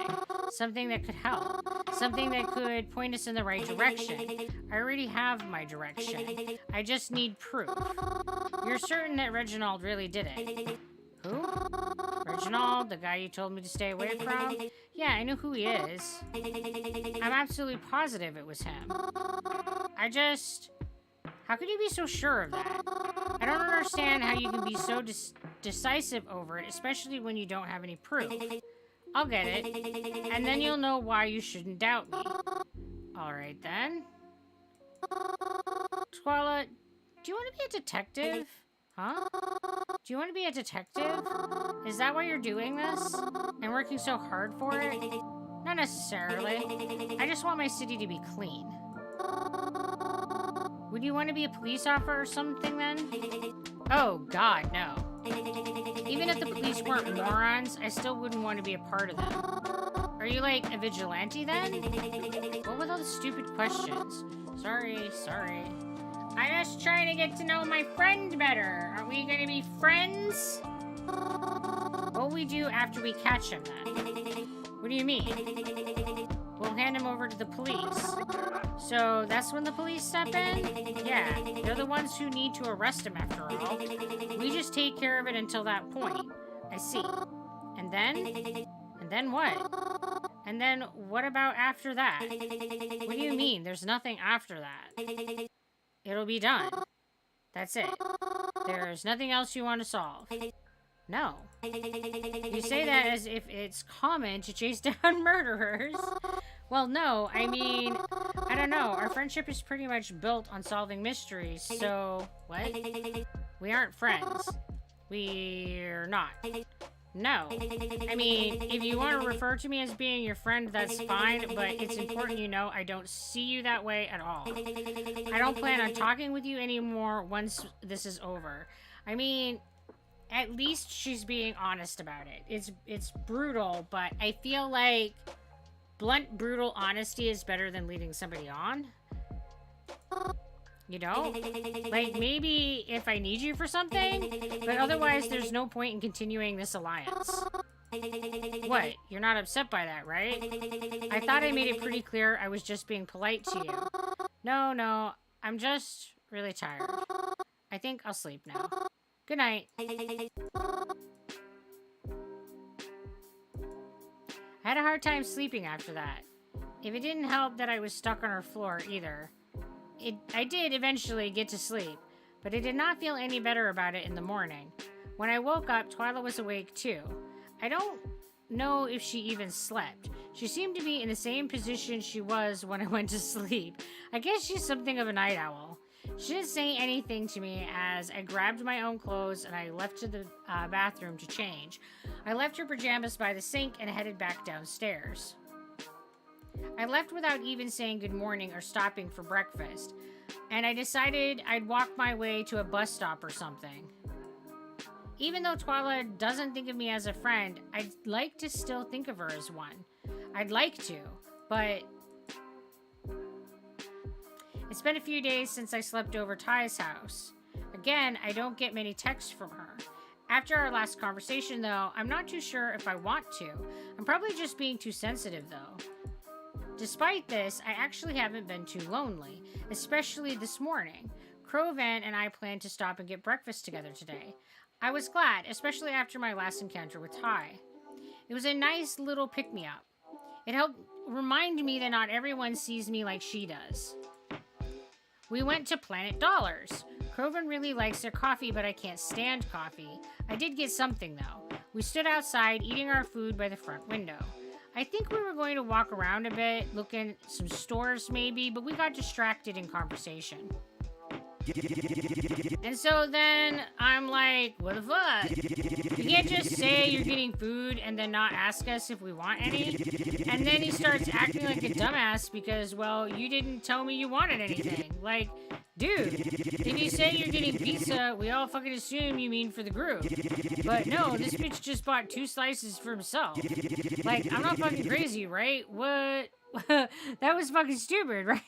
Something that could help. Something that could point us in the right direction. I already have my direction. I just need proof. You're certain that Reginald really did it? Who? Reginald, the guy you told me to stay away from? Yeah, I know who he is. I'm absolutely positive it was him. How could you be so sure of that? I don't understand how you can be so decisive over it, especially when you don't have any proof. I'll get it, and then you'll know why you shouldn't doubt me. Alright then. Twyla, do you want to be a detective? Huh? Do you want to be a detective? Is that why you're doing this? And working so hard for it? Not necessarily. I just want my city to be clean. Would you want to be a police officer or something then? Oh god, no. Even if the police weren't morons, I still wouldn't want to be a part of them. Are you like a vigilante then? What with all the stupid questions? Sorry. I'm just trying to get to know my friend better. Are we gonna be friends? What will we do after we catch him then? What do you mean? We'll hand him over to the police. So that's when the police step in? Yeah, they're the ones who need to arrest him after all. We just take care of it until that point. I see. And then? And then what? And then what about after that? What do you mean? There's nothing after that. It'll be done. That's it. There's nothing else you want to solve. No. You say that as if it's common to chase down murderers. Well, no, I mean, I don't know. Our friendship is pretty much built on solving mysteries, so... What? We aren't friends. We're not. No. I mean, if you want to refer to me as being your friend, that's fine, but it's important you know I don't see you that way at all. I don't plan on talking with you anymore once this is over. I mean... At least she's being honest about it. It's brutal, but I feel like blunt, brutal honesty is better than leading somebody on. You know? Like, maybe if I need you for something, but otherwise there's no point in continuing this alliance. What? You're not upset by that, right? I thought I made it pretty clear I was just being polite to you. No, I'm just really tired. I think I'll sleep now. Good night. I had a hard time sleeping after that. If it didn't help that I was stuck on her floor either. I did eventually get to sleep, but I did not feel any better about it in the morning. When I woke up, Twyla was awake too. I don't know if she even slept. She seemed to be in the same position she was when I went to sleep. I guess she's something of a night owl. She didn't say anything to me as I grabbed my own clothes and I left to the bathroom to change. I left her pajamas by the sink and headed back downstairs. I left without even saying good morning or stopping for breakfast, and I decided I'd walk my way to a bus stop or something. Even though Twyla doesn't think of me as a friend, I'd like to still think of her as one. I'd like to, but... It's been a few days since I slept over Ty's house. Again, I don't get many texts from her. After our last conversation, though, I'm not too sure if I want to. I'm probably just being too sensitive, though. Despite this, I actually haven't been too lonely, especially this morning. Crovan and I planned to stop and get breakfast together today. I was glad, especially after my last encounter with Ty. It was a nice little pick-me-up. It helped remind me that not everyone sees me like she does. We went to Planet Dollars. Crovan really likes their coffee, but I can't stand coffee. I did get something, though. We stood outside, eating our food by the front window. I think we were going to walk around a bit, look in some stores maybe, but we got distracted in conversation. And so then I'm like, what the fuck? You can't just say you're getting food and then not ask us if we want any. And then he starts acting like a dumbass because, well, you didn't tell me you wanted anything. Like, dude, if you say you're getting pizza, we all fucking assume you mean for the group. But no, this bitch just bought 2 slices for himself. Like, I'm not fucking crazy, right? What? That was fucking stupid, right?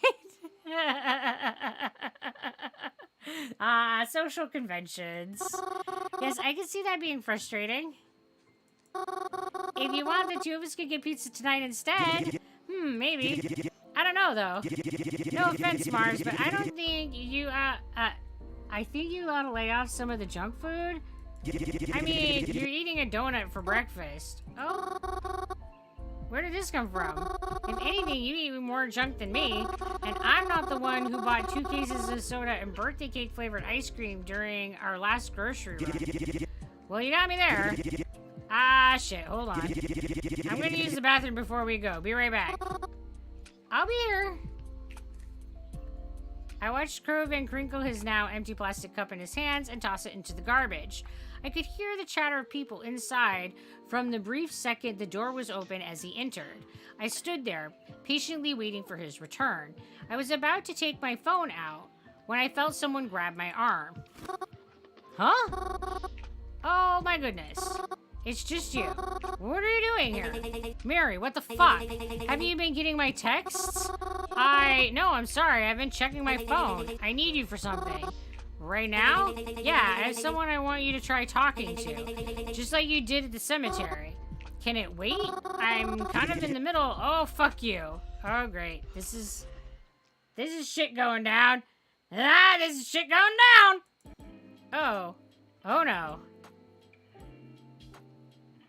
Social conventions. Yes, I can see that being frustrating. If you want, the 2 of us could get pizza tonight instead. Maybe. I don't know, though. No offense, Mars, but I don't think you, I think you ought to lay off some of the junk food. I mean, you're eating a donut for breakfast. Oh? Where did this come from? If anything, you eat more junk than me, and I'm not the one who bought 2 cases of soda and birthday cake flavored ice cream during our last grocery run. Well, you got me there. Ah, shit, hold on. I'm gonna use the bathroom before we go. Be right back. I'll be here. I watched Kroven crinkle his now empty plastic cup in his hands and toss it into the garbage. I could hear the chatter of people inside from the brief second the door was open as he entered. I stood there, patiently waiting for his return. I was about to take my phone out when I felt someone grab my arm. Huh? Oh my goodness. It's just you. What are you doing here? Mary, what the fuck? Have you been getting my texts? No, I'm sorry. I've been checking my phone. I need you for something. Right now? Yeah, I have someone I want you to try talking to. Just like you did at the cemetery. Can it wait? I'm kind of in the middle. Oh, fuck you. Oh, great. This is shit going down. This is shit going down. Oh. Oh, no.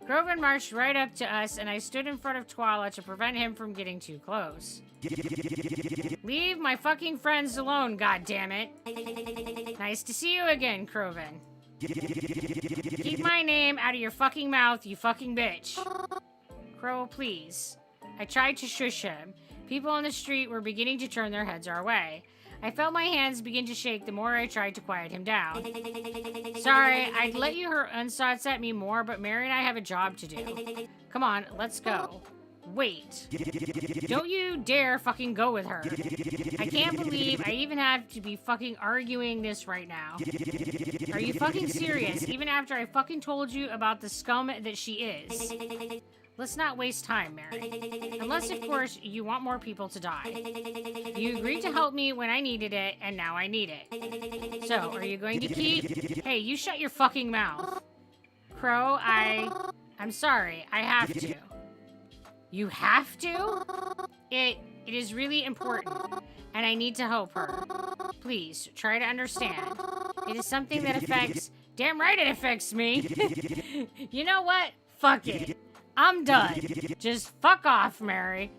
Kroven marched right up to us, and I stood in front of Twala to prevent him from getting too close. Leave my fucking friends alone, goddammit. Nice to see you again, Kroven. Keep my name out of your fucking mouth, you fucking bitch. Crow, please. I tried to shush him. People on the street were beginning to turn their heads our way. I felt my hands begin to shake the more I tried to quiet him down. Sorry, I'd let you hurt unsauts at me more, but Mary and I have a job to do. Come on, let's go. Wait. Don't you dare fucking go with her. I can't believe I even have to be fucking arguing this right now. Are you fucking serious, even after I fucking told you about the scum that she is? Let's not waste time, Mary. Unless, of course, you want more people to die. You agreed to help me when I needed it, and now I need it. So, are you going to keep... Hey, you shut your fucking mouth. Crow, I'm sorry. I have to. You have to? It is really important, and I need to help her. Please, try to understand. It is something that affects... Damn right it affects me. You know what? Fuck it. I'm done. Just fuck off, Mary.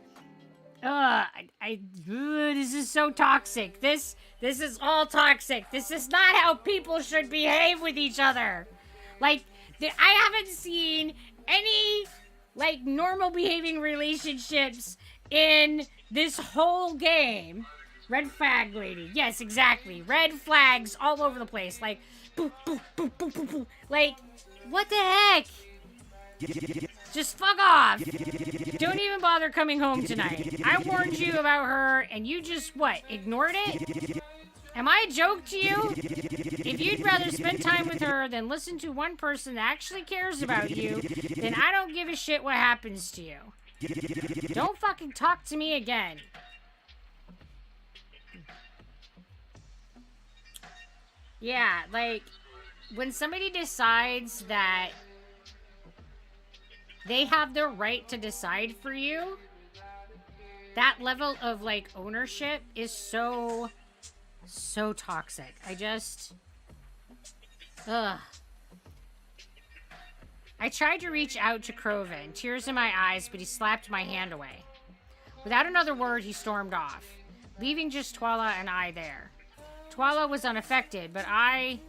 This is so toxic. This is all toxic. This is not how people should behave with each other. Like, I haven't seen any, like, normal behaving relationships in this whole game. Red flag lady. Yes, exactly. Red flags all over the place. Like, boop, boop, boop, boop, boop, boop. Like, what the heck? Just fuck off. Don't even bother coming home tonight. I warned you about her, and you just, what, ignored it? Am I a joke to you? If you'd rather spend time with her than listen to one person that actually cares about you, then I don't give a shit what happens to you. Don't fucking talk to me again. Yeah, like, when somebody decides that they have the right to decide for you, that level of, like, ownership is so toxic. Ugh. I tried to reach out to Kroven, tears in my eyes, but he slapped my hand away. Without another word, he stormed off, leaving just Twala and I there. Twala was unaffected, but I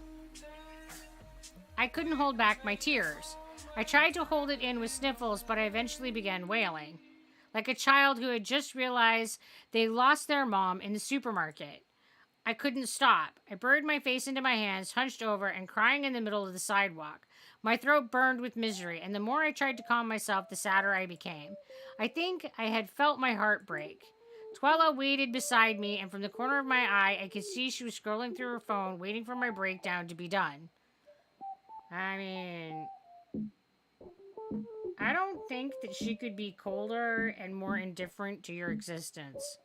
couldn't hold back my tears. I tried to hold it in with sniffles, but I eventually began wailing, like a child who had just realized they lost their mom in the supermarket. I couldn't stop. I buried my face into my hands, hunched over, and crying in the middle of the sidewalk. My throat burned with misery, and the more I tried to calm myself, the sadder I became. I think I had felt my heart break. Twyla waited beside me, and from the corner of my eye, I could see she was scrolling through her phone, waiting for my breakdown to be done. I mean, I don't think that she could be colder and more indifferent to your existence.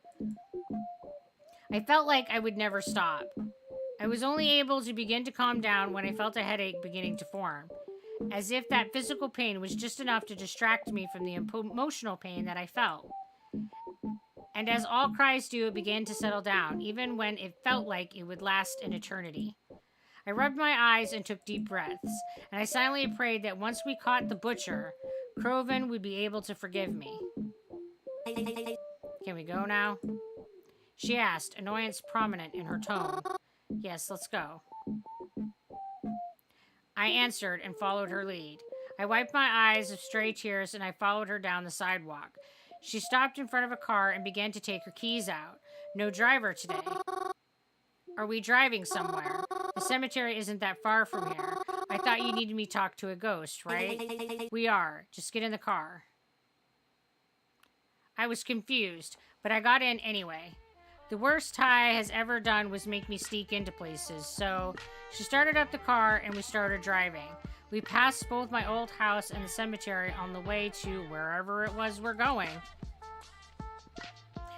I felt like I would never stop. I was only able to begin to calm down when I felt a headache beginning to form, as if that physical pain was just enough to distract me from the emotional pain that I felt. And as all cries do, it began to settle down, even when it felt like it would last an eternity. I rubbed my eyes and took deep breaths, and I silently prayed that once we caught the butcher, Croven would be able to forgive me. Can we go now? She asked, annoyance prominent in her tone. Yes, let's go. I answered and followed her lead. I wiped my eyes of stray tears and I followed her down the sidewalk. She stopped in front of a car and began to take her keys out. No driver today. Are we driving somewhere? The cemetery isn't that far from here. I thought you needed me to talk to a ghost, right? We are. Just get in the car. I was confused, but I got in anyway. The worst Ty has ever done was make me sneak into places, so she started up the car and we started driving. We passed both my old house and the cemetery on the way to wherever it was we're going.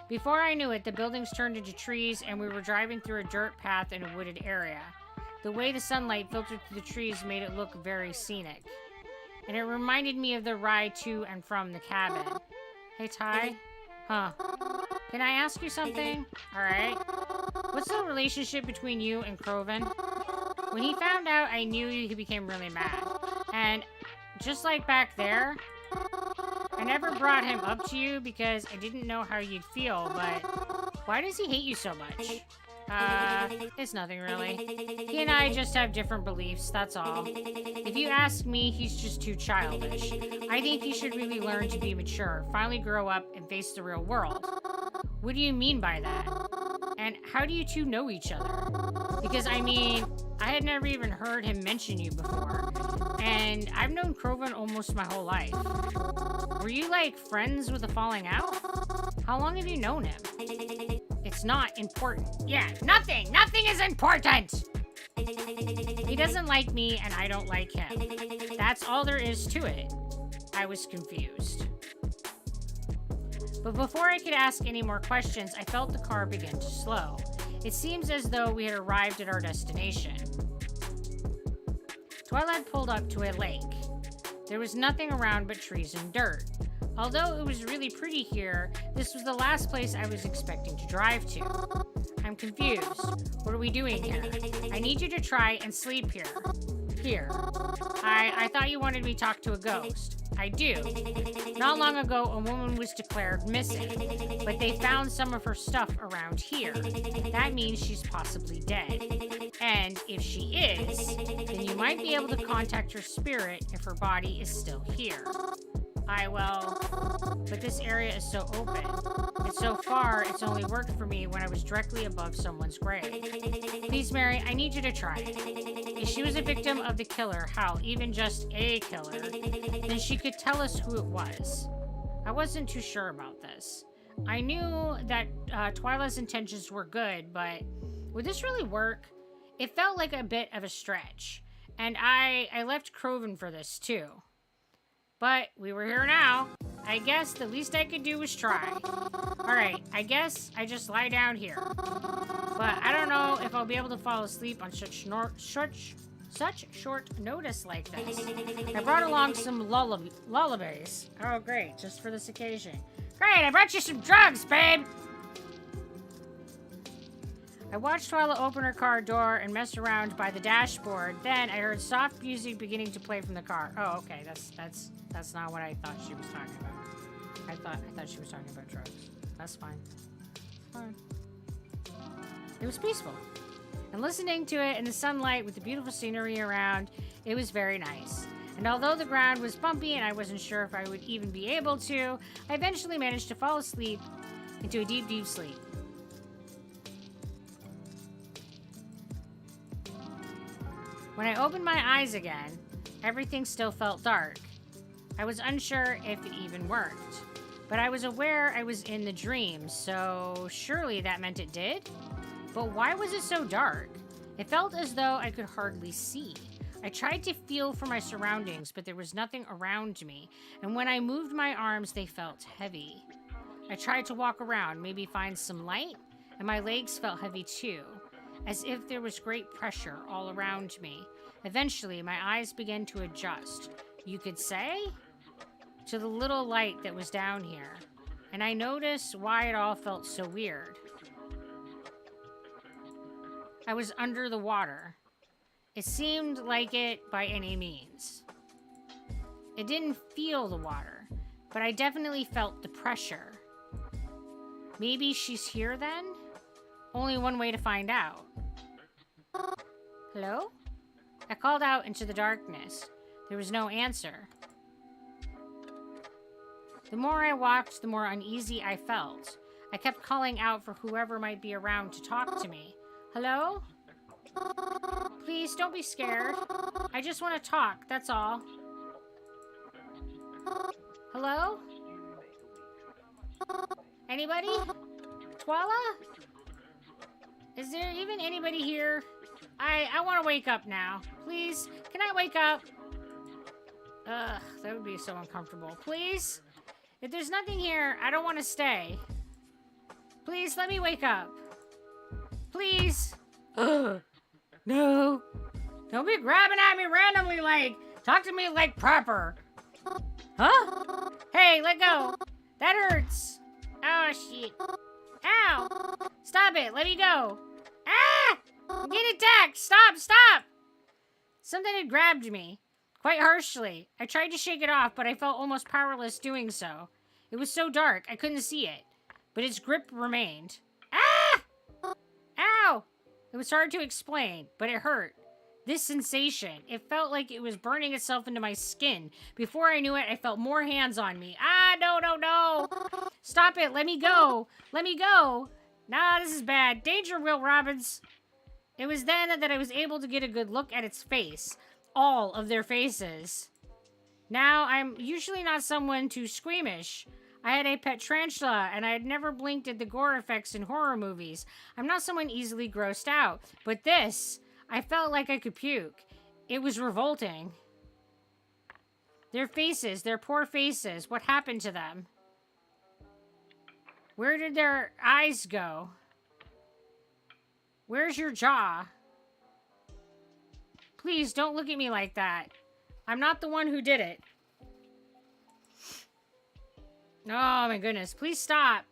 Before I knew it, the buildings turned into trees and we were driving through a dirt path in a wooded area. The way the sunlight filtered through the trees made it look very scenic. And it reminded me of the ride to and from the cabin. Hey, Ty? Huh. Can I ask you something? Alright. What's the relationship between you and Croven? When he found out, I knew he became really mad. And just like back there, I never brought him up to you because I didn't know how you'd feel, but why does he hate you so much? It's nothing really. He and I just have different beliefs, that's all. If you ask me, he's just too childish. I think he should really learn to be mature, finally grow up and face the real world. What do you mean by that? And how do you two know each other? Because, I mean, I had never even heard him mention you before. And I've known Croven almost my whole life. Were you, like, friends with a falling out? How long have you known him? It's not important. Yeah, nothing! Nothing is important! He doesn't like me, and I don't like him. That's all there is to it. I was confused. But before I could ask any more questions, I felt the car begin to slow. It seems as though we had arrived at our destination. Twilight pulled up to a lake. There was nothing around but trees and dirt. Although it was really pretty here, this was the last place I was expecting to drive to. I'm confused. What are we doing here? I need you to try and sleep here. Here. I thought you wanted me to talk to a ghost. I do. Not long ago, a woman was declared missing, but they found some of her stuff around here. That means she's possibly dead. And if she is, then you might be able to contact her spirit if her body is still here. But this area is so open. And so far, it's only worked for me when I was directly above someone's grave. Please, Mary, I need you to try it. If she was a victim of the killer, hell, even just a killer, then she could tell us who it was. I wasn't too sure about this. I knew that Twyla's intentions were good, but would this really work? It felt like a bit of a stretch. And I left Croven for this, too. But we were here now. I guess the least I could do was try. Alright, I guess I just lie down here. But I don't know if I'll be able to fall asleep on such short notice like this. I brought along some lullabies. Oh, great, just for this occasion. Great, I brought you some drugs, babe! I watched Twyla open her car door and mess around by the dashboard. Then I heard soft music beginning to play from the car. Oh, okay, that's not what I thought she was talking about. I thought she was talking about drugs. That's fine. Fine. It was peaceful. And listening to it in the sunlight with the beautiful scenery around, it was very nice. And although the ground was bumpy and I wasn't sure if I would even be able to, I eventually managed to fall asleep into a deep, deep sleep. When I opened my eyes again, everything still felt dark. I was unsure if it even worked, but I was aware I was in the dream, so surely that meant it did? But why was it so dark? It felt as though I could hardly see. I tried to feel for my surroundings, but there was nothing around me, and when I moved my arms, they felt heavy. I tried to walk around, maybe find some light, and my legs felt heavy too, as if there was great pressure all around me. Eventually, my eyes began to adjust, you could say, to the little light that was down here, and I noticed why it all felt so weird. I was under the water. It seemed like it by any means. It didn't feel the water, but I definitely felt the pressure. Maybe she's here then? Only one way to find out. Hello? I called out into the darkness. There was no answer. The more I walked, the more uneasy I felt. I kept calling out for whoever might be around to talk to me. Hello? Please, don't be scared. I just want to talk, that's all. Hello? Anybody? Twala? Is there even anybody here? I want to wake up now. Please, can I wake up? Ugh, that would be so uncomfortable. Please? If there's nothing here, I don't want to stay. Please, let me wake up. Please. Ugh. No. Don't be grabbing at me randomly like, talk to me like proper. Huh? Hey, let go. That hurts. Oh, shit. Ow. Stop it. Let me go. Ah! I'm getting attacked. Stop, stop. Something had grabbed me. Quite harshly. I tried to shake it off, but I felt almost powerless doing so. It was so dark, I couldn't see it. But its grip remained. Ah! Ow! It was hard to explain, but it hurt. This sensation, it felt like it was burning itself into my skin. Before I knew it, I felt more hands on me. Ah, no, no, no! Stop it, let me go! Let me go! Nah, this is bad. Danger, Will Robbins! It was then that I was able to get a good look at its face. All of their faces. Now, I'm usually not someone too squeamish. I had a pet tarantula, and I had never blinked at the gore effects in horror movies. I'm not someone easily grossed out. But this, I felt like I could puke. It was revolting. Their faces, their poor faces, what happened to them? Where did their eyes go? Where's your jaw? Please, don't look at me like that. I'm not the one who did it. Oh my goodness, please stop.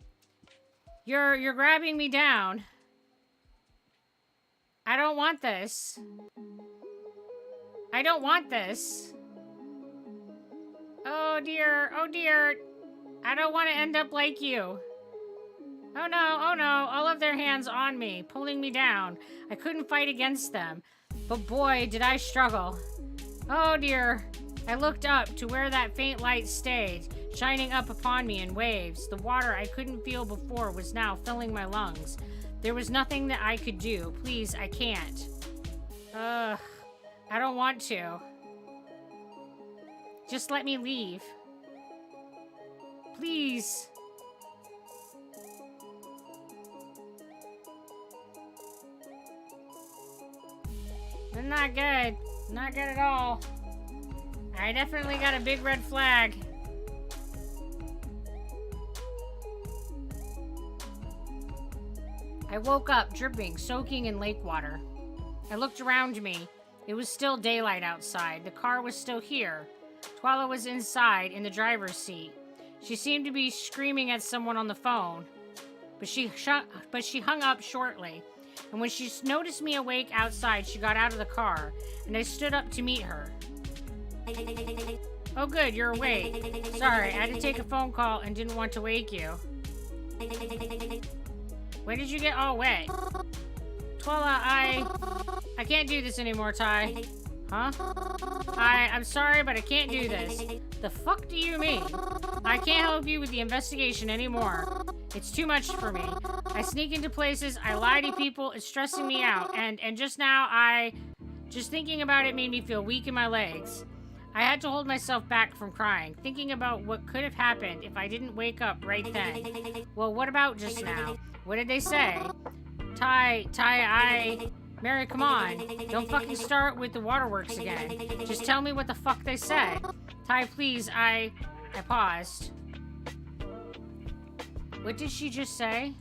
You're grabbing me down. I don't want this. I don't want this. Oh dear, oh dear. I don't want to end up like you. Oh no, all of their hands on me, pulling me down. I couldn't fight against them. But boy, did I struggle. Oh dear. I looked up to where that faint light stayed, shining up upon me in waves. The water I couldn't feel before was now filling my lungs. There was nothing that I could do. Please, I can't. Ugh. I don't want to. Just let me leave. Please. Not good. Not good at all. I definitely got a big red flag. I woke up dripping, soaking in lake water. I looked around me. It was still daylight outside. The car was still here. Twala was inside in the driver's seat. She seemed to be screaming at someone on the phone, but she hung up shortly. And when she noticed me awake outside, she got out of the car, and I stood up to meet her. Oh good, you're awake. Sorry, I had to take a phone call and didn't want to wake you. When did you get all wet? Twala, I can't do this anymore, Ty. Huh? I'm sorry, but I can't do this. The fuck do you mean? I can't help you with the investigation anymore. It's too much for me. I sneak into places, I lie to people, it's stressing me out, and just now I Just thinking about it made me feel weak in my legs. I had to hold myself back from crying, thinking about what could have happened if I didn't wake up right then. Well, what about just now? What did they say? Mary, come on. Don't fucking start with the waterworks again. Just tell me what the fuck they said. Ty, please, I paused. What did she just say?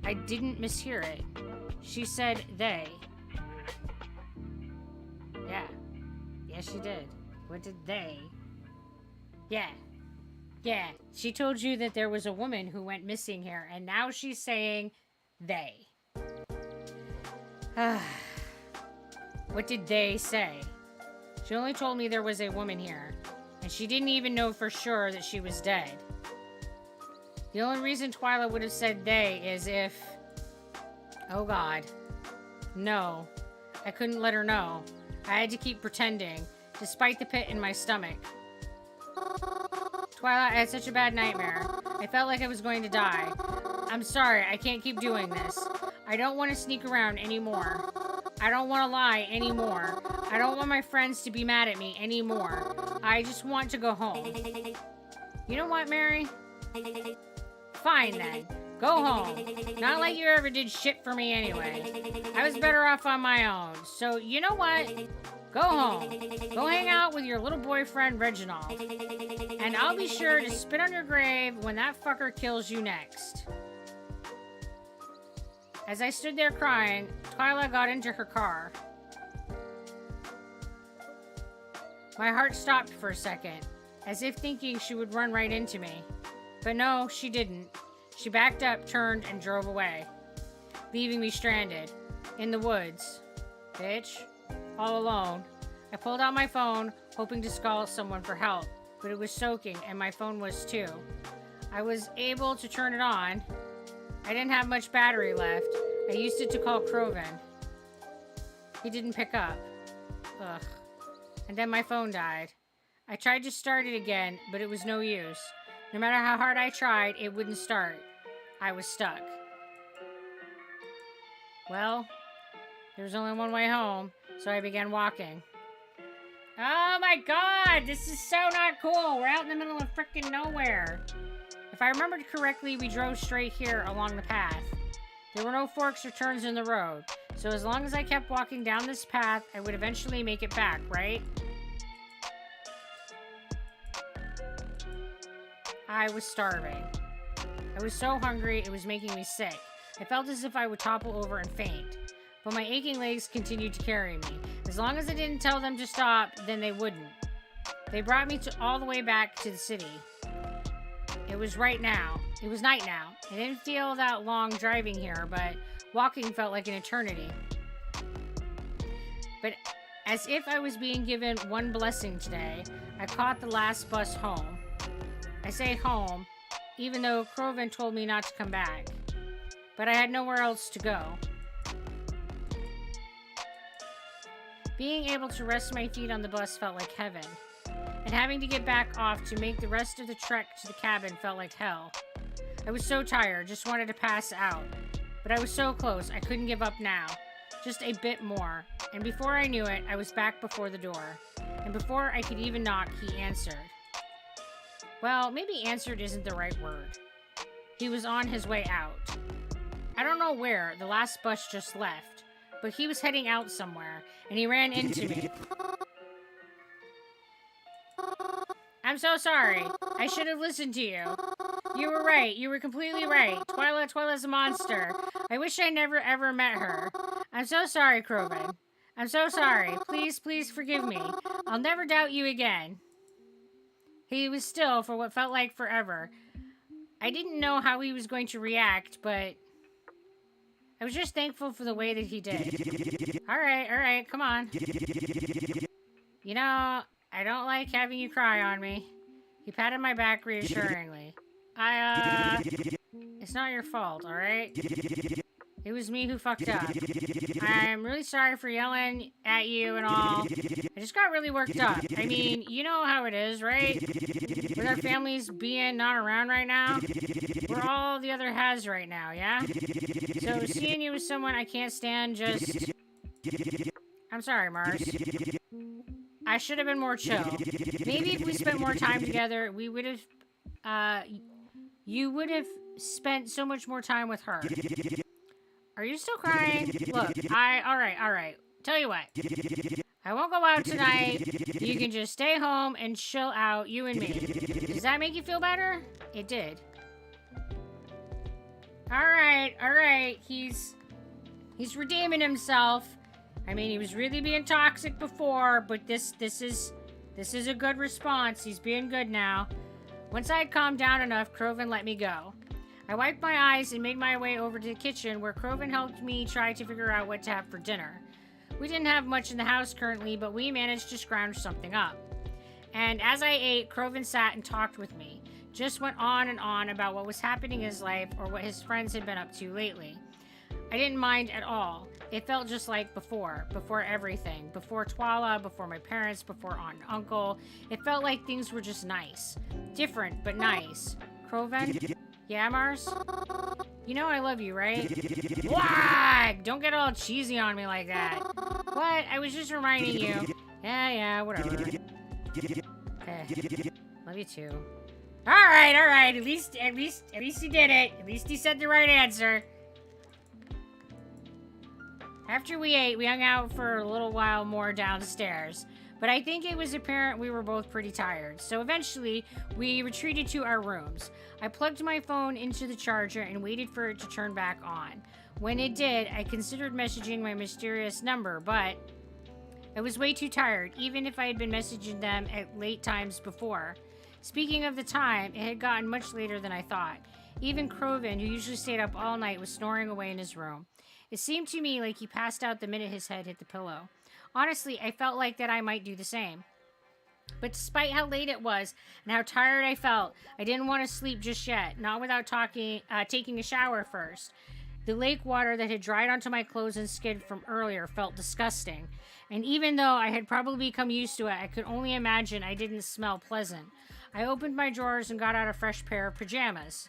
I didn't mishear it. She said they. Yeah. Yeah, she did. What did they? Yeah. Yeah. She told you that there was a woman who went missing here, and now she's saying they. What did they say? She only told me there was a woman here, and she didn't even know for sure that she was dead. The only reason Twyla would have said they is if... Oh God. No. I couldn't let her know. I had to keep pretending, despite the pit in my stomach. Twyla, I had such a bad nightmare. I felt like I was going to die. I'm sorry, I can't keep doing this. I don't want to sneak around anymore. I don't want to lie anymore. I don't want my friends to be mad at me anymore. I just want to go home. You know what, Mary? Fine then. Go home. Not like you ever did shit for me anyway. I was better off on my own. So, you know what? Go home. Go hang out with your little boyfriend, Reginald. And I'll be sure to spit on your grave when that fucker kills you next. As I stood there crying, Twyla got into her car. My heart stopped for a second, as if thinking she would run right into me. But no, she didn't. She backed up, turned, and drove away, leaving me stranded in the woods. Bitch. All alone. I pulled out my phone, hoping to call someone for help, but it was soaking, and my phone was too. I was able to turn it on. I didn't have much battery left. I used it to call Croven. He didn't pick up. Ugh. And then my phone died. I tried to start it again, but it was no use. No matter how hard I tried, it wouldn't start. I was stuck. Well, there was only one way home, so I began walking. Oh my God, this is so not cool. We're out in the middle of frickin' nowhere. If I remembered correctly, we drove straight here along the path. There were no forks or turns in the road, so as long as I kept walking down this path, I would eventually make it back, right? I was starving. I was so hungry, it was making me sick. I felt as if I would topple over and faint. But my aching legs continued to carry me. As long as I didn't tell them to stop, then they wouldn't. They brought me all the way back to the city. It was night now. I didn't feel that long driving here, but walking felt like an eternity. But as if I was being given one blessing today, I caught the last bus home. I say home, even though Croven told me not to come back. But I had nowhere else to go. Being able to rest my feet on the bus felt like heaven. And having to get back off to make the rest of the trek to the cabin felt like hell. I was so tired, just wanted to pass out. But I was so close, I couldn't give up now. Just a bit more. And before I knew it, I was back before the door. And before I could even knock, he answered. Well, maybe answered isn't the right word. He was on his way out. I don't know where, the last bus just left. But he was heading out somewhere, and he ran into me. I'm so sorry. I should have listened to you. You were right. You were completely right. Twyla's a monster. I wish I never ever met her. I'm so sorry, Croven. I'm so sorry. Please, please forgive me. I'll never doubt you again. He was still for what felt like forever. I didn't know how he was going to react, but I was just thankful for the way that he did. All right, come on. You know, I don't like having you cry on me. He patted my back reassuringly. It's not your fault, all right? It was me who fucked up. I'm really sorry for yelling at you and all. I just got really worked up. I mean, you know how it is, right? With our families being not around right now. We're all the other has right now, yeah? So seeing you with someone I can't stand just I'm sorry, Mars. I should have been more chill. Maybe if we spent more time together, we would have, you would have spent so much more time with her. Are you still crying? Look, alright. Tell you what. I won't go out tonight. You can just stay home and chill out, you and me. Does that make you feel better? It did. Alright. He's redeeming himself. I mean, he was really being toxic before, but this is a good response. He's being good now. Once I had calmed down enough, Kroven let me go. I wiped my eyes and made my way over to the kitchen where Kroven helped me try to figure out what to have for dinner. We didn't have much in the house currently, but we managed to scrounge something up. And as I ate, Kroven sat and talked with me. Just went on and on about what was happening in his life or what his friends had been up to lately. I didn't mind at all. It felt just like before everything. Before Twala, before my parents, before aunt and uncle. It felt like things were just nice. Different, but nice. Kroven? Yeah, Mars? You know I love you, right? Wag! Don't get all cheesy on me like that. What? I was just reminding you. Yeah, whatever. Okay. Love you too. Alright. At least he did it. At least he said the right answer. After we ate, we hung out for a little while more downstairs. But I think it was apparent we were both pretty tired, so eventually we retreated to our rooms. I plugged my phone into the charger and waited for it to turn back on. When it did, I considered messaging my mysterious number, but I was way too tired, even if I had been messaging them at late times before. Speaking of the time, it had gotten much later than I thought. Even Kroven, who usually stayed up all night, was snoring away in his room. It seemed to me like he passed out the minute his head hit the pillow. Honestly, I felt like that I might do the same. But despite how late it was and how tired I felt, I didn't want to sleep just yet, not without taking a shower first. The lake water that had dried onto my clothes and skin from earlier felt disgusting. And even though I had probably become used to it, I could only imagine I didn't smell pleasant. I opened my drawers and got out a fresh pair of pajamas.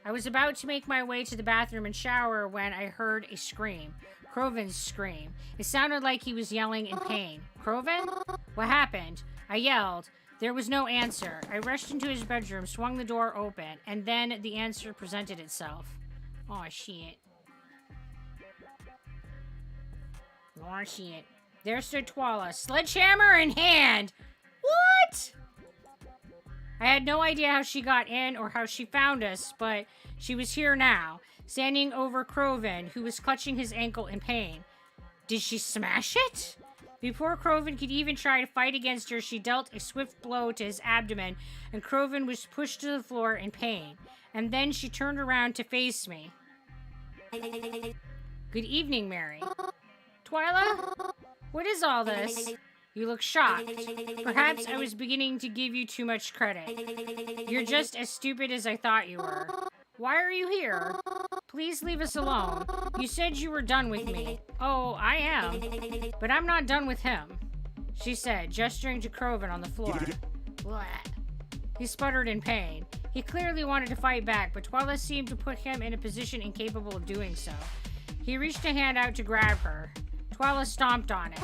I was about to make my way to the bathroom and shower when I heard a scream. Kroven's scream. It sounded like he was yelling in pain. Kroven? What happened? I yelled. There was no answer. I rushed into his bedroom, swung the door open, and then the answer presented itself. Oh, shit. There stood Twala, sledgehammer in hand. What? I had no idea how she got in or how she found us, but she was here now, standing over Kroven, who was clutching his ankle in pain. Did she smash it? Before Kroven could even try to fight against her, she dealt a swift blow to his abdomen, and Kroven was pushed to the floor in pain. And then she turned around to face me. Good evening, Mary. Twila? What is all this? You look shocked. Perhaps I was beginning to give you too much credit. You're just as stupid as I thought you were. Why are you here? Please leave us alone. You said you were done with me. Oh, I am. But I'm not done with him, she said, gesturing to Kroven on the floor. Blah. He sputtered in pain. He clearly wanted to fight back, but Twila seemed to put him in a position incapable of doing so. He reached a hand out to grab her. Twila stomped on it.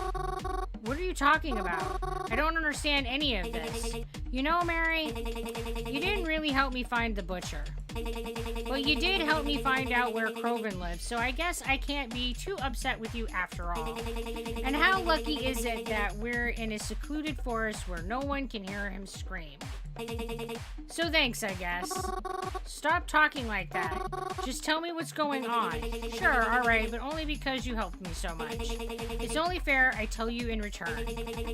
What are you talking about? I don't understand any of this. You know, Mary, you didn't really help me find the butcher. But you did help me find out where Kroven lives, so I guess I can't be too upset with you after all. And how lucky is it that we're in a secluded forest where no one can hear him scream? So thanks, I guess. Stop talking like that. Just tell me what's going on. Sure, alright, but only because you helped me so much. It's only fair I tell you in return.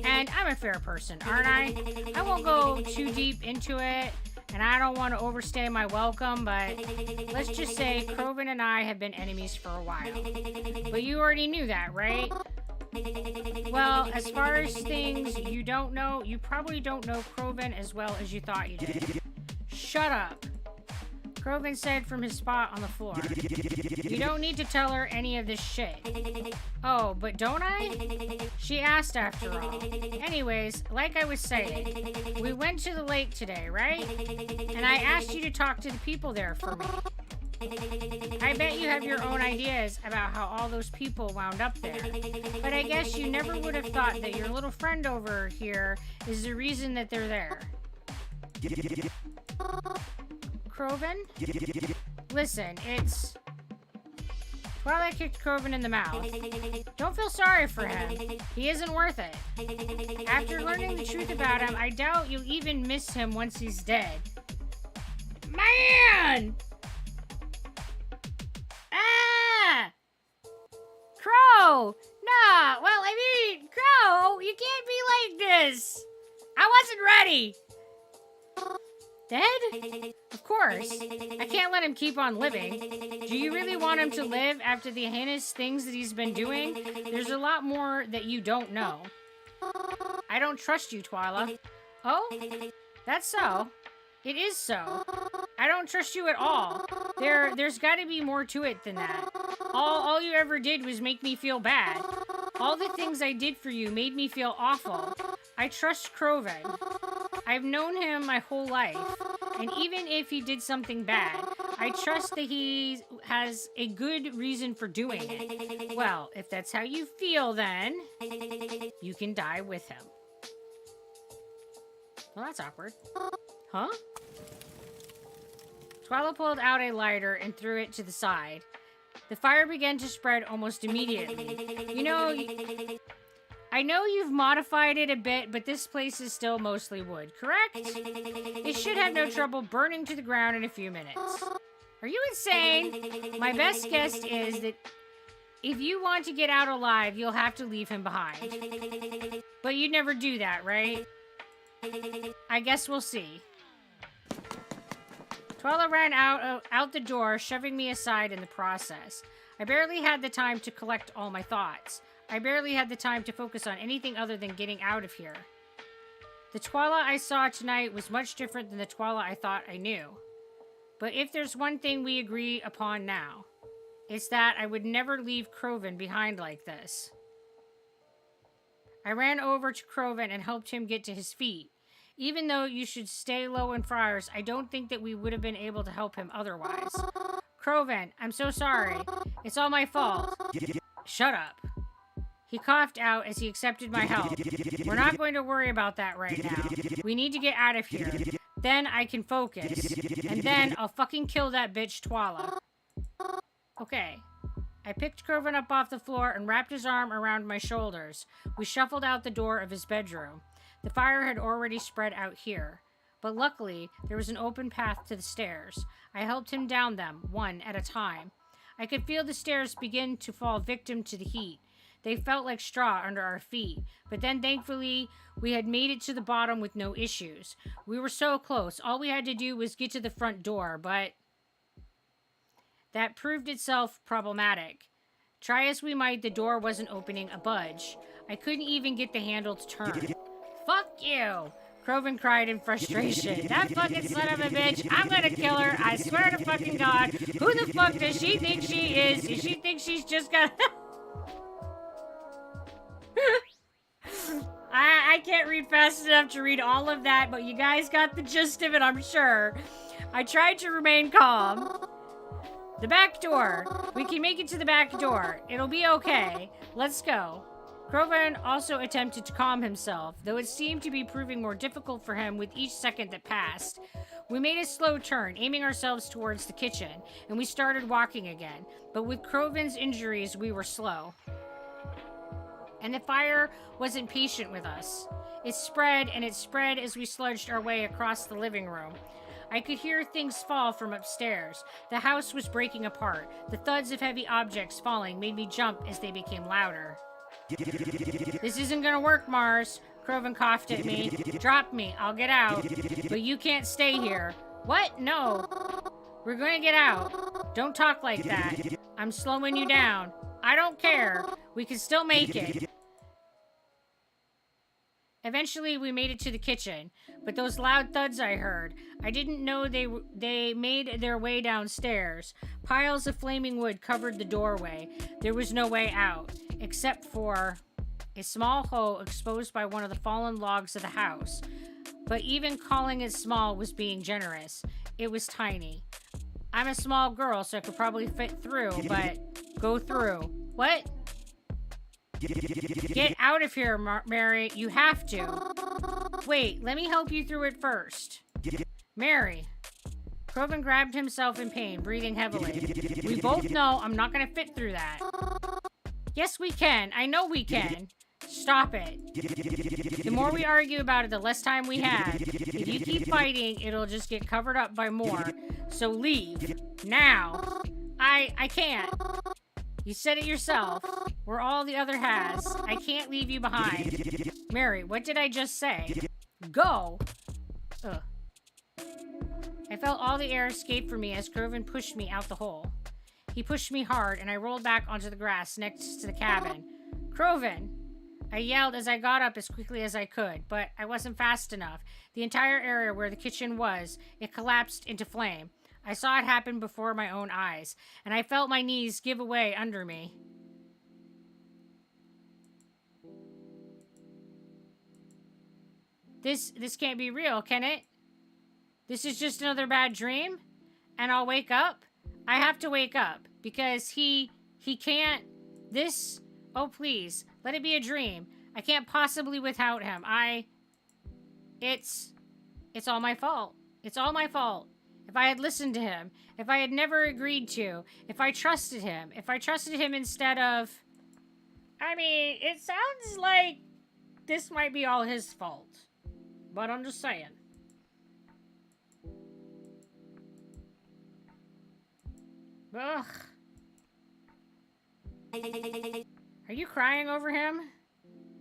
And I'm a fair person, aren't I? I won't go too deep into it, and I don't want to overstay my welcome, but let's just say Kroven and I have been enemies for a while. But you already knew that, right? Well, as far as things you don't know, you probably don't know Kroven as well as you thought you did. Shut up, Kroven said from his spot on the floor. You don't need to tell her any of this shit. Oh, but don't I? She asked after all. Anyways, like I was saying, we went to the lake today, right? And I asked you to talk to the people there for me. I bet you have your own ideas about how all those people wound up there. But I guess you never would have thought that your little friend over here is the reason that they're there. Kroven? Listen, it's... Twilight kicked Kroven in the mouth. Don't feel sorry for him. He isn't worth it. After learning the truth about him, I doubt you'll even miss him once he's dead. Man! Ah! Crow! Nah, well, I mean, Crow, you can't be like this. I wasn't ready. Dead? Of course. I can't let him keep on living. Do you really want him to live after the heinous things that he's been doing? There's a lot more that you don't know. I don't trust you, Twyla. Oh? That's so. It is so. I don't trust you at all. There's gotta be more to it than that. All you ever did was make me feel bad. All the things I did for you made me feel awful. I trust Kroven. I've known him my whole life, and even if he did something bad, I trust that he has a good reason for doing it. Well, if that's how you feel, then you can die with him. Well, that's awkward. Huh? Twyla pulled out a lighter and threw it to the side. The fire began to spread almost immediately. You know, I know you've modified it a bit, but this place is still mostly wood, correct? It should have no trouble burning to the ground in a few minutes. Are you insane? My best guess is that if you want to get out alive, you'll have to leave him behind. But you'd never do that, right? I guess we'll see. Twyla ran out the door, shoving me aside in the process. I barely had the time to collect all my thoughts. I barely had the time to focus on anything other than getting out of here. The Twyla I saw tonight was much different than the Twyla I thought I knew. But if there's one thing we agree upon now, it's that I would never leave Kroven behind like this. I ran over to Kroven and helped him get to his feet. Even though you should stay low in Friars, I don't think that we would have been able to help him otherwise. Kroven, I'm so sorry. It's all my fault. Shut up. He coughed out as he accepted my help. We're not going to worry about that right now. We need to get out of here. Then I can focus. And then I'll fucking kill that bitch Twyla. Okay. I picked Kroven up off the floor and wrapped his arm around my shoulders. We shuffled out the door of his bedroom. The fire had already spread out here. But luckily, there was an open path to the stairs. I helped him down them, one at a time. I could feel the stairs begin to fall victim to the heat. They felt like straw under our feet, but then thankfully, we had made it to the bottom with no issues. We were so close. All we had to do was get to the front door, but that proved itself problematic. Try as we might, the door wasn't opening a budge. I couldn't even get the handle to turn. Fuck you! Kroven cried in frustration. That fucking son of a bitch, I'm gonna kill her, I swear to fucking God. Who the fuck does she think she is? Does she think she's just gonna... I can't read fast enough to read all of that, but you guys got the gist of it, I'm sure. I tried to remain calm. The back door. We can make it to the back door. It'll be okay. Let's go. Kroven also attempted to calm himself, though it seemed to be proving more difficult for him with each second that passed. We made a slow turn, aiming ourselves towards the kitchen, and we started walking again. But with Kroven's injuries, we were slow. And the fire wasn't patient with us. It spread, and it spread as we sludged our way across the living room. I could hear things fall from upstairs. The house was breaking apart. The thuds of heavy objects falling made me jump as they became louder. This isn't gonna work, Mars. Kroven coughed at me. Drop me, I'll get out. But you can't stay here. What? No. We're gonna get out. Don't talk like that. I'm slowing you down. I don't care. We can still make it. Eventually, we made it to the kitchen, but those loud thuds I heard, I didn't know they made their way downstairs. Piles of flaming wood covered the doorway. There was no way out, except for a small hole exposed by one of the fallen logs of the house. But even calling it small was being generous. It was tiny. I'm a small girl, so I could probably fit through, but go through. What? Get out of here, Mary. You have to. Wait, let me help you through it first. Mary. Kroven grabbed himself in pain, breathing heavily. We both know I'm not gonna fit through that. Yes, we can. I know we can. Stop it. The more we argue about it, the less time we have. If you keep fighting, it'll just get covered up by more. So leave. Now. I can't. You said it yourself. We're all the other has. I can't leave you behind. Mary, what did I just say? Go. Ugh. I felt all the air escape from me as Kroven pushed me out the hole. He pushed me hard, and I rolled back onto the grass next to the cabin. Kroven! I yelled as I got up as quickly as I could, but I wasn't fast enough. The entire area where the kitchen was, it collapsed into flame. I saw it happen before my own eyes, and I felt my knees give away under me. This can't be real, can it? This is just another bad dream? And I'll wake up? I have to wake up, because he can't... This... Oh, please. Let it be a dream. I can't possibly without him. It's all my fault. It's all my fault. If I had listened to him, if I had never agreed to, if I trusted him instead of... I mean, it sounds like this might be all his fault. But I'm just saying. Ugh. Are you crying over him?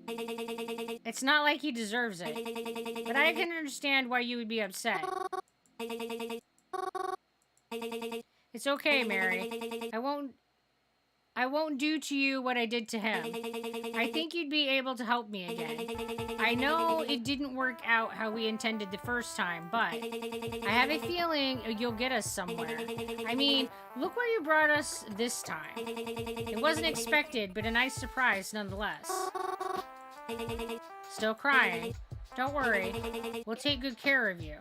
It's not like he deserves it. But I can understand why you would be upset. It's okay, Mary. I won't do to you what I did to him. I think you'd be able to help me again. I know it didn't work out how we intended the first time, but I have a feeling you'll get us somewhere. I mean, look where you brought us this time. It wasn't expected, but a nice surprise nonetheless. Still crying. Don't worry. We'll take good care of you.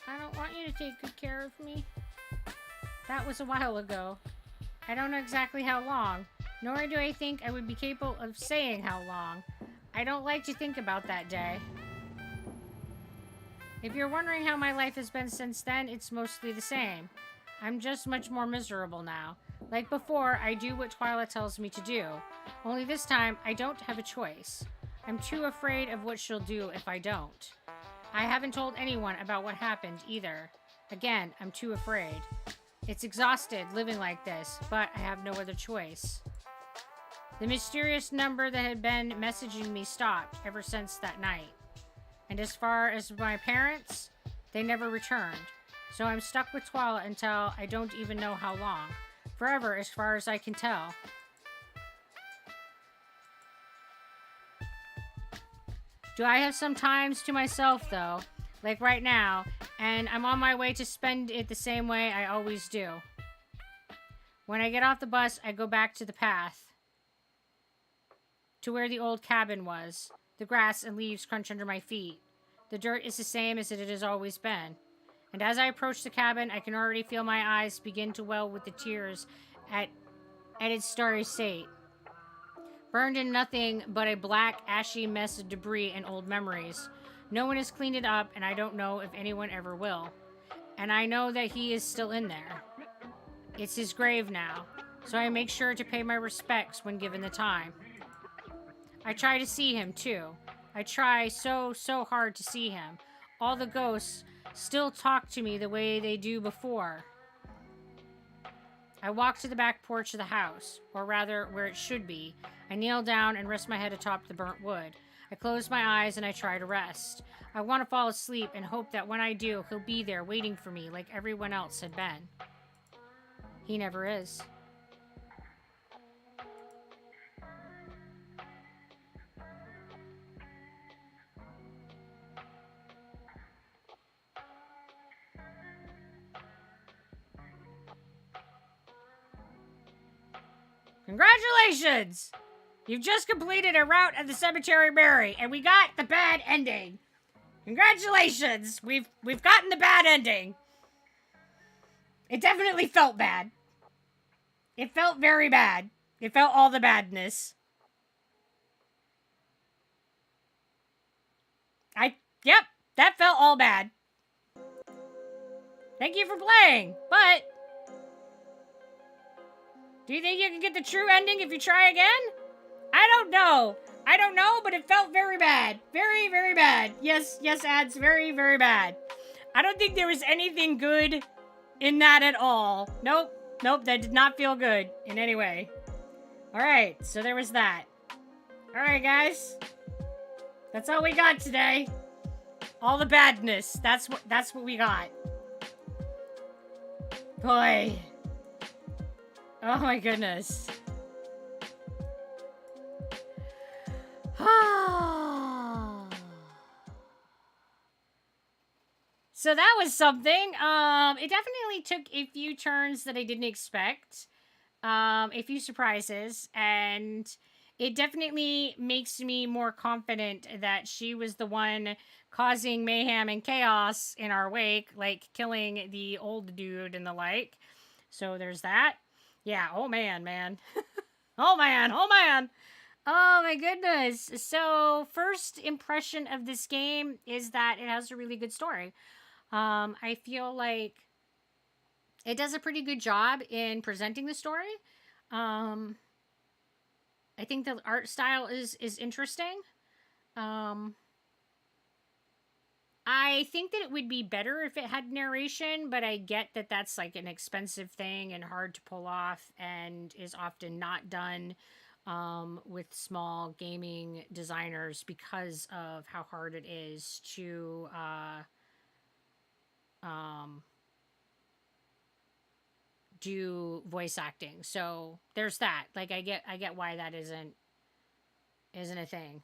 I don't want you to take good care of me. That was a while ago. I don't know exactly how long, nor do I think I would be capable of saying how long. I don't like to think about that day. If you're wondering how my life has been since then, it's mostly the same. I'm just much more miserable now. Like before, I do what Twyla tells me to do. Only this time, I don't have a choice. I'm too afraid of what she'll do if I don't. I haven't told anyone about what happened either. Again, I'm too afraid. It's exhausted living like this, but I have no other choice. The mysterious number that had been messaging me stopped ever since that night. And as far as my parents, they never returned. So I'm stuck with Twyla until I don't even know how long. Forever, as far as I can tell. Do I have some times to myself, though? Like right now, and I'm on my way to spend it the same way I always do. When I get off the bus, I go back to the path. To where the old cabin was. The grass and leaves crunch under my feet. The dirt is the same as it has always been. And as I approach the cabin, I can already feel my eyes begin to well with the tears at its starry state. Burned in nothing but a black, ashy mess of debris and old memories. No one has cleaned it up, and I don't know if anyone ever will. And I know that he is still in there. It's his grave now, so I make sure to pay my respects when given the time. I try to see him, too. I try so hard to see him. All the ghosts still talk to me the way they do before. I walk to the back porch of the house, or rather, where it should be. I kneel down and rest my head atop the burnt wood. I close my eyes and I try to rest. I want to fall asleep and hope that when I do, he'll be there waiting for me like everyone else had been. He never is. Congratulations! You've just completed a route at the Cemetery Mary, and we got the bad ending. Congratulations! We've gotten the bad ending. It definitely felt bad. It felt very bad. It felt all the badness. Yep, that felt all bad. Thank you for playing, but do you think you can get the true ending if you try again? I don't know. I don't know, but it felt very bad. Very, very bad. Yes, ads, very, very bad. I don't think there was anything good in that at all. Nope, that did not feel good in any way. Alright, so there was that. Alright, guys. That's all we got today. All the badness. That's what we got. Boy. Oh my goodness. So that was something. It definitely took a few turns that I didn't expect. A few surprises, and it definitely makes me more confident that she was the one causing mayhem and chaos in our wake, like killing the old dude and the like. So there's that. Yeah, oh man. Oh man. Oh my goodness. So first impression of this game is that it has a really good story. I feel like it does a pretty good job in presenting the story. I think the art style is interesting. I think that it would be better if it had narration, but I get that that's like an expensive thing and hard to pull off and is often not done with small gaming designers because of how hard it is to do voice acting. So there's that. Like I get why that isn't a thing.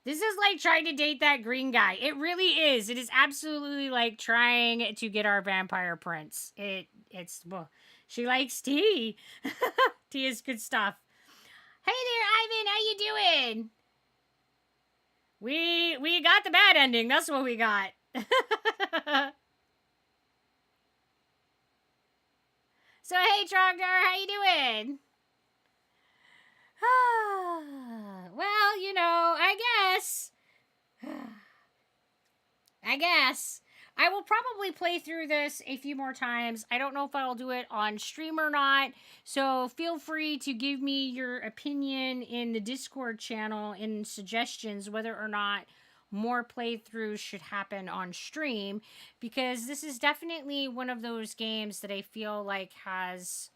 This is like trying to date that green guy. It really is. It is absolutely like trying to get our vampire prince. It's well, she likes tea. Tea is good stuff. Hey there, Ivan, how you doing? We got the bad ending. That's what we got. So hey, Trogdor, how you doing? Well, you know, I guess. I will probably play through this a few more times. I don't know if I'll do it on stream or not. So feel free to give me your opinion in the Discord channel and suggestions whether or not more playthroughs should happen on stream. Because this is definitely one of those games that I feel like has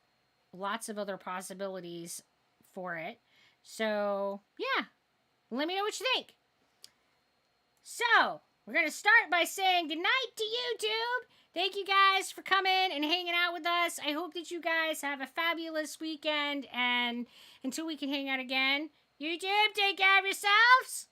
lots of other possibilities for it. So, yeah. Let me know what you think. So, we're going to start by saying goodnight to YouTube. Thank you guys for coming and hanging out with us. I hope that you guys have a fabulous weekend. And until we can hang out again, YouTube, take care of yourselves.